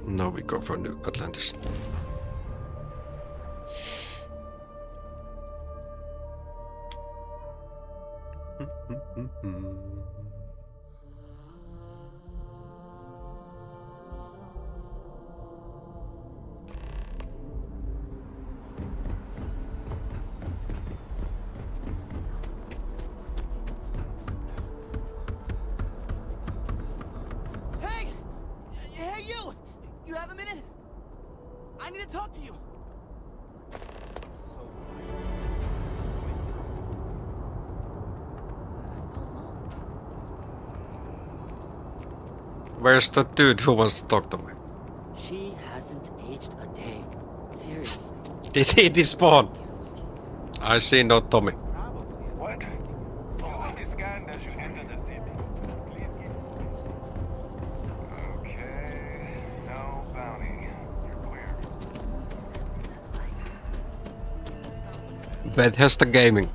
Now we go for New Atlantis. Hey! Hey, you! You have a minute? I need to talk to you. Where's the dude who wants to talk to me? She hasn't aged a day. Seriously. Did he despawn? I see no Tommy. What? You will be scanned as you enter the city. Please give... Okay. No bounty. You're clear. Bethesda Gaming.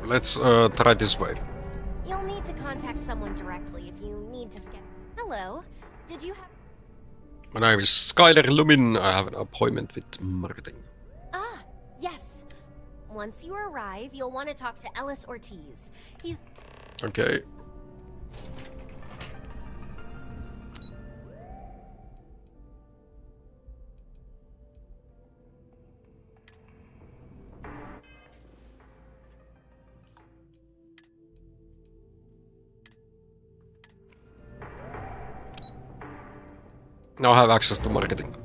Let's try this way. You'll need to contact someone directly if you need to scan. Hello, did you have... My name is Skyler Lumin. I have an appointment with Martin. Ah, yes. Once you arrive, you'll want to talk to Ellis Ortiz. He's... Okay. Now I have access to marketing.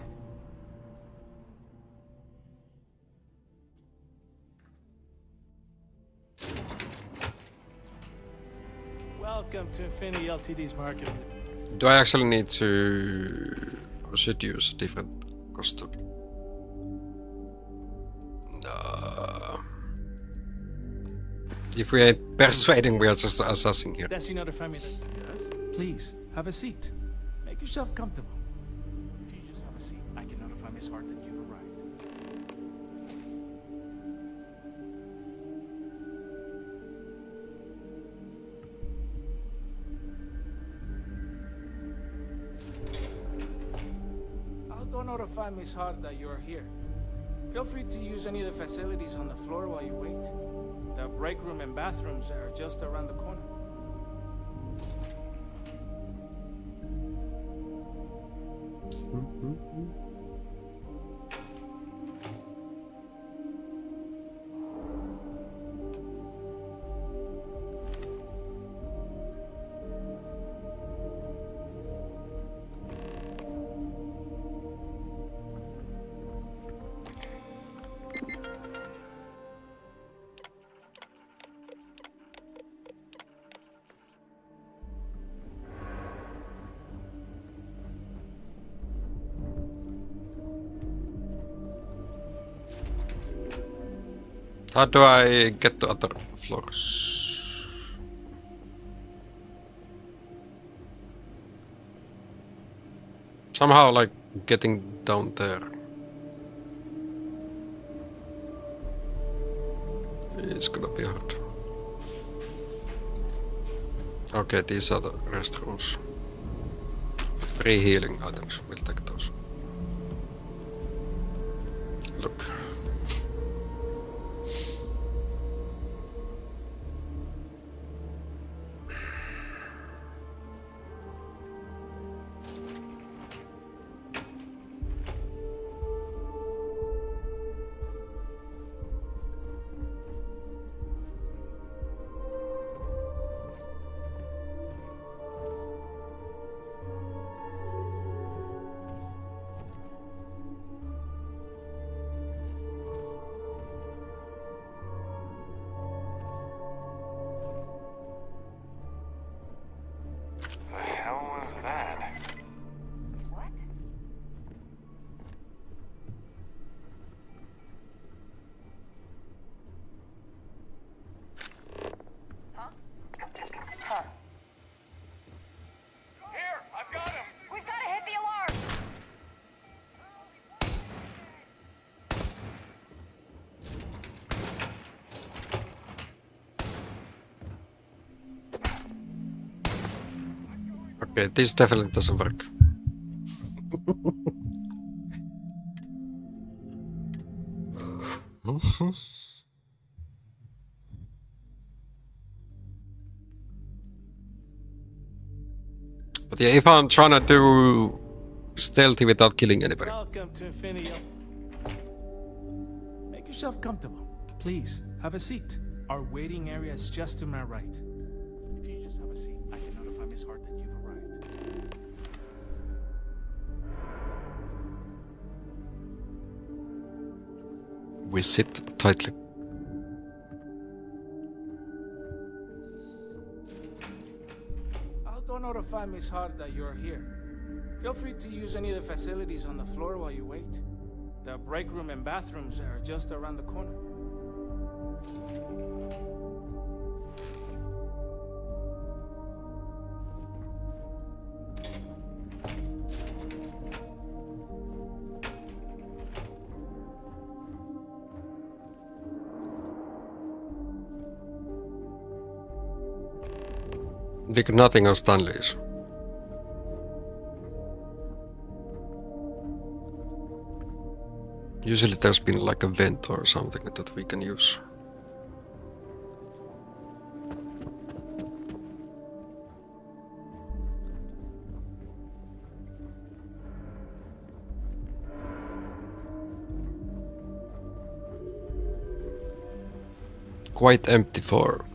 Welcome to Infinity Ltd's marketing. Do I actually need to... or should use a different costume? If we ain't persuading, we are just assessing here. Does she notify me that? Yes. Please, have a seat. Make yourself comfortable. If you just have a seat, I can notify Miss Hart that you've arrived. I'll go notify Miss Hart that you are here. Feel free to use any of the facilities on the floor while you wait. The break room and bathrooms are just around the corner. How do I get to other floors? Somehow like getting down there. It's gonna be hard. Okay, these are the restrooms. Free healing items, we'll take those. Look. Okay, this definitely doesn't work. But yeah, if I'm trying to do stealthy without killing anybody. Welcome to Infinity. Make yourself comfortable. Please, have a seat. Our waiting area is just to my right. If you just have a seat, I can notify Miss Hart that you've arrived. We sit tightly. I'll go notify Miss Hart that you're here. Feel free to use any of the facilities on the floor while you wait. The break room and bathrooms are just around the corner. We got nothing on Stanley's. Usually there's been like a vent or something that we can use. Quite empty for...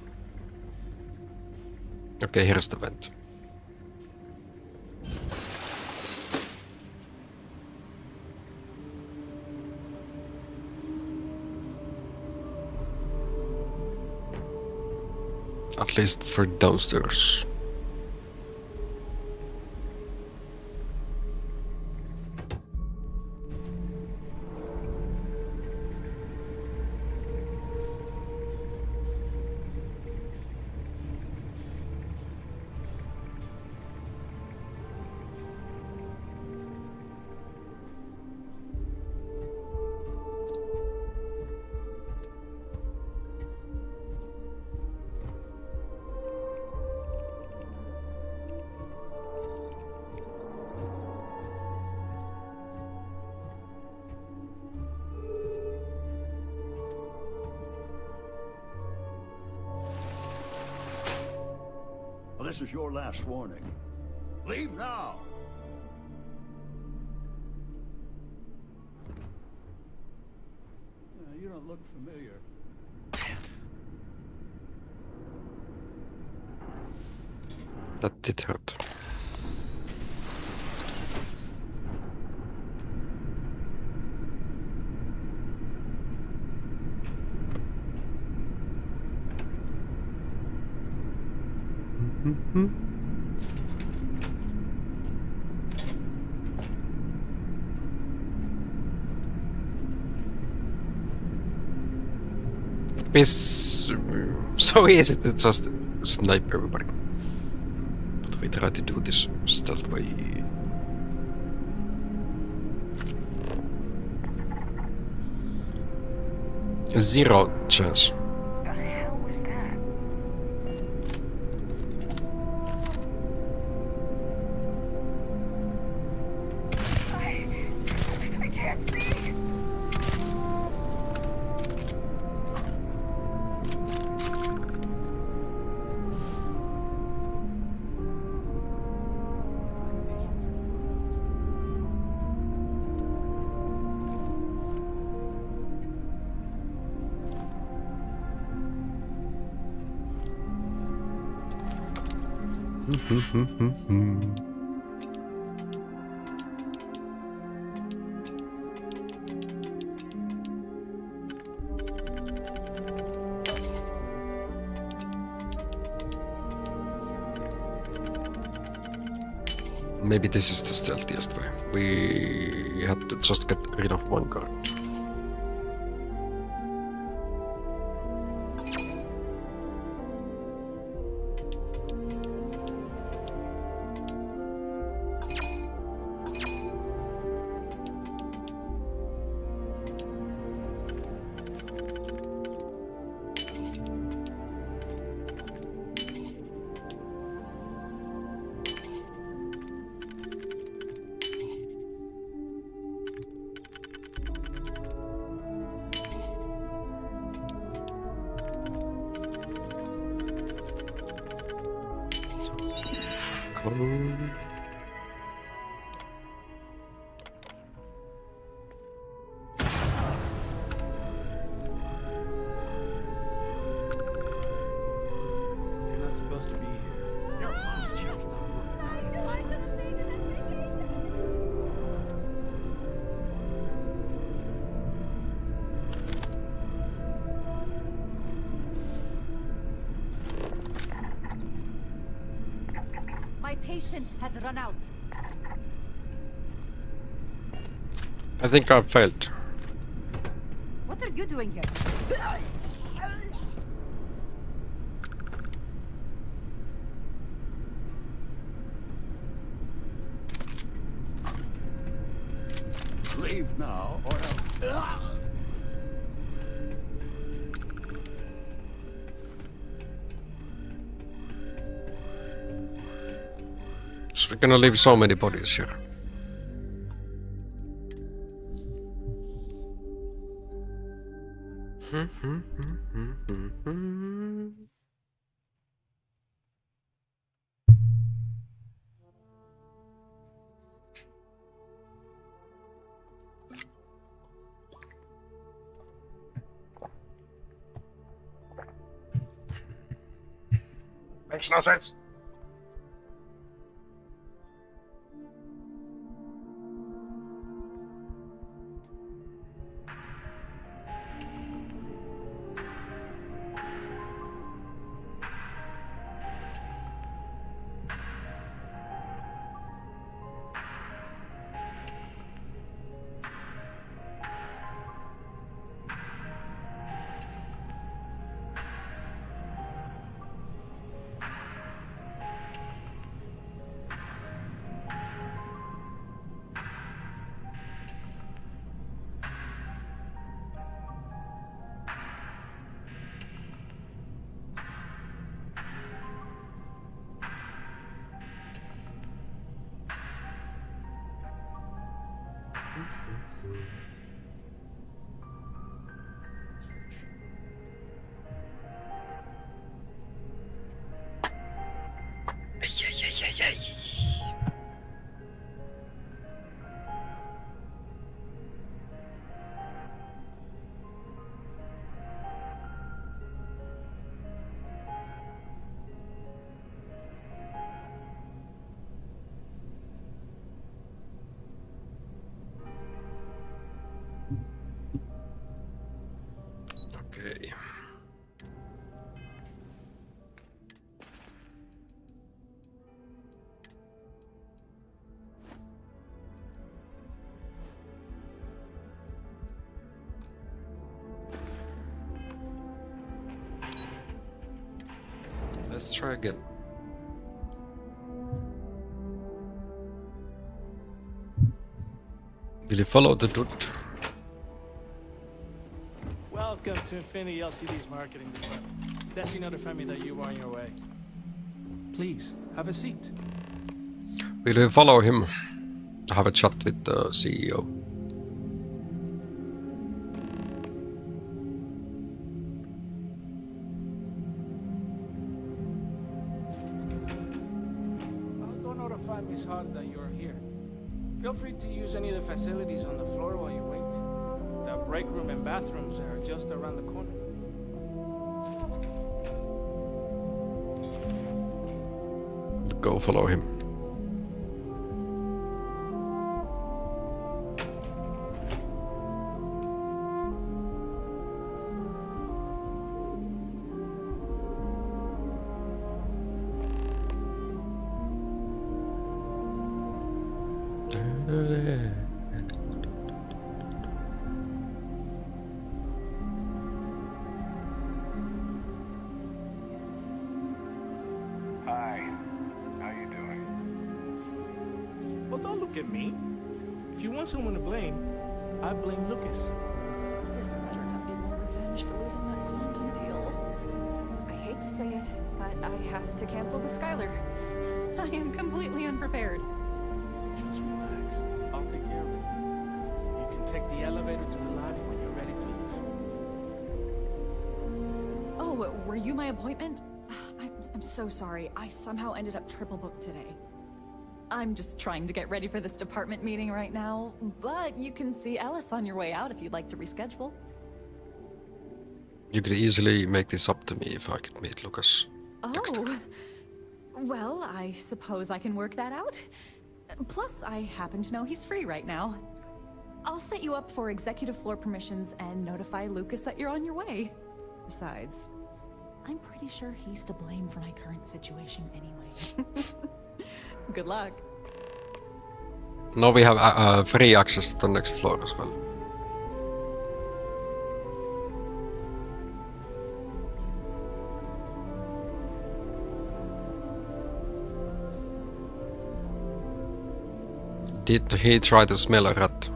Okay, here's the vent. At least for downstairs. This is your last warning. Leave now! You don't look familiar. That did hurt. It's so easy to just snipe everybody. But we try to do this stealth way. Zero chance. Maybe this is the stealthiest way. We had to just get rid of one guard. You're not supposed to be here. Your mom's just My patience has run out. I think I failed. What are you doing here? Leave now, or else. So we're gonna leave so many bodies here. Makes no sense. Okay. Let's try again. Will you follow the dude? Welcome to Infinity LTD's marketing department. Desi notified me that you were on your way. Please, have a seat. Will you follow him? Have a chat with the CEO. I'll go notify Miss Hart that you're here. Feel free to use any of the facilities on the floor while you wait. The break room and bathrooms are just around the corner. go follow him. Hi. How you doing? Well, don't look at me. If you want someone to blame, I blame Lucas. This better not be more revenge for losing that quantum deal. I hate to say it, but I have to cancel with Skylar. I am completely unprepared. Just relax. I'll take care of it. You can take the elevator to the lobby when you're ready to leave. Oh, were you my appointment? I'm so sorry. I somehow ended up triple booked today. I'm just trying to get ready for this department meeting right now, but you can see Ellis on your way out if you'd like to reschedule. You could easily make this up to me if I could meet Lucas. Oh, well, I suppose I can work that out. Plus, I happen to know he's free right now. I'll set you up for executive floor permissions and notify Lucas that you're on your way. Besides, I'm pretty sure he's to blame for my current situation anyway. Good luck. Now we have free access to the next floor as well. Did he try to smell a rat?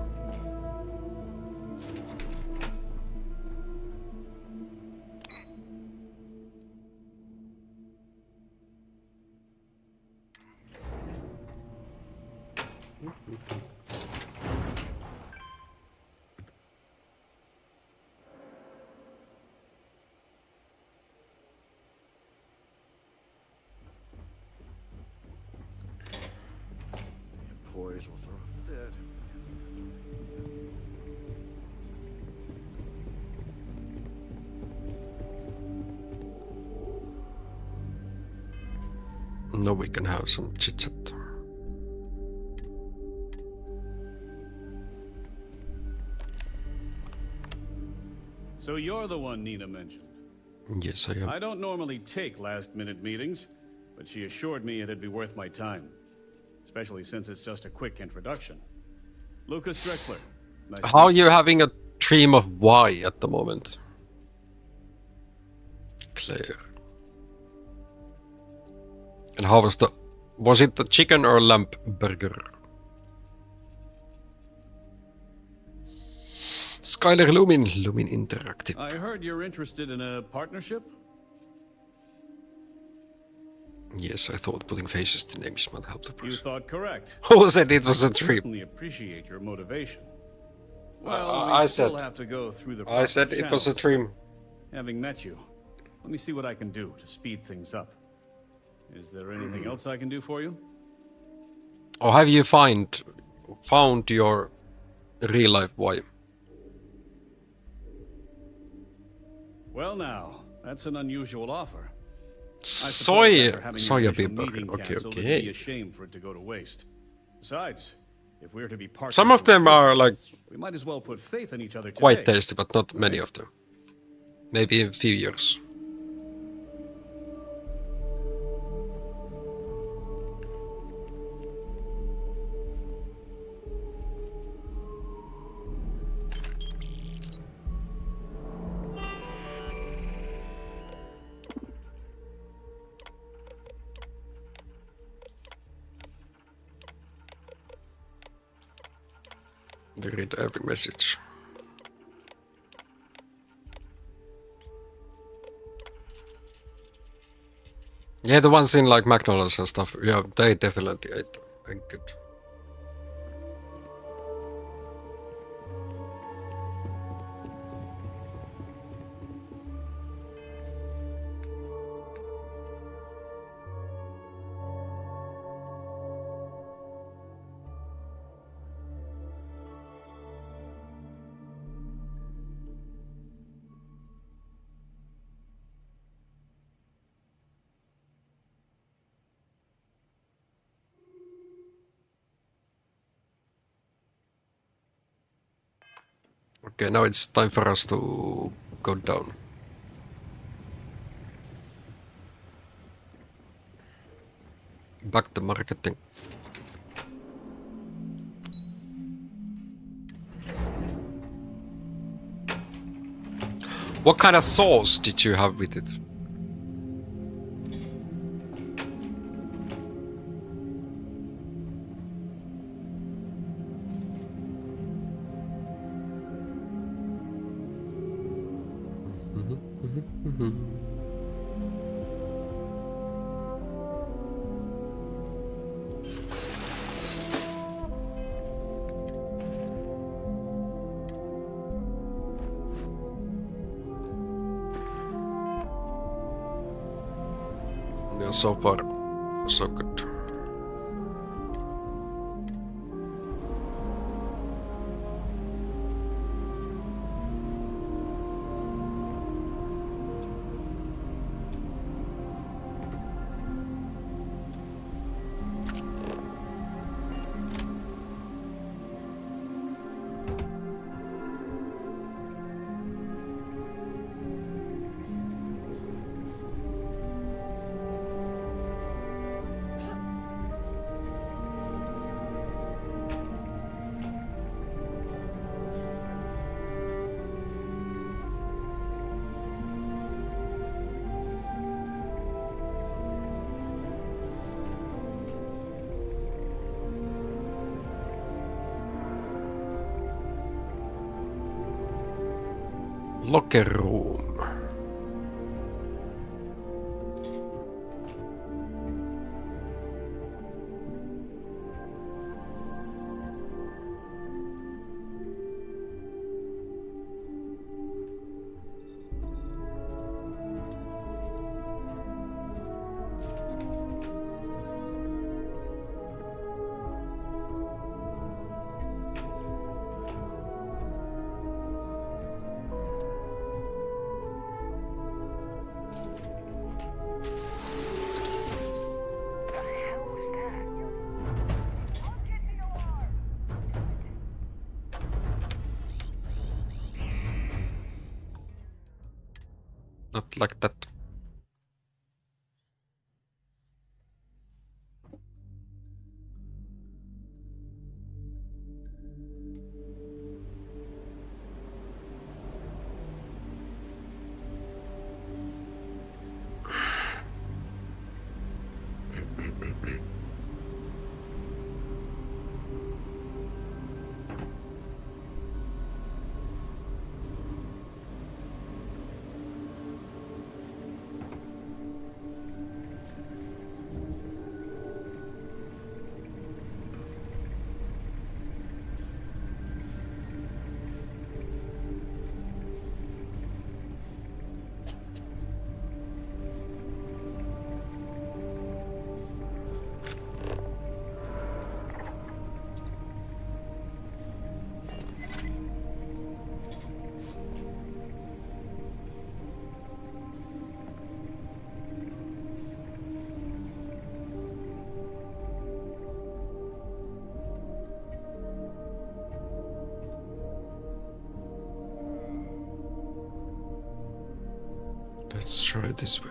Employees will throw a fit. Now we can have some chit chat. So you're the one Nina mentioned. Yes, I am. I don't normally take last-minute meetings, but she assured me it'd be worth my time. Especially since it's just a quick introduction. Lucas Drexler. Nice How are you having a dream of why at the moment? Claire. And how was it the chicken or lamb burger? Skylar Lumin Interactive. I heard you're interested in a partnership? Yes, I thought putting faces to names might help the You process. thought correct. Who said it was I a dream? certainly appreciate your motivation. Well, I we said- still have to go through the I said proper it was a channels. dream. Having met you, let me see what I can do to speed things up. Is there anything else I can do for you? Or have you found your real life why? Well now, that's an unusual offer. Soy Soya burger. Okay, It'd be okay. a shame for it to go to waste. Besides, if we're to be partners, Some of them are like we might as well put faith in each other today. quite tasty, but not many of them. Maybe in a few years. We read every message. Yeah, the ones in like McDonald's and stuff, yeah, they definitely ate good. Okay, now it's time for us to go down. Back to marketing. What kind of sauce did you have with it? Yeah, so far, so good. Locker room. Not like that. Let's try it this way.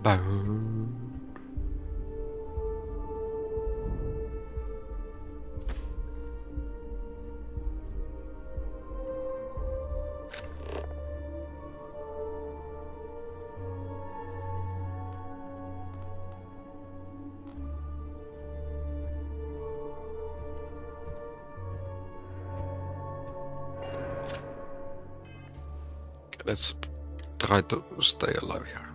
Boom. Let's try to stay alive here.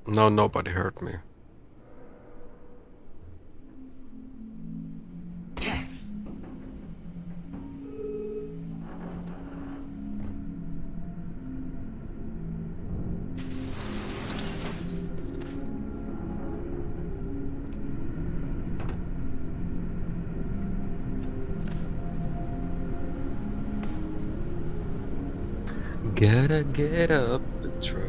No, nobody hurt me. Gotta get up and try.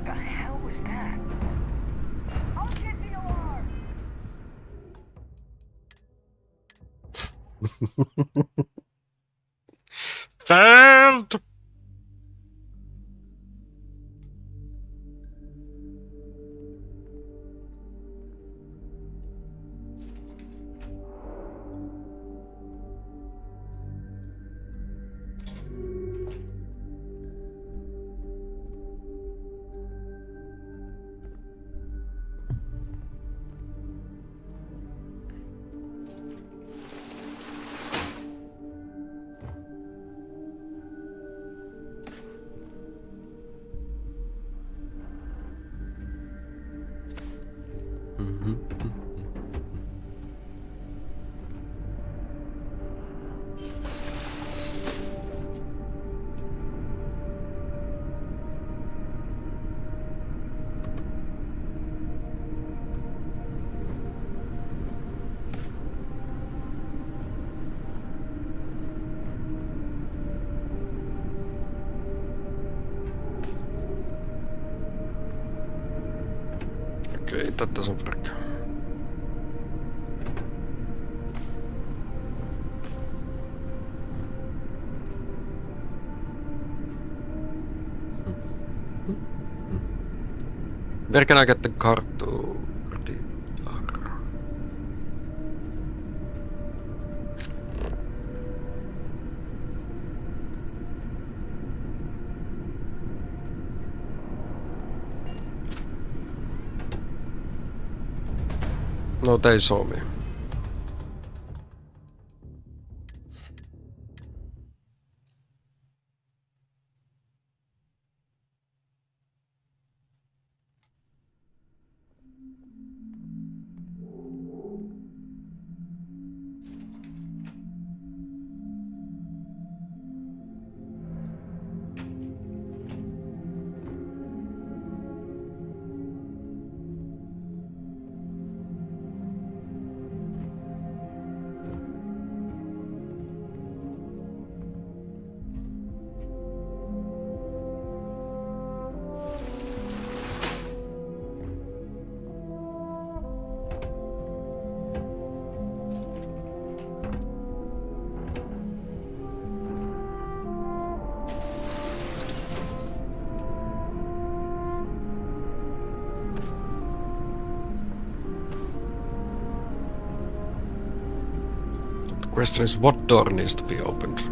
The hell was that? I'll get the alarm! Failed! Okay, that doesn't work. Where can I get the card to? No, they saw me. The question is, what door needs to be opened?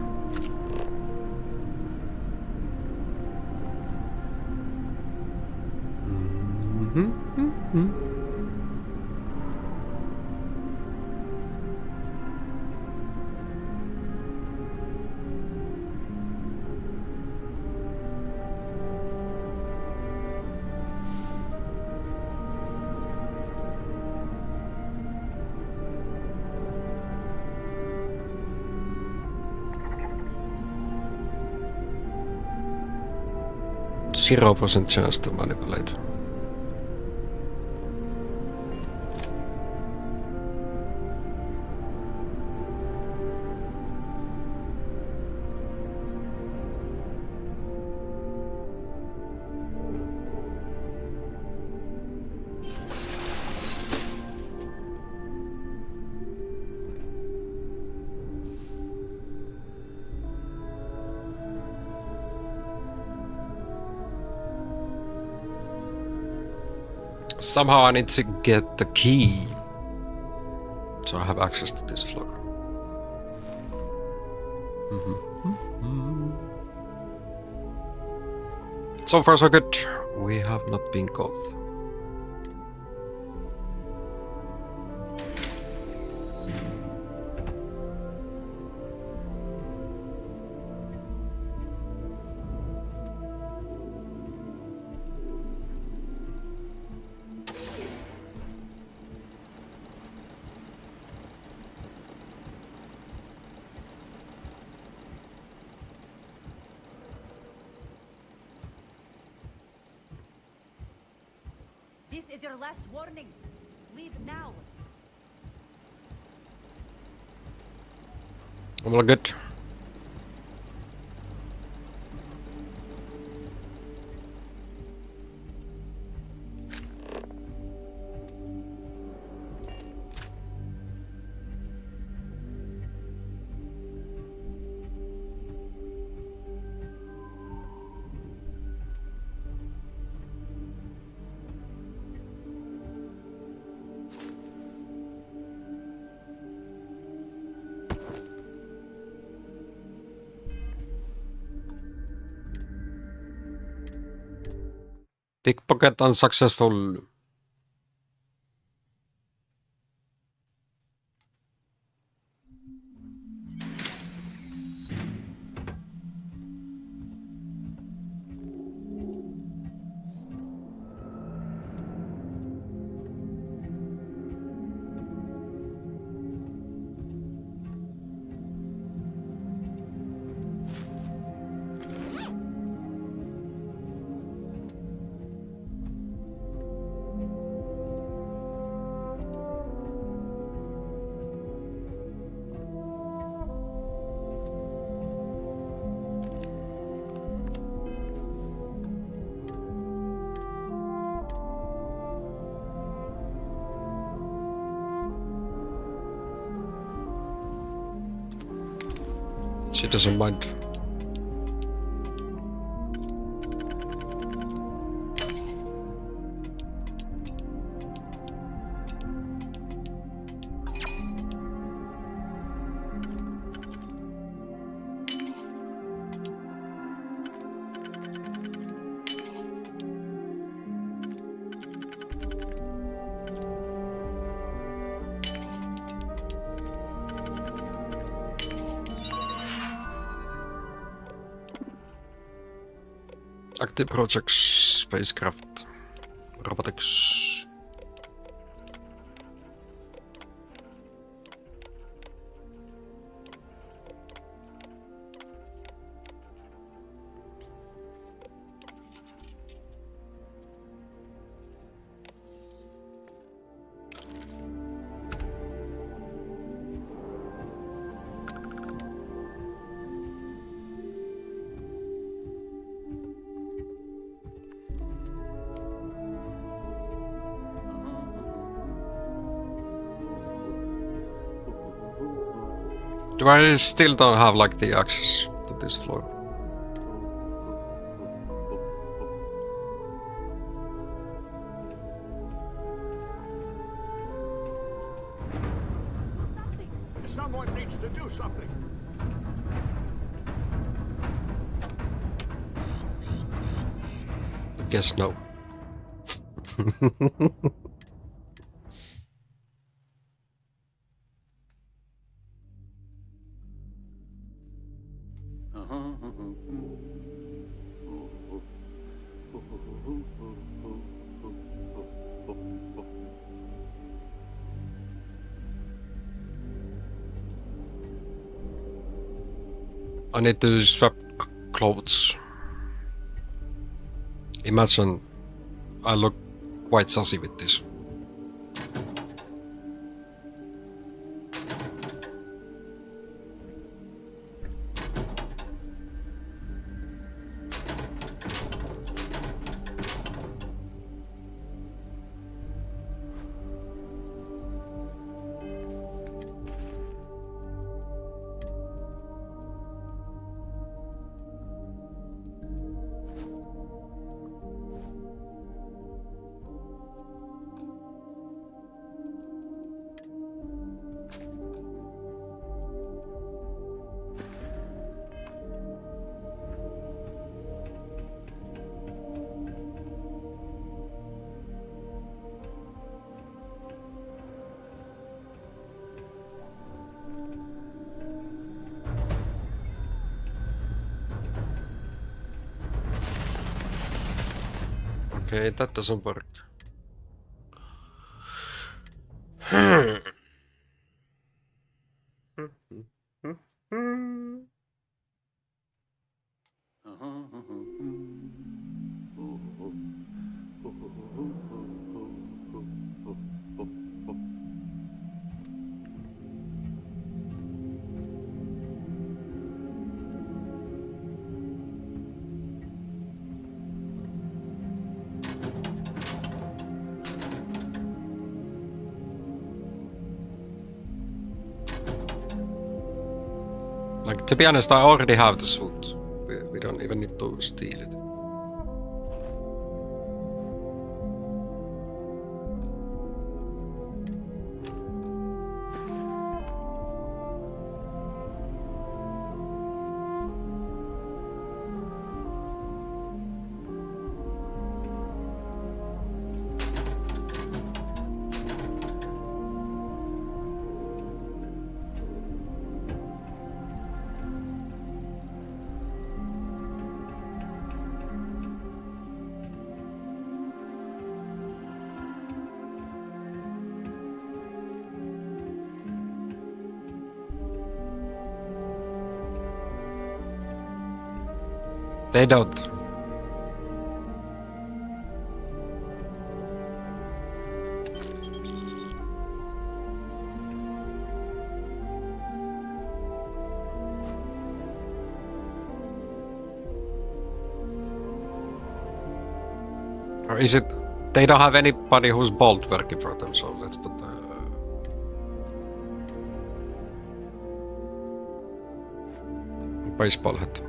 .0% chance to manipulate. Somehow I need to get the key, so I have access to this floor. So far so good. We have not been caught. This is your last warning. Leave now. I'm all good. Pickpocket unsuccessful. She doesn't mind. Active projects, spacecraft, robotics. Do I still don't have like the access to this floor? Someone needs to do something. I guess no. I need to swap clothes. Imagine I look quite sassy with this. Okay, that doesn't work. Like, to be honest, I already have the suit. We don't even need to steal it. They don't. Or is it they don't have anybody who's bold working for them, so let's put the baseball hat.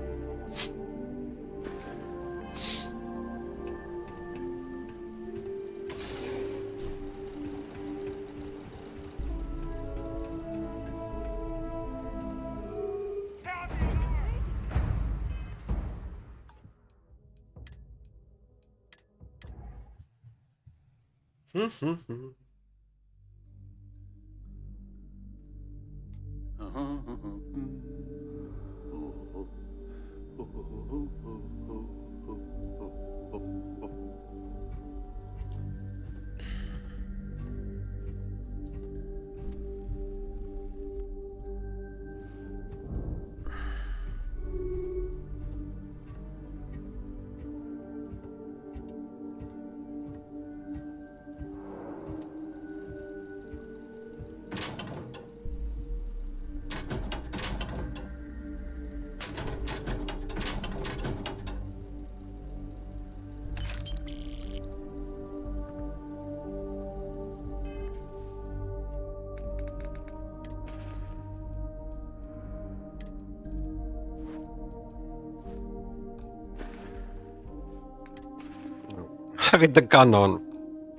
Having the gun on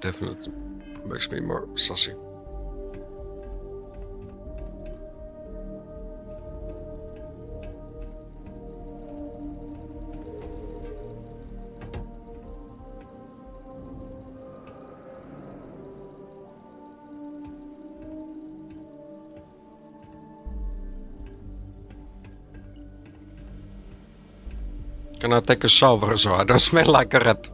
definitely makes me more sussy. Can I take a shower so I don't smell like a rat?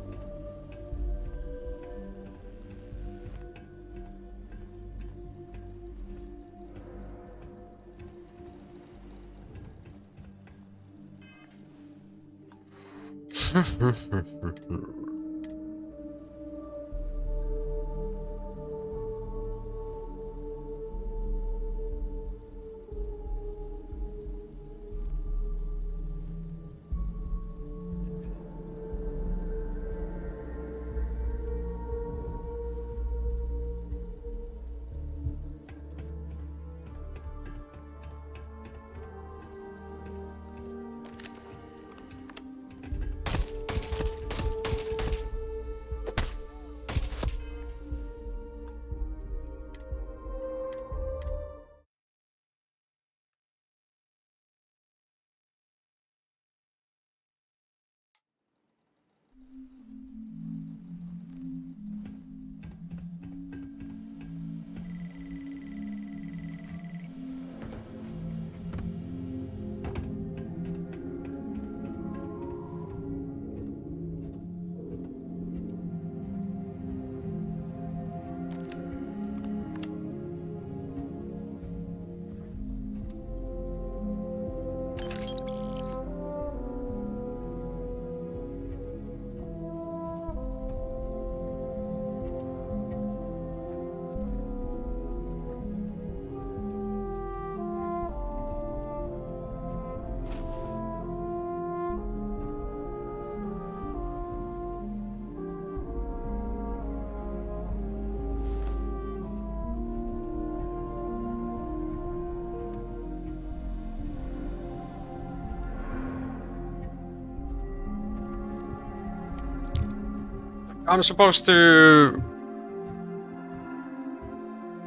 I'm supposed to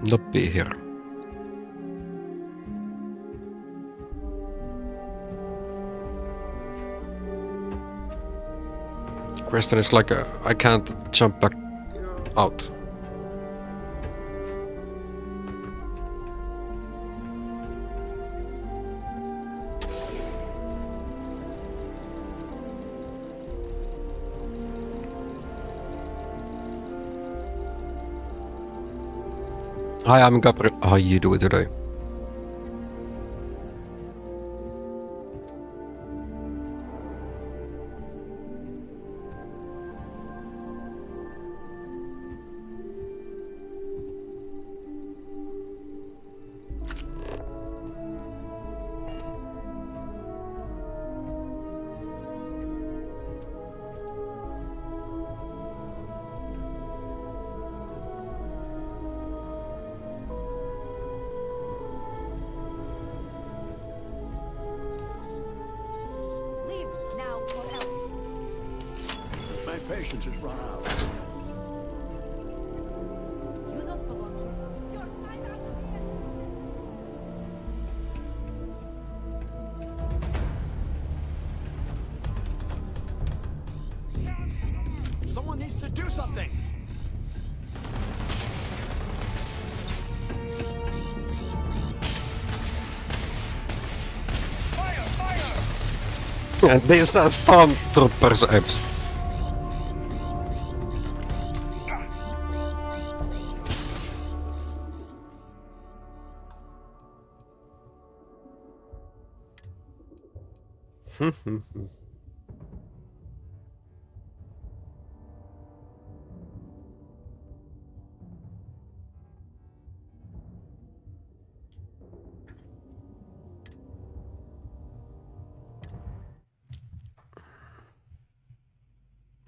not be here. Question is like I can't jump back out. Hi, I'm Gabriel. How you doing today? Leave now or else. My patience has run out. You don't belong here. You're fine out of here. Someone needs to do something. Yeah, these are stormtroopers apps.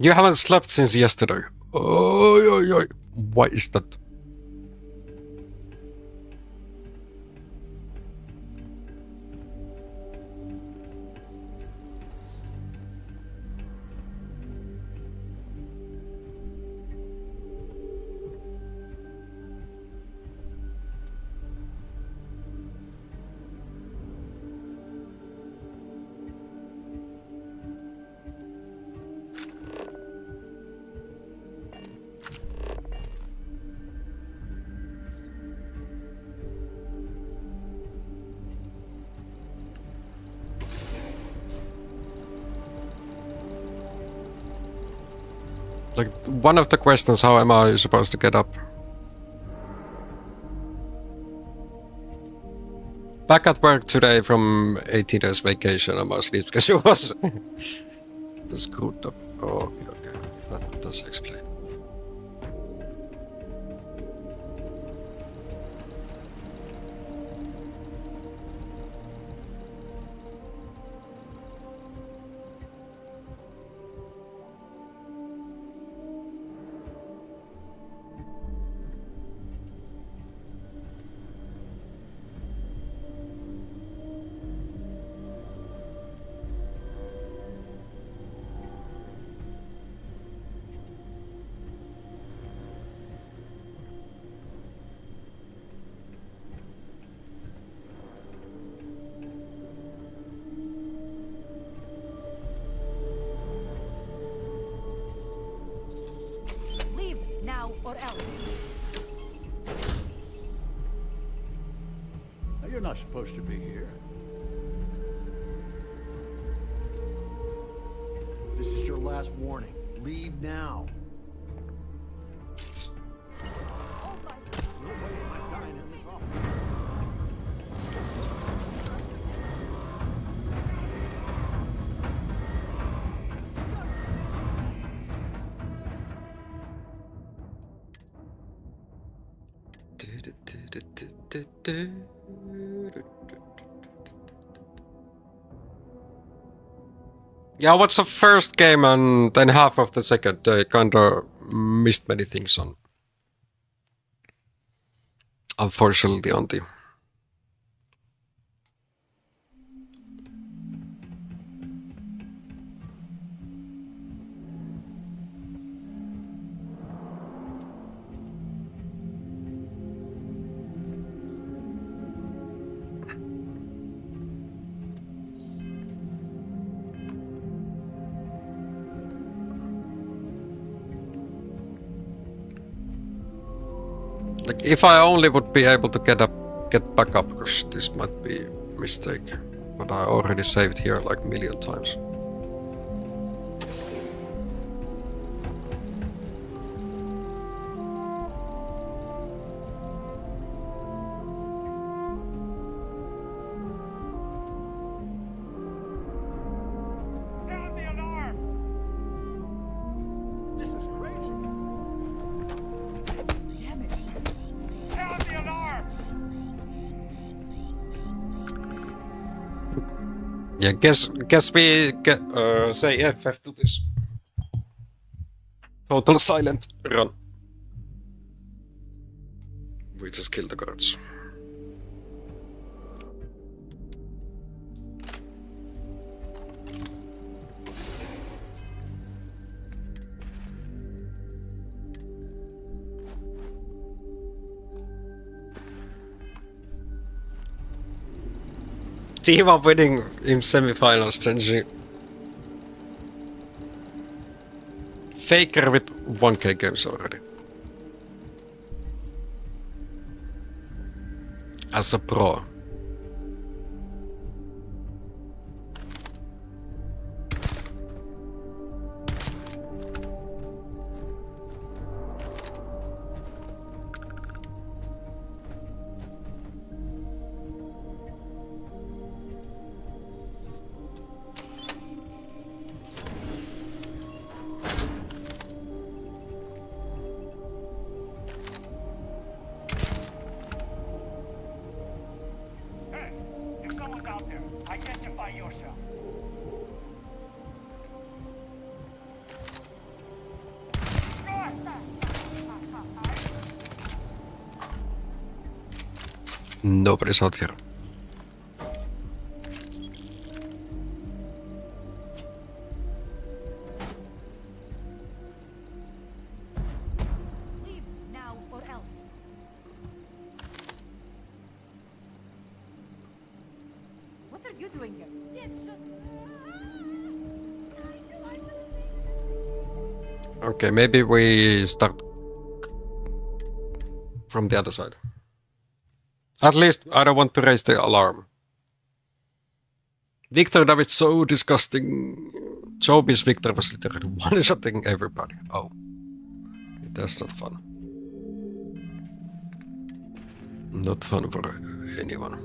You haven't slept since yesterday. Oh, why is that? Like, one of the questions, how am I supposed to get up? Back at work today from 18 days vacation on my sleep because it was screwed up. Oh, okay. That does explain. Leave now or else. Now, you're not supposed to be here. This is your last warning. Leave now. No way am I dying in this office. Yeah, what's the first game and then half of the second? I kinda missed many things on. Unfortunately, on the. Like, if I only would be able to get back up, because this might be a mistake. But I already saved here like a million times. Sound the alarm! This is crazy. Damn it. Sound the alarm! Yeah, guess we get, say FF to this. Total silent run. We just kill the guards. Team up winning in semifinals, Genji. Faker with 1k games already. As a pro. Hey, if someone's out there, identify yourself. Nobody's out here. Leave now or else. What are you doing here? This should. Okay, maybe we start from the other side. At least I don't want to raise the alarm. Victor, that was so disgusting. Joby's Victor was literally one-shotting everybody. Oh. That's not fun. Not fun for anyone.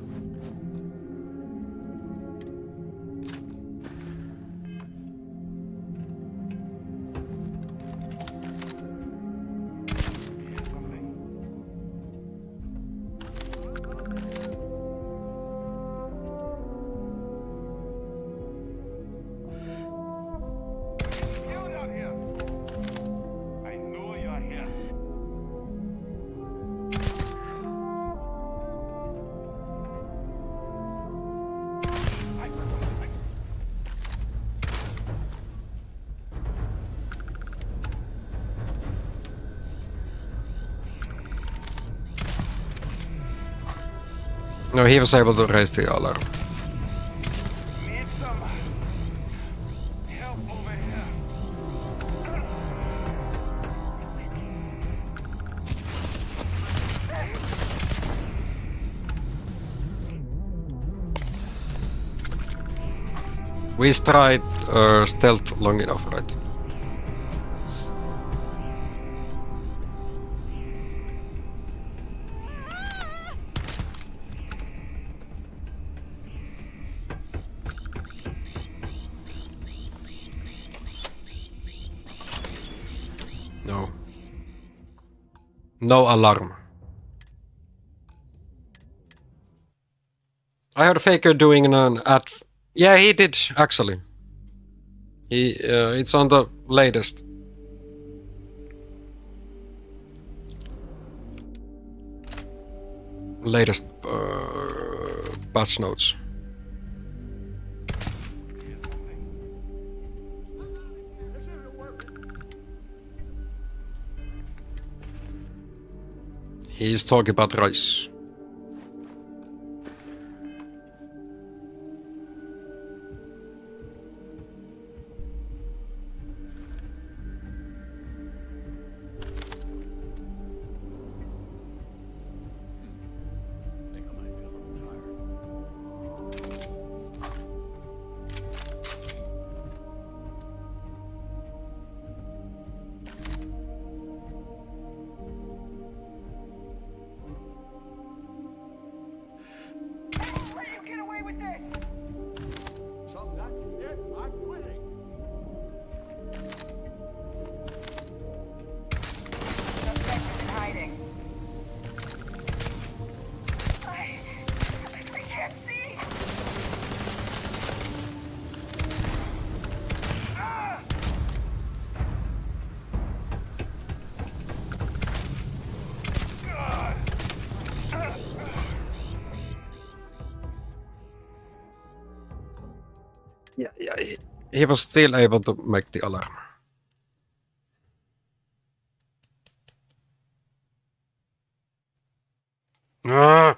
You down here! I know you're here. No, he was able to raise the alarm. Need some help over here. We tried stealth long enough, right? No. No alarm. I heard Faker doing an ad. Yeah, he did actually. He it's on the latest. Latest patch notes. He's talking about rice. he was still able to make the alarm. Ah!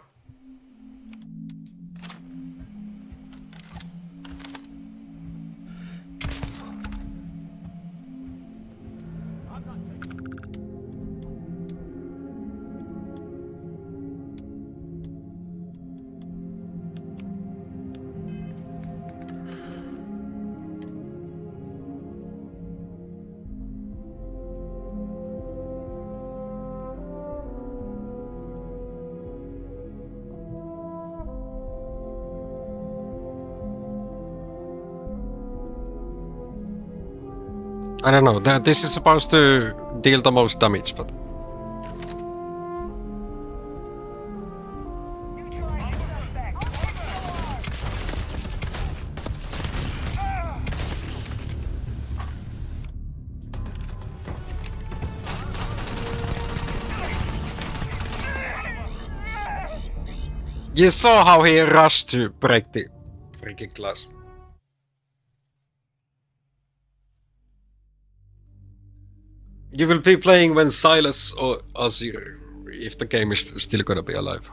I don't know, this is supposed to deal the most damage, but... You saw how he rushed to break the freaking glass. You will be playing when Silas or Azir, if the game is still gonna be alive.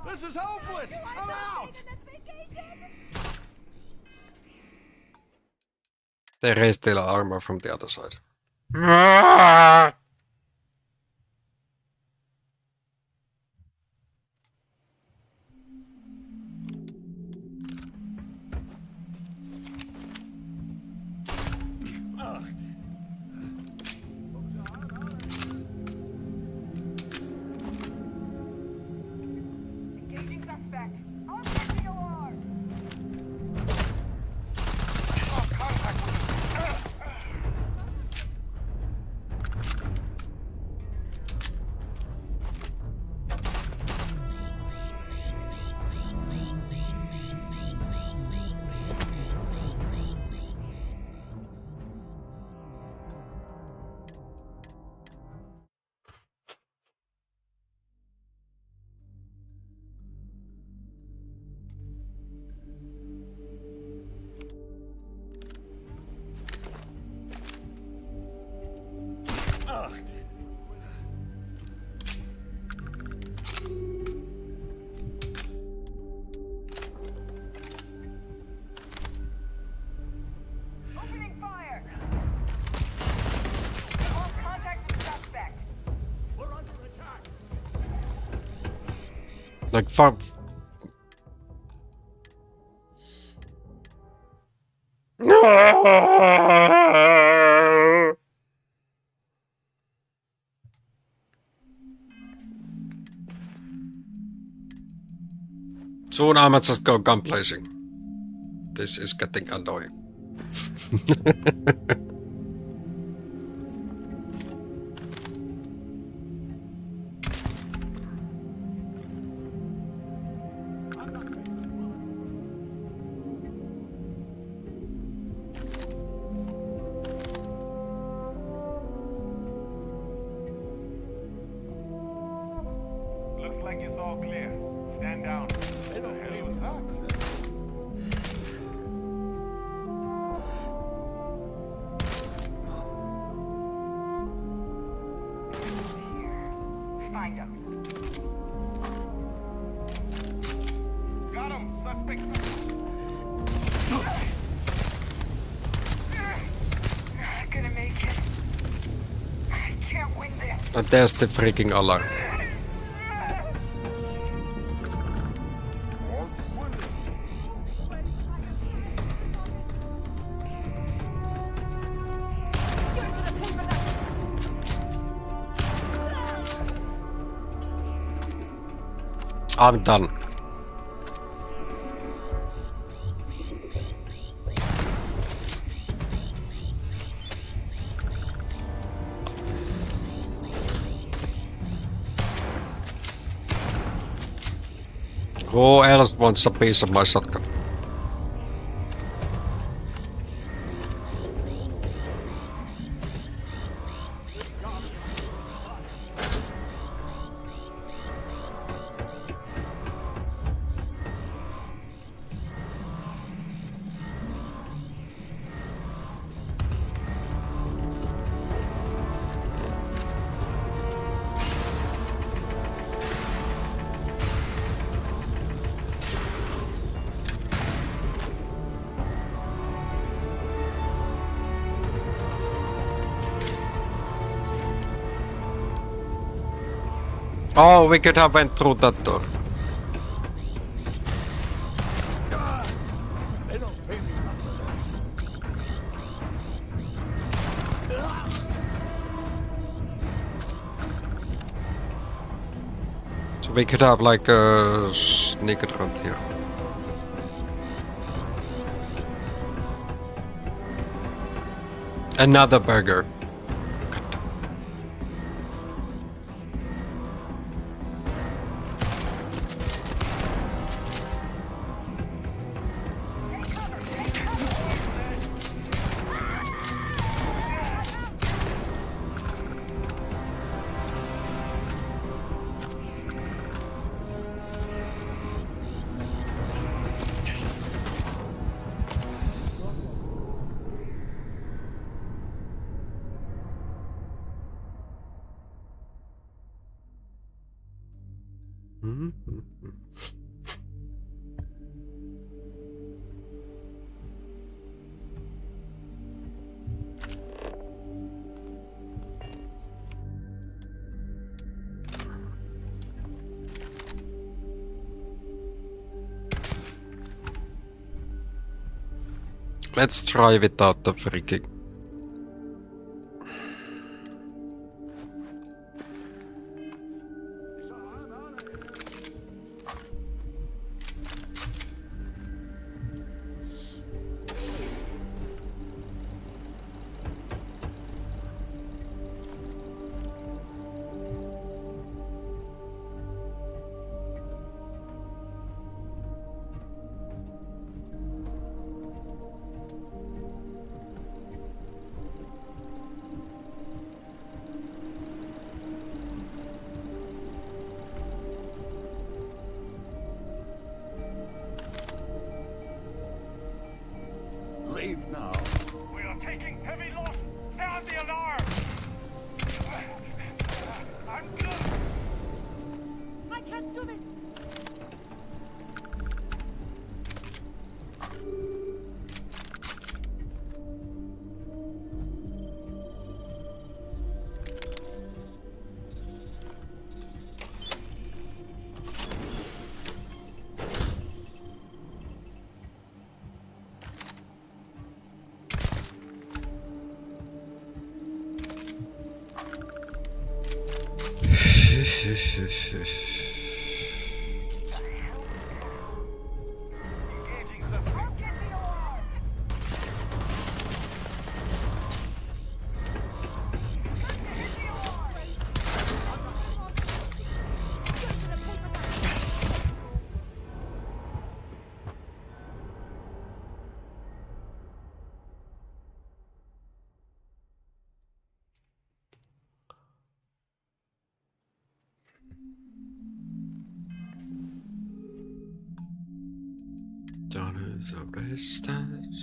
This is hopeless! I'm out! They raised their armor from the other side. Engaging suspect. I'll get the alarm. Opening fire. Lost contact with the suspect. We're under attack. Like fuck. Soon I'ma just go gun blazing. This is getting annoying. Looks like it's all clear. Stand down. What the hell was that? Find him. Got him! Suspect! Gonna make it. And there's the freaking alarm. I'm done. Who else wants a piece of my shotgun? Oh, we could have went through that door. So we could have like a sneak around here. Another burger. Let's try without the freaking. Leave now. We are taking heavy loss. Sound the alarm. I'm good. I can't do this. Daughters of Restas.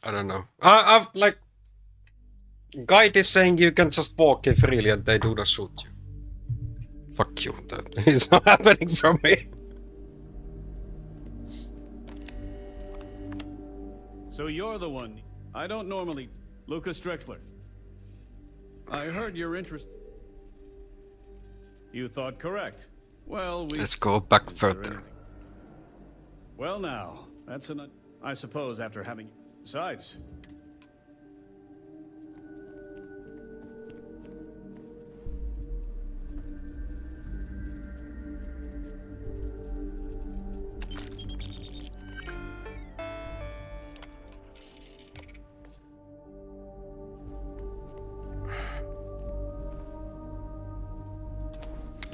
I don't know. I've like guide is saying you can just walk in freely and they do not shoot you. Fuck you. That is not happening for me. So you're the one. I don't normally Lucas Drexler. I heard you're interested. You thought correct. Well, Let's go back further. Well now, that's an... I suppose after having... Besides...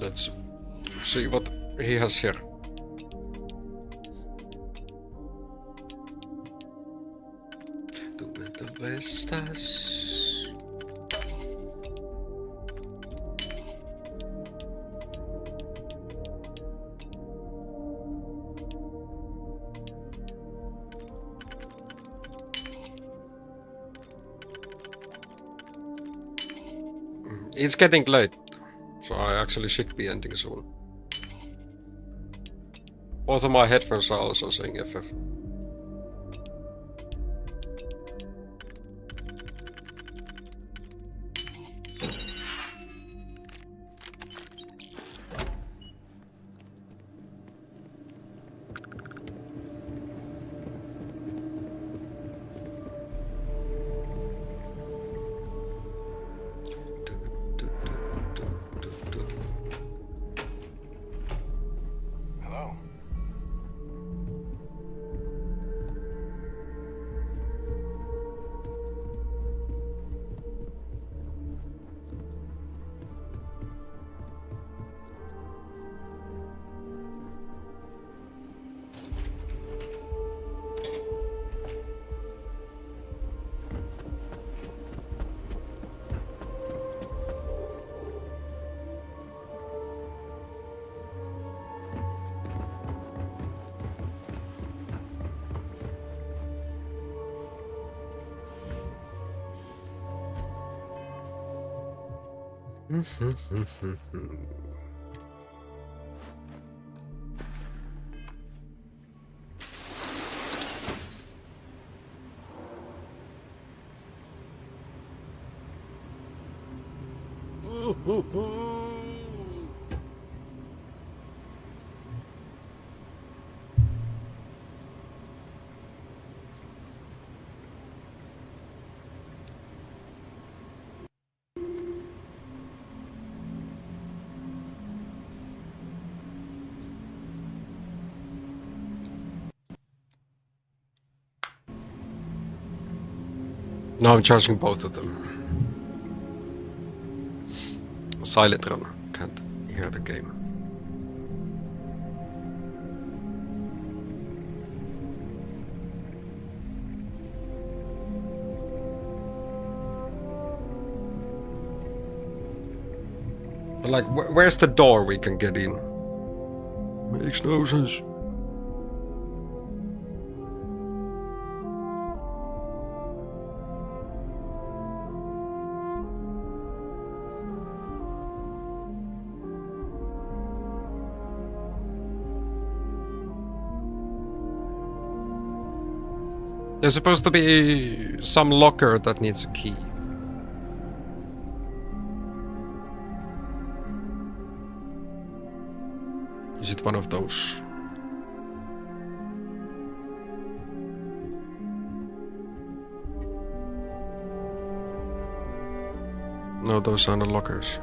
Let's see what he has here. ¿Dónde estás? It's getting late. So I actually should be ending soon. Both of my headphones are also saying FF. Hello? Now I'm charging both of them. Silent run. Can't hear the game. But like, where's the door we can get in? Makes no sense. There's supposed to be some locker that needs a key. Is it one of those? No, those are not lockers.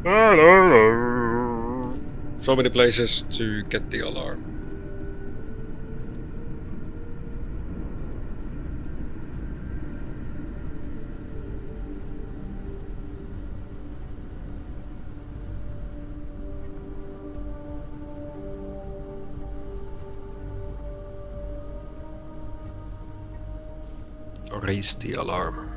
So many places to get the alarm. Or raise the alarm.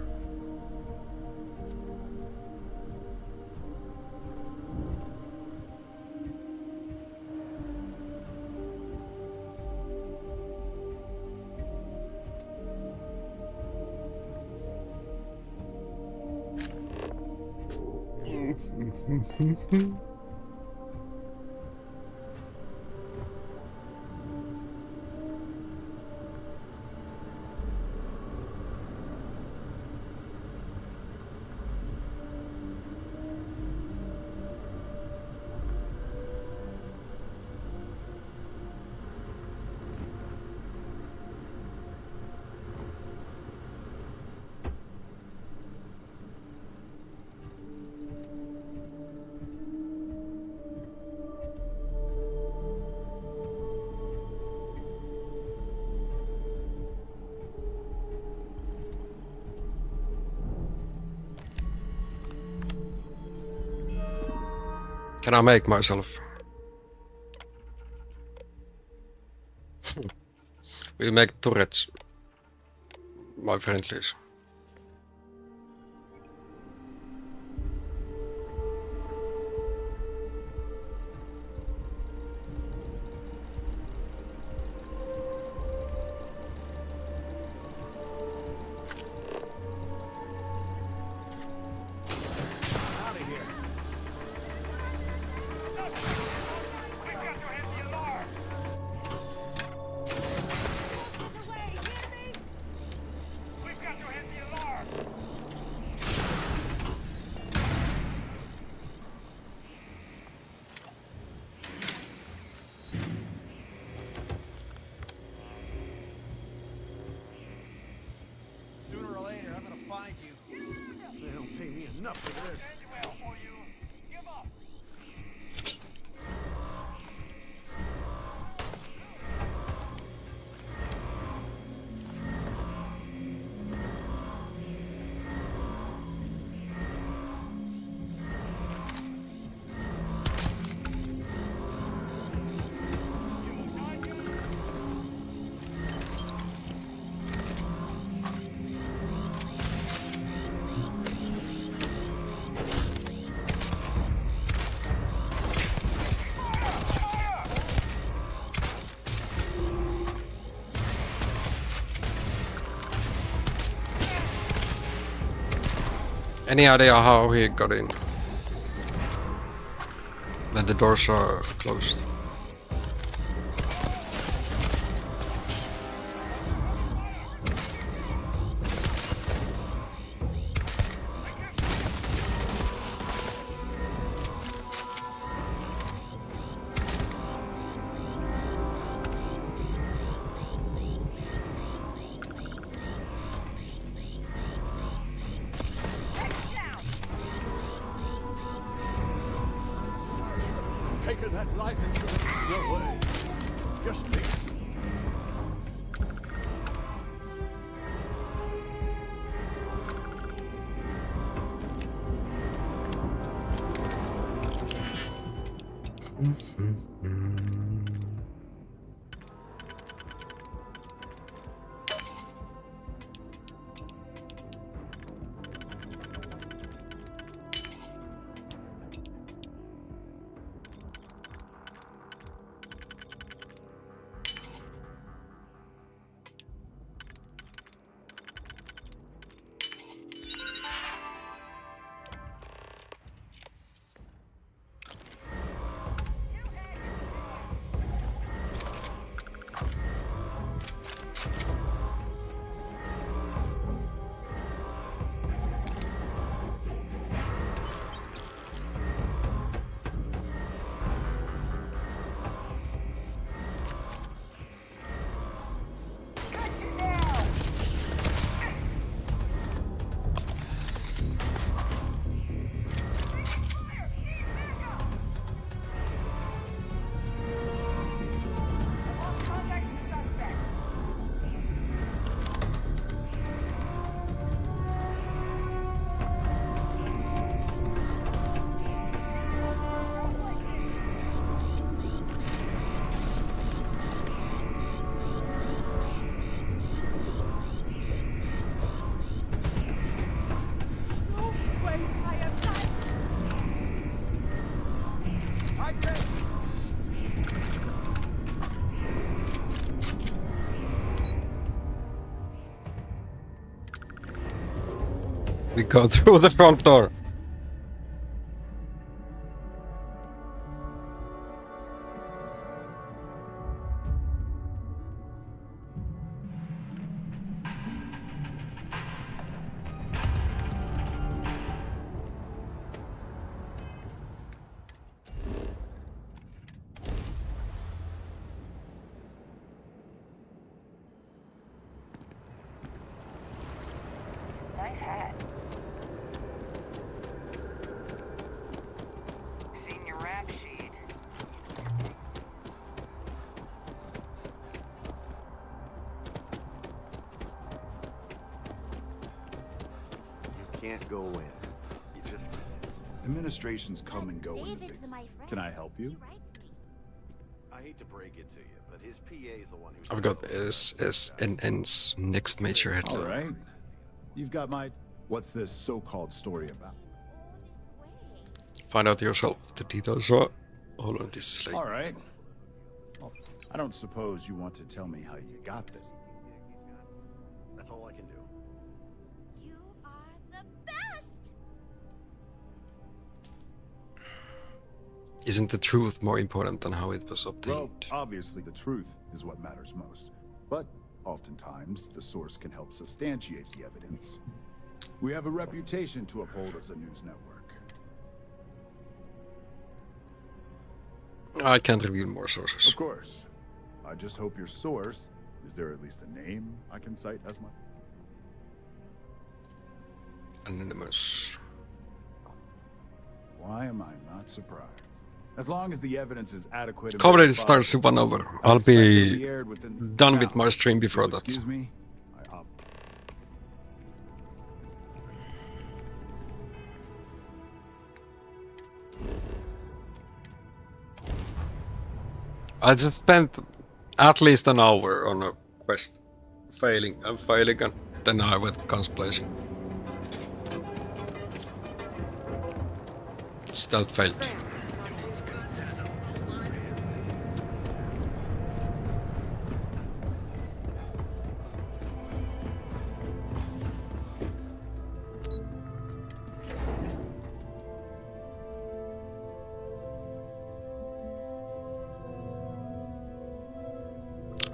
Can I make myself? We'll make turrets, my friendlies. Any idea how he got in? When the doors are closed. Taking that life insurance, no way. Just me. go through the front door. Nice hat. Seen your rap sheet. You can't go in. You just can't. Administrations come and go in the big. Can I help you? I hate to break it to you, but his PA is the one who's. I've got SSNN's next major headline. All right. You've got my. What's this so-called story about? Find out yourself. The details are all on this slate. All right. Well, I don't suppose you want to tell me how you got this. That's all I can do. You are the best! Isn't the truth more important than how it was obtained? Well, obviously the truth is what matters most. But oftentimes, the source can help substantiate the evidence. We have a reputation to uphold as a news network. I can't reveal more sources. Of course. I just hope your source, is there at least a name I can cite as my... Anonymous. Why am I not surprised? As long as the evidence is adequate... and Comedy verified, starts supernova. I I'll expect it'll be be aired within done with hours. my stream before You'll that. Excuse me? I just spent at least an hour on a quest. Failing and failing, and then I went guns blazing. Stealth failed.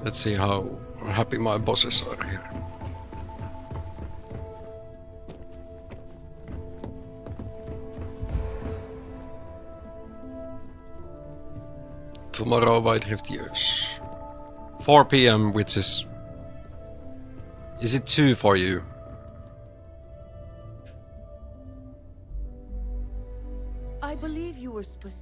Let's see how happy my bosses are here. Tomorrow White Rift years. 4 PM, which is... Is it 2 for you? I believe you were supposed.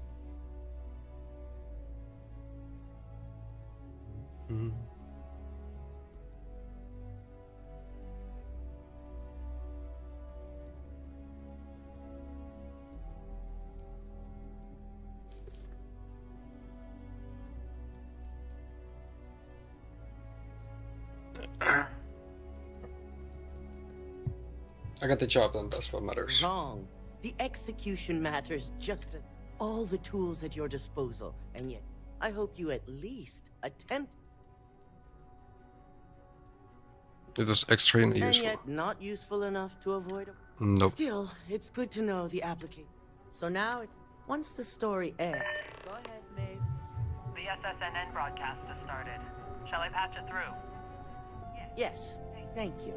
I got the job and that's what matters. Wrong. The execution matters just as all the tools at your disposal, and yet I hope you at least attempt. It was extremely And useful. yet not useful enough to avoid a... Nope. Still, it's good to know the application. So now it's... Once the story ends... Go ahead, Maeve. The SSNN broadcast has started. Shall I patch it through? Yes, thank you.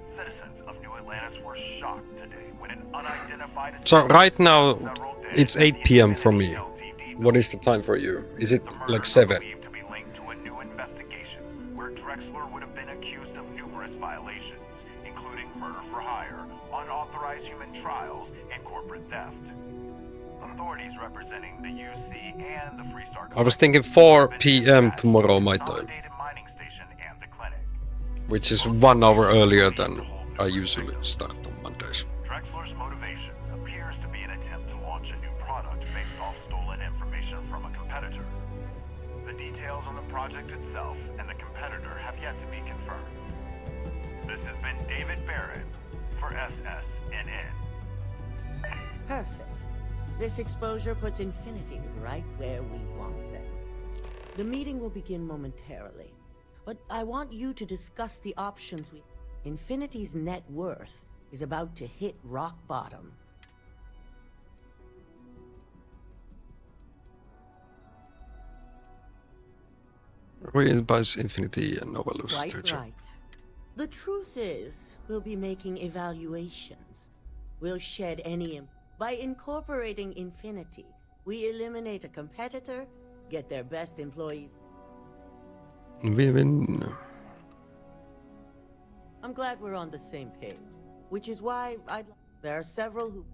Citizens of New Atlantis were shocked today when an unidentified... So right now it's 8 PM for me. What is the time for you? Is it like 7? to be linked to a new investigation where Drexler would have been accused of numerous violations, including murder for hire, unauthorized human trials, and corporate theft. Authorities representing the UC and the Freestar... I was thinking 4 PM tomorrow my time. Which is 1 hour earlier than I usually start on Mondays. Drexler's motivation appears to be an attempt to launch a new product based off stolen information from a competitor. The details on the project itself and the competitor have yet to be confirmed. This has been David Barrett for SSNN. Perfect. This exposure puts Infinity right where we want them. The meeting will begin momentarily, but I want you to discuss the options we... Infinity's net worth is about to hit rock bottom. Ruined by Infinity and Nova loses their Quite job. right. The truth is, we'll be making evaluations. We'll shed any... By incorporating Infinity, we eliminate a competitor, get their best employees. Win-win. I'm glad we're on the same page, which is why there are several who...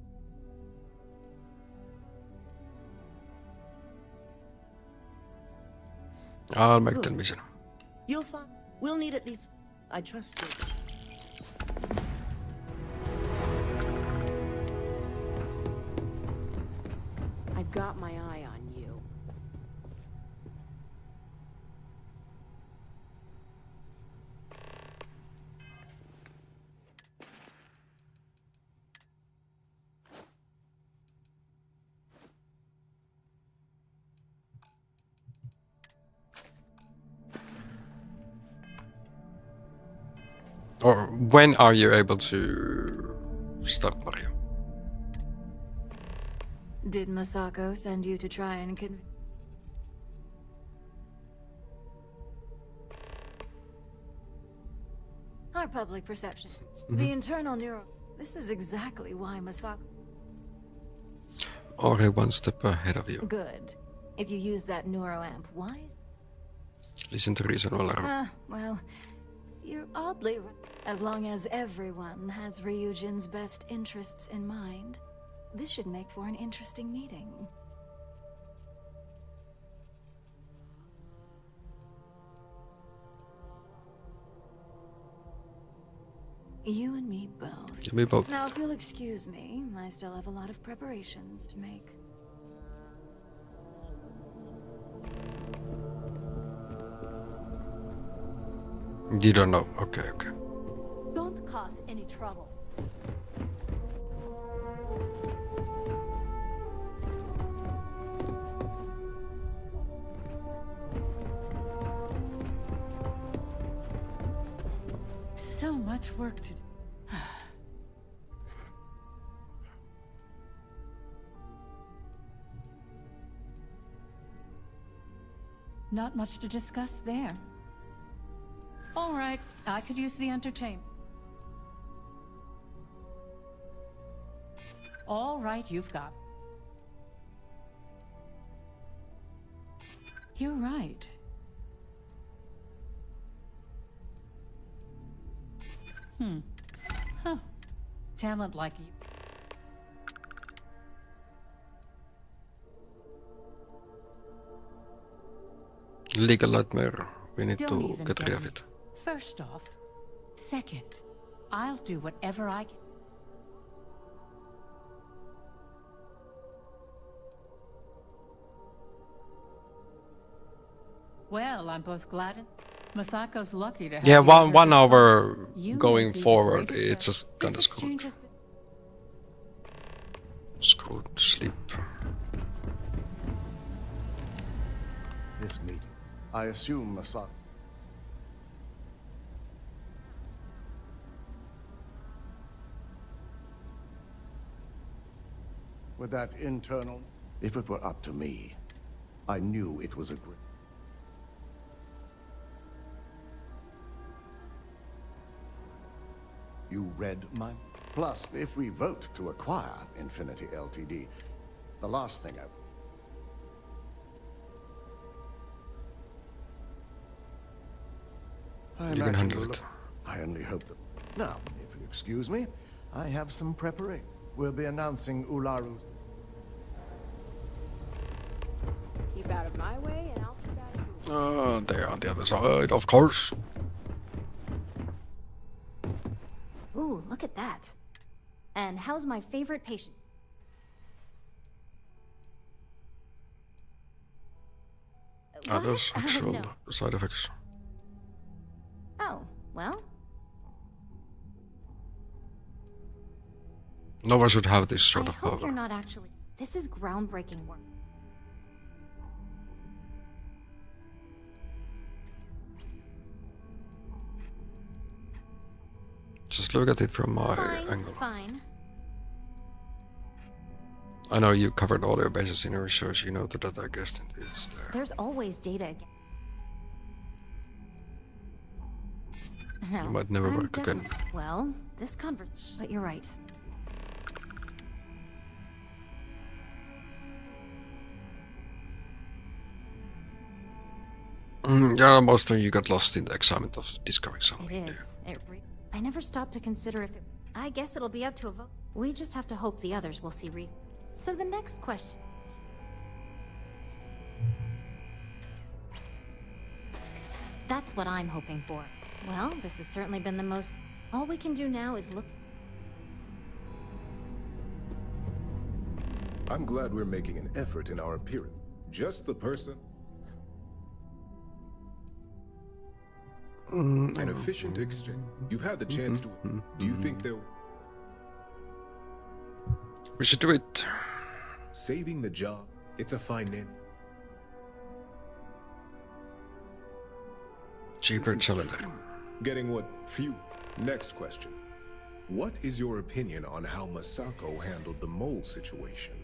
I'll make the mission. You'll find... We'll need at least... I trust you. I've got my eye on you. Or when are you able to start Mario? Did Masako send you to try and Our public perception. The internal neural... This is exactly why Masako... Already one step ahead of you. Good. If you use that neuroamp, why? Listen to reason, Olaru. Well, you're oddly... As long as everyone has Ryujin's best interests in mind, this should make for an interesting meeting. You and me both. Me both. Now, if you'll excuse me, I still have a lot of preparations to make. You don't know. Okay, okay. Don't cause any trouble. So much work to do. Not much to discuss there. All right, I could use the entertainment. All right, you've got. You're right. Huh. Talent like you. Legal nightmare. We need Don't to even get rid get of me. it. First off. Second, I'll do whatever I can. Well, I'm both glad and Masako's lucky to have Yeah, you at her 1 hour You going may be the forward, greatest it's just This kinda screwed. exchange has been- Screwed sleep. This meeting, I assume Masako. With that internal... If it were up to me, I knew it was a great... You read my... Plus, if we vote to acquire Infinity Ltd, the last thing I You can imagine handle you'll it. look- I only hope that... Now, if you'll excuse me, I have some preparation. We'll be announcing Ularu's... Keep out of my way, and I'll keep out of yours. They're on the other side, of course. Ooh, look at that. And how's my favorite patient? Are those What? actual No. side effects? Oh, well, Nova should have this sort I of hope power. you're not actually. This is groundbreaking work. Just look at it from my angle. Fine. I know you covered all your bases in your research. You know that I guess it's there. There's always data. You might never work again. Well, this but you're right. Yeah, mostly you got lost in the excitement of discovering something. It is. I never stopped to consider if it... I guess it'll be up to a vote. We just have to hope the others will see reason. So the next question... That's what I'm hoping for. Well, this has certainly been the most... All we can do now is look... I'm glad we're making an effort in our appearance. Just the person... An efficient exchange. You've had the chance to... Do you think they'll... We should do it. Saving the job. It's a finance. Cheaper cylinder. Getting what few. Next question. What is your opinion on how Masako handled the mole situation?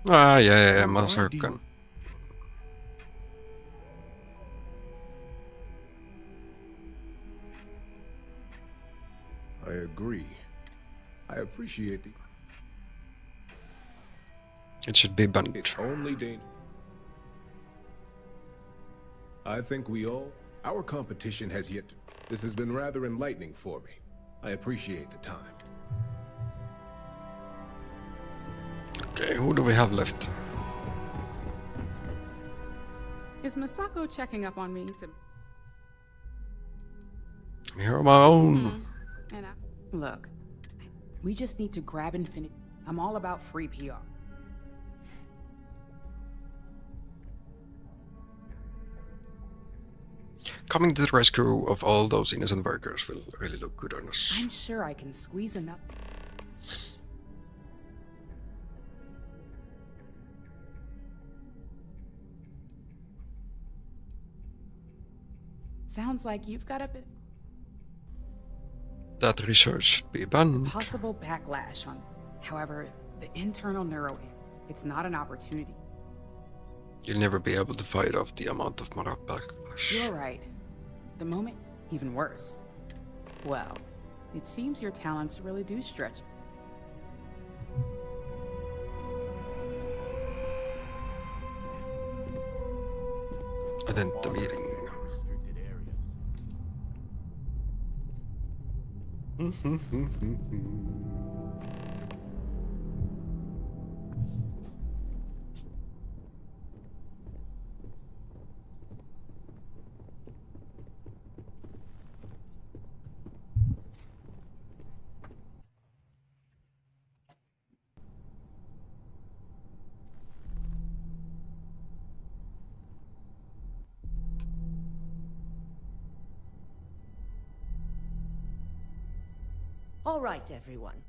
Ah, yeah, Masako. I agree. I appreciate the... It should be banned. It's only danger. I think we all... Our competition has yet... This has been rather enlightening for me. I appreciate the time. Okay, who do we have left? Is Masako checking up on me to... I'm here on my own. Look, we just need to grab Infinity. I'm all about free PR. Coming to the rescue of all those innocent workers will really look good on us. I'm sure I can squeeze enough. Sounds like you've got a bit... That research should be banned. Possible backlash on... However, the internal neuro... It's not an opportunity. You'll never be able to fight off the amount of Mara backlash. You're right. The moment, even worse. Well, it seems your talents really do stretch. Attend the meeting. All right, everyone.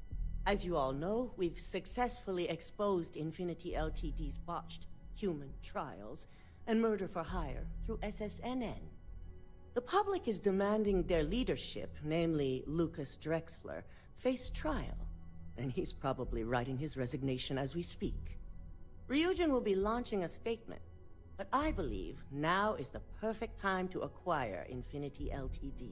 As you all know, we've successfully exposed Infinity Ltd's botched human trials and murder for hire through SSNN. The public is demanding their leadership, namely Lucas Drexler, face trial, and he's probably writing his resignation as we speak. Ryujin will be launching a statement, but I believe now is the perfect time to acquire Infinity Ltd.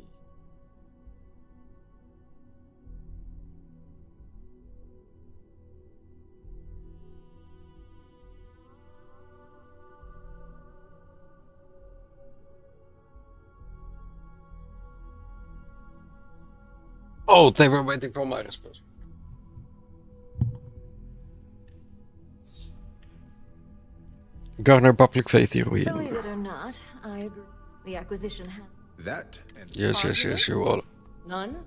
Oh, they were waiting for my response. Garner public faith in Believe ruin. it or not, I agree. The acquisition That Yes, you all. None?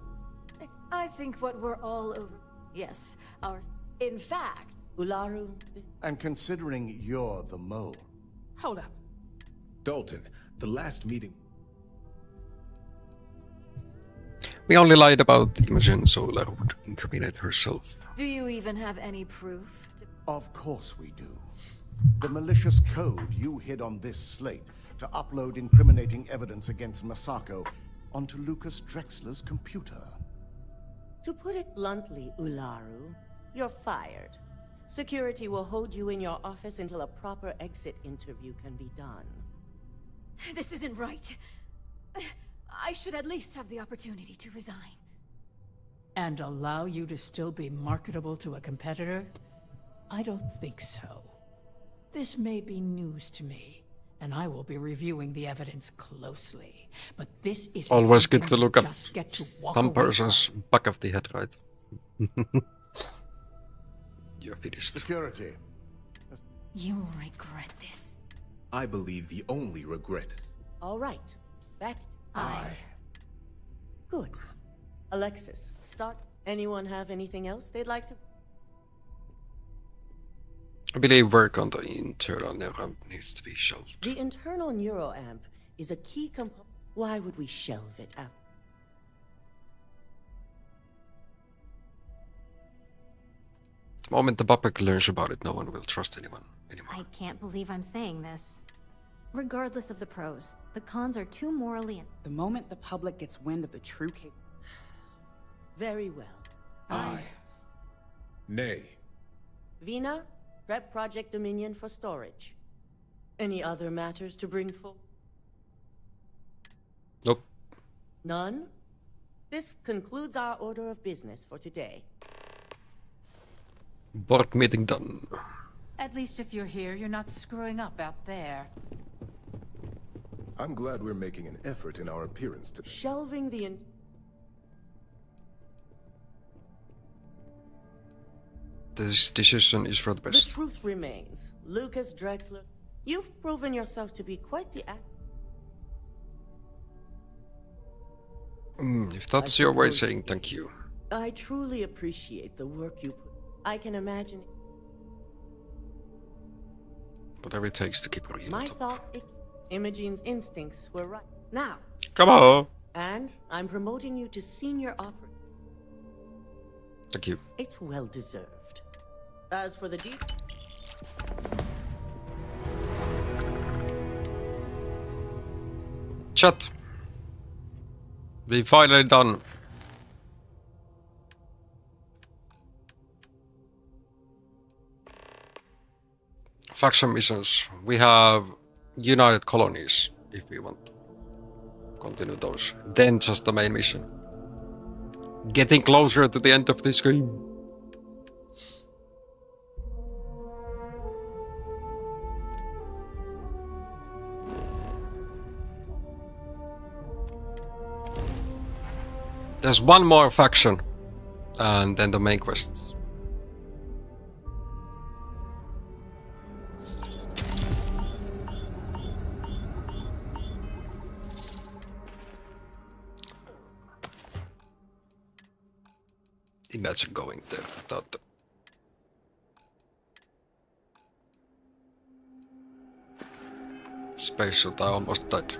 I think what we're all over. Yes, our. In fact, Ularu. And considering you're the mole. Hold up. Dalton, the last meeting. We only lied about Imogen so Lara would incriminate herself. do you even have any proof? Of course we do. The malicious code you hid on this slate to upload incriminating evidence against Masako onto Lucas Drexler's computer. To put it bluntly, Ularu, you're fired. Security will hold you in your office until a proper exit interview can be done. This isn't right. I should at least have the opportunity to resign. And allow you to still be marketable to a competitor? I don't think so. This may be news to me, and I will be reviewing the evidence closely. But this is always good to look at some person's back of the head, right? You're finished. Security. You'll regret this. I believe the only regret. All right. Back. Aye. Good. Alexis, start. Anyone have anything else they'd like to? I believe work on the internal neuroamp needs to be shelved. The internal neuroamp is a key component. Why would we shelve it after? The moment the public learns about it, no one will trust anyone anymore. I can't believe I'm saying this. Regardless of the pros, the cons are too morally... The moment the public gets wind of the true case... Very well. Aye. Nay. Vina, prep Project Dominion for storage. Any other matters to bring forward? Nope. None? This concludes our order of business for today. Board meeting done. At least if you're here, you're not screwing up out there. I'm glad we're making an effort in our appearance today. Shelving the... This decision is for the The best. truth remains. Lucas Drexler, you've proven yourself to be quite the If that's your way of saying thank you. I truly appreciate the work you put. I can imagine. Whatever it takes to keep real. My thought, Imogene's instincts were right. Now. Come on. And I'm promoting you to senior operator. Thank you. It's well deserved. As for the G... Chat. We finally done. Faction missions. We have United Colonies, if we want to continue those. Then just the main mission. Getting closer to the end of this game. There's one more faction, and then the main quests. Imagine going there without the... spacesuit. I almost died.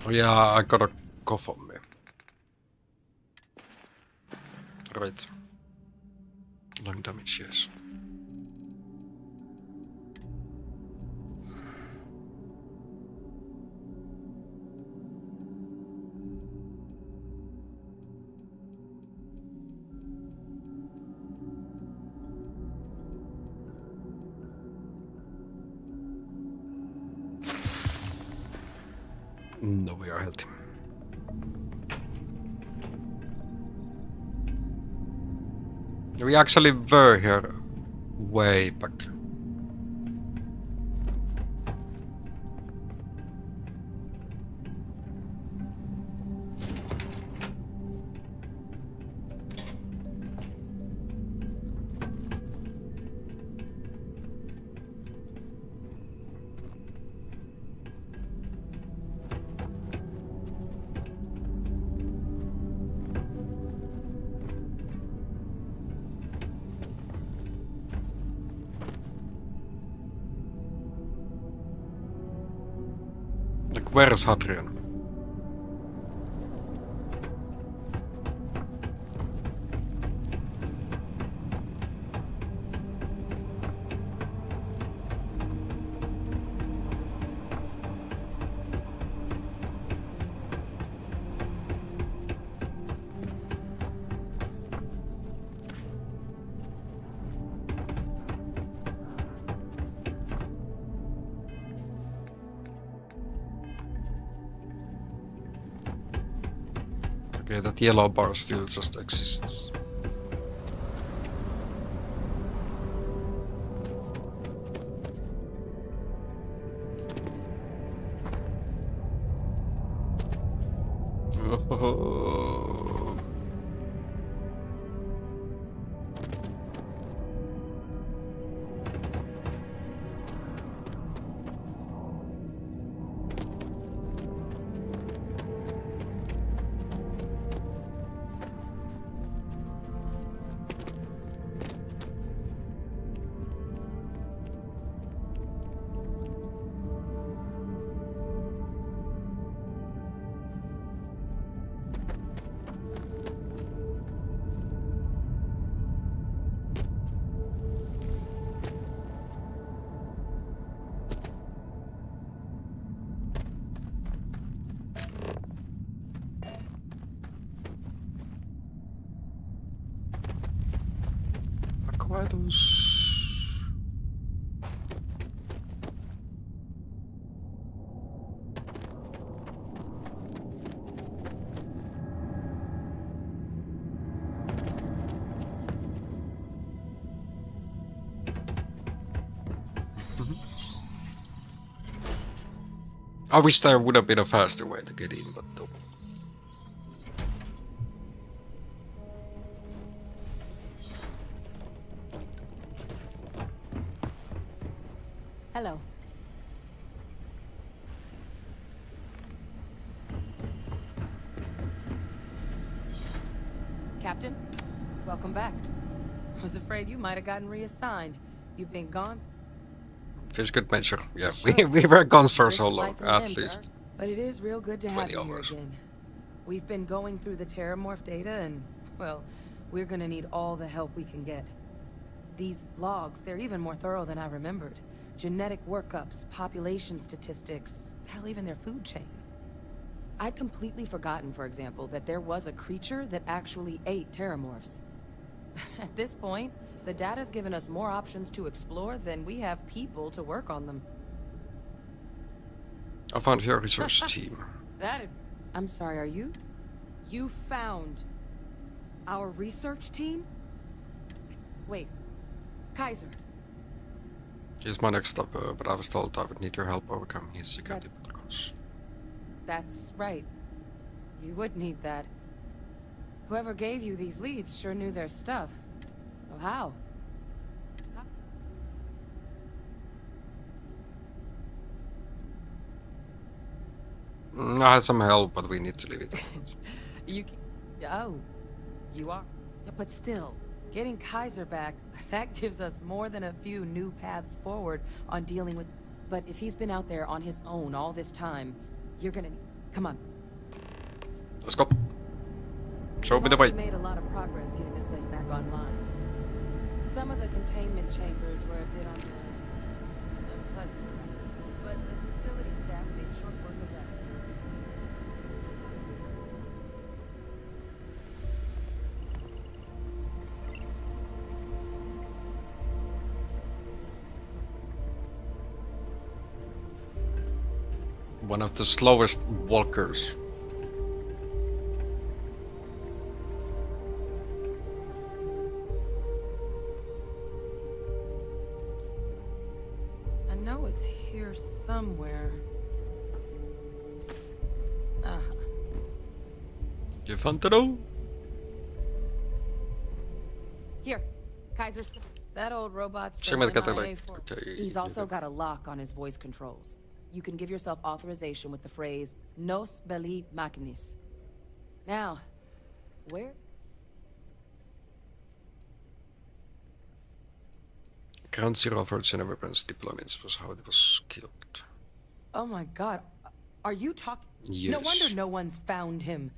Oh yeah, I got a cough on me. Right. Lung damage, yes. No, we are healthy. We actually were here way back. Like, where is Hadrian? Okay, that yellow bar still just exists. Oh. Acquire those. I wish there would have been a faster way to get in, but no. Hello. Captain, welcome back. I was afraid you might have gotten reassigned. You've been gone. Feels good, Major. Yeah, we were gone for so long, at least. But it is real good to have 20 you here hours. again. We've been going through the Terramorph data and, well, we're gonna need all the help we can get. These logs, they're even more thorough than I remembered. Genetic workups, population statistics, hell, even their food chain. I'd completely forgotten, for example, that there was a creature that actually ate Terramorphs. At this point, the data's given us more options to explore than we have people to work on them. I found your research team. I'm sorry, are you? You found our research team? Wait, Kaiser. He's my next stop, but I was told I would need your help overcoming his security protocols. That's right. You would need that. Whoever gave you these leads sure knew their stuff. Well, how? I had some help, but we need to leave it. Oh, you are. But still, getting Kaiser back, that gives us more than a few new paths forward on dealing with... But if he's been out there on his own all this time, you're gonna... Come on. Let's go. Show me the way. We've made a lot of progress getting this place back online. Some of the containment chambers were a bit on the unpleasant side, but the facility staff made short work of that. One of the slowest walkers. I know it's here somewhere. Je vant het ook? Here, Kaiser's. That old robot's Zeg maar, ik had been er MIA like... for- Okay, He's also got a lock on his voice controls. You can give yourself authorization with the phrase Nos Belli Machinis. Now, where? Ground Zero for China weapons deployments was how it was killed. Oh my god. Are you talking? Yes. No wonder no one's found him.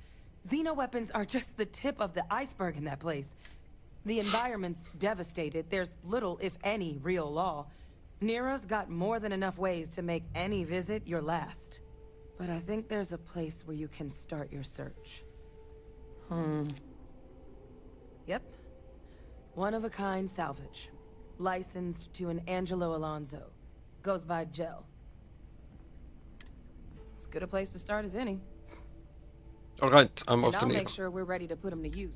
Xeno weapons are just the tip of the iceberg in that place. The environment's devastated. There's little, if any, real law. Nero's got more than enough ways to make any visit your last. But I think there's a place where you can start your search. Yep. One-of-a-kind salvage. Licensed to an Angelo Alonso. Goes by Gel. As good a place to start as any. Alright, I'm And off to I'll Nero. make sure we're ready to put him to use.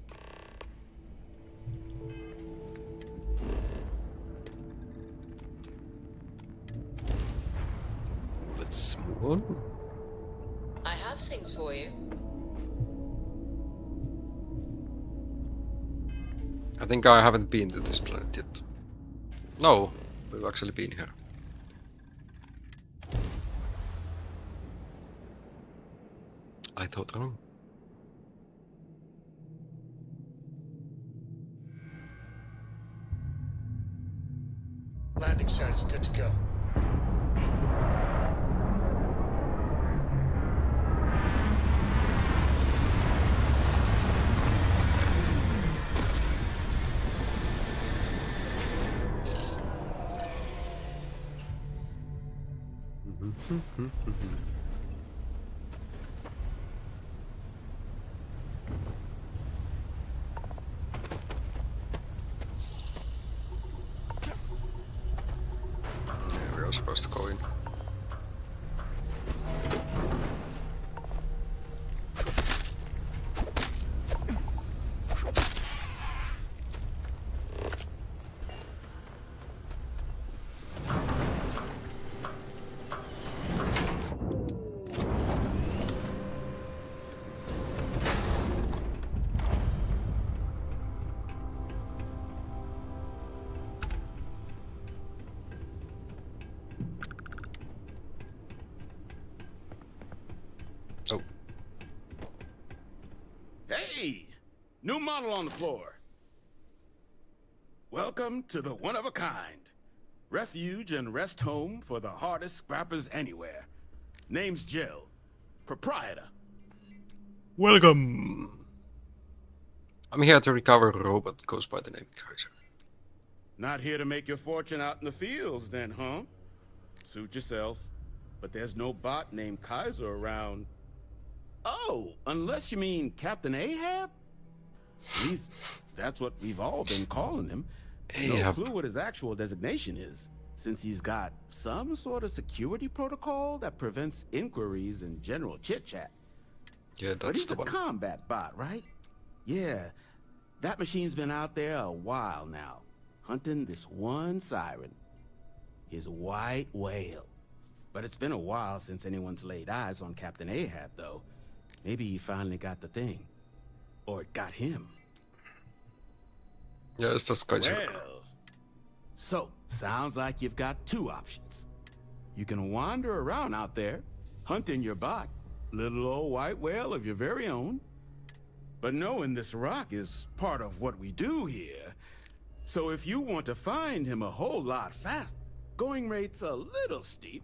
Let's move on. I have things for you. I think I haven't been to this planet yet. No, we've actually been here. I thought wrong. Landing site is good to go. Yeah, we are supposed to go in. Oh. Hey! New model on the floor. Welcome to the one-of-a-kind. Refuge and rest home for the hardest scrappers anywhere. Name's Jill. Proprietor. Welcome! I'm here to recover a robot that goes by the name Kaiser. Not here to make your fortune out in the fields then, huh? Suit yourself. But there's no bot named Kaiser around. Oh, unless you mean Captain Ahab? At least that's what we've all been calling him. No Ahab. clue what his actual designation is, since he's got some sort of security protocol that prevents inquiries and general chit-chat. Yeah, But that's he's the a one. combat bot, right? Yeah, that machine's been out there a while now, hunting this one siren. His white whale. But it's been a while since anyone's laid eyes on Captain Ahab, though. Maybe he finally got the thing. Or it got him. Yes, that's Kaiser. Well, so, sounds like you've got two options. You can wander around out there, hunting your bot, little old white whale of your very own. But knowing this rock is part of what we do here. So if you want to find him a whole lot fast, going rate's a little steep.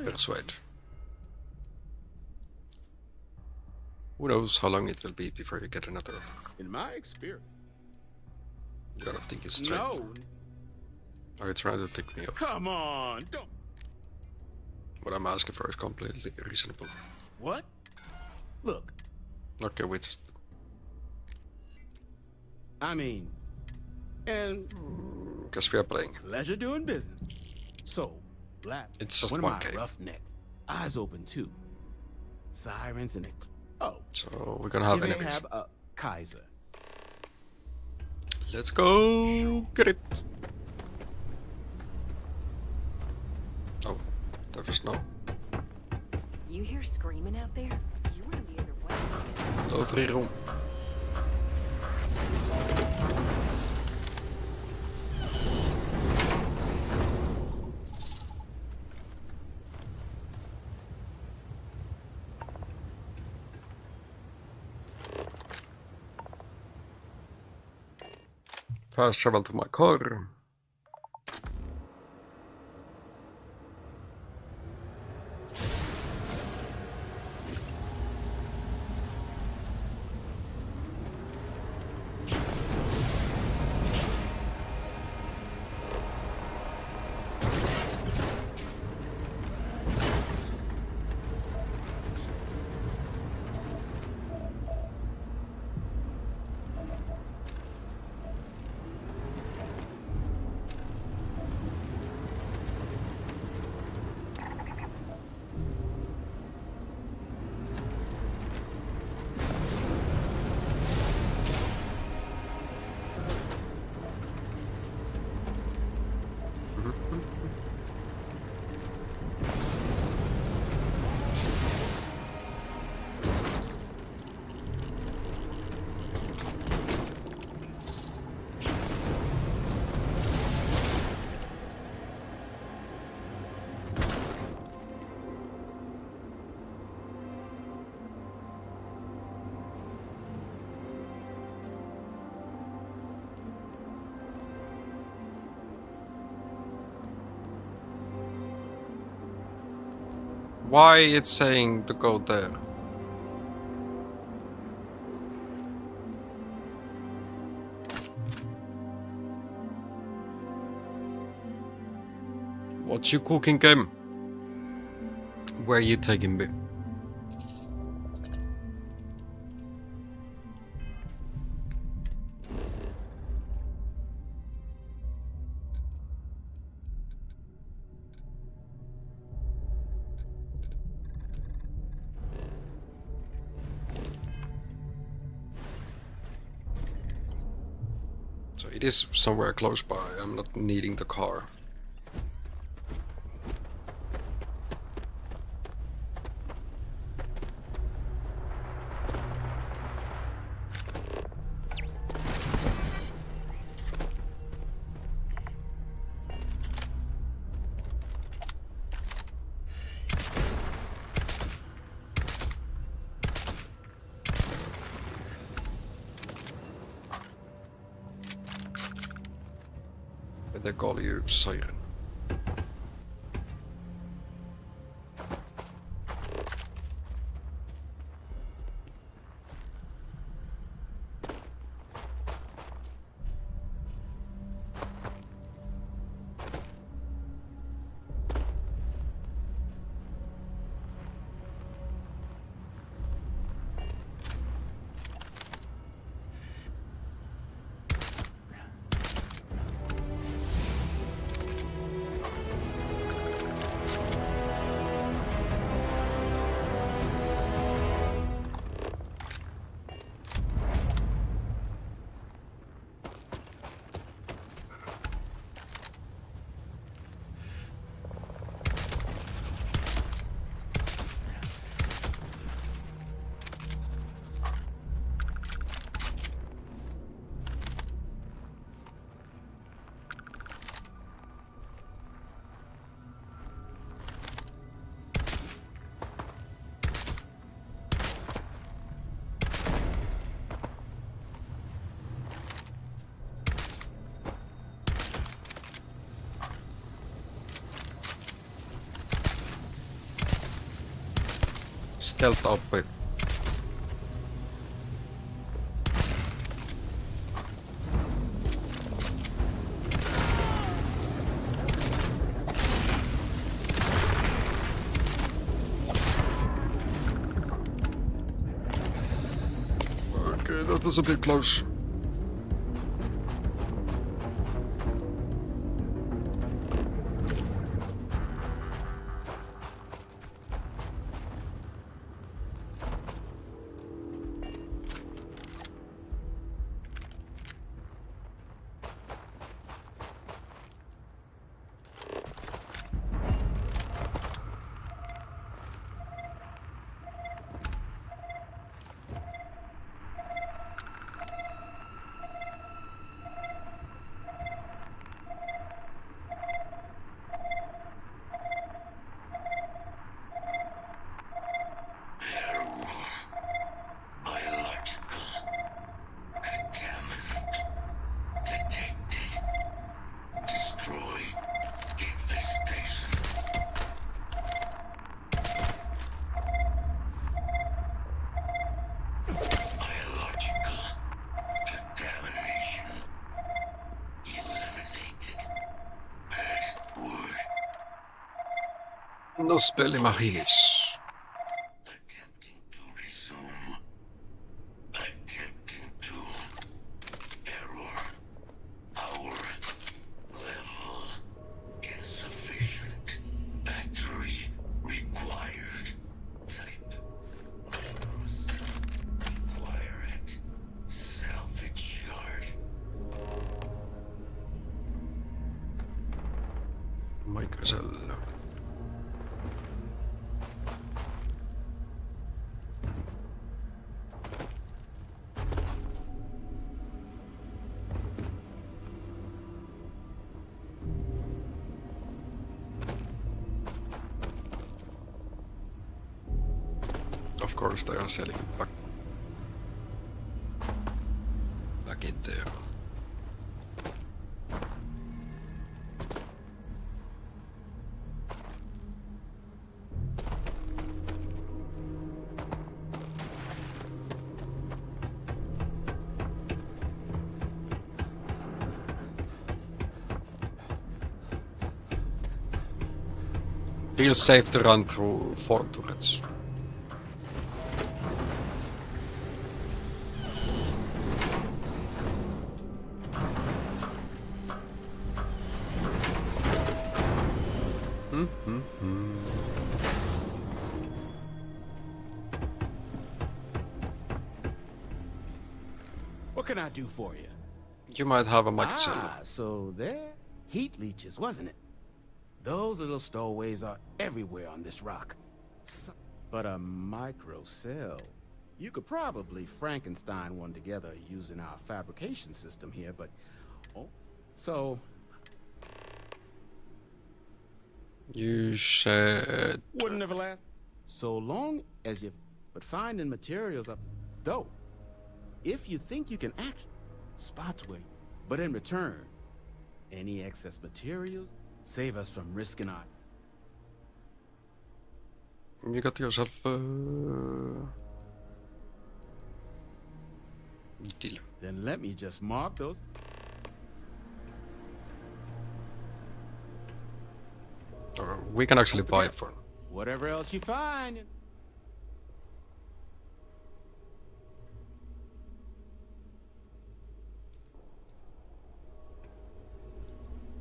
Persuade. Who knows how long it will be before you get another. In my experience. You gotta think it's straight. No. Are you trying to take me off? Come on, don't. What I'm asking for is completely reasonable. What? Look, Okay, we just. I mean, and because we are playing. Pleasure doing business. So, Black, It's just one one of my cave. roughnecks. Eyes open too. Sirens and So we're gonna have they enemies. have a Kaiser. Let's go get it. Oh, there was no. You hear screaming out there? You were in the other way. Over hier om. Fast travel to my car. Why it's saying to go there? What you cooking, game? Where you taking me? So it is somewhere close by. I'm not needing the car. They call you Siren. Stealth up. Okay, that was a bit close. Nos belli machinis. Microcell. Of course they are selling back in there. Feels safe to run through 4 turrets. What can I do for you? You might have a microcell. Ah, so they're heat leeches, wasn't it? Those little stowaways are everywhere on this rock. But a microcell? You could probably Frankenstein one together using our fabrication system here, but... Oh, so... You said... Wouldn't ever last. So long as you... But finding materials up... Though, if you think you can act... Spots where... But in return, any excess materials... Save us from risking our... You got yourself deal. Then let me just mark those... We can actually buy it for them. Whatever else you find.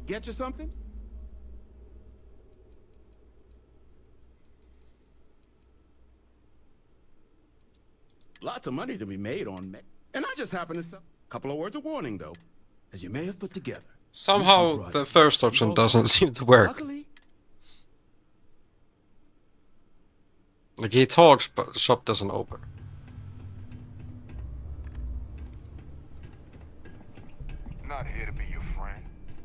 Get you something? Lots of money to be made on me. And I just happen to sell. Couple of words of warning, though. As you may have put together. Somehow the first option doesn't seem to work. Luckily, like he talks, but the shop doesn't open. Not here to be your friend.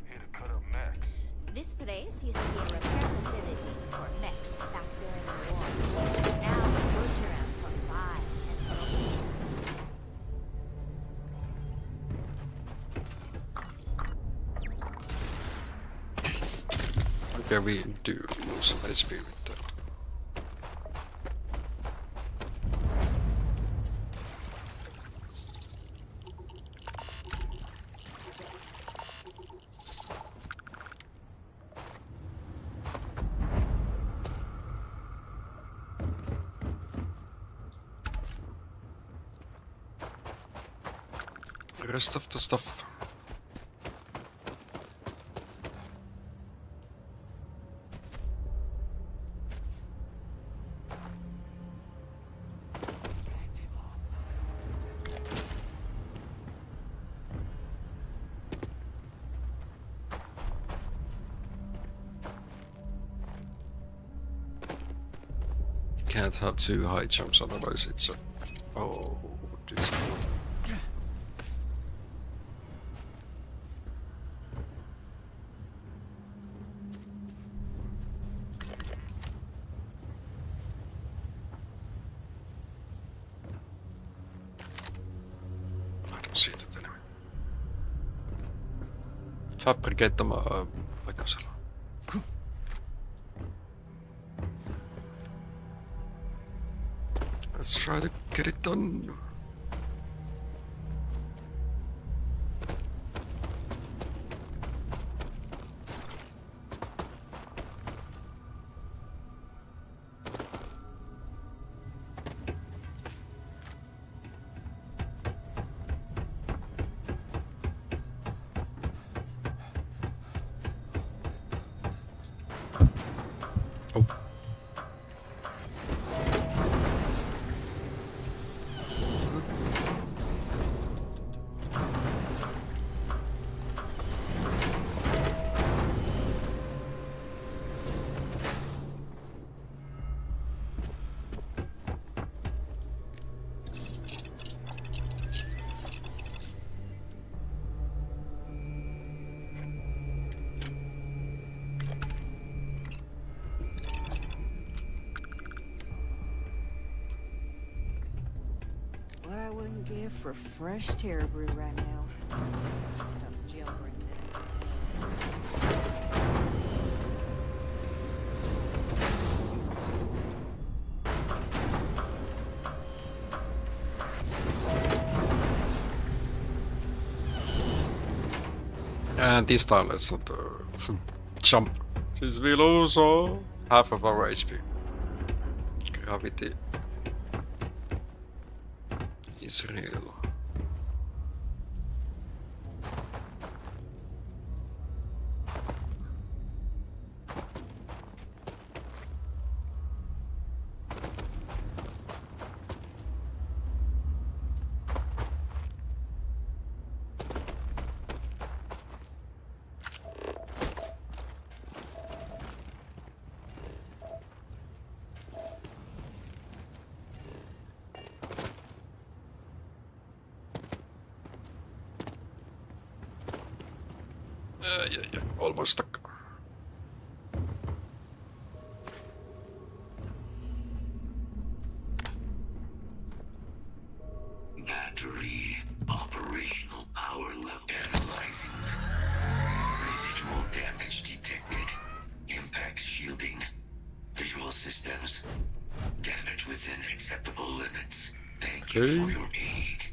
Here to cut up mechs. This place used to be a repair facility for mechs back during the war. Now we butcher them for buy and Okay, we do lose some HP with that. The rest of the stuff. Can't have 2 high jumps, otherwise it's a... Oh, dude. I don't see that anyway. Fabricate them microcell. Let's try to get it done. gift for fresh Terra brew right now. Stuff Jill brings in. And this time let's not jump, since we lose half of our HP. Gravity is real. Yeah, almost stuck. Battery operational power level analyzing. Residual damage detected. Impact shielding. Visual systems. Damage within acceptable limits. Thank you for your aid.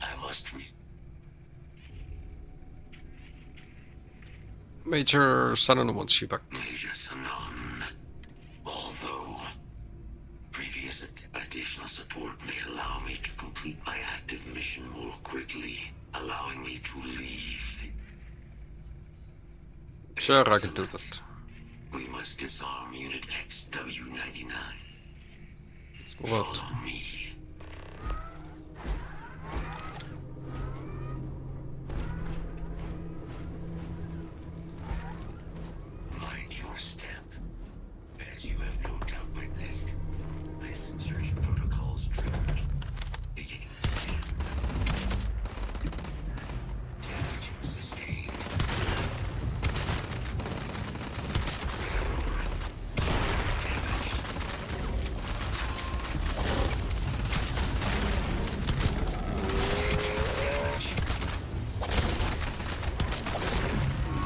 I must Major Sanon wants you back. Major Sanon. Although previous additional support may allow me to complete my active mission more quickly, allowing me to leave. Sure, I can do that. We must disarm Unit XW-99. Let's move out. Follow me. Mind your step. As you have no doubt witnessed, this search protocol's triggered. Beginning scan. Damage sustained.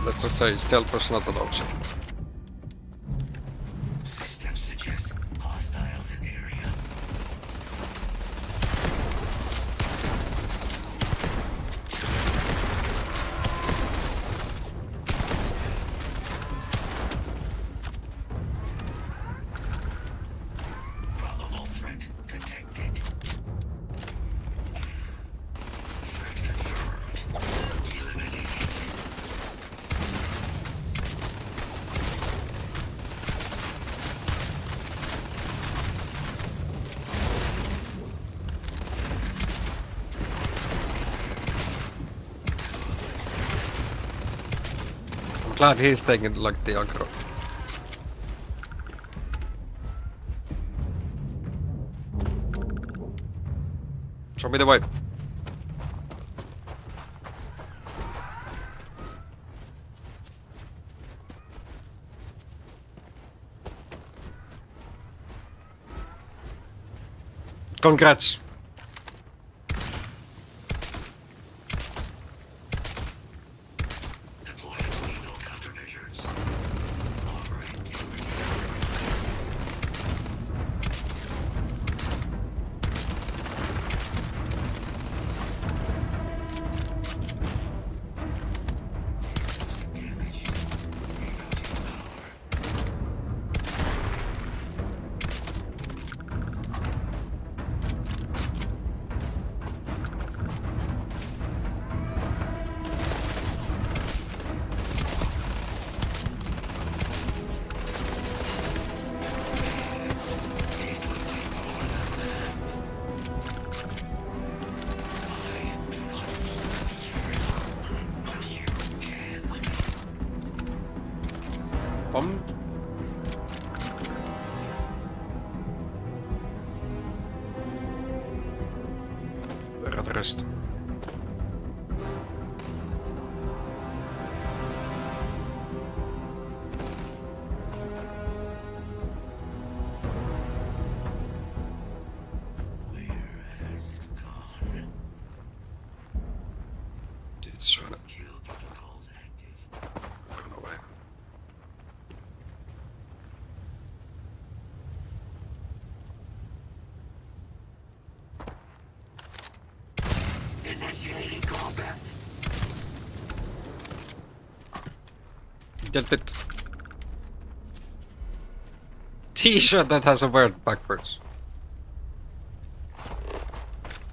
Let's just say stealth was not an option. Systems suggest hostiles in area. Probable threat detected. Threat confirmed. Eliminated. I'm glad he's taking like the aggro. Show me the way. Congrats. Where are the rest? Where has it gone? It's trying to run away. Initiating combat. Dealt it. T-shirt that has a word backwards.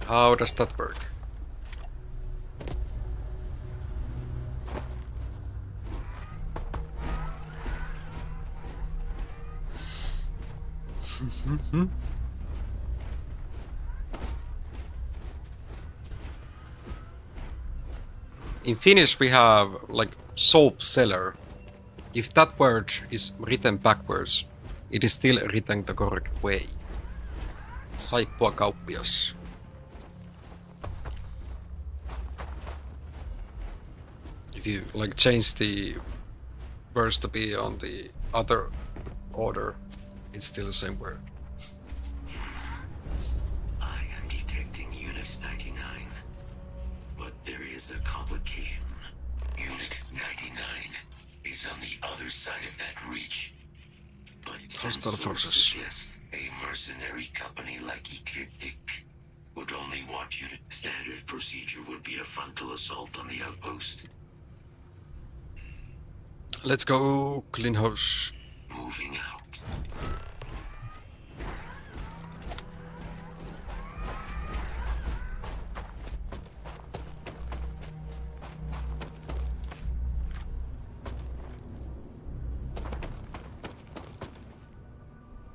How does that work? In Finnish we have like soap seller. If that word is written backwards, it is still written the correct way. Saippua kauppias. If you like change the words to be on the other order, it's still the same word. I am detecting Unit 99, but there is a complication. Unit 99 is on the other side of that reach. But Hostile forces. Suggests a mercenary company like Ecliptic would only want unit. Standard procedure would be a frontal assault on the outpost. Let's go clean house. Moving out.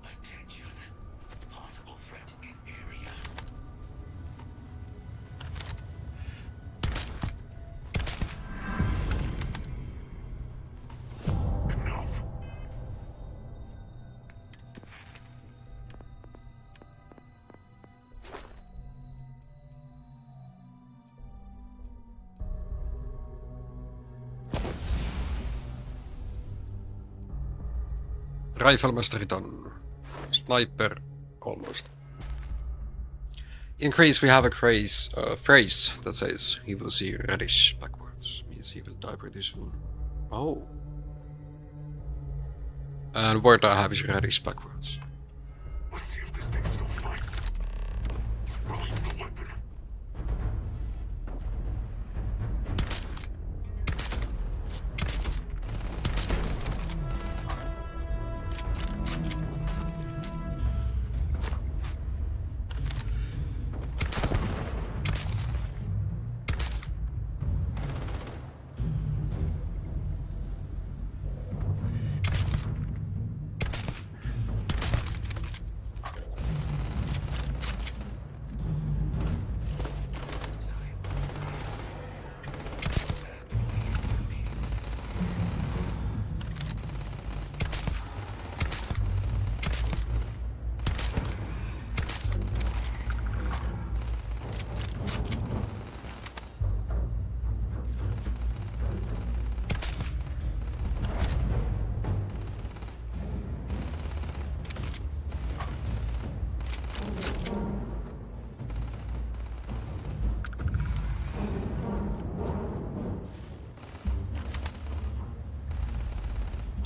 Attention. Possible threat in area. Enough. Riflemestari done. Sniper almost. In Greece we have a phrase that says he will see reddish backwards. Means he will die pretty soon. Oh. And word I have is reddish backwards. Let's see if this thing still fights. Release the weapon.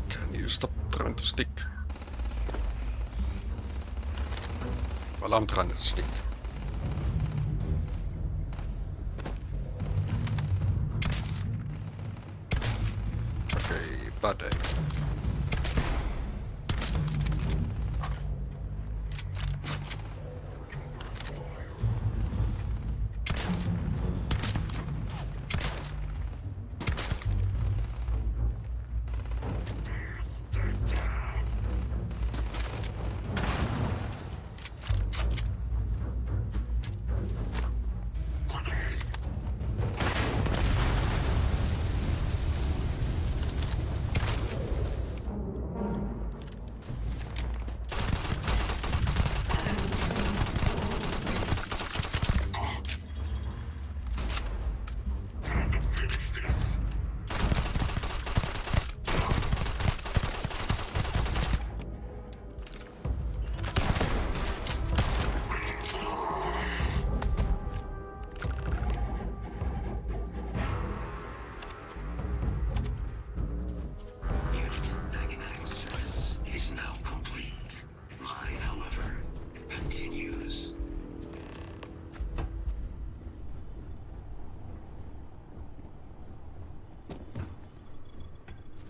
Can you stop trying to stick? Well, I'm trying to stick. Okay, bad day.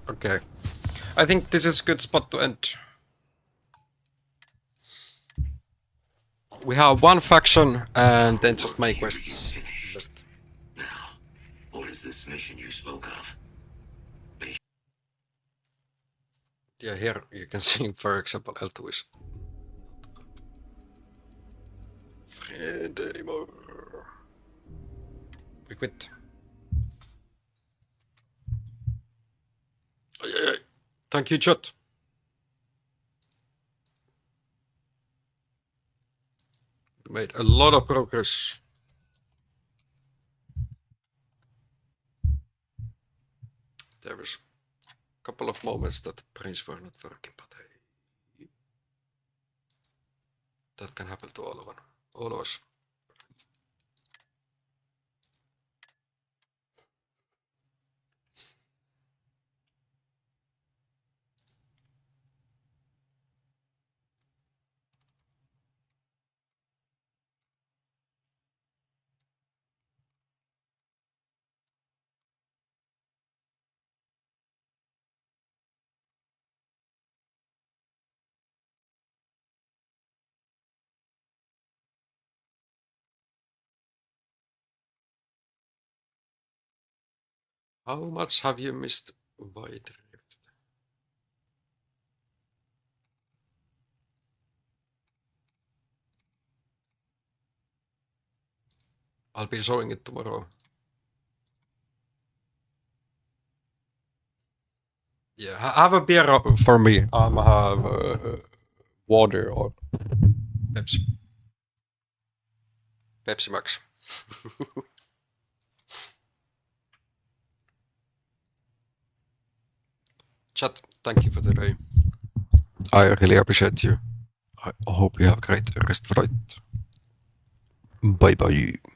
Okay. I think this is a good spot to end. We have one faction and then just my quests left. Now, what is this mission you spoke of? Yeah, here you can see, for example, L2 is friend anymore. We quit. Thank you, chat. We made a lot of progress. There was a couple of moments that the brains were not working, but hey, that can happen to all of us. How much have you missed Wide Rift? I'll be showing it tomorrow. Yeah, have a beer for me. Have water or Pepsi. Pepsi Max. Chat, thank you for today. I really appreciate you. I hope you have a great rest of the night. Bye bye.